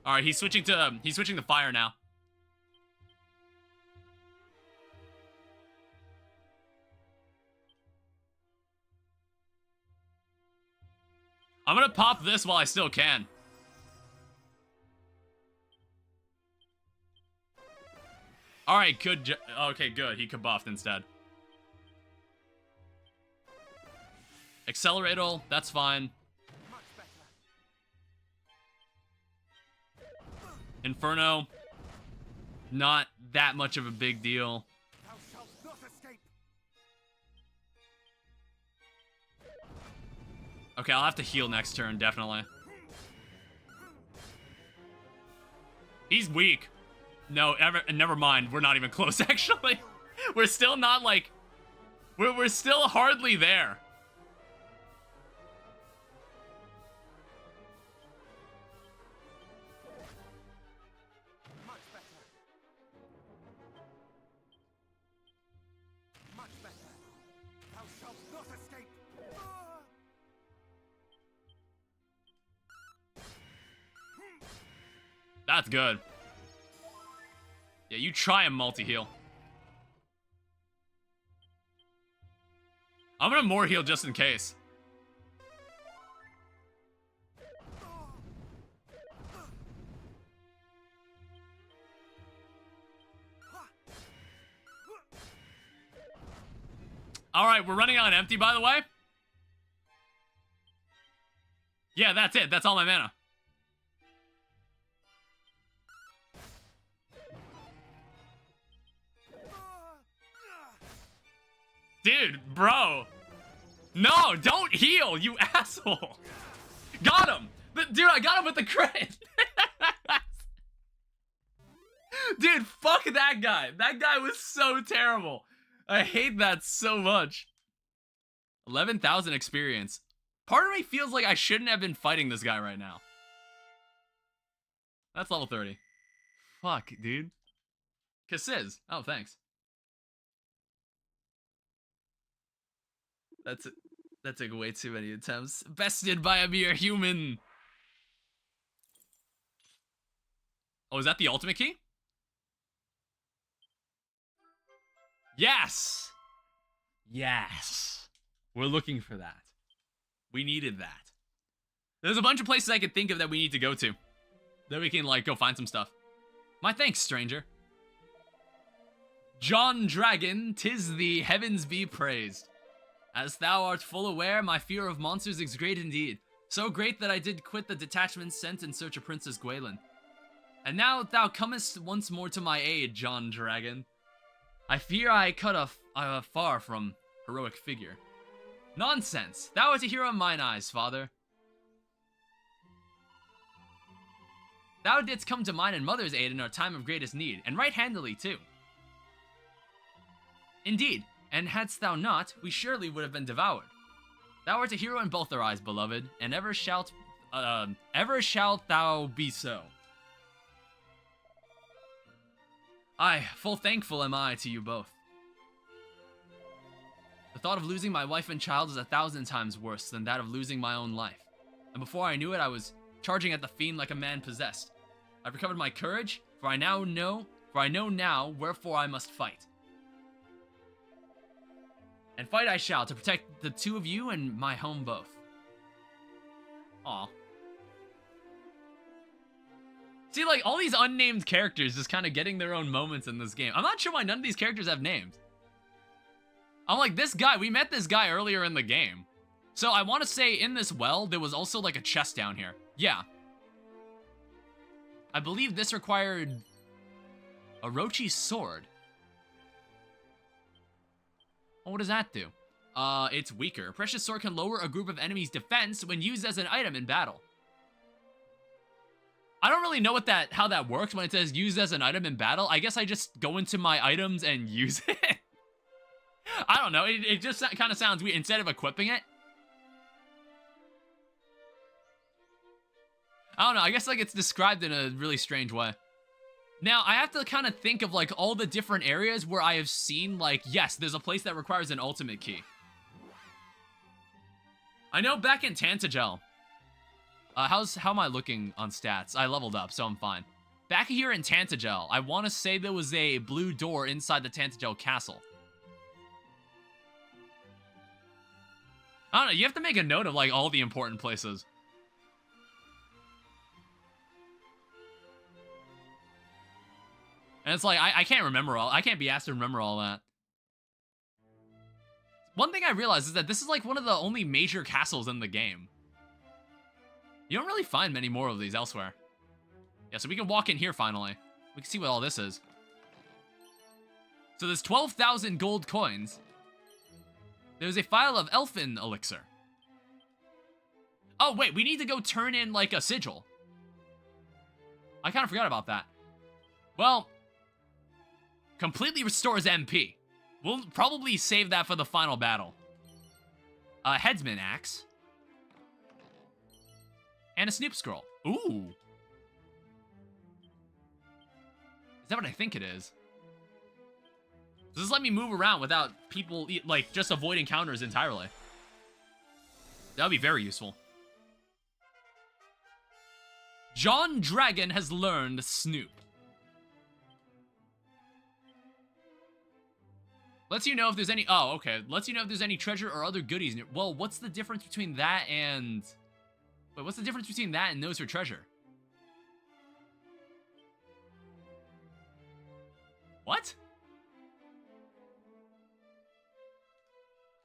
Alright, he's switching to fire now. I'm gonna pop this while I still can. Alright, good. Okay, good. He kabuffed instead. Accelerator, that's fine. Inferno, not that much of a big deal. Thou shalt not escape. Okay, I'll have to heal next turn, definitely. He's weak. No, never mind. We're not even close, actually. We're still not, like... We're still hardly there. Much better. Much better. Thou shalt not escape. That's good. Yeah, you try and multi-heal. I'm gonna more heal just in case. Alright, we're running on empty, by the way. Yeah, that's it. That's all my mana. Dude, bro. No, don't heal, you asshole. Got him. Dude, I got him with the crit. Dude, fuck that guy. That guy was so terrible. I hate that so much. 11,000 experience. Part of me feels like I shouldn't have been fighting this guy right now. That's level 30. Fuck, dude. Kisses. Oh, thanks. That took way too many attempts. Bested by a mere human. Oh, is that the ultimate key? Yes! Yes. We're looking for that. We needed that. There's a bunch of places I could think of that we need to go to. That we can, like, go find some stuff. My thanks, stranger. John Dragon, 'tis thee, heavens be praised. As thou art full aware, my fear of monsters is great indeed. So great that I did quit the detachment sent in search of Princess Gwaelin. And now thou comest once more to my aid, John Dragon. I fear I cut a far from heroic figure. Nonsense! Thou art a hero in mine eyes, father. Thou didst come to mine and mother's aid in our time of greatest need, and right handily too. Indeed, and hadst thou not, we surely would have been devoured. Thou art a hero in both our eyes, beloved, and ever shalt thou be so. Aye, full thankful am I to you both. The thought of losing my wife and child is 1,000 times worse than that of losing my own life. And before I knew it, I was charging at the fiend like a man possessed. I've recovered my courage, for I know now wherefore I must fight. And fight I shall to protect the two of you and my home both. Aw. See, like, all these unnamed characters just kind of getting their own moments in this game. I'm not sure why none of these characters have names. I'm like, this guy, we met this guy earlier in the game. So I want to say in this well, there was also like a chest down here. Yeah. I believe this required Orochi's sword. Oh, what does that do? It's weaker. Precious sword can lower a group of enemies' defense when used as an item in battle. I don't really know how that works when it says used as an item in battle. I guess I just go into my items and use it. I don't know. It just kind of sounds weird. Instead of equipping it. I don't know. I guess like it's described in a really strange way. Now, I have to kind of think of like all the different areas where I have seen like, yes, there's a place that requires an ultimate key. I know back in Tantagel. How am I looking on stats? I leveled up, so I'm fine. Back here in Tantagel, I want to say there was a blue door inside the Tantagel castle. I don't know, you have to make a note of like all the important places. And it's like, I can't remember I can't be asked to remember all that. One thing I realized is that this is like one of the only major castles in the game. You don't really find many more of these elsewhere. Yeah, so we can walk in here finally. We can see what all this is. So there's 12,000 gold coins. There's a file of elfin elixir. Oh, wait, we need to go turn in like a sigil. I kind of forgot about that. Well, completely restores MP. We'll probably save that for the final battle. Headsman axe. And a Snoop scroll. Ooh. Is that what I think it is? Does this let me move around without people, like, just avoid encounters entirely? That would be very useful. John Dragon has learned Snoop. Lets you know if there's any... Oh, okay. Lets you know if there's any treasure or other goodies near... Well, what's the difference between that and... Wait, what's the difference between that and those for treasure? What?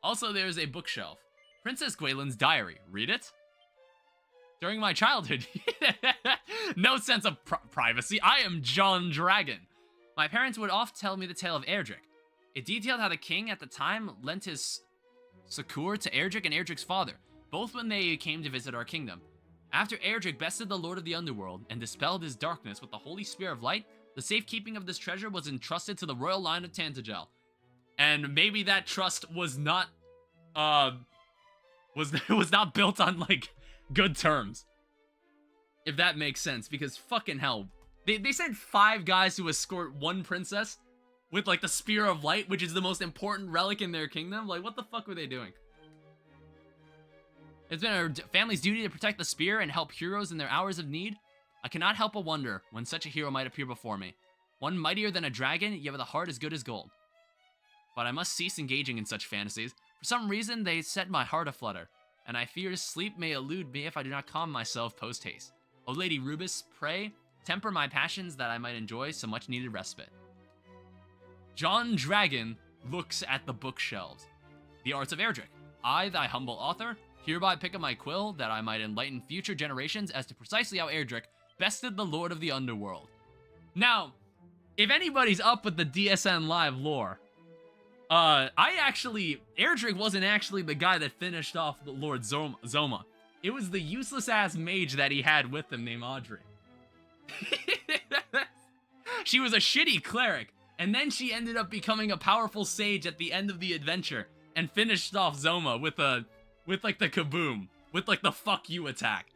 Also, there's a bookshelf. Princess Gwaelin's diary. Read it? During my childhood. No sense of privacy. I am John Dragon. My parents would oft tell me the tale of Erdrick. It detailed how the king at the time lent his succor to Erdrick and Erdrick's father, both when they came to visit our kingdom. After Erdrick bested the Lord of the Underworld and dispelled his darkness with the Holy Spear of Light, the safekeeping of this treasure was entrusted to the royal line of Tantagel. And maybe that trust was not, was not built on, like, good terms. If that makes sense, because fucking hell. They sent 5 guys to escort 1 princess with, like, the Spear of Light, which is the most important relic in their kingdom. Like, what the fuck were they doing? It's been our family's duty to protect the spear and help heroes in their hours of need. I cannot help but wonder when such a hero might appear before me. One mightier than a dragon, yet with a heart as good as gold. But I must cease engaging in such fantasies. For some reason, they set my heart aflutter, and I fear sleep may elude me if I do not calm myself post-haste. O Lady Rubis, pray, temper my passions that I might enjoy some much-needed respite. John Dragon looks at the bookshelves. The Arts of Erdrick. I, thy humble author, hereby pick up my quill that I might enlighten future generations as to precisely how Erdrick bested the Lord of the Underworld. Now, if anybody's up with the DSN Live lore, Erdrick wasn't actually the guy that finished off the Lord Zoma. It was the useless-ass mage that he had with him named Audrey. She was a shitty cleric, and then she ended up becoming a powerful sage at the end of the adventure, and finished off Zoma with like the kaboom, with like the fuck you attack.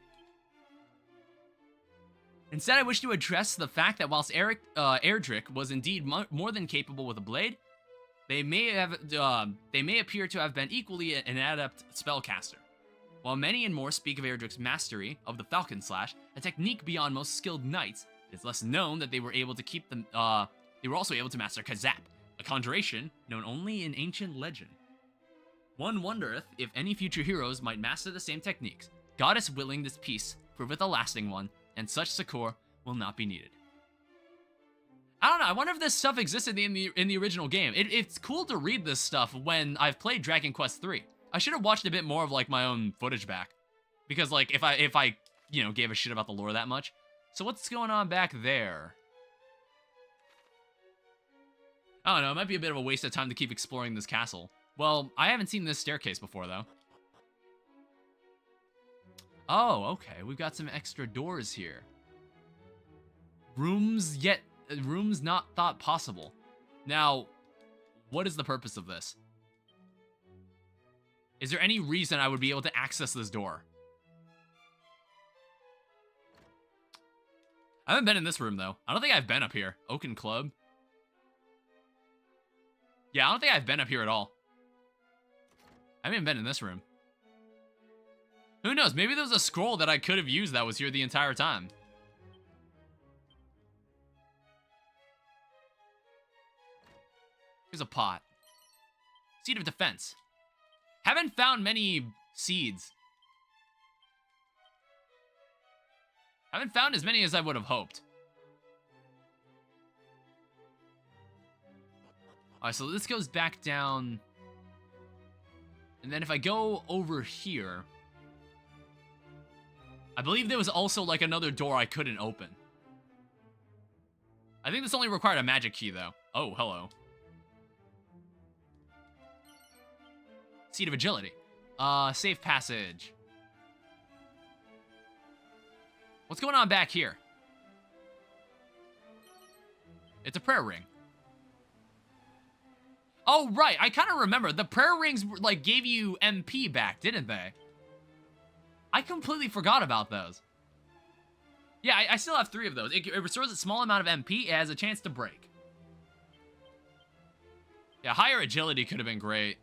Instead, I wish to address the fact that whilst Erdrick was indeed more than capable with a blade, they may appear to have been equally an adept spellcaster. While many and more speak of Erdrick's mastery of the Falcon Slash, a technique beyond most skilled knights, it is less known that they were able to keep them. They were also able to master Kazap, a conjuration known only in ancient legend. One wondereth if any future heroes might master the same techniques. Goddess willing, this peace proveth a lasting one, and such succor will not be needed. I don't know, I wonder if this stuff existed in the original game. It's cool to read this stuff when I've played Dragon Quest III. I should have watched a bit more of like my own footage back. Because like if I you know, gave a shit about the lore that much. So what's going on back there? I don't know, it might be a bit of a waste of time to keep exploring this castle. Well, I haven't seen this staircase before, though. Oh, okay. We've got some extra doors here. Rooms not thought possible. Now, what is the purpose of this? Is there any reason I would be able to access this door? I haven't been in this room, though. I don't think I've been up here. Oaken Club. Yeah, I don't think I've been up here at all. I haven't been in this room. Who knows? Maybe there was a scroll that I could have used that was here the entire time. Here's a pot. Seed of Defense. Haven't found many seeds. Haven't found as many as I would have hoped. Alright, so this goes back down. And then if I go over here, I believe there was also like another door I couldn't open. I think this only required a magic key though. Oh, hello. Seed of Agility. Safe passage. What's going on back here? It's a prayer ring. Oh, right. I kind of remember. The prayer rings, like, gave you MP back, didn't they? I completely forgot about those. Yeah, I still have 3 of those. It restores a small amount of MP. It has a chance to break. Yeah, higher agility could have been great.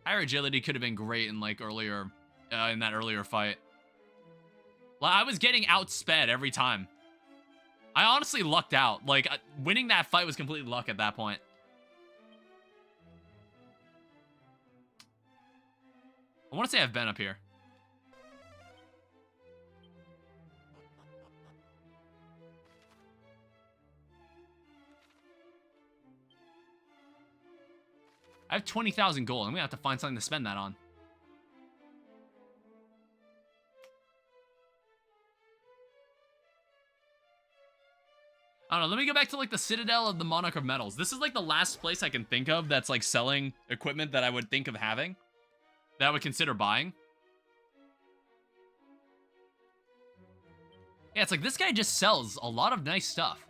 Higher agility could have been great in, like, earlier, in that earlier fight. Well, I was getting outsped every time. I honestly lucked out. Like, winning that fight was complete luck at that point. I want to say I've been up here. I have 20,000 gold. I'm going to have to find something to spend that on. I don't know, let me go back to like the Citadel of the Monarch of Metals. This is like the last place I can think of that's like selling equipment that I would think of having, that I would consider buying. Yeah, it's like this guy just sells a lot of nice stuff.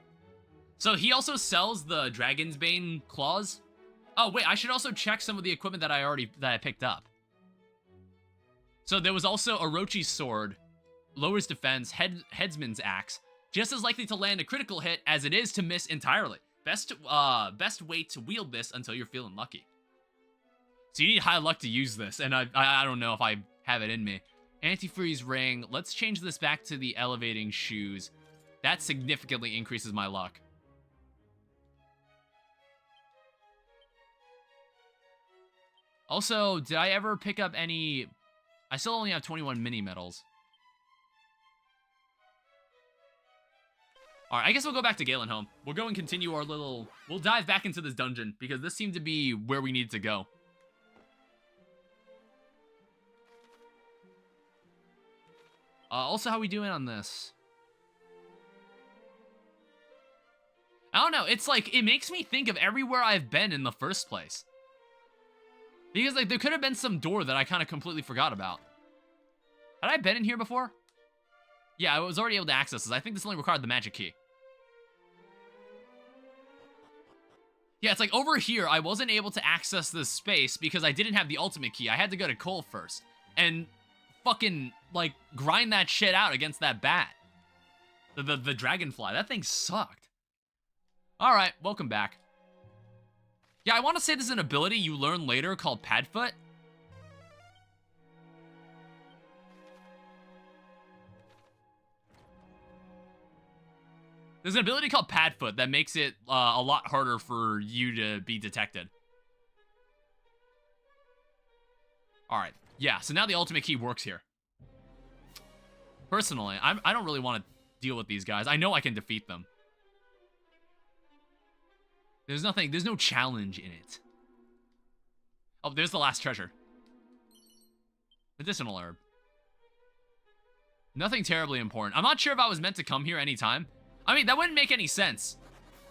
So he also sells the Dragon's Bane claws. Oh wait, I should also check some of the equipment that I picked up. So there was also Orochi's sword, lowers defense, headsman's axe, just as likely to land a critical hit as it is to miss entirely. Best way to wield this until you're feeling lucky. So you need high luck to use this, and I don't know if I have it in me. Antifreeze ring. Let's change this back to the elevating shoes. That significantly increases my luck. Also, did I ever pick up any... I still only have 21 mini medals. Alright, I guess we'll go back to Galen Home. We'll go and continue our little... We'll dive back into this dungeon, because this seemed to be where we need to go. Also, how we doing on this? I don't know, it's like, it makes me think of everywhere I've been in the first place. Because, like, there could have been some door that I kind of completely forgot about. Had I been in here before? Yeah, I was already able to access this. I think this only required the magic key. Yeah, it's like over here, I wasn't able to access this space because I didn't have the ultimate key. I had to go to Cole first. And fucking, like, grind that shit out against that bat. The dragonfly. That thing sucked. Alright, welcome back. Yeah, I want to say there's an ability you learn later called Padfoot. There's an ability called Padfoot that makes it a lot harder for you to be detected. Alright, yeah, so now the ultimate key works here. Personally, I don't really want to deal with these guys. I know I can defeat them. There's no challenge in it. Oh, there's the last treasure. Medicinal herb. Nothing terribly important. I'm not sure if I was meant to come here anytime. I mean, that wouldn't make any sense.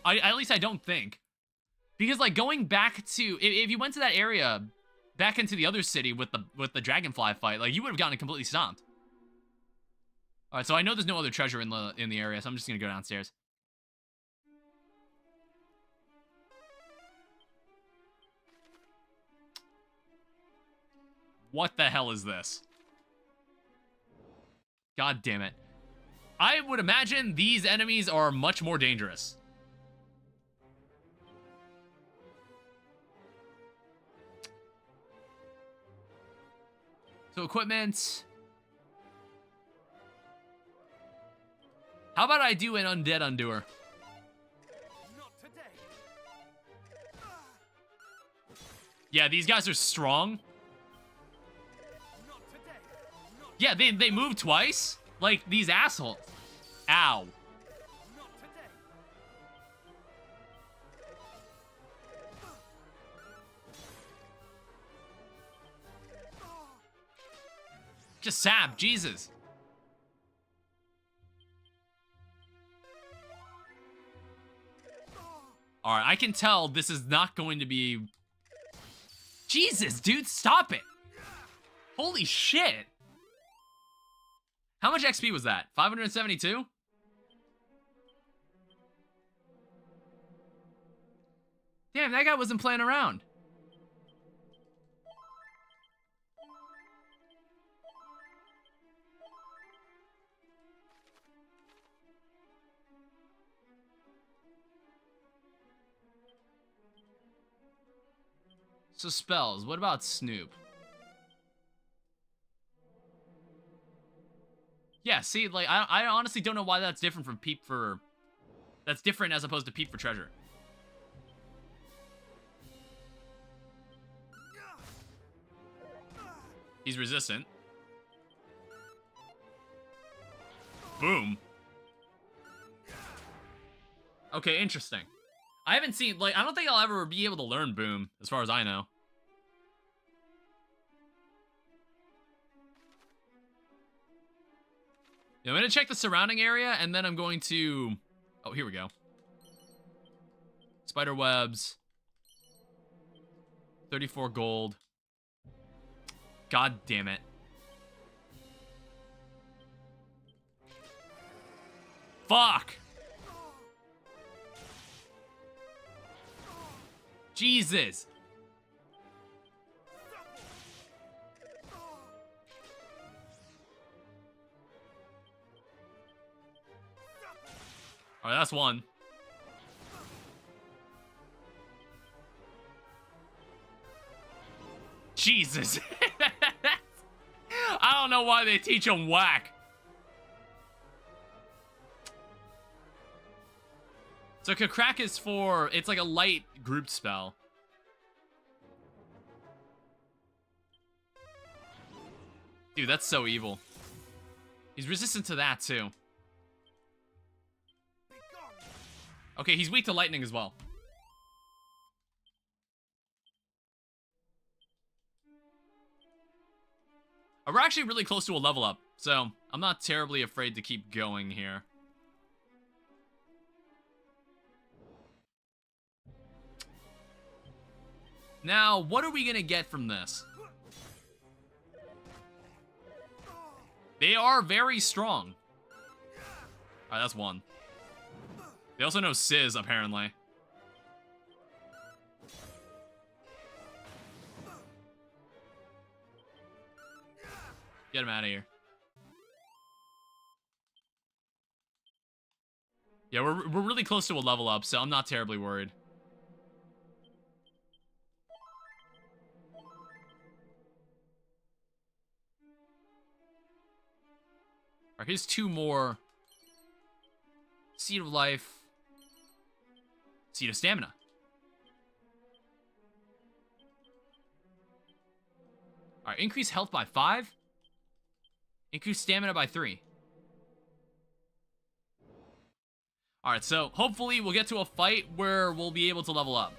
At least I don't think. Because, like, going back to... If you went to that area, back into the other city with the dragonfly fight, like, you would have gotten completely stomped. Alright, so I know there's no other treasure in the area, so I'm just gonna go downstairs. What the hell is this? God damn it. I would imagine these enemies are much more dangerous. So equipment. How about I do an undead undoer? Not today. Yeah, these guys are strong. Not today. Yeah, they move twice. Like these assholes. Ow. Not today. Just sab, Jesus. Alright, I can tell this is not going to be... Jesus, dude, stop it. Holy shit. How much XP was that? 572? Damn, that guy wasn't playing around. So spells, what about Snoop? Yeah, see, like, I honestly don't know why that's different from Peep for... That's different as opposed to Peep for Treasure. He's resistant. Boom. Okay, interesting. I haven't seen, like, I don't think I'll ever be able to learn Boom, as far as I know. Yeah, I'm gonna check the surrounding area, and then I'm going to... Oh, here we go. Spider webs. 34 gold. God damn it. Fuck! Jesus! Alright, that's one. Jesus. I don't know why they teach him whack. So Crack is for, it's like a light grouped spell. Dude, that's so evil. He's resistant to that too. Okay, he's weak to lightning as well. We're actually really close to a level up, so I'm not terribly afraid to keep going here. Now, what are we gonna get from this? They are very strong. Alright, that's one. They also know Sizz, apparently. Get him out of here. Yeah, we're really close to a level up, so I'm not terribly worried. Alright, here's two more. Seed of Life. Seed of Stamina. Alright, increase health by 5. Increase stamina by 3. Alright, so hopefully we'll get to a fight where we'll be able to level up.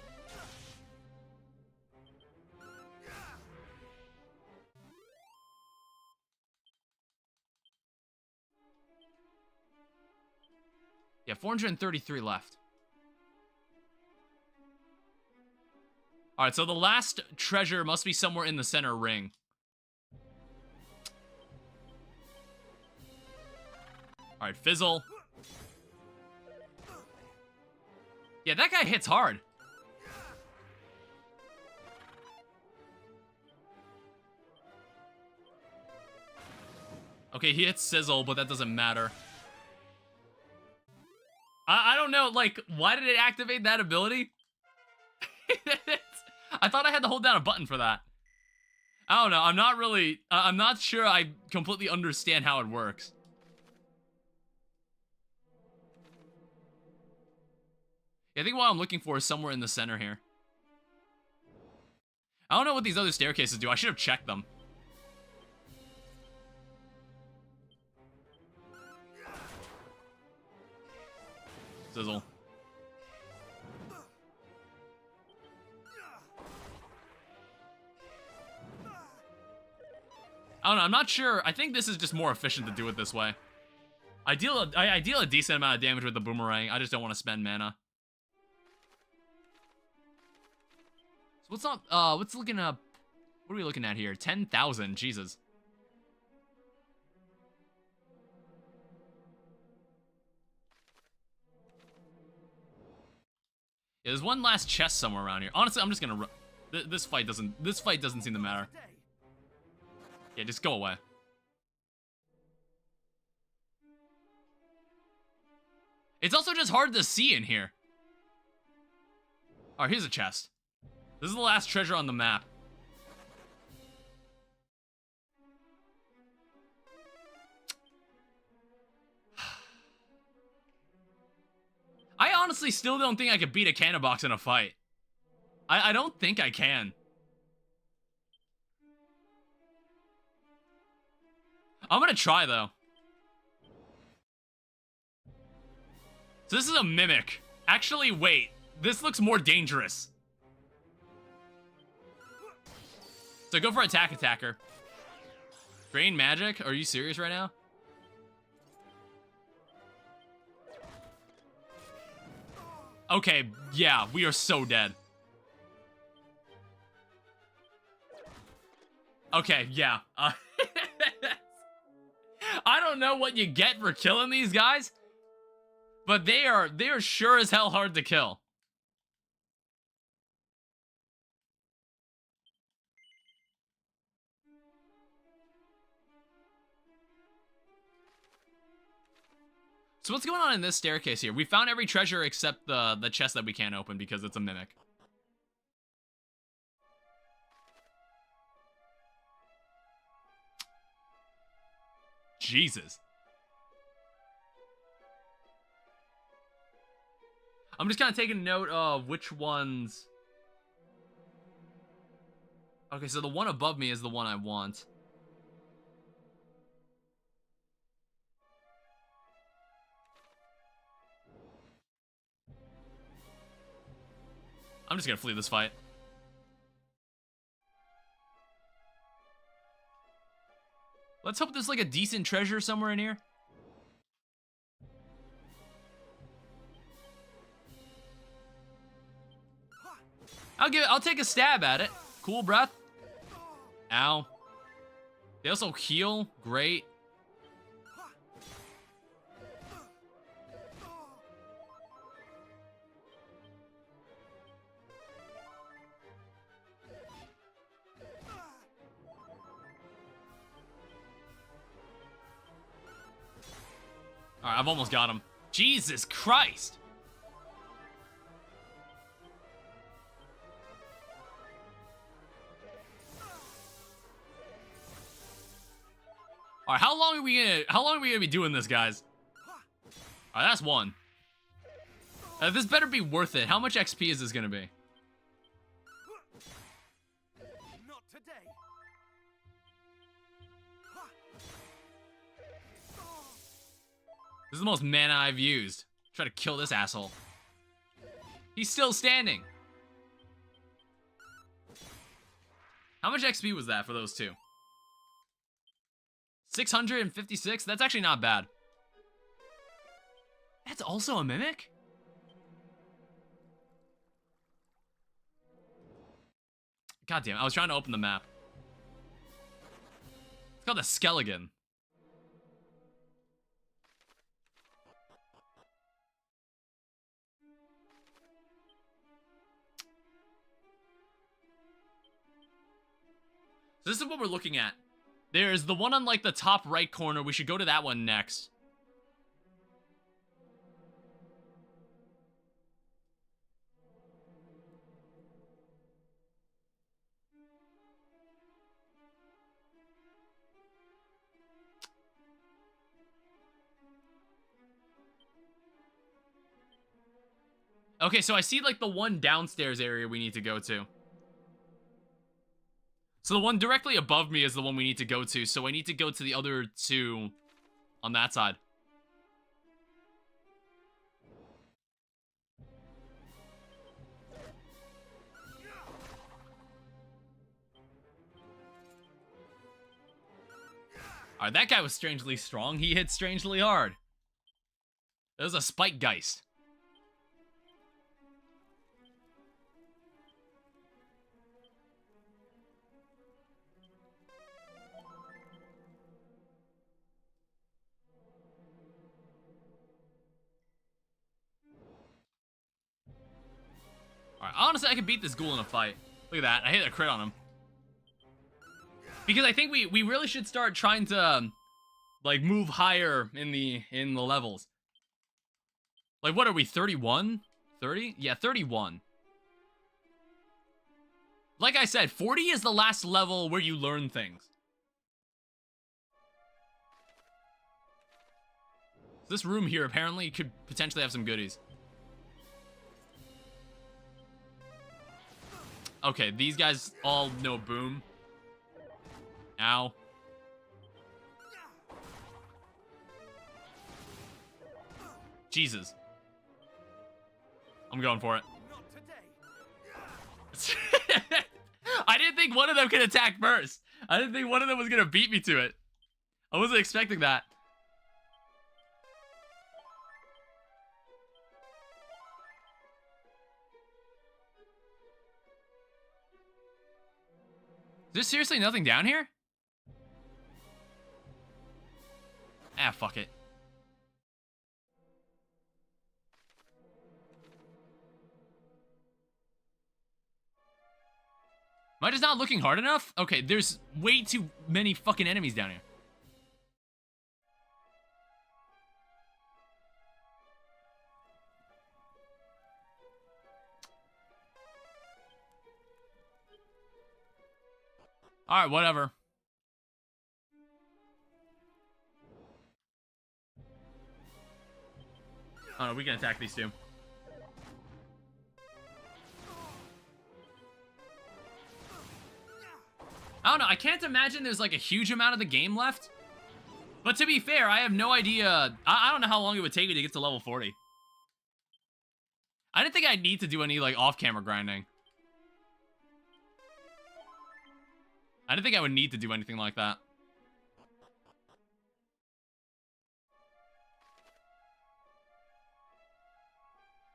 Yeah, 433 left. Alright, so the last treasure must be somewhere in the center ring. Alright, Fizzle. Yeah, that guy hits hard. Okay, he hits Sizzle, but that doesn't matter. I don't know, like, why did it activate that ability? I thought I had to hold down a button for that. I don't know, I'm not sure I completely understand how it works. Yeah, I think what I'm looking for is somewhere in the center here. I don't know what these other staircases do. I should have checked them. Sizzle. I don't know, I'm not sure. I think this is just more efficient to do it this way. I deal a decent amount of damage with the boomerang. I just don't want to spend mana. So what's looking up? What are we looking at here? 10,000, Jesus. Yeah, there's one last chest somewhere around here. Honestly, I'm just gonna this fight doesn't seem to matter. Yeah, just go away. It's also just hard to see in here. Alright, here's a chest. This is the last treasure on the map. I honestly still don't think I could beat a cannon box in a fight. I don't think I can. I'm gonna try, though. So this is a mimic. Actually, wait. This looks more dangerous. So go for attacker. Drain magic? Are you serious right now? Okay, yeah, we are so dead. Okay, yeah. I don't know what you get for killing these guys, but they are sure as hell hard to kill. So what's going on in this staircase here? We found every treasure except the chest that we can't open because it's a mimic. Jesus. I'm just kind of taking note of which ones... Okay, so the one above me is the one I want. I'm just gonna flee this fight. Let's hope there's like a decent treasure somewhere in here. I'll take a stab at it. Cool breath. Ow. They also heal. Great. Alright, I've almost got him. Jesus Christ! Alright, how long are we gonna be doing this, guys? Alright, that's one. This better be worth it. How much XP is this gonna be? Not today. This is the most mana I've used. Try to kill this asshole. He's still standing. How much XP was that for those two? 656? That's actually not bad. That's also a mimic? God damn, I was trying to open the map. It's called the Skeleton. So this is what we're looking at. There's the one on like the top right corner. We should go to that one next. Okay, so I see like the one downstairs area we need to go to. So the one directly above me is the one we need to go to, so I need to go to the other two on that side. Alright, that guy was strangely strong. He hit strangely hard. It was a Spike Geist. Alright, honestly, I could beat this ghoul in a fight. Look at that. I hit a crit on him. Because I think we really should start trying to, like, move higher in the levels. Like, what are we, 31? 30? Yeah, 31. Like I said, 40 is the last level where you learn things. This room here apparently could potentially have some goodies. Okay, these guys all know boom. Ow. Jesus. I'm going for it. I didn't think one of them could attack first. I didn't think one of them was gonna beat me to it. I wasn't expecting that. there seriously nothing down here? Ah, fuck it. Am I just not looking hard enough? Okay, there's way too many fucking enemies down here. Alright, whatever. Oh no, we can attack these two. I don't know, I can't imagine there's like a huge amount of the game left. But to be fair, I have no idea. I don't know how long it would take me to get to level 40. I didn't think I'd need to do any like off-camera grinding. I didn't think I would need to do anything like that.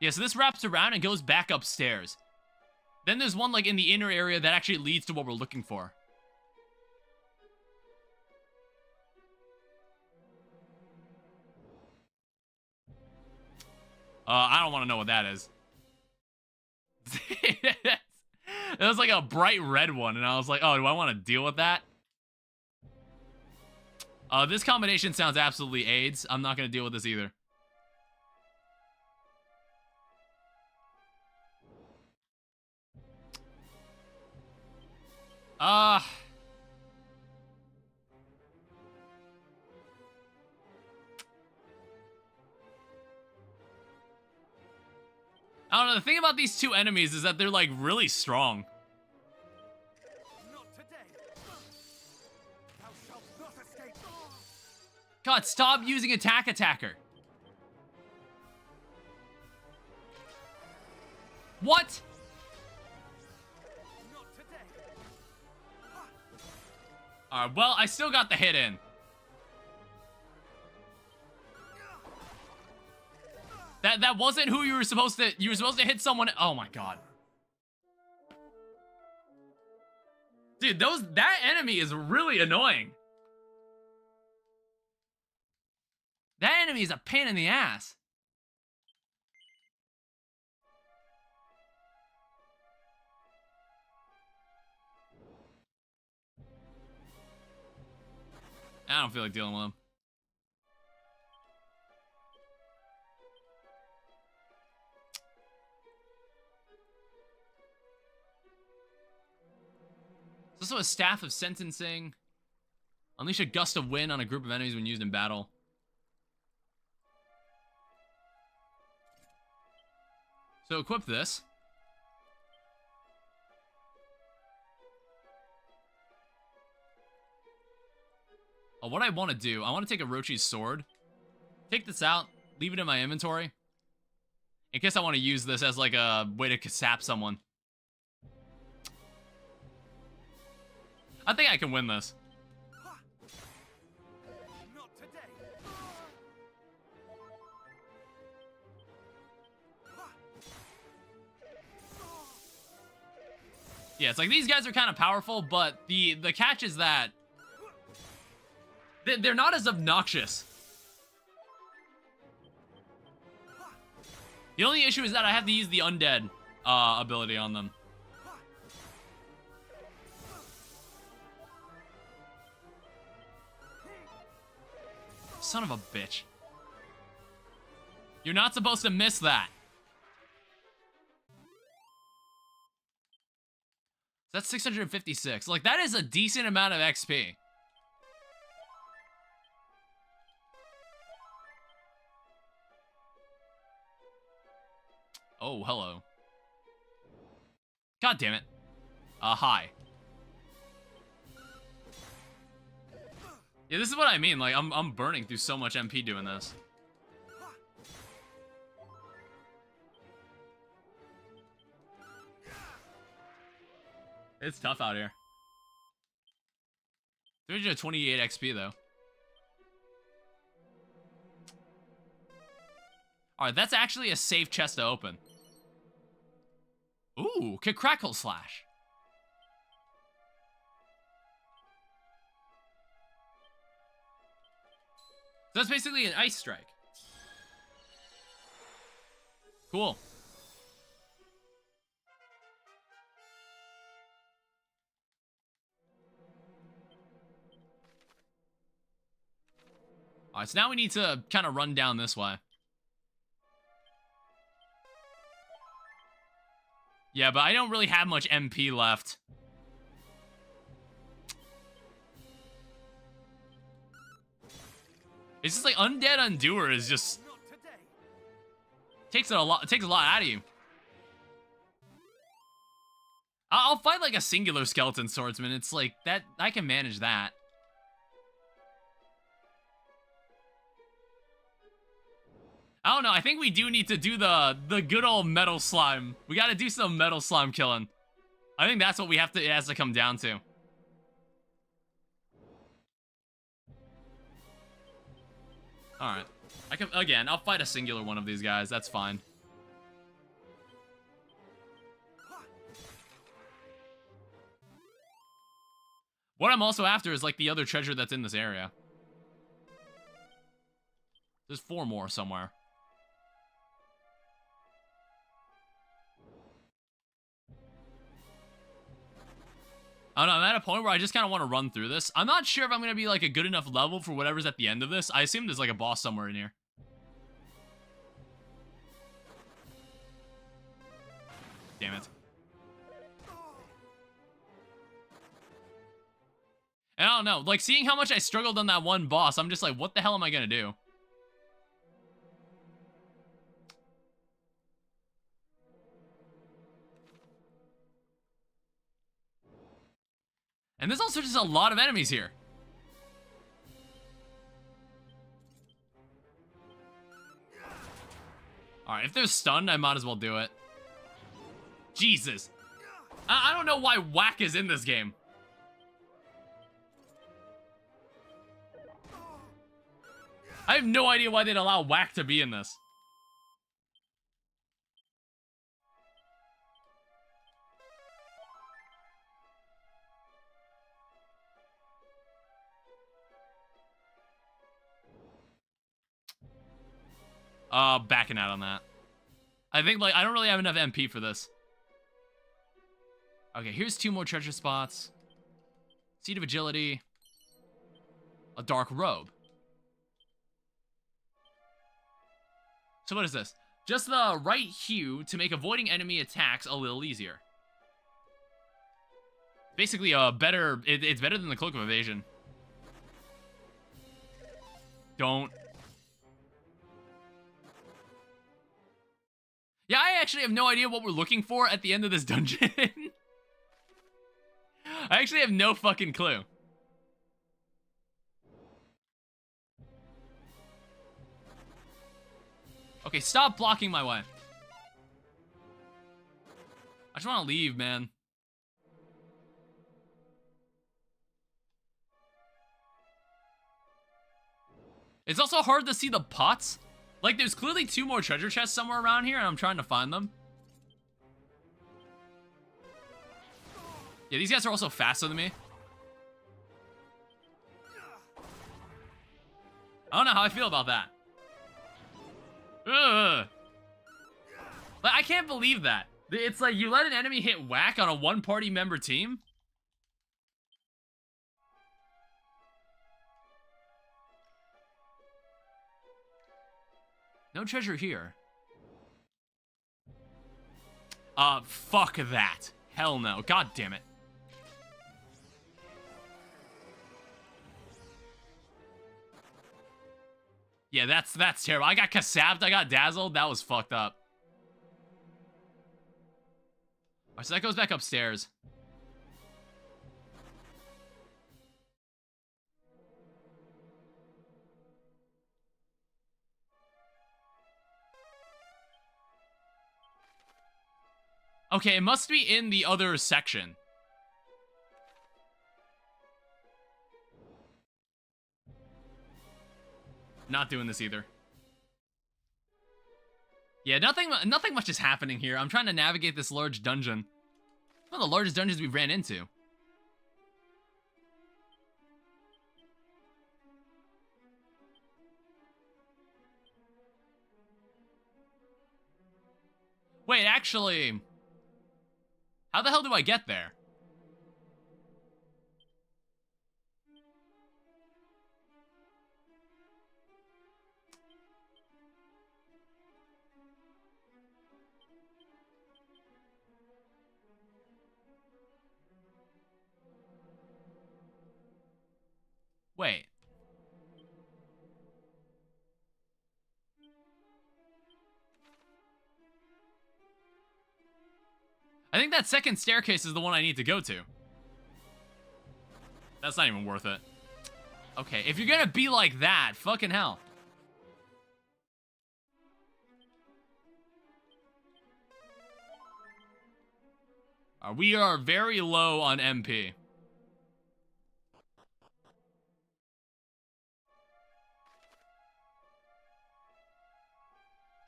Yeah, so this wraps around and goes back upstairs. Then there's one like in the inner area that actually leads to what we're looking for. I don't want to know what that is. It was like a bright red one, and I was like, oh, do I want to deal with that? This combination sounds absolutely AIDS. I'm not going to deal with this either. I don't know, the thing about these two enemies is that they're, like, really strong. Not today. Thou shalt not escape. God, stop using attacker. What? Not today. Alright, well, I still got the hit in. That wasn't who you were supposed to hit someone. Oh my god. Dude, that enemy is really annoying. That enemy is a pain in the ass. I don't feel like dealing with him. There's also a staff of sentencing. Unleash a gust of wind on a group of enemies when used in battle. So equip this. Oh, what I want to do, I want to take Orochi's sword. Take this out, leave it in my inventory. In case I want to use this as like a way to sap someone. I think I can win this. Not today. Yeah, it's like these guys are kind of powerful, but the catch is that they're not as obnoxious. The only issue is that I have to use the undead ability on them. Son of a bitch. You're not supposed to miss that. That's 656. Like, that is a decent amount of XP. Oh, hello. God damn it. Hi. Yeah, this is what I mean. Like, I'm burning through so much MP doing this. It's tough out here. 328 XP, though. Alright, that's actually a safe chest to open. Ooh, Crackle Slash. So that's basically an ice strike. Cool. Alright, so now we need to kind of run down this way. Yeah, but I don't really have much MP left. It's just like Undead Undoer is just takes a lot out of you. I'll fight like a singular skeleton swordsman. It's like that I can manage that. I don't know. I think we do need to do the good old metal slime. We got to do some metal slime killing. I think that's what we have to. It has to come down to. All right. I can again. I'll fight a singular one of these guys. That's fine. What I'm also after is like the other treasure that's in this area. There's 4 more somewhere. I don't know, I'm at a point where I just kind of want to run through this. I'm not sure if I'm going to be like a good enough level for whatever's at the end of this. I assume there's like a boss somewhere in here. Damn it. And I don't know, like seeing how much I struggled on that one boss, I'm just like, what the hell am I going to do? And there's also just a lot of enemies here. Alright, if they're stunned, I might as well do it. Jesus. I don't know why whack is in this game. I have no idea why they'd allow whack to be in this. Backing out on that. I think, like, I don't really have enough MP for this. Okay, here's 2 more treasure spots. Seed of Agility. A dark robe. So what is this? Just the right hue to make avoiding enemy attacks a little easier. Basically, better. It's better than the Cloak of Evasion. Don't. Yeah, I actually have no idea what we're looking for at the end of this dungeon. I actually have no fucking clue. Okay, stop blocking my way. I just want to leave, man. It's also hard to see the pots. Like, there's clearly 2 more treasure chests somewhere around here, and I'm trying to find them. Yeah, these guys are also faster than me. I don't know how I feel about that. Ugh. Like, I can't believe that. It's like you let an enemy hit whack on a 1-party member team? No treasure here. Fuck that. Hell no. God damn it. Yeah, that's terrible. I got kasabbed, I got dazzled. That was fucked up. Alright, so that goes back upstairs. Okay, it must be in the other section. Not doing this either. Yeah, nothing much is happening here. I'm trying to navigate this large dungeon. One of the largest dungeons we ran into. Wait, actually... How the hell do I get there? Wait. I think that second staircase is the one I need to go to. That's not even worth it. Okay, if you're gonna be like that, fucking hell. We are very low on MP.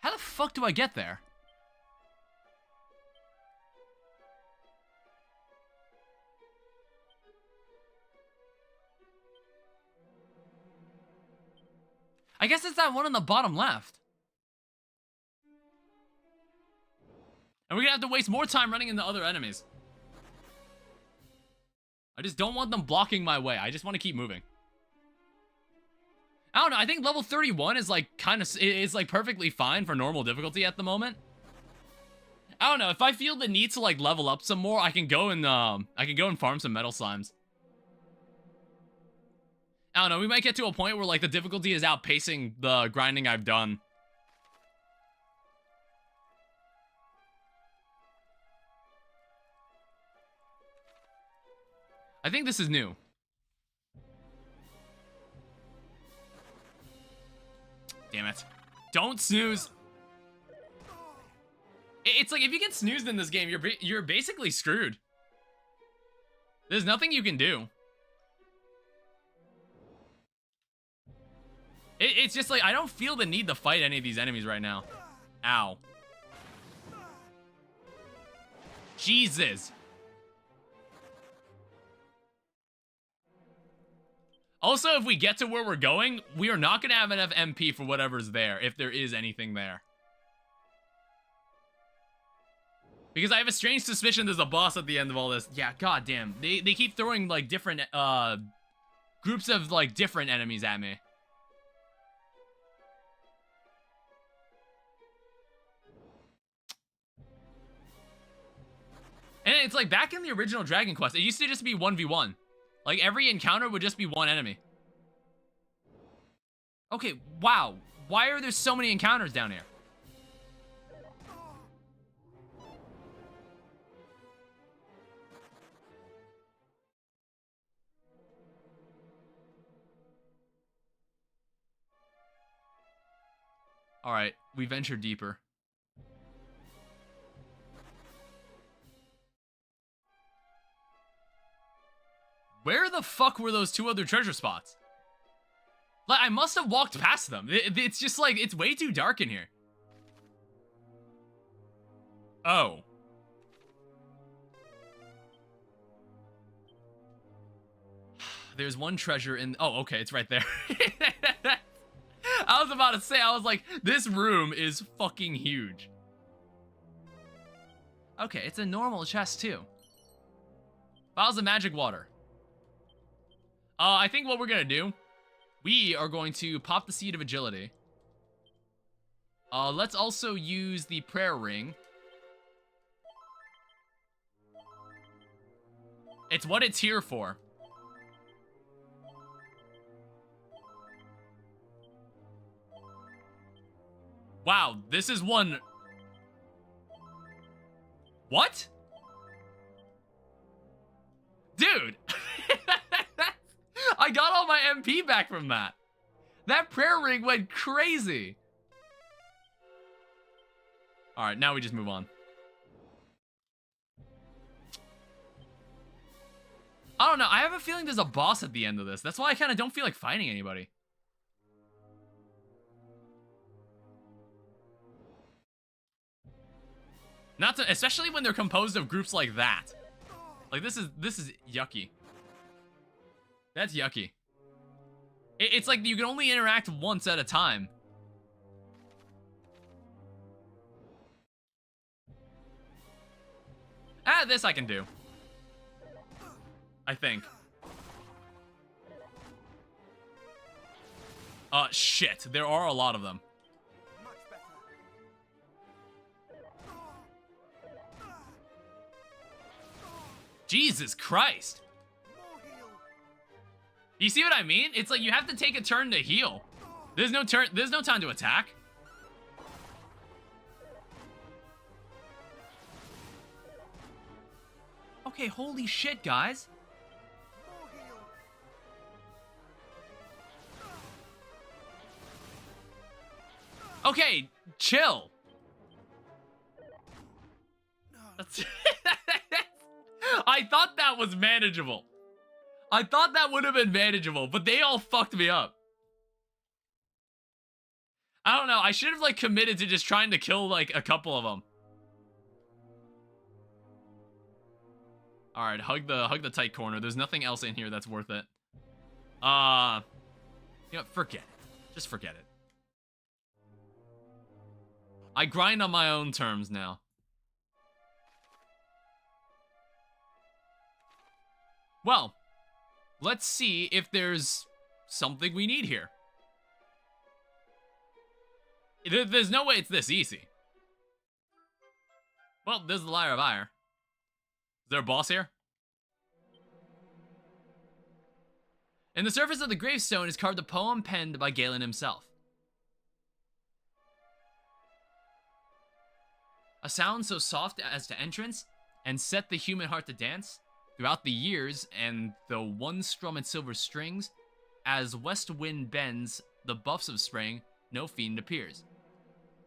How the fuck do I get there? I guess it's that one on the bottom left. And we're gonna have to waste more time running into other enemies. I just don't want them blocking my way. I just want to keep moving. I don't know, I think level 31 is like is like perfectly fine for normal difficulty at the moment. I don't know, if I feel the need to like level up some more, I can go and farm some metal slimes. I don't know, we might get to a point where like the difficulty is outpacing the grinding I've done. I think this is new. Damn it. Don't snooze. It's like if you get snoozed in this game, you're basically screwed. There's nothing you can do. It's just like, I don't feel the need to fight any of these enemies right now. Ow. Jesus. Also, if we get to where we're going, we are not going to have enough MP for whatever's there, if there is anything there. Because I have a strange suspicion there's a boss at the end of all this. Yeah, goddamn. They keep throwing, like, different, groups of, like, different enemies at me. And it's like, back in the original Dragon Quest, it used to just be 1v1. Like, every encounter would just be one enemy. Okay, wow. Why are there so many encounters down here? Alright, we venture deeper. Where the fuck were those two other treasure spots? Like, I must have walked past them. It's just like, it's way too dark in here. Oh. There's one treasure in... Oh, okay, it's right there. I was about to say, I was like, this room is fucking huge. Okay, it's a normal chest too. Vials of magic water. I think what we're gonna do, we are going to pop the Seed of Agility. Let's also use the prayer ring. It's what it's here for. Wow, this is one... What? Dude! I got all my MP back from that. That prayer ring went crazy. Alright, now we just move on. I don't know, I have a feeling there's a boss at the end of this. That's why I kind of don't feel like fighting anybody. Not to, especially when they're composed of groups like that. Like, this is yucky. That's yucky. It's like you can only interact once at a time. This I can do. I think. Shit. There are a lot of them. Jesus Christ. You see what I mean? It's like you have to take a turn to heal. There's no time to attack. Okay, holy shit, guys. Okay, chill. I thought that was manageable. I thought that would have been manageable, but they all fucked me up. I don't know. I should have, like, committed to just trying to kill, like, a couple of them. Alright, hug the tight corner. There's nothing else in here that's worth it. You know, forget it. Just forget it. I grind on my own terms now. Well, let's see if there's something we need here. There's no way it's this easy. Well, there's the Lyre of Ire. Is there a boss here? In the surface of the gravestone is carved a poem penned by Galen himself. A sound so soft as to entrance and set the human heart to dance throughout the years, and the one strummed silver strings, as west wind bends the buffs of spring, no fiend appears.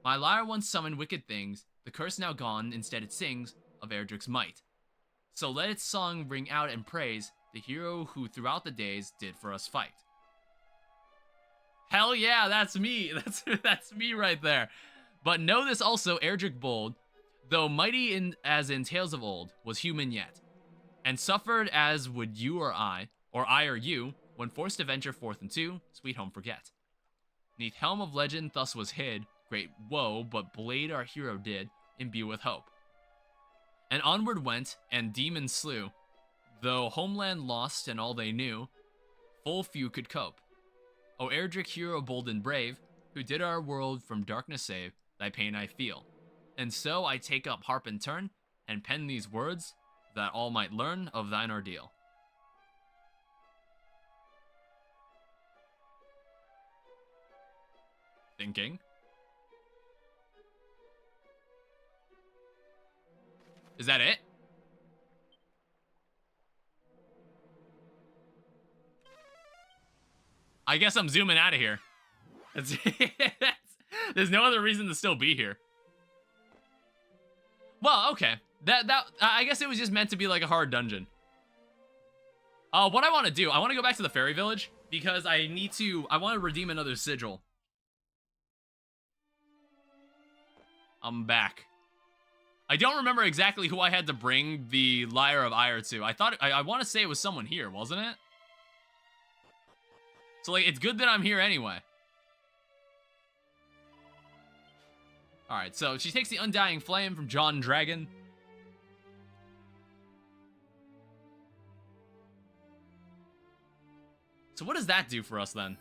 My lyre once summoned wicked things, the curse now gone, instead it sings of Erdrick's might. So let its song ring out and praise the hero who throughout the days did for us fight. Hell yeah, that's me. That's me right there. But know this also, Erdrick bold, though mighty as in tales of old, was human yet, and suffered as would you or I or you, when forced to venture forth into sweet home forget. Neath helm of legend thus was hid great woe, but blade our hero did imbue with hope. And onward went, and demons slew, though homeland lost and all they knew, full few could cope. O Erdrick hero bold and brave, who did our world from darkness save, thy pain I feel. And so I take up harp and turn, and pen these words, that all might learn of thine ordeal. Thinking. Is that it? I guess I'm zooming out of here. There's no other reason to still be here. Well, okay. I guess it was just meant to be like a hard dungeon. What I want to do, I want to go back to the fairy village because I want to redeem another sigil. I'm back. I don't remember exactly who I had to bring the Lyre of Ire to. I want to say it was someone here, wasn't it? So, like, it's good that I'm here anyway. Alright, so she takes the Undying Flame from John Dragon. So what does that do for us then?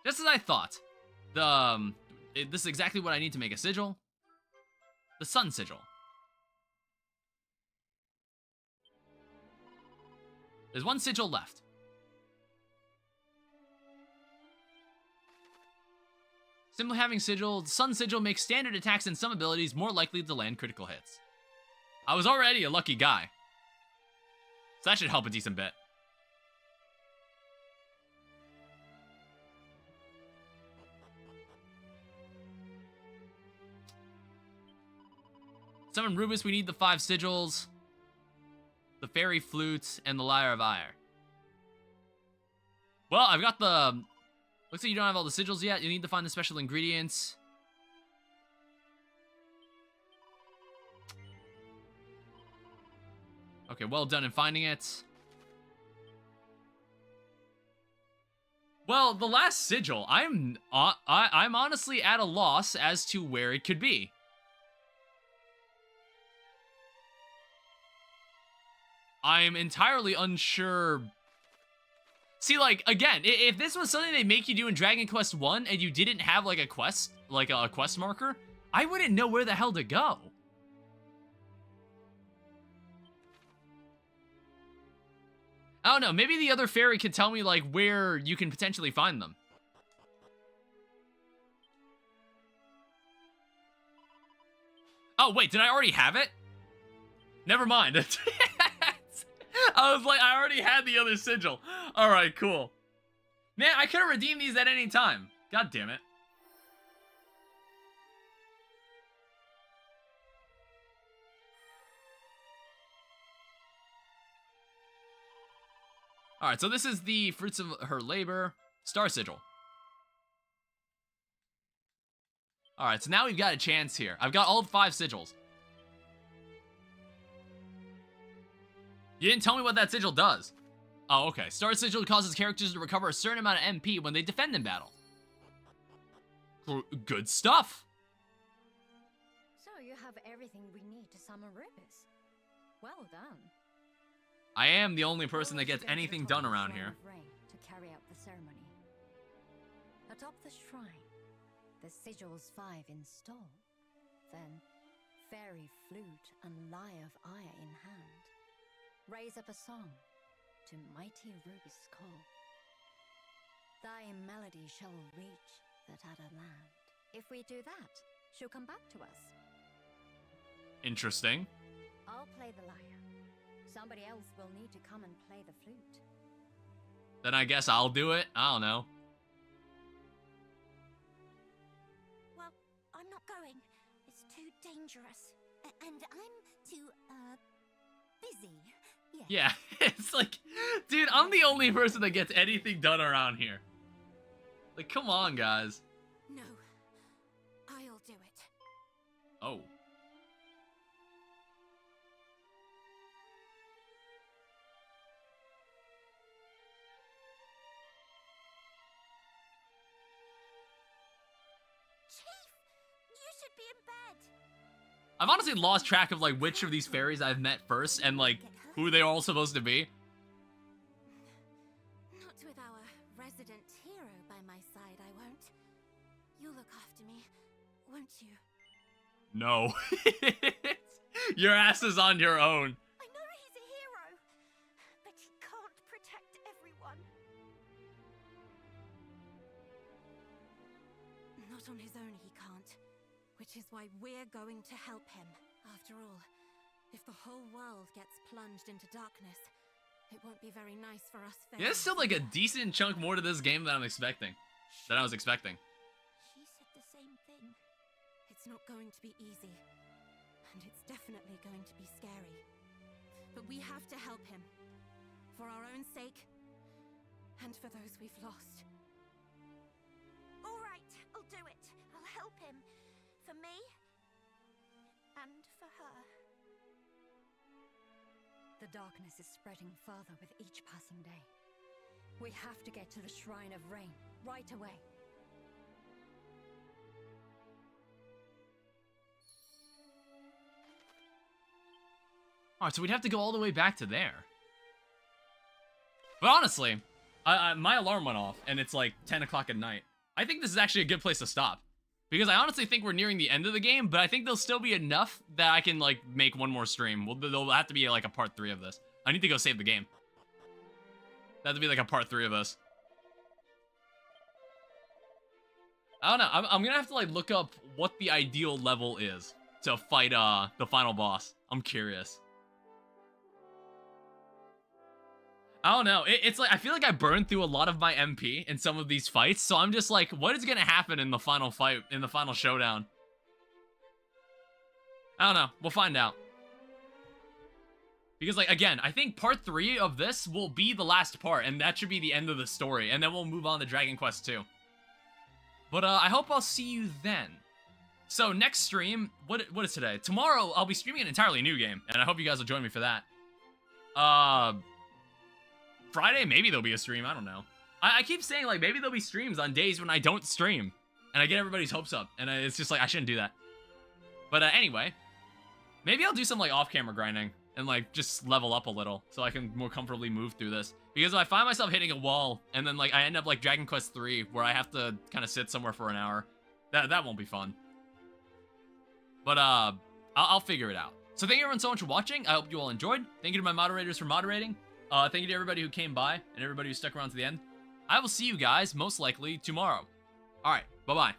Just as I thought. This is exactly what I need to make a sigil. The Sun Sigil. There's one sigil left. Simply having sigil, Sun Sigil makes standard attacks and some abilities more likely to land critical hits. I was already a lucky guy, so that should help a decent bit. Summon Rubus, we need the 5 sigils, the Fairy Flute, and the Lyre of Ire. Well, I've got the... Looks like you don't have all the sigils yet. You need to find the special ingredients. Okay, well done in finding it. Well, the last sigil, I'm honestly at a loss as to where it could be. I'm entirely unsure. See, like, again, if this was something they make you do in Dragon Quest 1 and you didn't have, like, a quest marker, I wouldn't know where the hell to go. I don't know, maybe the other fairy could tell me, like, where you can potentially find them. Oh, wait, did I already have it? Never mind. I was like, I already had the other sigil. Alright, cool. Man, I could have redeemed these at any time. God damn it. Alright, so this is the fruits of her labor. Star sigil. Alright, so now we've got a chance here. I've got all 5 sigils. You didn't tell me what that sigil does. Oh, okay. Star sigil causes characters to recover a certain amount of MP when they defend in battle. Good stuff. So you have everything we need to summon Rubis. Well done. I am the only person that gets anything done around here. Rain to carry out the ceremony. Atop the shrine, the sigils 5 install. Then, fairy flute and lyre of ire in hand. Raise up a song to mighty Rubis' call. Thy melody shall reach that other land. If we do that, she'll come back to us. Interesting. I'll play the lyre. Somebody else will need to come and play the flute. Then I guess I'll do it. I don't know. Well, I'm not going. It's too dangerous. And I'm too, busy. Yeah, it's like, dude, I'm the only person that gets anything done around here. Like, come on, guys. No, I'll do it. Oh. Chief, you should be in bed. I've honestly lost track of, like, which of these fairies I've met first and, like, who they're all supposed to be. Not with our resident hero by my side, I won't. You'll look after me, won't you? No. Your ass is on your own. I know he's a hero, but he can't protect everyone. Not on his own, he can't. Which is why we're going to help him. After all, if the whole world gets plunged into darkness, it won't be very nice for us fairies. Yeah, there's still like a decent chunk more to this game than I was expecting. She said the same thing. It's not going to be easy. And it's definitely going to be scary. But we have to help him. For our own sake. And for those we've lost. All right, I'll do it. I'll help him. For me. And for her. The darkness is spreading further with each passing day. We have to get to the Shrine of Rain right away. Alright, so we'd have to go all the way back to there. But honestly, my alarm went off, and it's like 10 o'clock at night. I think this is actually a good place to stop. Because I honestly think we're nearing the end of the game, but I think there'll still be enough that I can, like, make one more stream. There'll have to be, like, a part 3 of this. I need to go save the game. That'll have to be, like, a part 3 of this. I don't know. I'm gonna have to, like, look up what the ideal level is to fight, the final boss. I'm curious. I don't know. It's like, I feel like I burned through a lot of my MP in some of these fights, so I'm just like, what is gonna happen in the final fight, in the final showdown? I don't know. We'll find out. Because, like, again, I think part 3 of this will be the last part, and that should be the end of the story, and then we'll move on to Dragon Quest 2. But, I hope I'll see you then. So, next stream, what is today? Tomorrow, I'll be streaming an entirely new game, and I hope you guys will join me for that. Friday, maybe there'll be a stream, I don't know. I keep saying, like, maybe there'll be streams on days when I don't stream. And I get everybody's hopes up. And it's just like, I shouldn't do that. But anyway, maybe I'll do some, like, off-camera grinding. And, like, just level up a little. So I can more comfortably move through this. Because if I find myself hitting a wall, and then, like, I end up like Dragon Quest 3, where I have to kind of sit somewhere for an hour, that won't be fun. But, I'll figure it out. So thank you everyone so much for watching. I hope you all enjoyed. Thank you to my moderators for moderating. Thank you to everybody who came by, and everybody who stuck around to the end. I will see you guys, most likely, tomorrow. Alright, bye-bye.